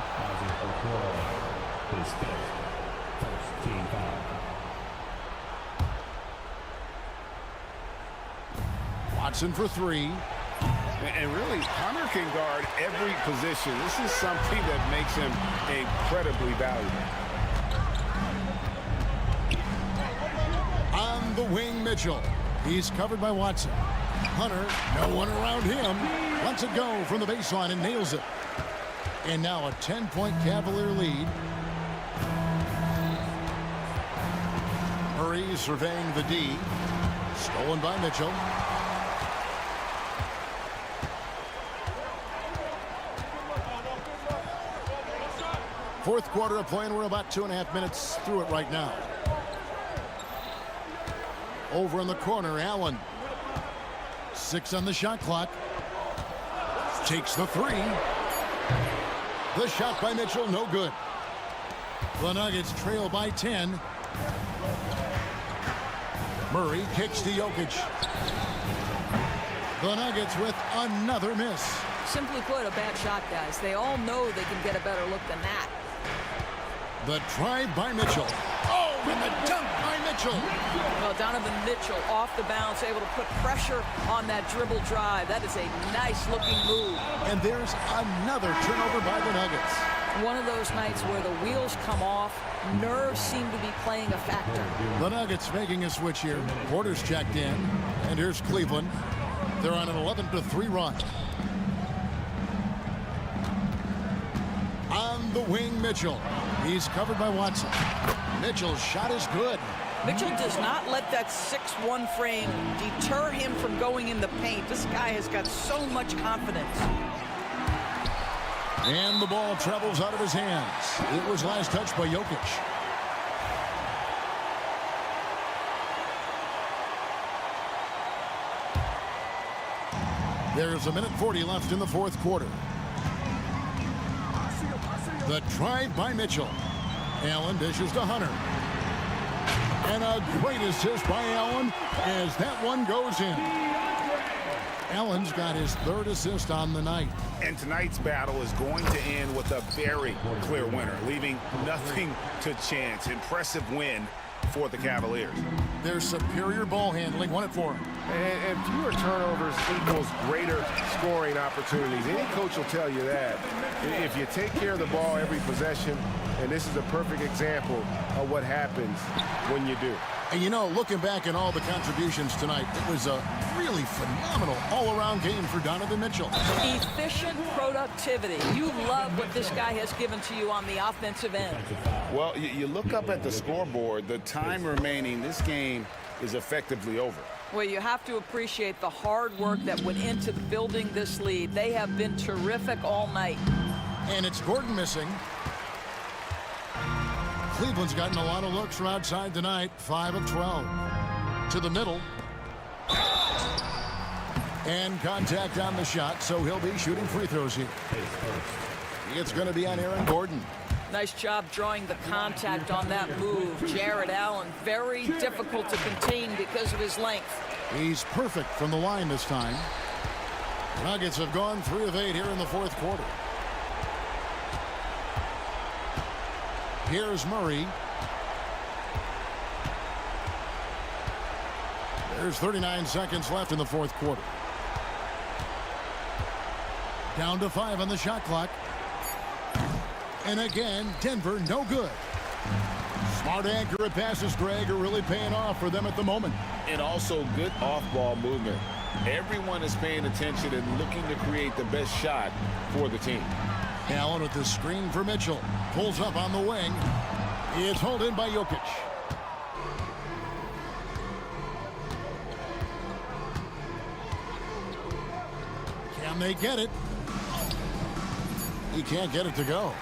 Watson for 3. And really, Hunter can guard every position. This is something that makes him incredibly valuable. On the wing, Mitchell. He's covered by Watson. Hunter, no one around him. Lets it go from the baseline and nails it. And now a 10-point Cavalier lead. Murray surveying the D. Stolen by Mitchell. Fourth quarter of play, and we're about 2.5 minutes through it right now. Over in the corner, Allen. 6 on the shot clock. Takes the 3. The shot by Mitchell, no good. The Nuggets trail by 10. Murray kicks to Jokic. The Nuggets with another miss. Simply put, a bad shot, guys. They all know they can get a better look than that. The drive by Mitchell. Oh, and the dunk by Mitchell. Well, Donovan Mitchell off the bounce, able to put pressure on that dribble drive. That is a nice-looking move. And there's another turnover by the Nuggets. One of those nights where the wheels come off, nerves seem to be playing a factor. The Nuggets making a switch here. Porter's checked in, and here's Cleveland. They're on an 11-3 run. On the wing, Mitchell. He's covered by Watson. Mitchell's shot is good. Mitchell does not let that 6'1" frame deter him from going in the paint. This guy has got so much confidence. And the ball travels out of his hands. It was last touched by Jokic. There's 1:40 left in the fourth quarter. The drive by Mitchell. Allen dishes to Hunter. And a great assist by Allen as that one goes in. Allen's got his third assist on the night. And tonight's battle is going to end with a very clear winner, leaving nothing to chance. Impressive win for the Cavaliers. Their superior ball handling won it for them. And fewer turnovers equals greater scoring opportunities. Any coach will tell you that. If you take care of the ball every possession, and this is a perfect example of what happens when you do. And you know, looking back at all the contributions tonight, it was a really phenomenal all-around game for Donovan Mitchell. Efficient productivity. You love what this guy has given to you on the offensive end. Well, you look up at the scoreboard, the time remaining, this game is effectively over. Well, you have to appreciate the hard work that went into building this lead. They have been terrific all night. And it's Gordon missing. Cleveland's gotten a lot of looks from outside tonight, 5 of 12. To the middle. And contact on the shot, so he'll be shooting free throws here. It's going to be on Aaron Gordon. Nice job drawing the contact on that move. Jared Allen, very difficult to contain because of his length. He's perfect from the line this time. Nuggets have gone 3 of 8 here in the fourth quarter. Here's Murray. There's 39 seconds left in the fourth quarter. Down to 5 on the shot clock. And again, Denver no good. Smart, accurate passes, Greg, are really paying off for them at the moment. And also good off-ball movement. Everyone is paying attention and looking to create the best shot for the team. Allen with the screen for Mitchell. Pulls up on the wing. It's hauled in by Jokic. Can they get it? He can't get it to go.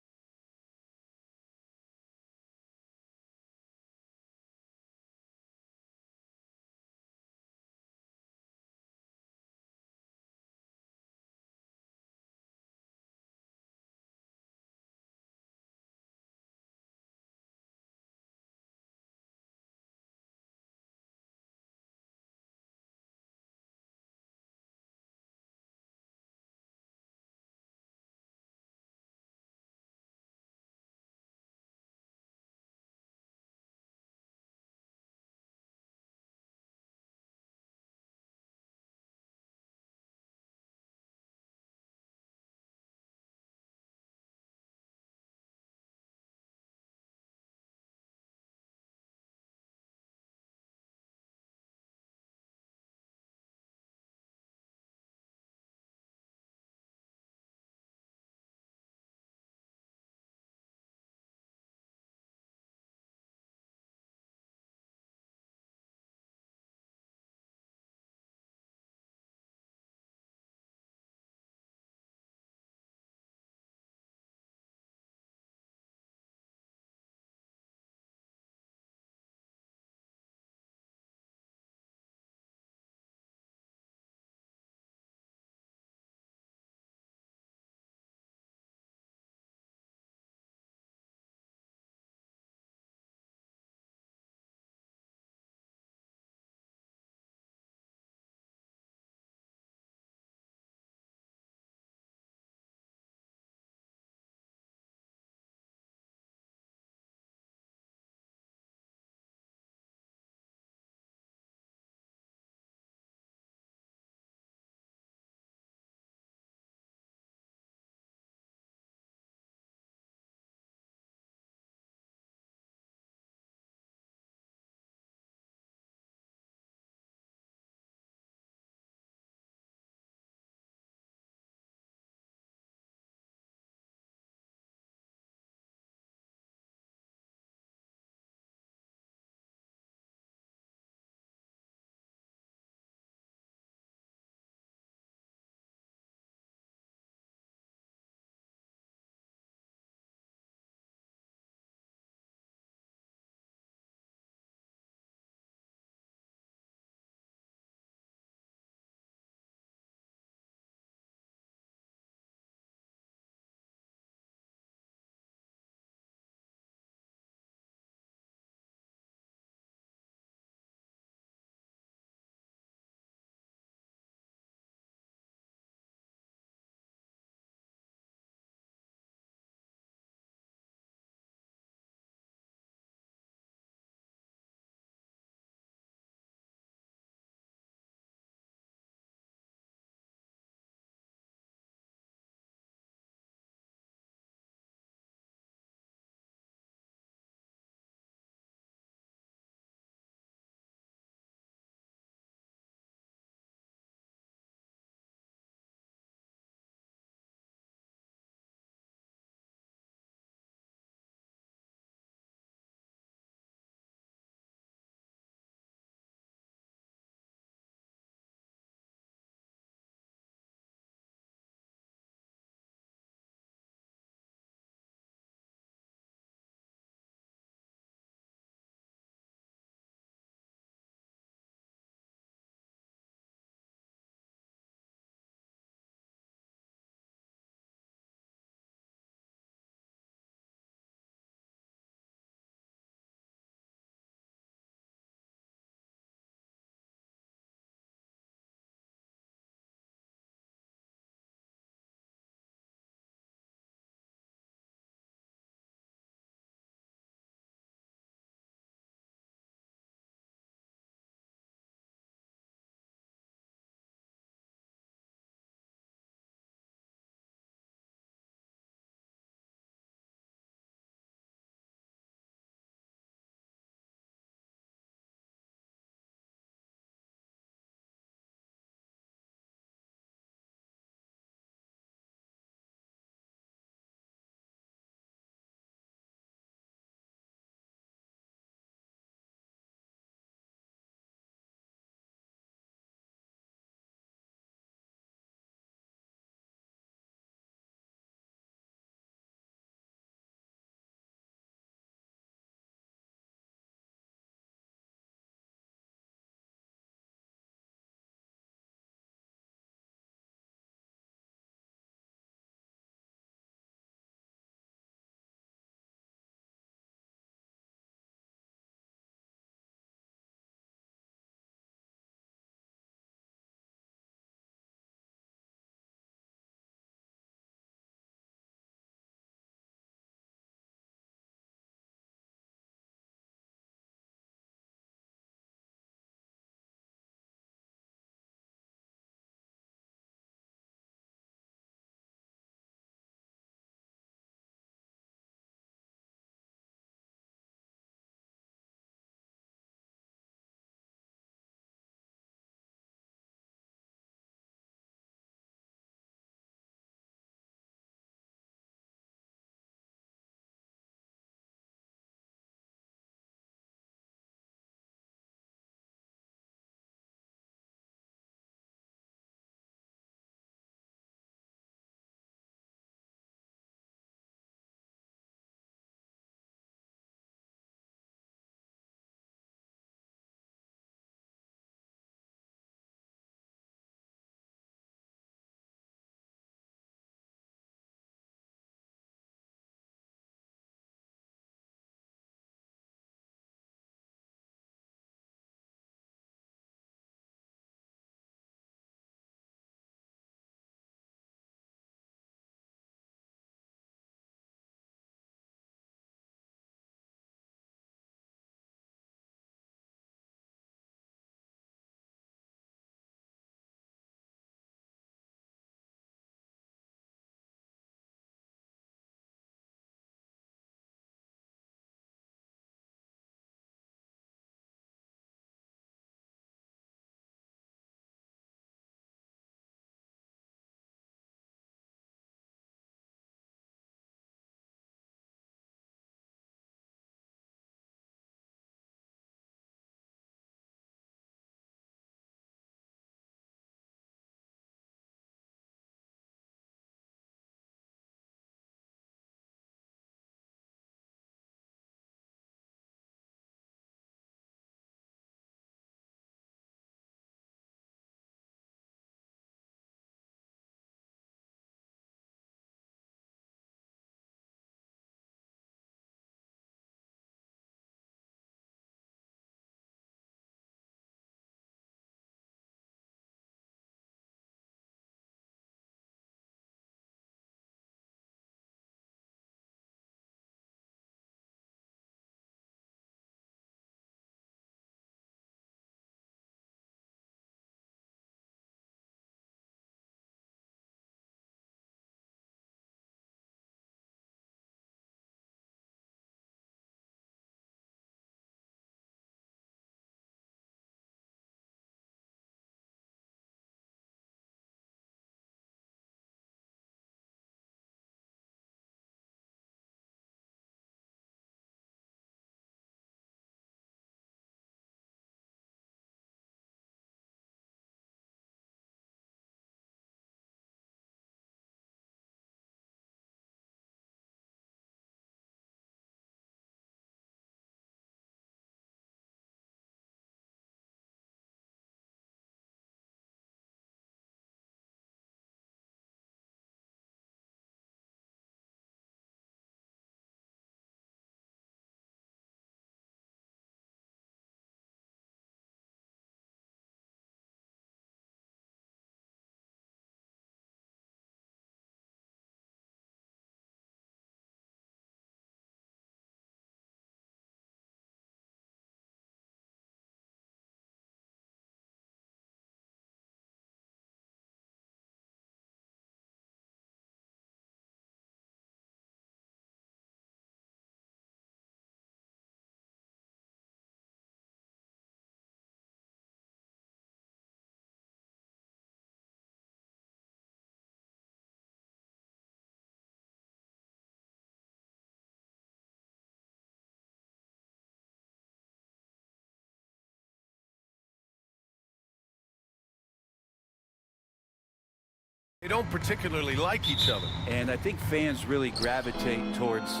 They don't particularly like each other. And I think fans really gravitate towards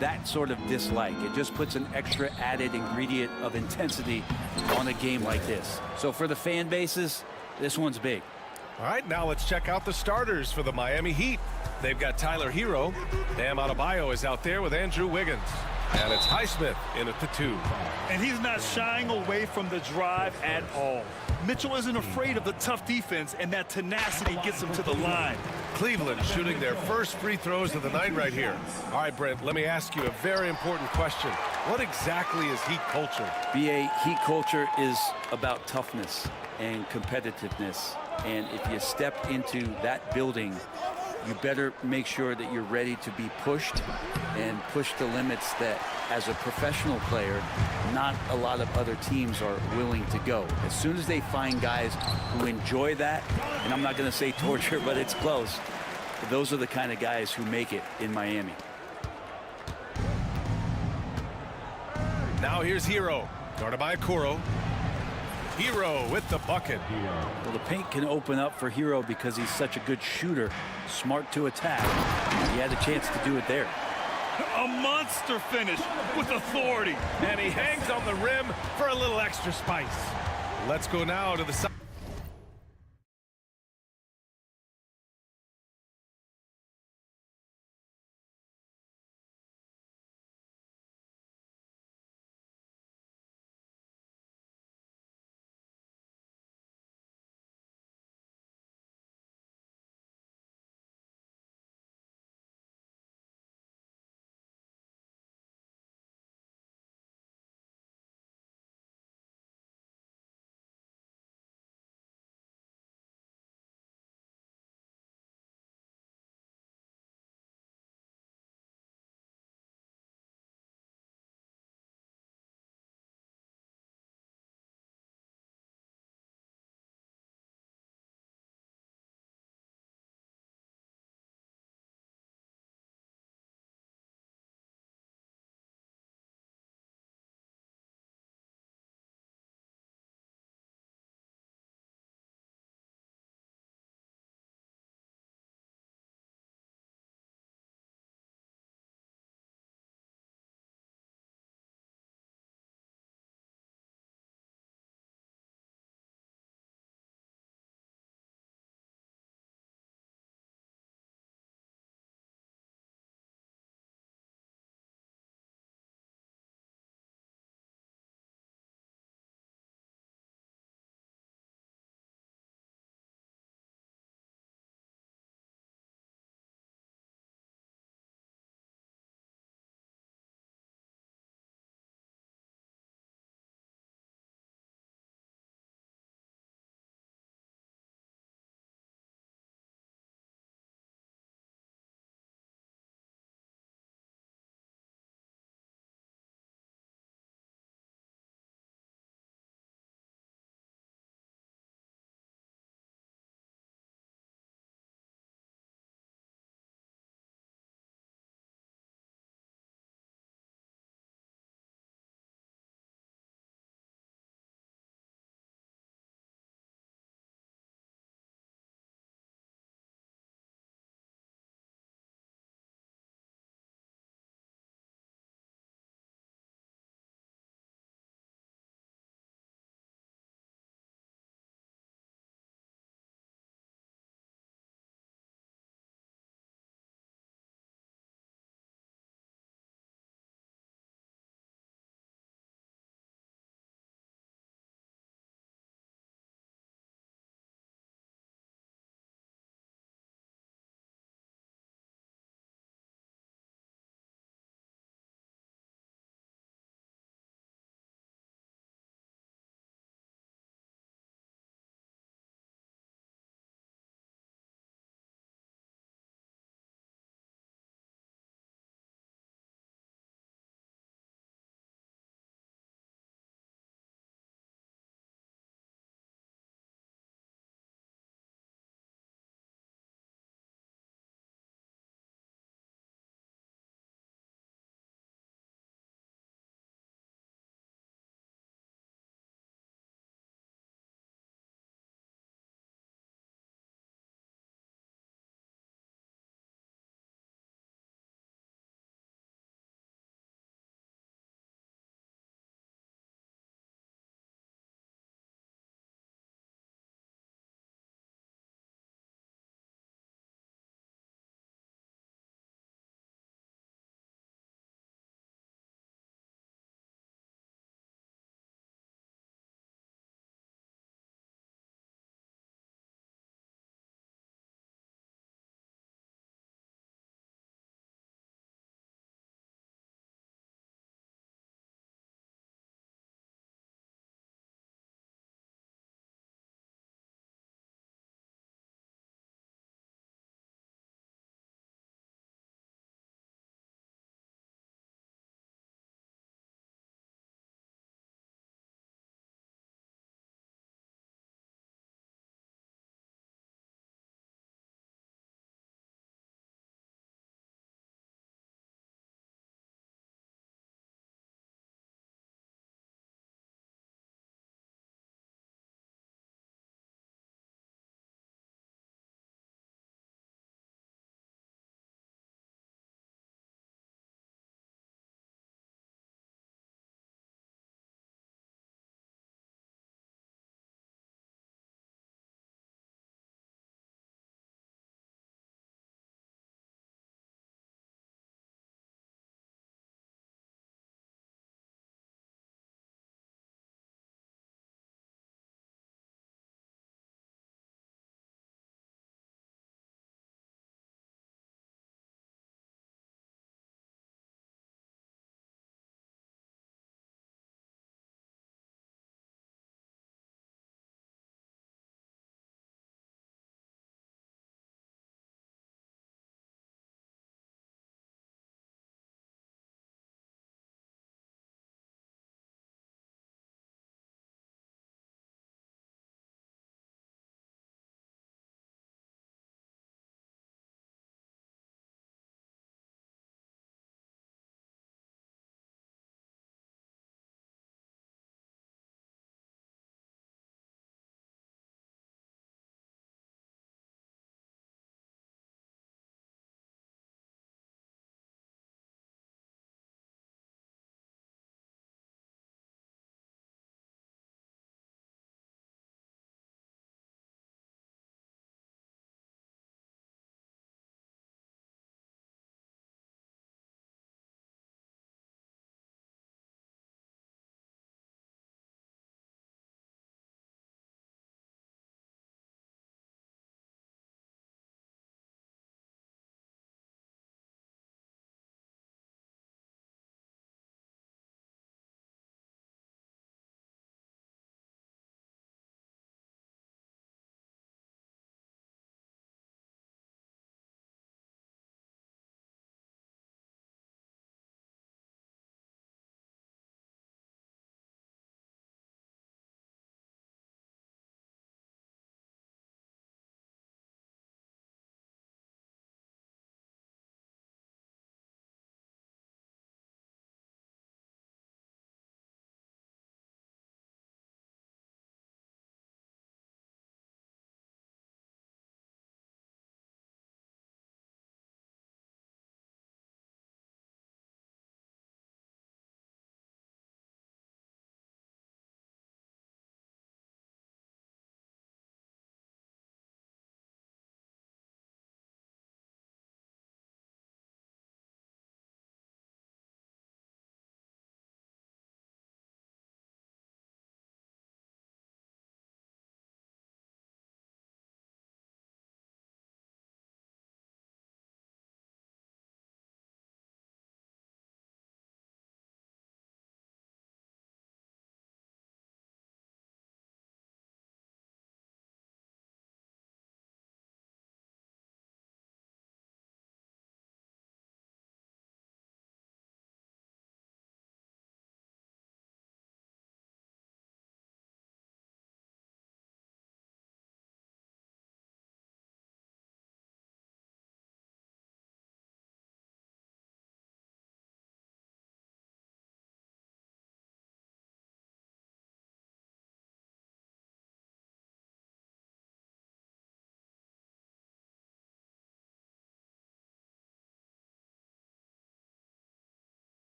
that sort of dislike. It just puts an extra added ingredient of intensity on a game like this. So for the fan bases, this one's big. All right, now let's check out the starters for the Miami Heat. They've got Tyler Hero. Bam Adebayo is out there with Andrew Wiggins. And it's Highsmith in at the 2. And he's not shying away from the drive at all. Mitchell isn't afraid of the tough defense, and that tenacity gets him to the line. Cleveland shooting their first free throws of the night right here. All right, Brent, let me ask you a very important question. What exactly is Heat culture? BA, Heat culture is about toughness and competitiveness. And if you step into that building, you better make sure that you're ready to be pushed and push the limits that, as a professional player, not a lot of other teams are willing to go. As soon as they find guys who enjoy that, and I'm not going to say torture, but it's close, those are the kind of guys who make it in Miami. Now here's Hero, guarded by Okoro. Hero with the bucket. Well, the paint can open up for Hero because he's such a good shooter, smart to attack. He had a chance to do it there. A monster finish with authority. And he hangs on the rim for a little extra spice. Let's go now to the side.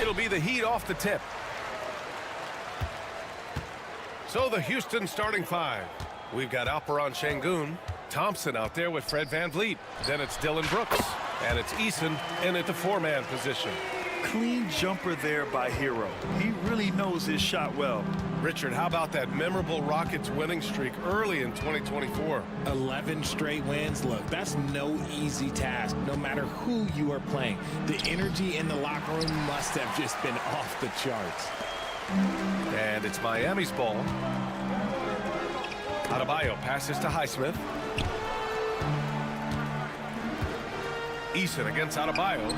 It'll be the Heat off the tip. So the Houston starting five. We've got Alperon Şengün, Thompson out there with Fred VanVleet. Then it's Dylan Brooks. And it's Eason in at the four-man position. Clean jumper there by Hero. He really knows his shot well. Richard, how about that memorable Rockets winning streak early in 2024? 11 straight wins. Look, that's no easy task, no matter who you are playing. The energy in the locker room must have just been off the charts. And it's Miami's ball. Adebayo passes to Highsmith. Eason against Adebayo.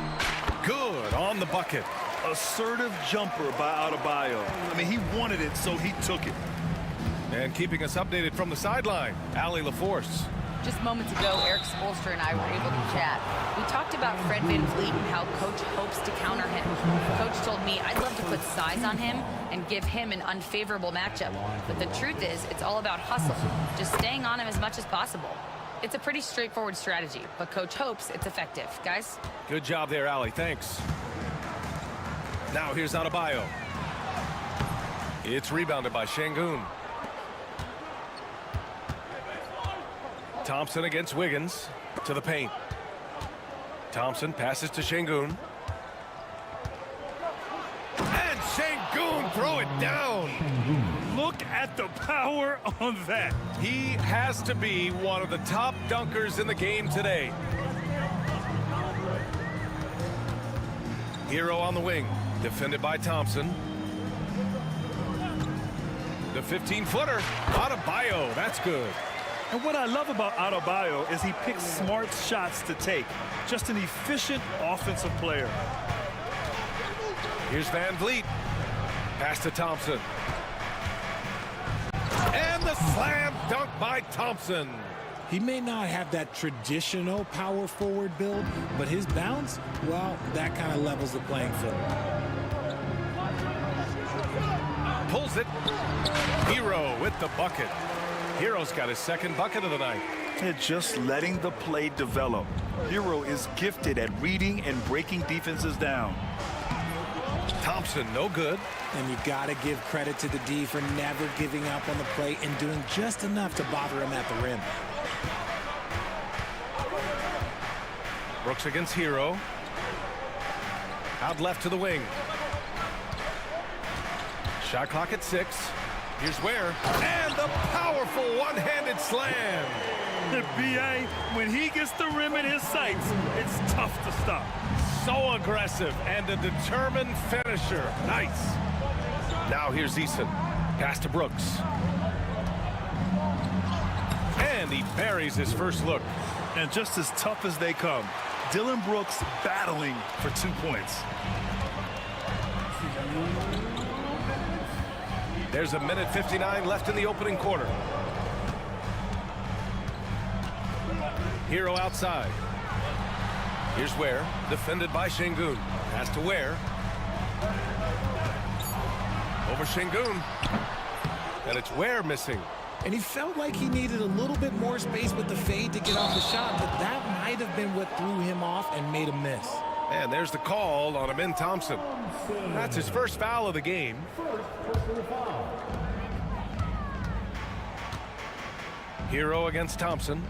Good on the bucket. Assertive jumper by Adebayo. I mean, he wanted it, so he took it. And keeping us updated from the sideline, Allie LaForce. Just moments ago, Eric Spoelstra and I were able to chat. We talked about Fred VanVleet and how Coach hopes to counter him. Coach told me I'd love to put size on him and give him an unfavorable matchup. But the truth is, it's all about hustle, just staying on him as much as possible. It's a pretty straightforward strategy, but Coach hopes it's effective. Guys? Good job there, Allie. Thanks. Now here's Adebayo. It's rebounded by Şengün. Thompson against Wiggins to the paint. Thompson passes to Şengün. And Şengün throw it down. Look at the power on that. He has to be one of the top dunkers in the game today. Hero on the wing, defended by Thompson. The 15-footer, Adebayo, that's good. And what I love about Adebayo is he picks smart shots to take. Just an efficient offensive player. Here's VanVleet. Pass to Thompson. And the slam dunk by Thompson. He may not have that traditional power forward build, but his bounce, well, that kind of levels the playing field. Pulls it. Hero with the bucket. Hero's got his second bucket of the night. And just letting the play develop. Hero is gifted at reading and breaking defenses down. Thompson, no good. And you got to give credit to the D for never giving up on the play and doing just enough to bother him at the rim. Brooks against Hero. Out left to the wing. Shot clock at 6. Here's Ware. And the powerful one-handed slam. The BA, when he gets the rim in his sights, it's tough to stop. So aggressive and a determined finisher. Nice. Now here's Eason. Pass to Brooks. And he buries his first look. And just as tough as they come, Dylan Brooks battling for 2 points. There's a minute 59 left in the opening quarter. Hero outside. Here's Ware, defended by Şengün. Pass to Ware. Over Şengün. And it's Ware missing. And he felt like he needed a little bit more space with the fade to get off the shot, but that might have been what threw him off and made him miss. And there's the call on Amin Thompson. That's his first foul of the game. Hero against Thompson.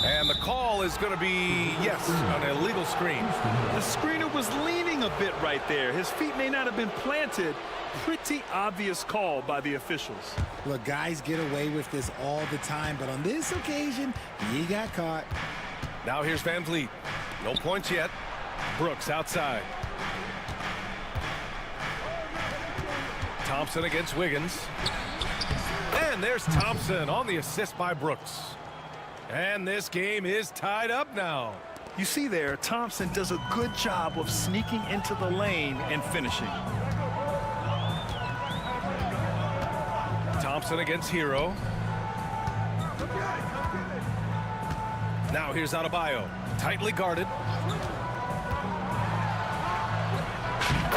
And the call is going to be, yes, an illegal screen. The screener was leaning a bit right there. His feet may not have been planted. Pretty obvious call by the officials. Look, guys get away with this all the time, but on this occasion, he got caught. Now here's VanVleet. No points yet. Brooks outside. Thompson against Wiggins. And there's Thompson on the assist by Brooks. And this game is tied up now. You see there, Thompson does a good job of sneaking into the lane and finishing. Thompson against Hero. Now here's Adebayo. Tightly guarded.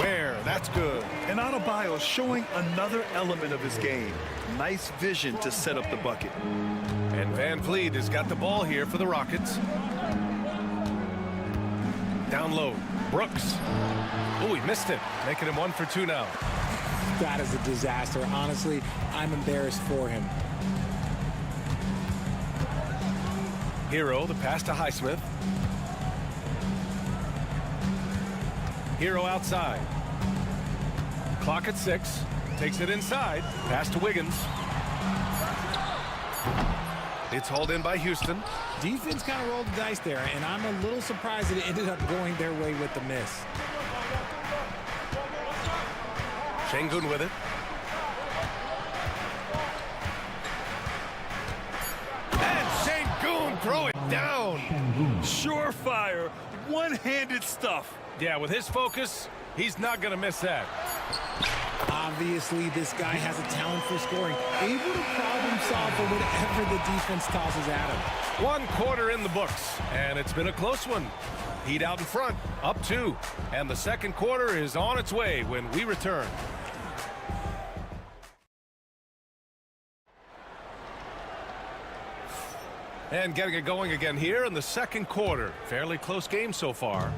Ware, that's good. And Adebayo showing another element of his game. Nice vision to set up the bucket. And VanVleet has got the ball here for the Rockets. Down low. Brooks. Oh, he missed it. Making him 1 for 2 now. That is a disaster. Honestly, I'm embarrassed for him. Hero, the pass to Highsmith. Hero outside. Clock at 6. Takes it inside. Pass to Wiggins. It's hauled in by Houston. Defense kind of rolled the dice there, and I'm a little surprised that it ended up going their way with the miss. Şengün with it. And Şengün throw it down. Surefire, one-handed stuff. Yeah, with his focus, he's not going to miss that. Obviously, this guy has a talent for scoring, able to problem solve for whatever the defense tosses at him. 1 quarter in the books, and it's been a close one. Heat out in front, up 2. And the second quarter is on its way when we return. And getting it going again here in the second quarter. Fairly close game so far.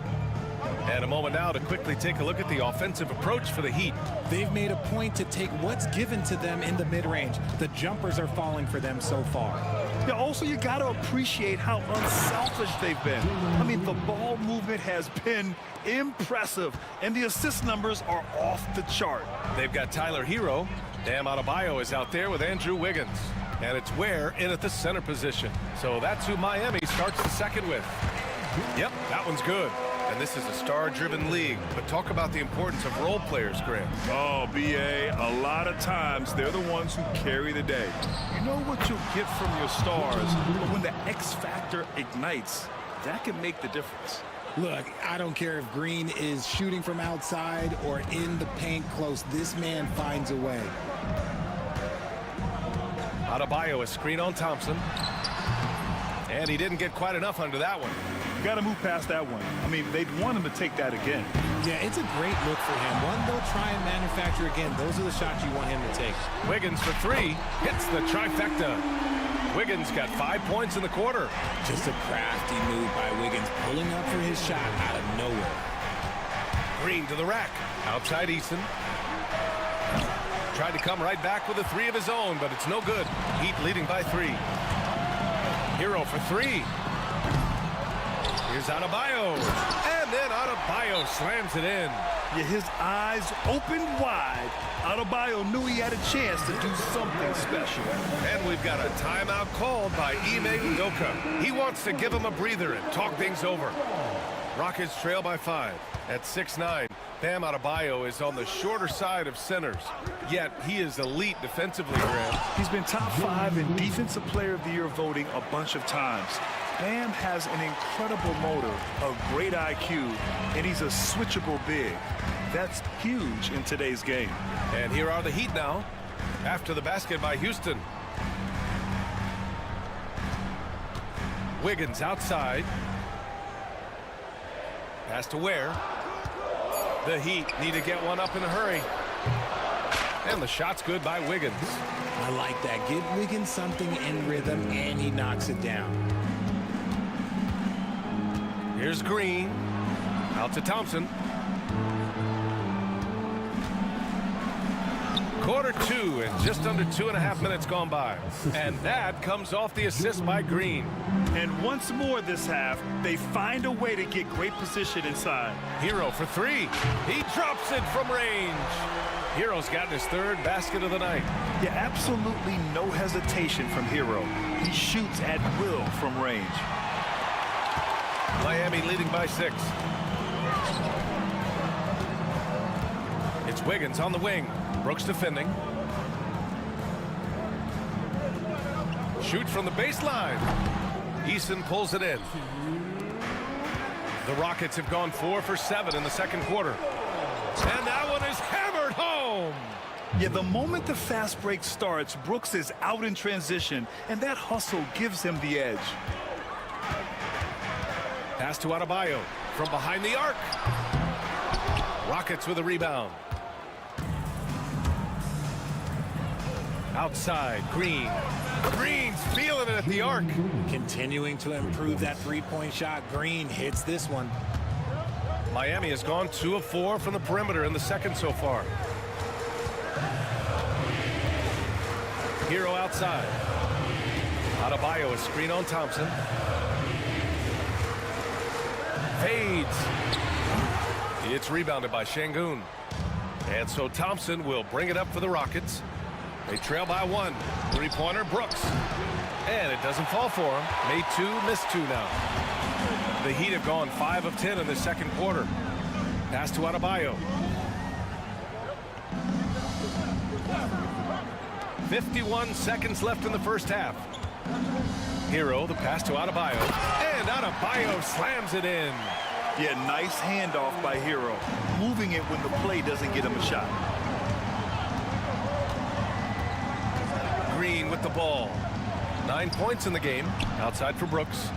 And a moment now to quickly take a look at the offensive approach for the Heat. They've made a point to take what's given to them in the mid-range. The jumpers are falling for them so far. Yeah, also, you got to appreciate how unselfish they've been. I mean, the ball movement has been impressive, and the assist numbers are off the chart. They've got Tyler Hero. Bam Adebayo is out there with Andrew Wiggins. And it's Ware in at the center position. So that's who Miami starts the second with. Yep, that one's good. And this is a star-driven league. But talk about the importance of role players, Grant. Oh, B.A., a lot of times they're the ones who carry the day. You know what you'll get from your stars, but when the X factor ignites, that can make the difference. Look, I don't care if Green is shooting from outside or in the paint close. This man finds a way. Adebayo, a screen on Thompson. And he didn't get quite enough under that one. Got to move past that one. I mean, they'd want him to take that again. Yeah, it's a great look for him. One they'll try and manufacture again. Those are the shots you want him to take. Wiggins for 3. Hits the trifecta. Wiggins got 5 points in the quarter. Just a crafty move by Wiggins, pulling up for his shot out of nowhere. Green to the rack. Outside Eason. Tried to come right back with a 3 of his own, but it's no good. Heat leading by 3. Hero for 3. Here's Adebayo. And then Adebayo slams it in. Yeah, his eyes opened wide. Adebayo knew he had a chance to do something special. And we've got a timeout called by Ime Udoka. He wants to give him a breather and talk things over. Rockets trail by 5 at 6'9". Bam Adebayo is on the shorter side of centers, yet he is elite defensively, Graham. He's been top 5 in Defensive Player of the Year voting a bunch of times. Bam has an incredible motor, a great IQ, and he's a switchable big. That's huge in today's game. And here are the Heat now, after the basket by Houston. Wiggins outside. Pass to Ware. The Heat need to get one up in a hurry. And the shot's good by Wiggins. I like that. Give Wiggins something in rhythm, and he knocks it down. Here's Green. Out to Thompson. Quarter 2 and just under 2.5 minutes gone by. And that comes off the assist by Green. And once more this half, they find a way to get great position inside. Hero for 3. He drops it from range. Hero's gotten his 3rd basket of the night. Yeah, absolutely no hesitation from Hero. He shoots at will from range. Miami leading by 6. It's Wiggins on the wing. Brooks defending. Shoots from the baseline. Eason pulls it in. The Rockets have gone 4 for 7 in the second quarter. And that one is hammered home. Yeah, the moment the fast break starts, Brooks is out in transition, and that hustle gives him the edge. Pass to Adebayo from behind the arc. Rockets with a rebound. Outside, Green. Green's feeling it at the arc. Continuing to improve that three-point shot. Green hits this one. Miami has gone 2 of 4 from the perimeter in the second so far. Hero outside. Adebayo, a screen on Thompson. Fades. It's rebounded by Şengün. And so Thompson will bring it up for the Rockets. They trail by 1. Three-pointer, Brooks. And it doesn't fall for him. Made 2, missed 2 now. The Heat have gone 5 of 10 in the second quarter. Pass to Adebayo. 51 seconds left in the first half. Hero, the pass to Adebayo. And Adebayo slams it in. Yeah, nice handoff by Hero. Moving it when the play doesn't get him a shot. Green with the ball. 9 points in the game. Outside for Brooks.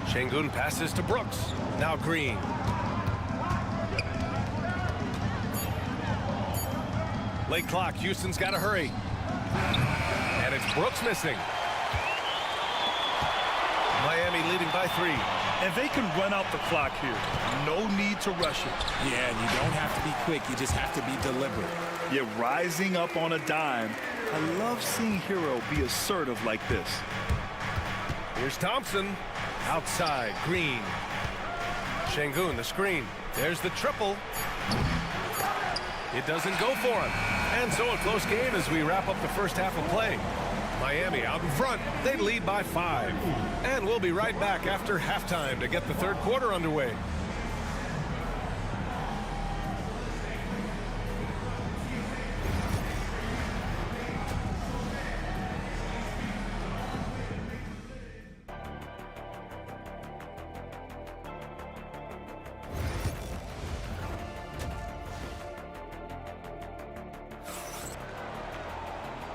Şengün passes to Brooks. Now Green. Late clock. Houston's got to hurry. And it's Brooks missing. Miami leading by 3. And they can run out the clock here. No need to rush it. Yeah, you don't have to be quick. You just have to be deliberate. Yeah, rising up on a dime. I love seeing Hero be assertive like this. Here's Thompson. Outside, Green. Şengün, the screen. There's the triple. It doesn't go for him. And so a close game as we wrap up the first half of play. Miami out in front. They lead by 5. And we'll be right back after halftime to get the third quarter underway.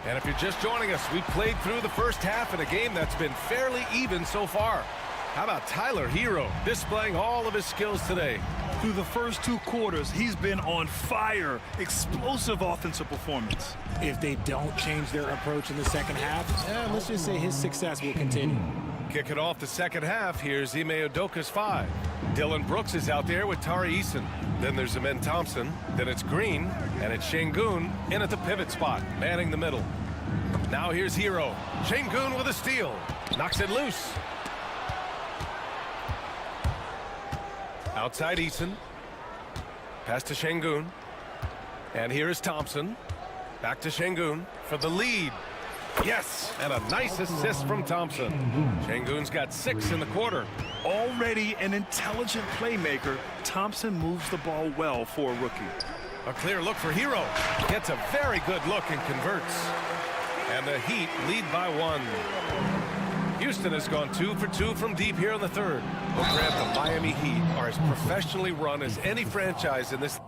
And if you're just joining us, we played through the first half in a game that's been fairly even so far. How about Tyler Hero displaying all of his skills today? Through the first 2 quarters, he's been on fire. Explosive offensive performance. If they don't change their approach in the second half, let's just say his success will continue. Kick it off the second half. Here's Ime Udoka's 5. Dylan Brooks is out there with Tari Eason. Then there's Amen Thompson. Then it's Green. And it's Şengün in at the pivot spot, manning the middle. Now here's Hero. Şengün with a steal. Knocks it loose. Outside Eason. Pass to Şengün. And here is Thompson. Back to Şengün for the lead. Yes, and a nice assist from Thompson. Şengün's got 6 in the quarter. Already an intelligent playmaker, Thompson moves the ball well for a rookie. A clear look for Hero. Gets a very good look and converts. And the Heat lead by 1. Houston has gone 2 for 2 from deep here in the third. But Grant, the Miami Heat are as professionally run as any franchise in this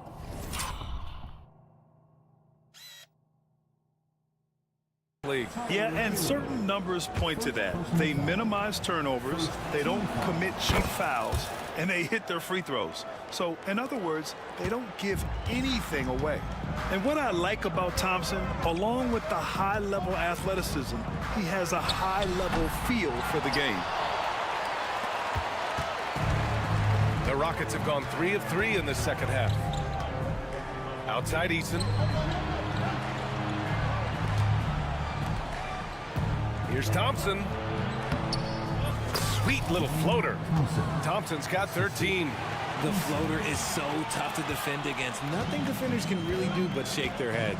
league. Yeah, and certain numbers point to that. They minimize turnovers, they don't commit cheap fouls, and they hit their free throws. So, in other words, they don't give anything away. And what I like about Thompson, along with the high-level athleticism, he has a high-level feel for the game. The Rockets have gone 3 of 3 in this second half. Outside Eason. Here's Thompson. Sweet little floater. Thompson's got 13. The floater is so tough to defend against. Nothing defenders can really do but shake their heads.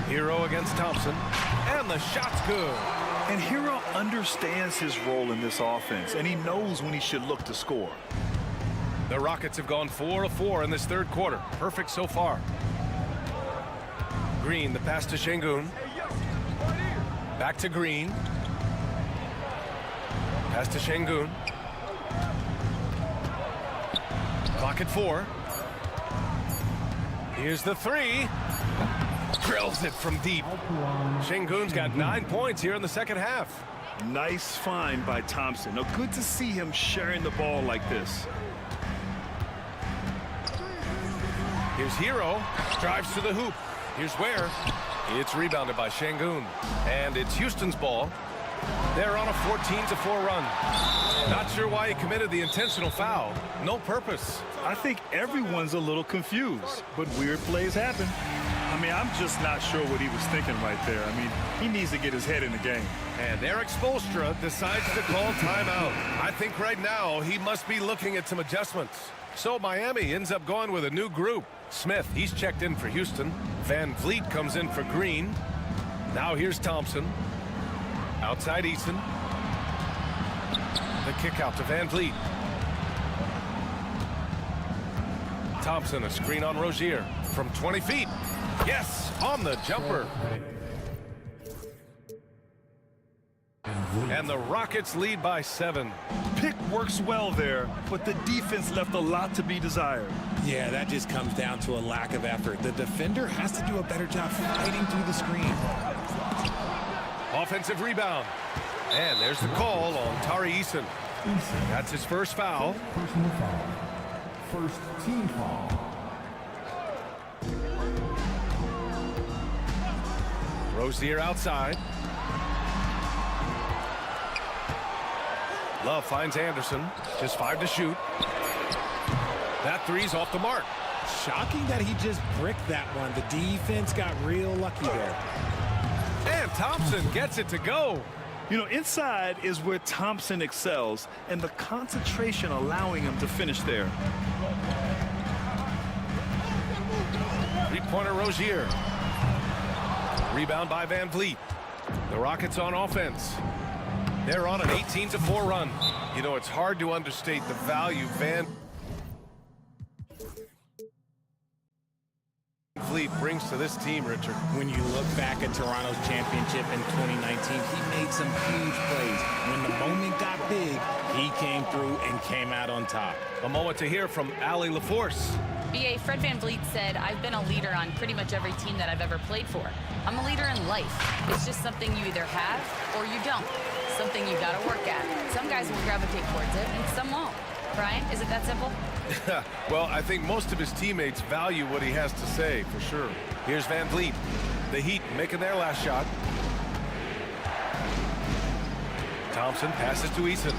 Hero against Thompson. And the shot's good. And Hero understands his role in this offense, and he knows when he should look to score. The Rockets have gone 4 of 4 in this third quarter. Perfect so far. Green, the pass to Şengün. Back to Green. Pass to Şengün. Clock at 4. Here's the 3. Drills it from deep. Şengün's got 9 points here in the second half. Nice find by Thompson. Now, good to see him sharing the ball like this. Here's Hero. Drives to the hoop. Here's where. It's rebounded by Şengün. And it's Houston's ball. They're on a 14-4 run. Not sure why he committed the intentional foul. No purpose. I think everyone's a little confused, but weird plays happen. I mean, I'm just not sure what he was thinking right there. I mean, he needs to get his head in the game. And Eric Spoelstra decides to call timeout. I think right now he must be looking at some adjustments. So Miami ends up going with a new group. Smith, he's checked in for Houston. Van Vliet comes in for Green. Now here's Thompson. Outside Eason. The kick out to Van Vliet. Thompson, a screen on Rozier from 20 feet. Yes, on the jumper. And the Rockets lead by 7. Pick works well there, but the defense left a lot to be desired. Yeah, that just comes down to a lack of effort. The defender has to do a better job fighting through the screen. Offensive rebound. And there's the call on Tari Eason. That's his first foul. Personal foul. First team foul. Rozier outside. Love finds Anderson. Just 5 to shoot. That three's off the mark. Shocking that he just bricked that one. The defense got real lucky there. And Thompson gets it to go. You know, inside is where Thompson excels, and the concentration allowing him to finish there. Three-pointer Rozier. Rebound by Van Vliet. The Rockets on offense. They're on an 18-4 run. You know, it's hard to understate the value Van Vliet brings to this team, Richard. When you look back at Toronto's championship in 2019, he made some huge plays. When the moment got big, he came through and came out on top. A moment to hear from Allie LaForce. BA, Fred VanVleet said, I've been a leader on pretty much every team that I've ever played for. I'm a leader in life. It's just something you either have or you don't. Something you gotta work at. Some guys will gravitate towards it and some won't. Brian, is it that simple? Well, I think most of his teammates value what he has to say, for sure. Here's Van Vliet. The Heat making their last shot. Thompson passes to Eason.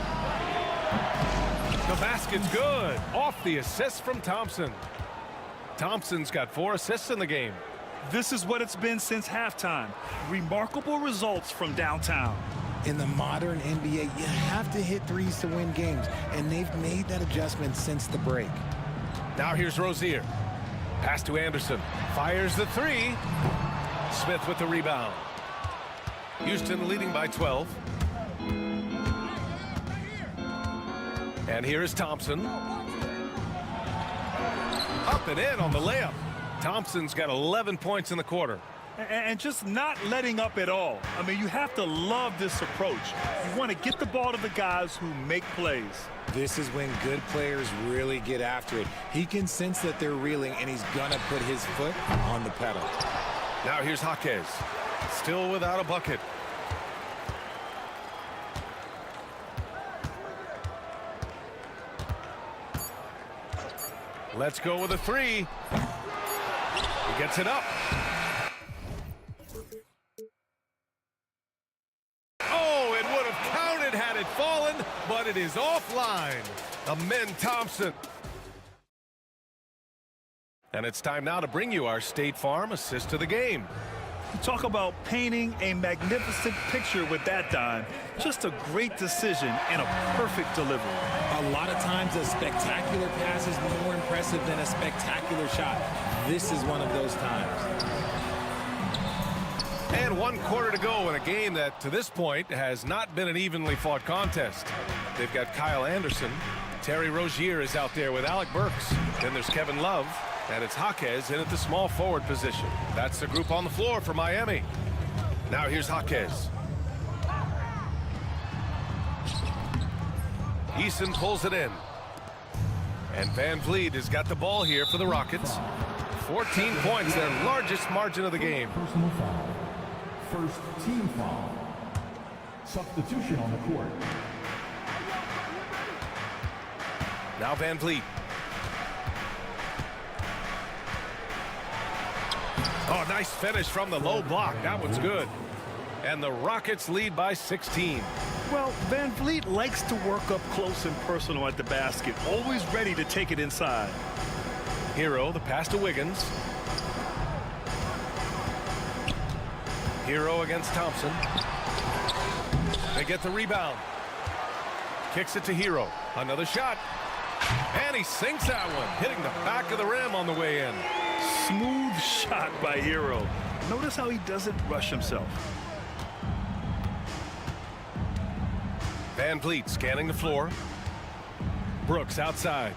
The basket's good. Off the assist from Thompson. Thompson's got 4 assists in the game. This is what it's been since halftime. Remarkable results from downtown. In the modern NBA, you have to hit threes to win games, and they've made that adjustment since the break. Now here's Rozier. Pass to Anderson. Fires the 3. Smith with the rebound. Houston leading by 12. And here is Thompson. Up and in on the layup. Thompson's got 11 points in the quarter. And just not letting up at all. I mean, you have to love this approach. You want to get the ball to the guys who make plays. This is when good players really get after it. He can sense that they're reeling, and he's going to put his foot on the pedal. Now here's Jaquez. Still without a bucket. Let's go with a 3. He gets it up. Oh, it would have counted had it fallen, but it is offline. Amen Thompson. And it's time now to bring you our State Farm assist of the game. You talk about painting a magnificent picture with that dime. Just a great decision and a perfect delivery. A lot of times a spectacular pass is more impressive than a spectacular shot. This is one of those times. And 1 quarter to go in a game that, to this point, has not been an evenly fought contest. They've got Kyle Anderson. Terry Rozier is out there with Alec Burks. Then there's Kevin Love. And it's Jaquez in at the small forward position. That's the group on the floor for Miami. Now here's Jaquez. Eason pulls it in. And Van Vliet has got the ball here for the Rockets. 14 points, their largest margin of the game. Personal foul. First team foul. Substitution on the court. Now Van Vliet. Oh, nice finish from the low block. That one's good. and the Rockets lead by 16. Well, Van Vliet likes to work up close and personal at the basket, always ready to take it inside. Hero, the pass to Wiggins. Hero against Thompson. They get the rebound. Kicks it to Hero. Another shot. And he sinks that one, hitting the back of the rim on the way in. Smooth shot by Hero. Notice how he doesn't rush himself. Van Vliet scanning the floor. Brooks outside.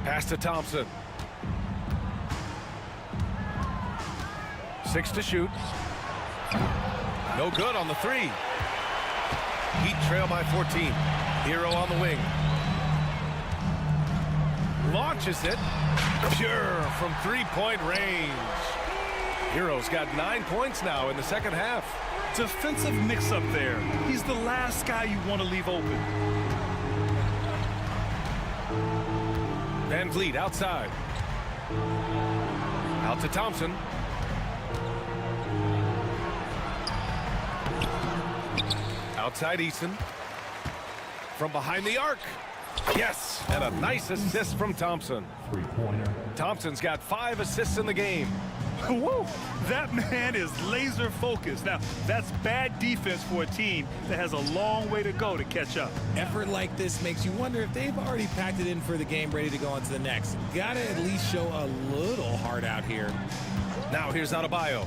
Pass to Thompson. 6 to shoot. No good on the 3. Heat trail by 14. Hero on the wing. Launches it. Pure from three-point range. Hero's got 9 points now in the second half. Defensive mix-up there. He's the last guy you want to leave open. Van Vliet outside. Out to Thompson. Outside Eason. From behind the arc. Yes, and a nice assist from Thompson. Thompson's got 5 assists in the game. Whoa, that man is laser focused. Now, that's bad defense for a team that has a long way to go to catch up. Effort like this makes you wonder if they've already packed it in for the game, ready to go on to the next. Gotta at least show a little heart out here. Now here's Adebayo.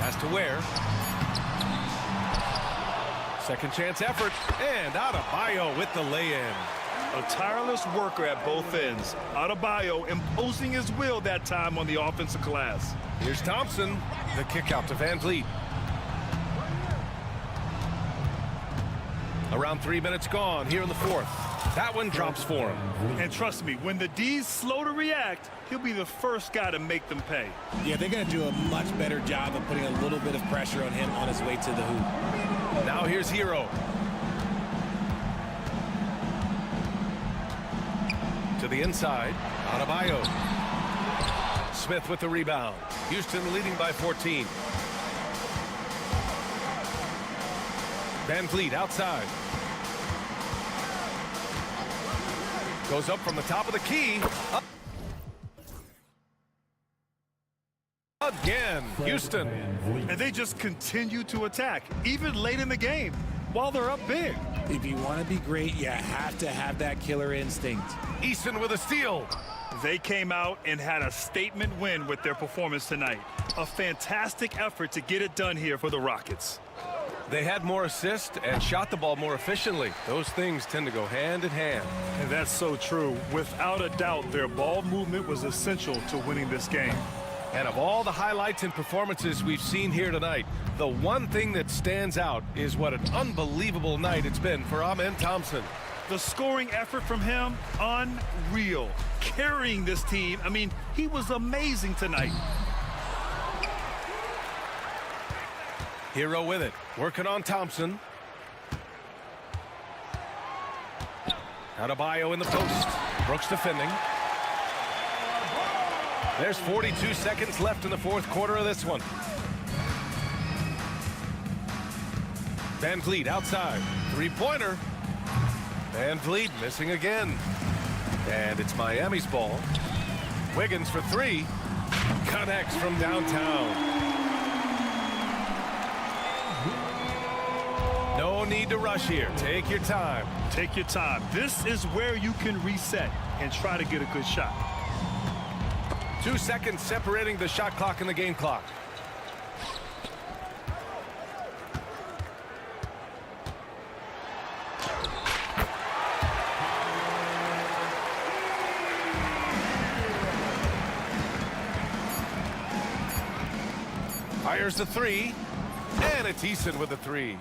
Has to Ware. Second chance effort, and Adebayo with the lay-in. A tireless worker at both ends. Adebayo imposing his will that time on the offensive glass. Here's Thompson. The kick out to Van Vliet. Around 3 minutes gone here in the fourth. That one drops for him. And trust me, when the D's slow to react, he'll be the first guy to make them pay. Yeah, they're going to do a much better job of putting a little bit of pressure on him on his way to the hoop. Now here's Hero. To the inside, Adebayo. Smith with the rebound. Houston leading by 14. Van Vliet outside. Goes up from the top of the key. Up. Again, Houston. And they just continue to attack, even late in the game, while they're up big. If you want to be great, you have to have that killer instinct. Easton with a steal. They came out and had a statement win with their performance tonight. A fantastic effort to get it done here for the Rockets. They had more assists and shot the ball more efficiently. Those things tend to go hand in hand. And that's so true. Without a doubt, their ball movement was essential to winning this game. And of all the highlights and performances we've seen here tonight, the one thing that stands out is what an unbelievable night it's been for Amen Thompson. The scoring effort from him, unreal. Carrying this team, I mean, he was amazing tonight. Hero with it, working on Thompson. Adebayo in the post. Brooks defending. There's 42 seconds left in the fourth quarter of this one. Van Vliet outside. Three-pointer. Van Vliet missing again. And it's Miami's ball. Wiggins for 3. Connects from downtown. No need to rush here. Take your time. Take your time. This is where you can reset and try to get a good shot. 2 seconds separating the shot clock and the game clock. Fires the 3, and it's Eason with the 3.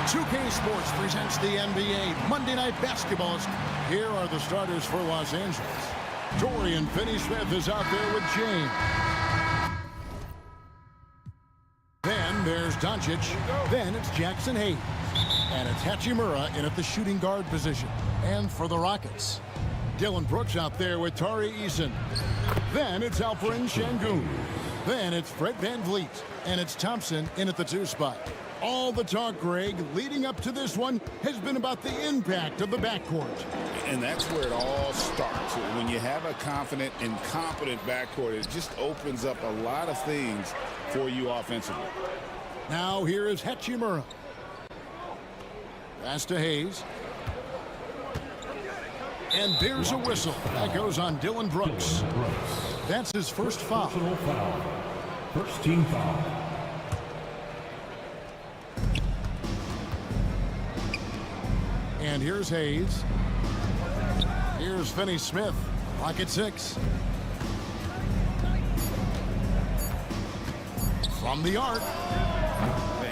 2K Sports presents the NBA Monday Night Basketball. Here are the starters for Los Angeles. Dorian Finney-Smith is out there with James. Then there's Doncic. Then it's Jackson Hayes. And it's Hachimura in at the shooting guard position. And for the Rockets, Dylan Brooks out there with Tari Eason. Then it's Alperen Şengün. Then it's Fred VanVleet. And it's Thompson in at the 2 spot. All the talk, Greg, leading up to this one has been about the impact of the backcourt. And that's where it all starts. When you have a confident and competent backcourt, it just opens up a lot of things for you offensively. Now here is Hachimura. Pass to Hayes. And there's a whistle. That goes on Dylan Brooks. That's his first foul. First team foul. And here's Hayes. Here's Finney-Smith. Clock at 6. From the arc.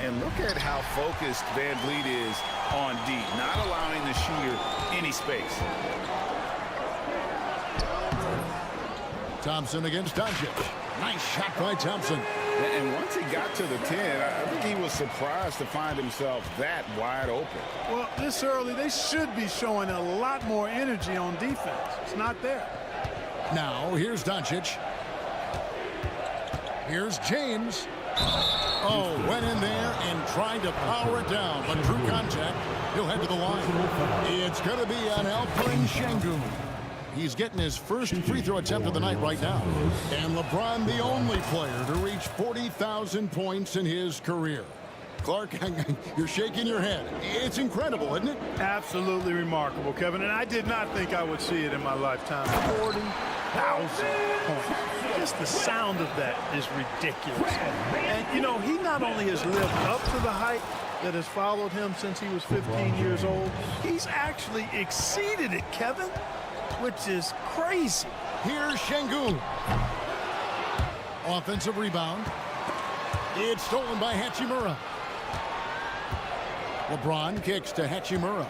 And look at how focused VanVleet is on D, not allowing the shooter any space. Thompson against Doncic. Nice shot by Thompson. And once he got to the 10, I think he was surprised to find himself that wide open. Well, this early, they should be showing a lot more energy on defense. It's not there. Now, here's Doncic. Here's James. Oh, went in there and tried to power it down, but through contact, he'll head to the line. It's going to be on Alperen Şengün. He's getting his first free throw attempt of the night right now. And LeBron, the only player to reach 40,000 points in his career. Clark, you're shaking your head. It's incredible, isn't it? Absolutely remarkable, Kevin. And I did not think I would see it in my lifetime. 40,000 points. Just the sound of that is ridiculous. And, you know, he not only has lived up to the hype that has followed him since he was 15 years old, he's actually exceeded it, Kevin, which is crazy. Here's Şengün. Offensive rebound. It's stolen by Hachimura. LeBron kicks to Hachimura.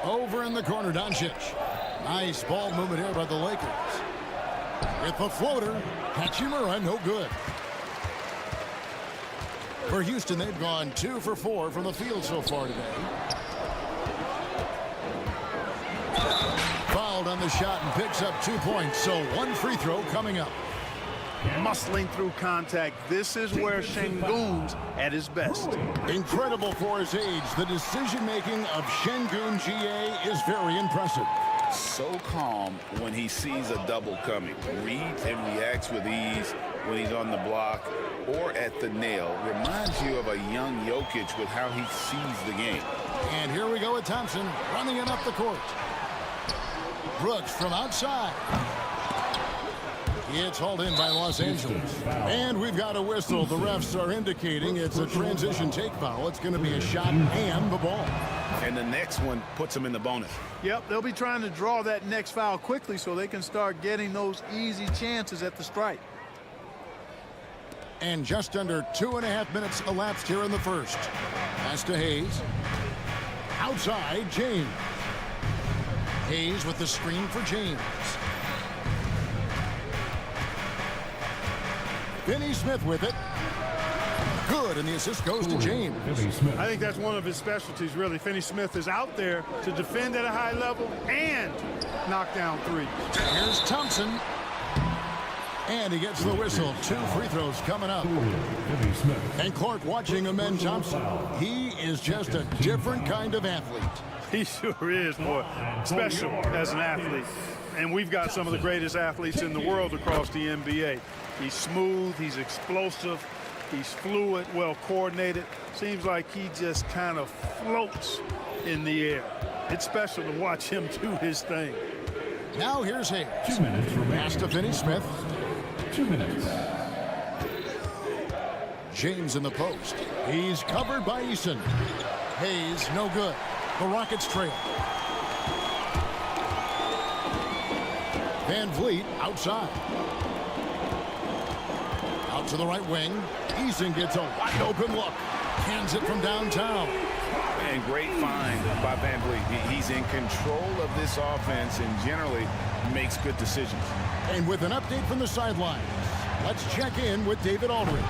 Over in the corner, Doncic. Nice ball movement here by the Lakers. With the floater, Hachimura, no good. For Houston, they've gone 2 for 4 from the field so far today. Fouled on the shot and picks up 2 points, so 1 free throw coming up. Muscling through contact. This is where Şengün's at his best. Incredible for his age. The decision-making of Şengün GA is very impressive. So calm when he sees a double coming. Reads and reacts with ease when he's on the block or at the nail. Reminds you of a young Jokic with how he sees the game. And here we go with Thompson running it up the court. Brooks from outside. It's hauled in by Los Angeles. And we've got a whistle. The refs are indicating it's a transition take foul. It's going to be a shot and the ball. And the next one puts them in the bonus. Yep, they'll be trying to draw that next foul quickly so they can start getting those easy chances at the strike. And just under 2.5 minutes elapsed here in the first. Pass to Hayes. Outside, James. Hayes with the screen for James. Finney-Smith with it. Good, and the assist goes to James. I think that's one of his specialties, really. Finney-Smith is out there to defend at a high level and knock down threes. Here's Thompson. And he gets the whistle. 2 free throws coming up. And Clark watching Amen Thompson. He is just a different kind of athlete. He sure is, boy. Special as an athlete. And we've got some of the greatest athletes in the world across the NBA. He's smooth, he's explosive, he's fluid, well coordinated. Seems like he just kind of floats in the air. It's special to watch him do his thing. Now here's Hayes. 2 minutes remaining. Pass to Finney-Smith. 2 minutes. James in the post. He's covered by Eason. Hayes, no good. The Rockets trail. VanVleet outside. To the right wing. Eason gets a wide open look. Hands it from downtown. And great find by Van Vliet. He's in control of this offense and generally makes good decisions. And with an update from the sidelines, let's check in with David Aldridge.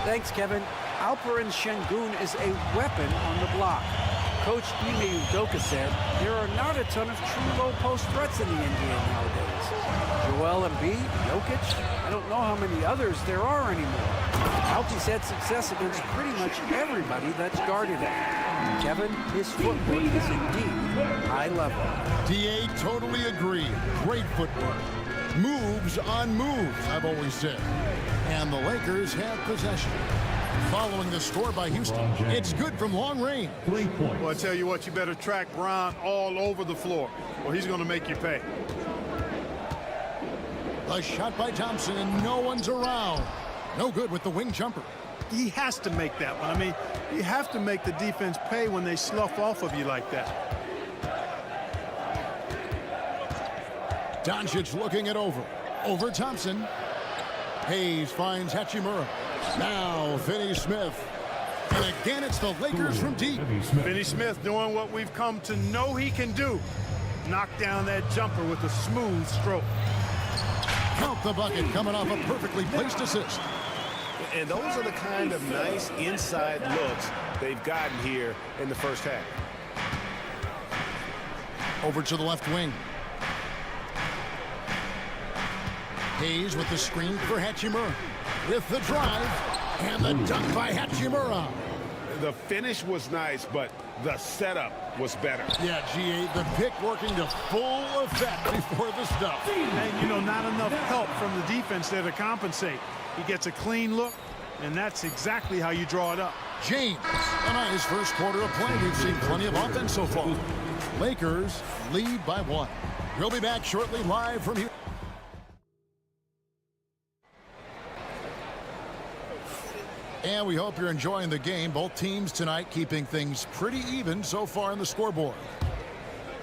Thanks, Kevin. Alperen Şengün is a weapon on the block. Coach Ime Udoka said there are not a ton of true low-post threats in the NBA nowadays. Joel Embiid, Jokic, I don't know how many others there are anymore. Alty's had success against pretty much everybody that's guarded him. Kevin, his footwork is indeed high level. DA totally agree. Great footwork. Moves on moves, I've always said. And the Lakers have possession. Following the score by Houston, it's good from long range. Well, I tell you what, you better track Bron all over the floor, or he's going to make you pay. A shot by Thompson, and no one's around. No good with the wing jumper. He has to make that one. I mean, you have to make the defense pay when they slough off of you like that. Doncic looking it over. Over Thompson. Hayes finds Hachimura. Now Finney Smith. And again, it's the Lakers from deep. Finney Smith doing what we've come to know he can do. Knock down that jumper with a smooth stroke. Count the bucket coming off a perfectly placed assist. And those are the kind of nice inside looks they've gotten here in the first half. Over to the left wing. Hayes with the screen for Hachimura. With the drive, and the dunk by Hachimura. The finish was nice, but the setup was better. Yeah, GA, the pick working to full effect before the stuff. And, you know, not enough help from the defense there to compensate. He gets a clean look, and that's exactly how you draw it up. James, a nice first quarter of play. We've seen plenty of offense so far. Lakers lead by 1. We'll be back shortly live from here. And we hope you're enjoying the game. Both teams tonight keeping things pretty even so far on the scoreboard.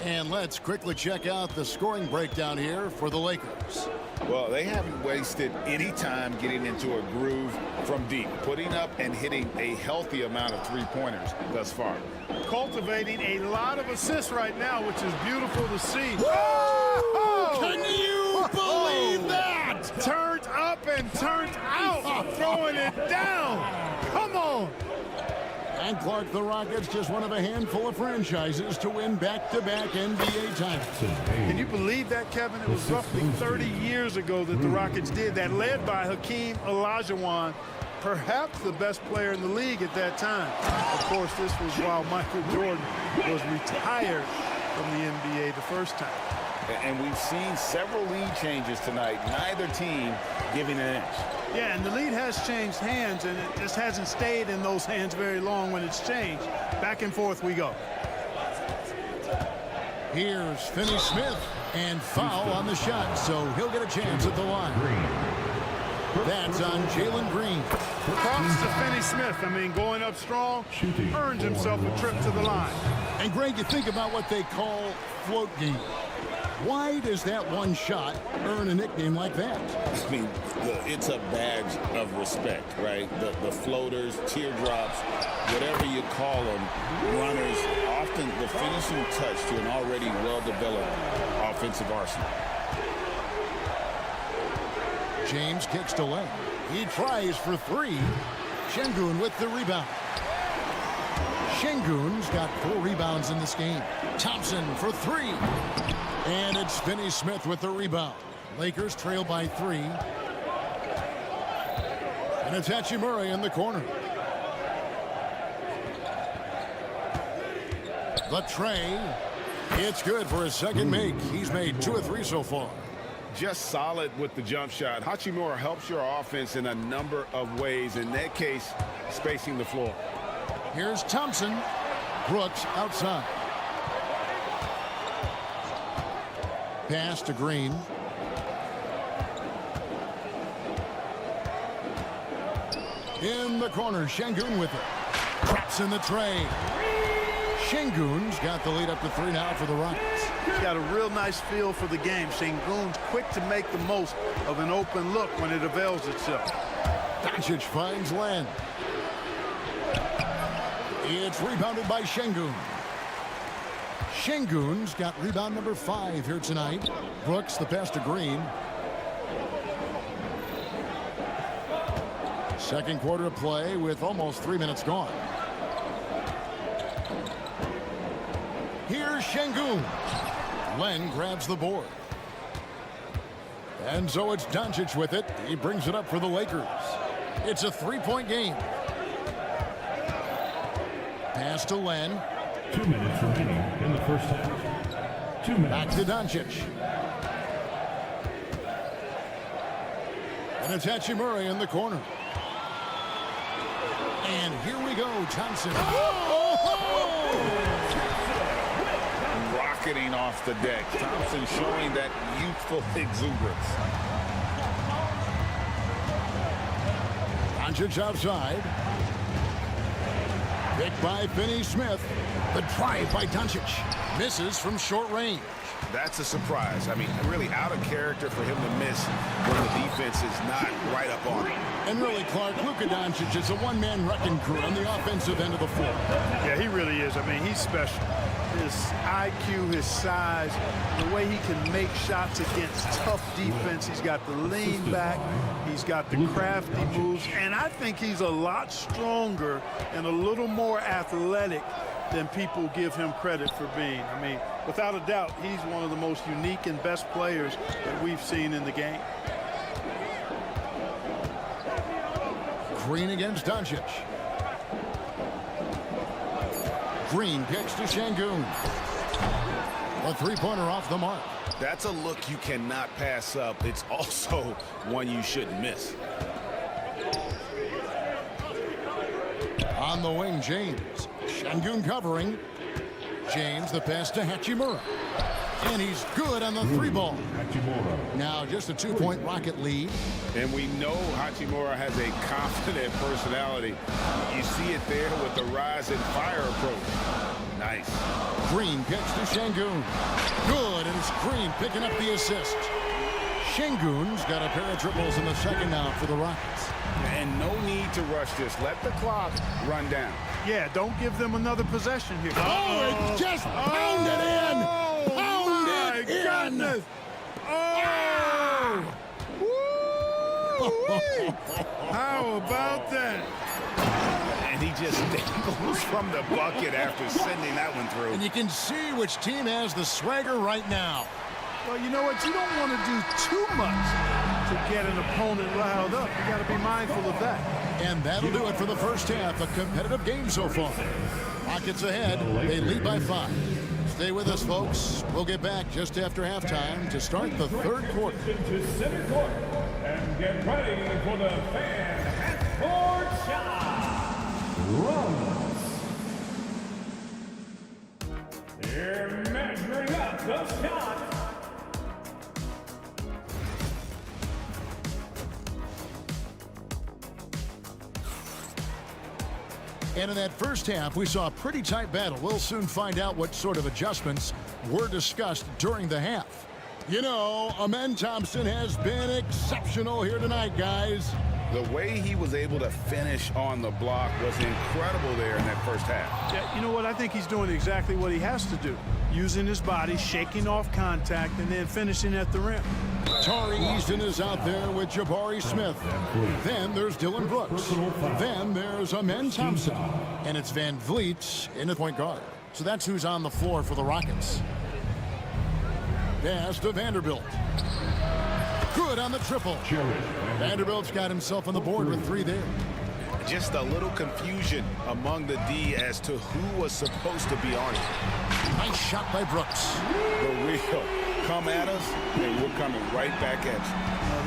And let's quickly check out the scoring breakdown here for the Lakers. Well, they haven't wasted any time getting into a groove from deep, putting up and hitting a healthy amount of three-pointers thus far. Cultivating a lot of assists right now, which is beautiful to see. Whoa! Can you believe that? Turned up and turned out, throwing it down. Come on. And Clark, the Rockets, just one of a handful of franchises to win back-to-back NBA titles. Can you believe that, Kevin? It was roughly 30 years ago that the Rockets did that, led by Hakeem Olajuwon, perhaps the best player in the league at that time. Of course, this was while Michael Jordan was retired from the NBA the first time. And we've seen several lead changes tonight, neither team giving an inch. Yeah, and the lead has changed hands, and it just hasn't stayed in those hands very long when it's changed. Back and forth we go. Here's Finney Smith, and foul on the shot, so he'll get a chance at the line. That's on Jalen Green. Props to Finney Smith. I mean, going up strong, earned himself a trip to the line. And Greg, you think about what they call float game. Why does that one shot earn a nickname like that? I mean, it's a badge of respect, right? The floaters, teardrops, whatever you call them, runners, often the finishing touch to an already well-developed offensive arsenal. James kicks to left. He tries for 3. Şengün with the rebound. Şengün's got 4 rebounds in this game. Thompson for 3. And it's Finney Smith with the rebound. Lakers trail by 3. And it's Hachimura in the corner. The tray. It's good for his second make. He's made 2 of 3 so far. Just solid with the jump shot. Hachimura helps your offense in a number of ways. In that case, spacing the floor. Here's Thompson. Brooks outside. Pass to Green. In the corner, Şengün with it. Traps in the tray. Şengün's got the lead up to 3 now for the Rockets. He's got a real nice feel for the game. Şengün's quick to make the most of an open look when it avails itself. Doncic finds Len. It's rebounded by Şengün. Şengün's got rebound number 5 here tonight. Brooks the pass to Green. Second quarter of play with almost 3 minutes gone. Here's Şengün. Len grabs the board. And so it's Doncic with it. He brings it up for the Lakers. It's a 3-point game. Pass to Len. 2 minutes remaining in the first half. 2 minutes. Back to Doncic. And it's Hachimura in the corner. And here we go, Johnson. Rocketing off the deck. Thompson showing that youthful exuberance. Doncic outside. Picked by Finney-Smith. The drive by Doncic. Misses from short range. That's a surprise. I mean, really out of character for him to miss when the defense is not right up on him. And really, Clark, Luka Doncic is a one-man wrecking crew on the offensive end of the floor. Yeah, he really is. I mean, he's special. His IQ, his size, the way he can make shots against tough defense. He's got the lean back. He's got the crafty moves. And I think he's a lot stronger and a little more athletic than people give him credit for being. I mean, without a doubt, he's one of the most unique and best players that we've seen in the game. Green against Doncic. Green kicks to Şengün. A three-pointer off the mark. That's a look you cannot pass up. It's also one you shouldn't miss. On the wing, James. Şengün covering. James, the pass to Hachimura. And he's good on the three ball. Now just a 2-point Rocket lead. And we know Hachimura has a confident personality. You see it there with the rise and fire approach. Nice. Green kicks to Şengün. Good, and it's Green picking up the assist. Şengün's got a pair of triples in the second now for the Rockets. And no need to rush this. Let the clock run down. Yeah, don't give them another possession here. Oh, it just pounded in! Pounded in! Goodness. Oh! How about that? And he just dangles from the bucket after sending that one through. And you can see which team has the swagger right now. Well, you know what? You don't want to do too much to get an opponent riled up. You got to be mindful of that. And that'll do it for the first half. A competitive game so far. Rockets ahead. They lead by 5. Stay with us, folks. We'll get back just after halftime to start the third quarter. To center court and get ready for the fan half-court shot. Runs. They're measuring up the shot. And in that first half, we saw a pretty tight battle. We'll soon find out what sort of adjustments were discussed during the half. You know, Amen Thompson has been exceptional here tonight, guys. The way he was able to finish on the block was incredible there in that first half. Yeah, you know what? I think he's doing exactly what he has to do. Using his body, shaking off contact, and then finishing at the rim. Tari Easton is out there with Jabari Smith. Then there's Dylan Brooks. Then there's Amen Thompson. And it's Van Vliet in the point guard. So that's who's on the floor for the Rockets. Pass to Vanderbilt. Good on the triple. Vanderbilt's got himself on the board with 3 there. Just a little confusion among the D as to who was supposed to be on it. Nice shot by Brooks. The real come at us, and we're coming right back at you.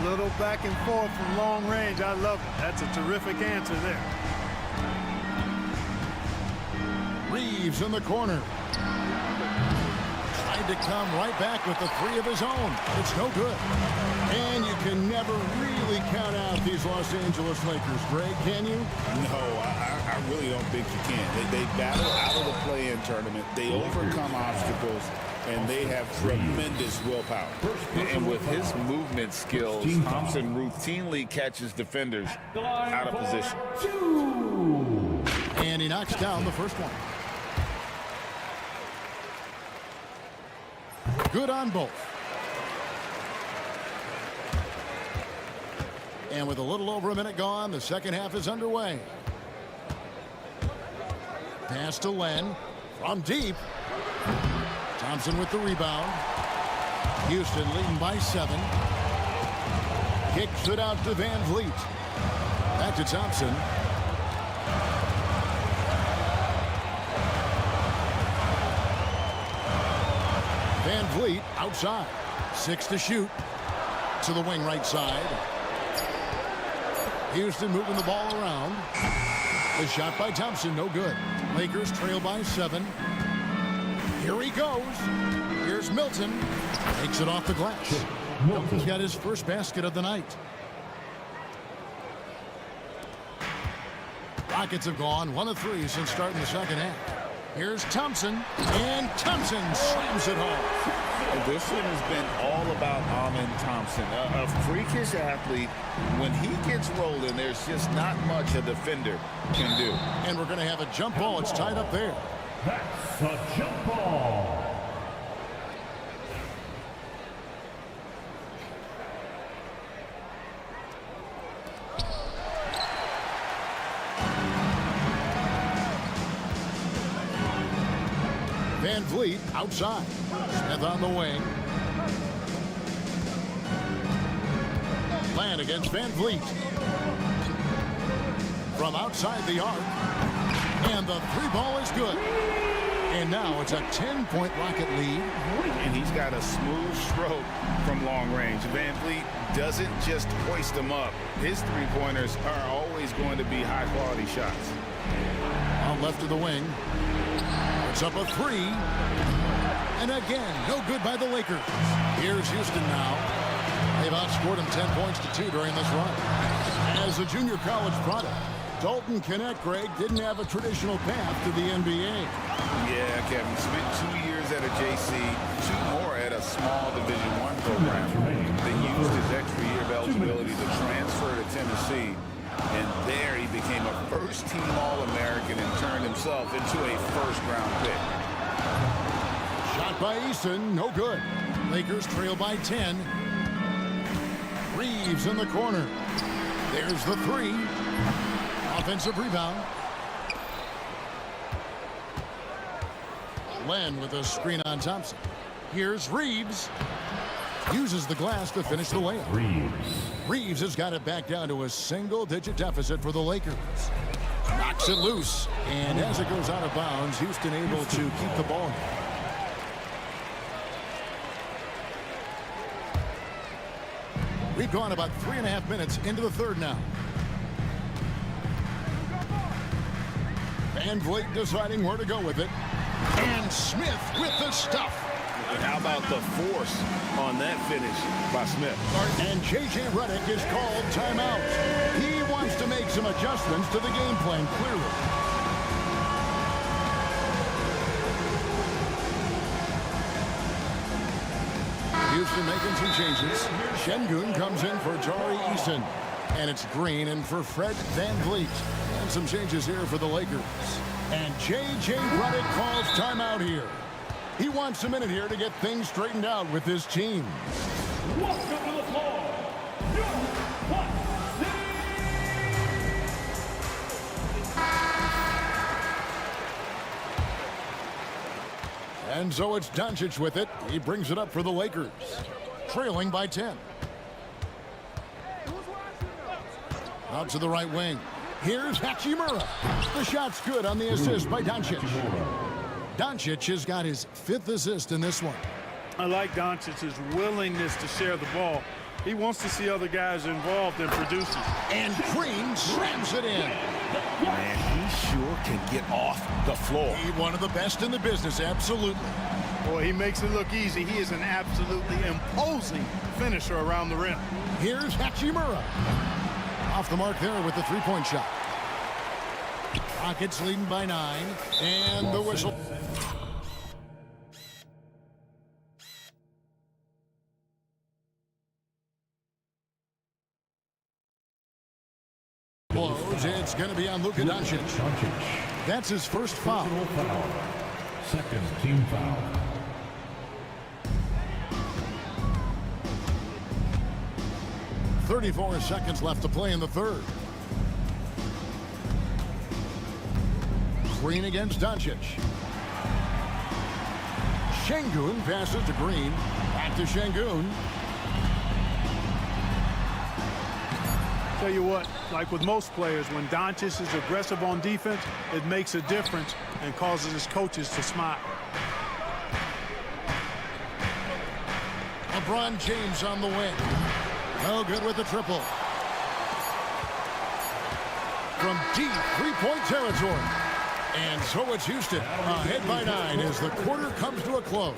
A little back and forth from long range. I love it. That's a terrific answer there. Reeves in the corner. Tried to come right back with the 3 of his own. It's no good. And you can never really count out these Los Angeles Lakers, Greg, can you? No, I really don't think you can. They battle out of the play-in tournament. They overcome obstacles, and they have tremendous willpower. And with his movement skills, Thompson routinely catches defenders out of position. And he knocks down the first one. Good on both. And with a little over a minute gone, the second half is underway. Pass to Len from deep. Thompson with the rebound. Houston leading by 7. Kicks it out to Van Vliet. Back to Thompson. Van Vliet outside. 6 to shoot. To the wing right side. Houston moving the ball around. The shot by Thompson, no good. Lakers trail by 7. Here he goes. Here's Milton. Takes it off the glass. Milton's got his first basket of the night. Rockets have gone 1 of 3 since starting the second half. Here's Thompson, and Thompson slams it home. This one has been all about Amen Thompson, a freakish athlete. When he gets rolling, there's just not much a defender can do. And we're going to have a jump ball. It's tied up there. That's a jump ball. Van Vliet outside. Smith on the wing. Land against Van Vliet. From outside the arc. And the 3-ball is good. And now it's a 10-point Rocket lead. And he's got a smooth stroke from long range. Van Vliet doesn't just hoist them up. His three-pointers are always going to be high-quality shots. On left of the wing. It's up a 3. And again, no good by the Lakers. Here's Houston now. They've outscored him 10 points to 2 during this run. As a junior college product, Dalton Kennett, Greg, didn't have a traditional path to the NBA. Yeah, Kevin, spent 2 years at a JC, 2 more at a small Division I program. They used his extra year of eligibility to transfer to Tennessee. And there he became a first-team All-American and turned himself into a first-round pick. Shot by Eason, no good. Lakers trail by 10. Reeves in the corner. There's the 3. Offensive rebound. Len with a screen on Thompson. Here's Reeves. Uses the glass to finish the layup. Reeves has got it back down to a single-digit deficit for the Lakers. Knocks it loose. And as it goes out of bounds, Houston able to keep the ball. We've gone about 3.5 minutes into the third now. Van Vliet deciding where to go with it. And Smith with the stuff. And how about the force on that finish by Smith? And J.J. Redick is called timeout. He wants to make some adjustments to the game plan, clearly. Houston making some changes. Şengün comes in for Tari Eason. And it's Green in for Fred Van Vliet. And some changes here for the Lakers. And J.J. Redick calls timeout here. He wants a minute here to get things straightened out with his team. Welcome to the floor, your And so it's Doncic with it. He brings it up for the Lakers. Trailing by 10. Out to the right wing. Here's Hachimura. The shot's good on the assist by Doncic. Doncic has got his 5th assist in this one. I like Doncic's willingness to share the ball. He wants to see other guys involved and produces. And Green slams it in. Man, he sure can get off the floor. He's one of the best in the business, absolutely. Boy, he makes it look easy. He is an absolutely imposing finisher around the rim. Here's Hachimura. Off the mark there with the 3-point shot. Rockets leading by 9. And the whistle. Blows. It's going to be on Luka Doncic. That's his first foul. Second team foul. .34 seconds left to play in the third. Green against Doncic. Şengün passes to Green. Back to Şengün. Tell you what, like with most players, when Doncic is aggressive on defense, it makes a difference and causes his coaches to smile. LeBron James on the wing. No good with the triple. From deep three-point territory. And so it's Houston, ahead by 9 as the quarter comes to a close.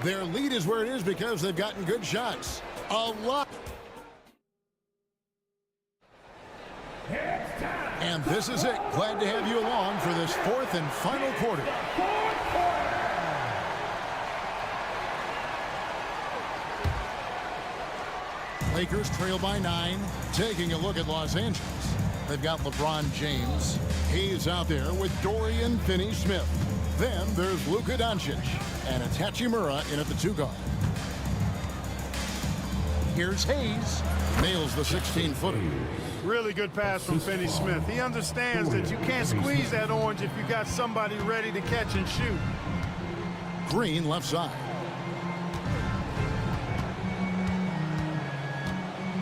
Their lead is where it is because they've gotten good shots. A lot. And this is it. Glad to have you along for this fourth and final quarter. Lakers trail by 9. Taking a look at Los Angeles. They've got LeBron James. He's out there with Dorian Finney-Smith. Then there's Luka Doncic and Hachimura in at the 2 guard. Here's Hayes. Nails the 16-footer. Really good pass from Finney-Smith. He understands that you can't squeeze that orange if you got somebody ready to catch and shoot. Green left side.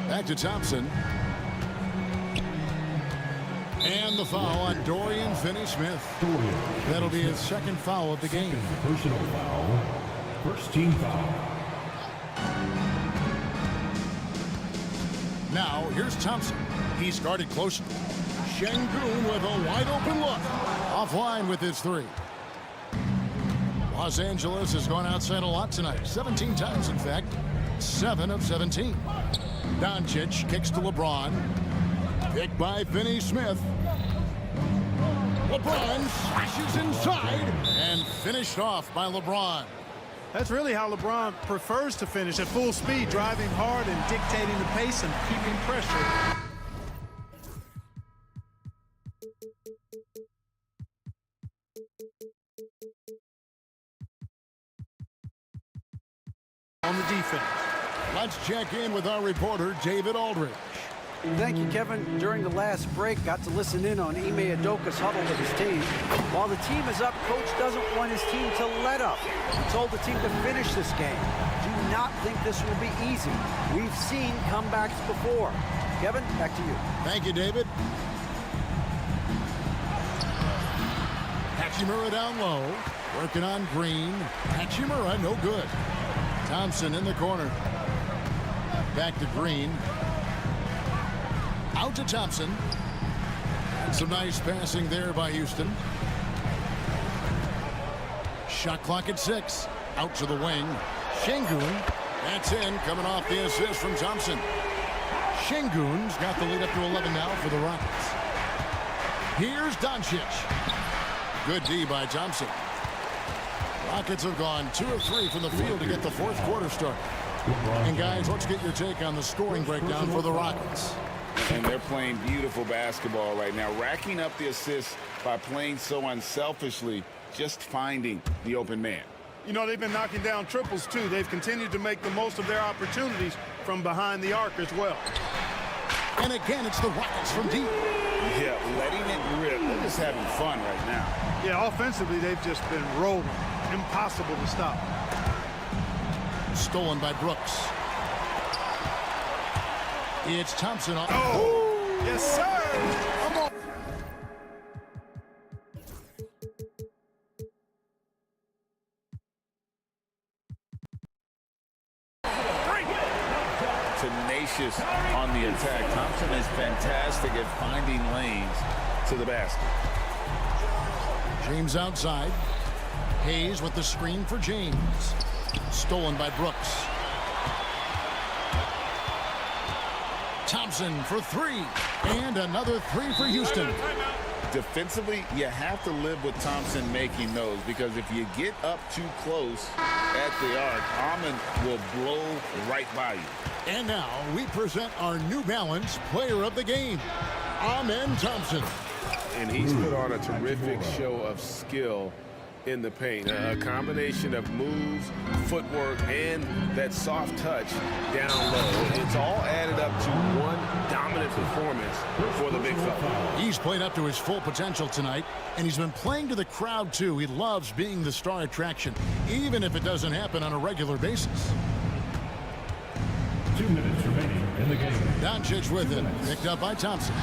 Back to Thompson. And the foul on Dorian Finney-Smith. That'll be his second foul of the game. Personal foul. First team foul. Now, here's Thompson. He's guarded closely. Şengün with a wide-open look. Offline with his 3. Los Angeles has gone outside a lot tonight. 17 times, in fact. 7 of 17. Doncic kicks to LeBron. Picked by Finney-Smith. LeBron slashes inside and finished off by LeBron. That's really how LeBron prefers to finish, at full speed, driving hard and dictating the pace and keeping pressure. On the defense. Let's check in with our reporter, David Aldridge. Thank you, Kevin. During the last break, got to listen in on Ime Udoka's huddle with his team. While the team is up, coach doesn't want his team to let up. He told the team to finish this game. Do not think this will be easy. We've seen comebacks before. Kevin, back to you. Thank you, David. Hachimura down low. Working on Green. Hachimura, no good. Thompson in the corner. Back to Green. Out to Thompson. Some nice passing there by Houston. Shot clock at 6. Out to the wing. Şengün. That's in, coming off the assist from Thompson. Şengün's got the lead up to 11 now for the Rockets. Here's Doncic. Good D by Thompson. Rockets have gone 2 of 3 from the field to get the fourth quarter started. And guys, let's get your take on the scoring breakdown for the Rockets. And they're playing beautiful basketball right now, racking up the assists by playing so unselfishly, just finding the open man. You know, they've been knocking down triples, too. They've continued to make the most of their opportunities from behind the arc as well. And again, it's the Rockets from deep. Yeah, letting it rip. They're just having fun right now. Yeah, offensively, they've just been rolling. Impossible to stop. Stolen by Brooks. It's Thompson. Oh, yes, sir. Come on. Tenacious on the attack. Thompson is fantastic at finding lanes to the basket. James outside. Hayes with the screen for James. Stolen by Brooks. Thompson for 3. And another 3 for Houston. Defensively, you have to live with Thompson making those, because if you get up too close at the arc, Ahmed will blow right by you. And now we present our New Balance Player of the Game. Amen Thompson. And he's put on a terrific show of skill in the paint. A combination of moves, footwork, and that soft touch down low. It's all added up to one dominant performance for the big fella. He's played up to his full potential tonight, and he's been playing to the crowd, too. He loves being the star attraction, even if it doesn't happen on a regular basis. 2 minutes remaining in the game. Doncic with it, picked up by Thompson.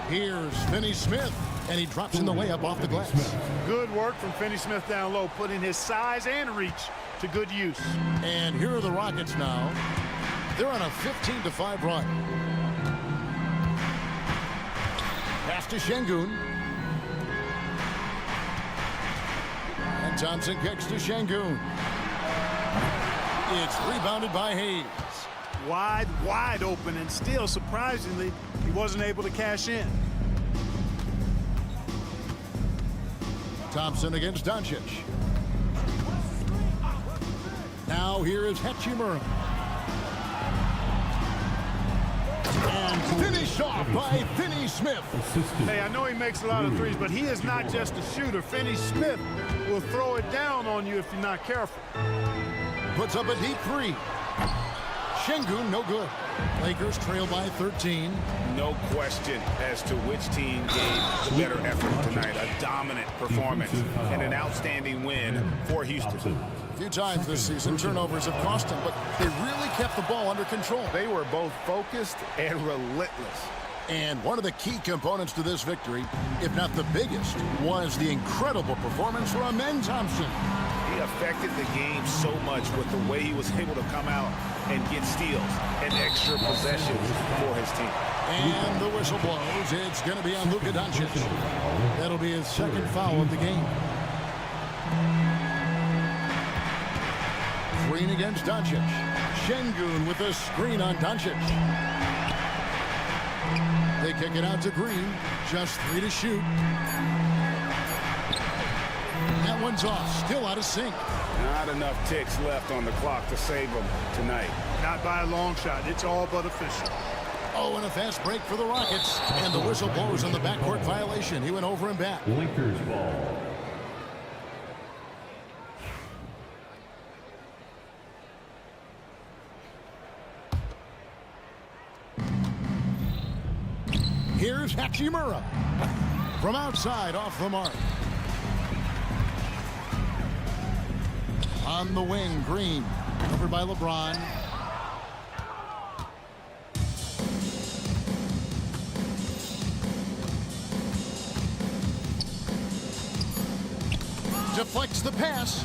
Here's Finney Smith, and he drops in the layup off the glass. Good work from Finney Smith down low, putting his size and reach to good use. And here are the Rockets now. They're on a 15-5 run. Pass to Şengün. And Thompson kicks to Şengün. It's rebounded by Hayes. Wide open, and still, surprisingly, he wasn't able to cash in. Thompson against Doncic. Now here is Hachimura. And finished off by Finney Smith. Hey, I know he makes a lot of threes, but he is not just a shooter. Finney Smith will throw it down on you if you're not careful. Puts up a deep three. Şengün, no good. Lakers trail by 13. No question as to which team gave the better effort tonight. A dominant performance and an outstanding win for Houston. A few times this season, turnovers have cost them, but they really kept the ball under control. They were both focused and relentless. And one of the key components to this victory, if not the biggest, was the incredible performance from Amen Thompson. He affected the game so much with the way he was able to come out and get steals and extra possessions for his team. And the whistle blows. It's going to be on Luka Doncic. That'll be his second foul of the game. Green against Doncic. Şengün with a screen on Doncic. They kick it out to Green. Just 3 to shoot. That one's off. Still out of sync. Not enough ticks left on the clock to save them tonight. Not by a long shot. It's all but official. Oh, and a fast break for the Rockets. And the whistle blows on the backcourt violation. He went over and back. Lakers ball. Here's Hachimura. From outside, off the mark. On the wing, Green. Covered by LeBron. Deflects the pass.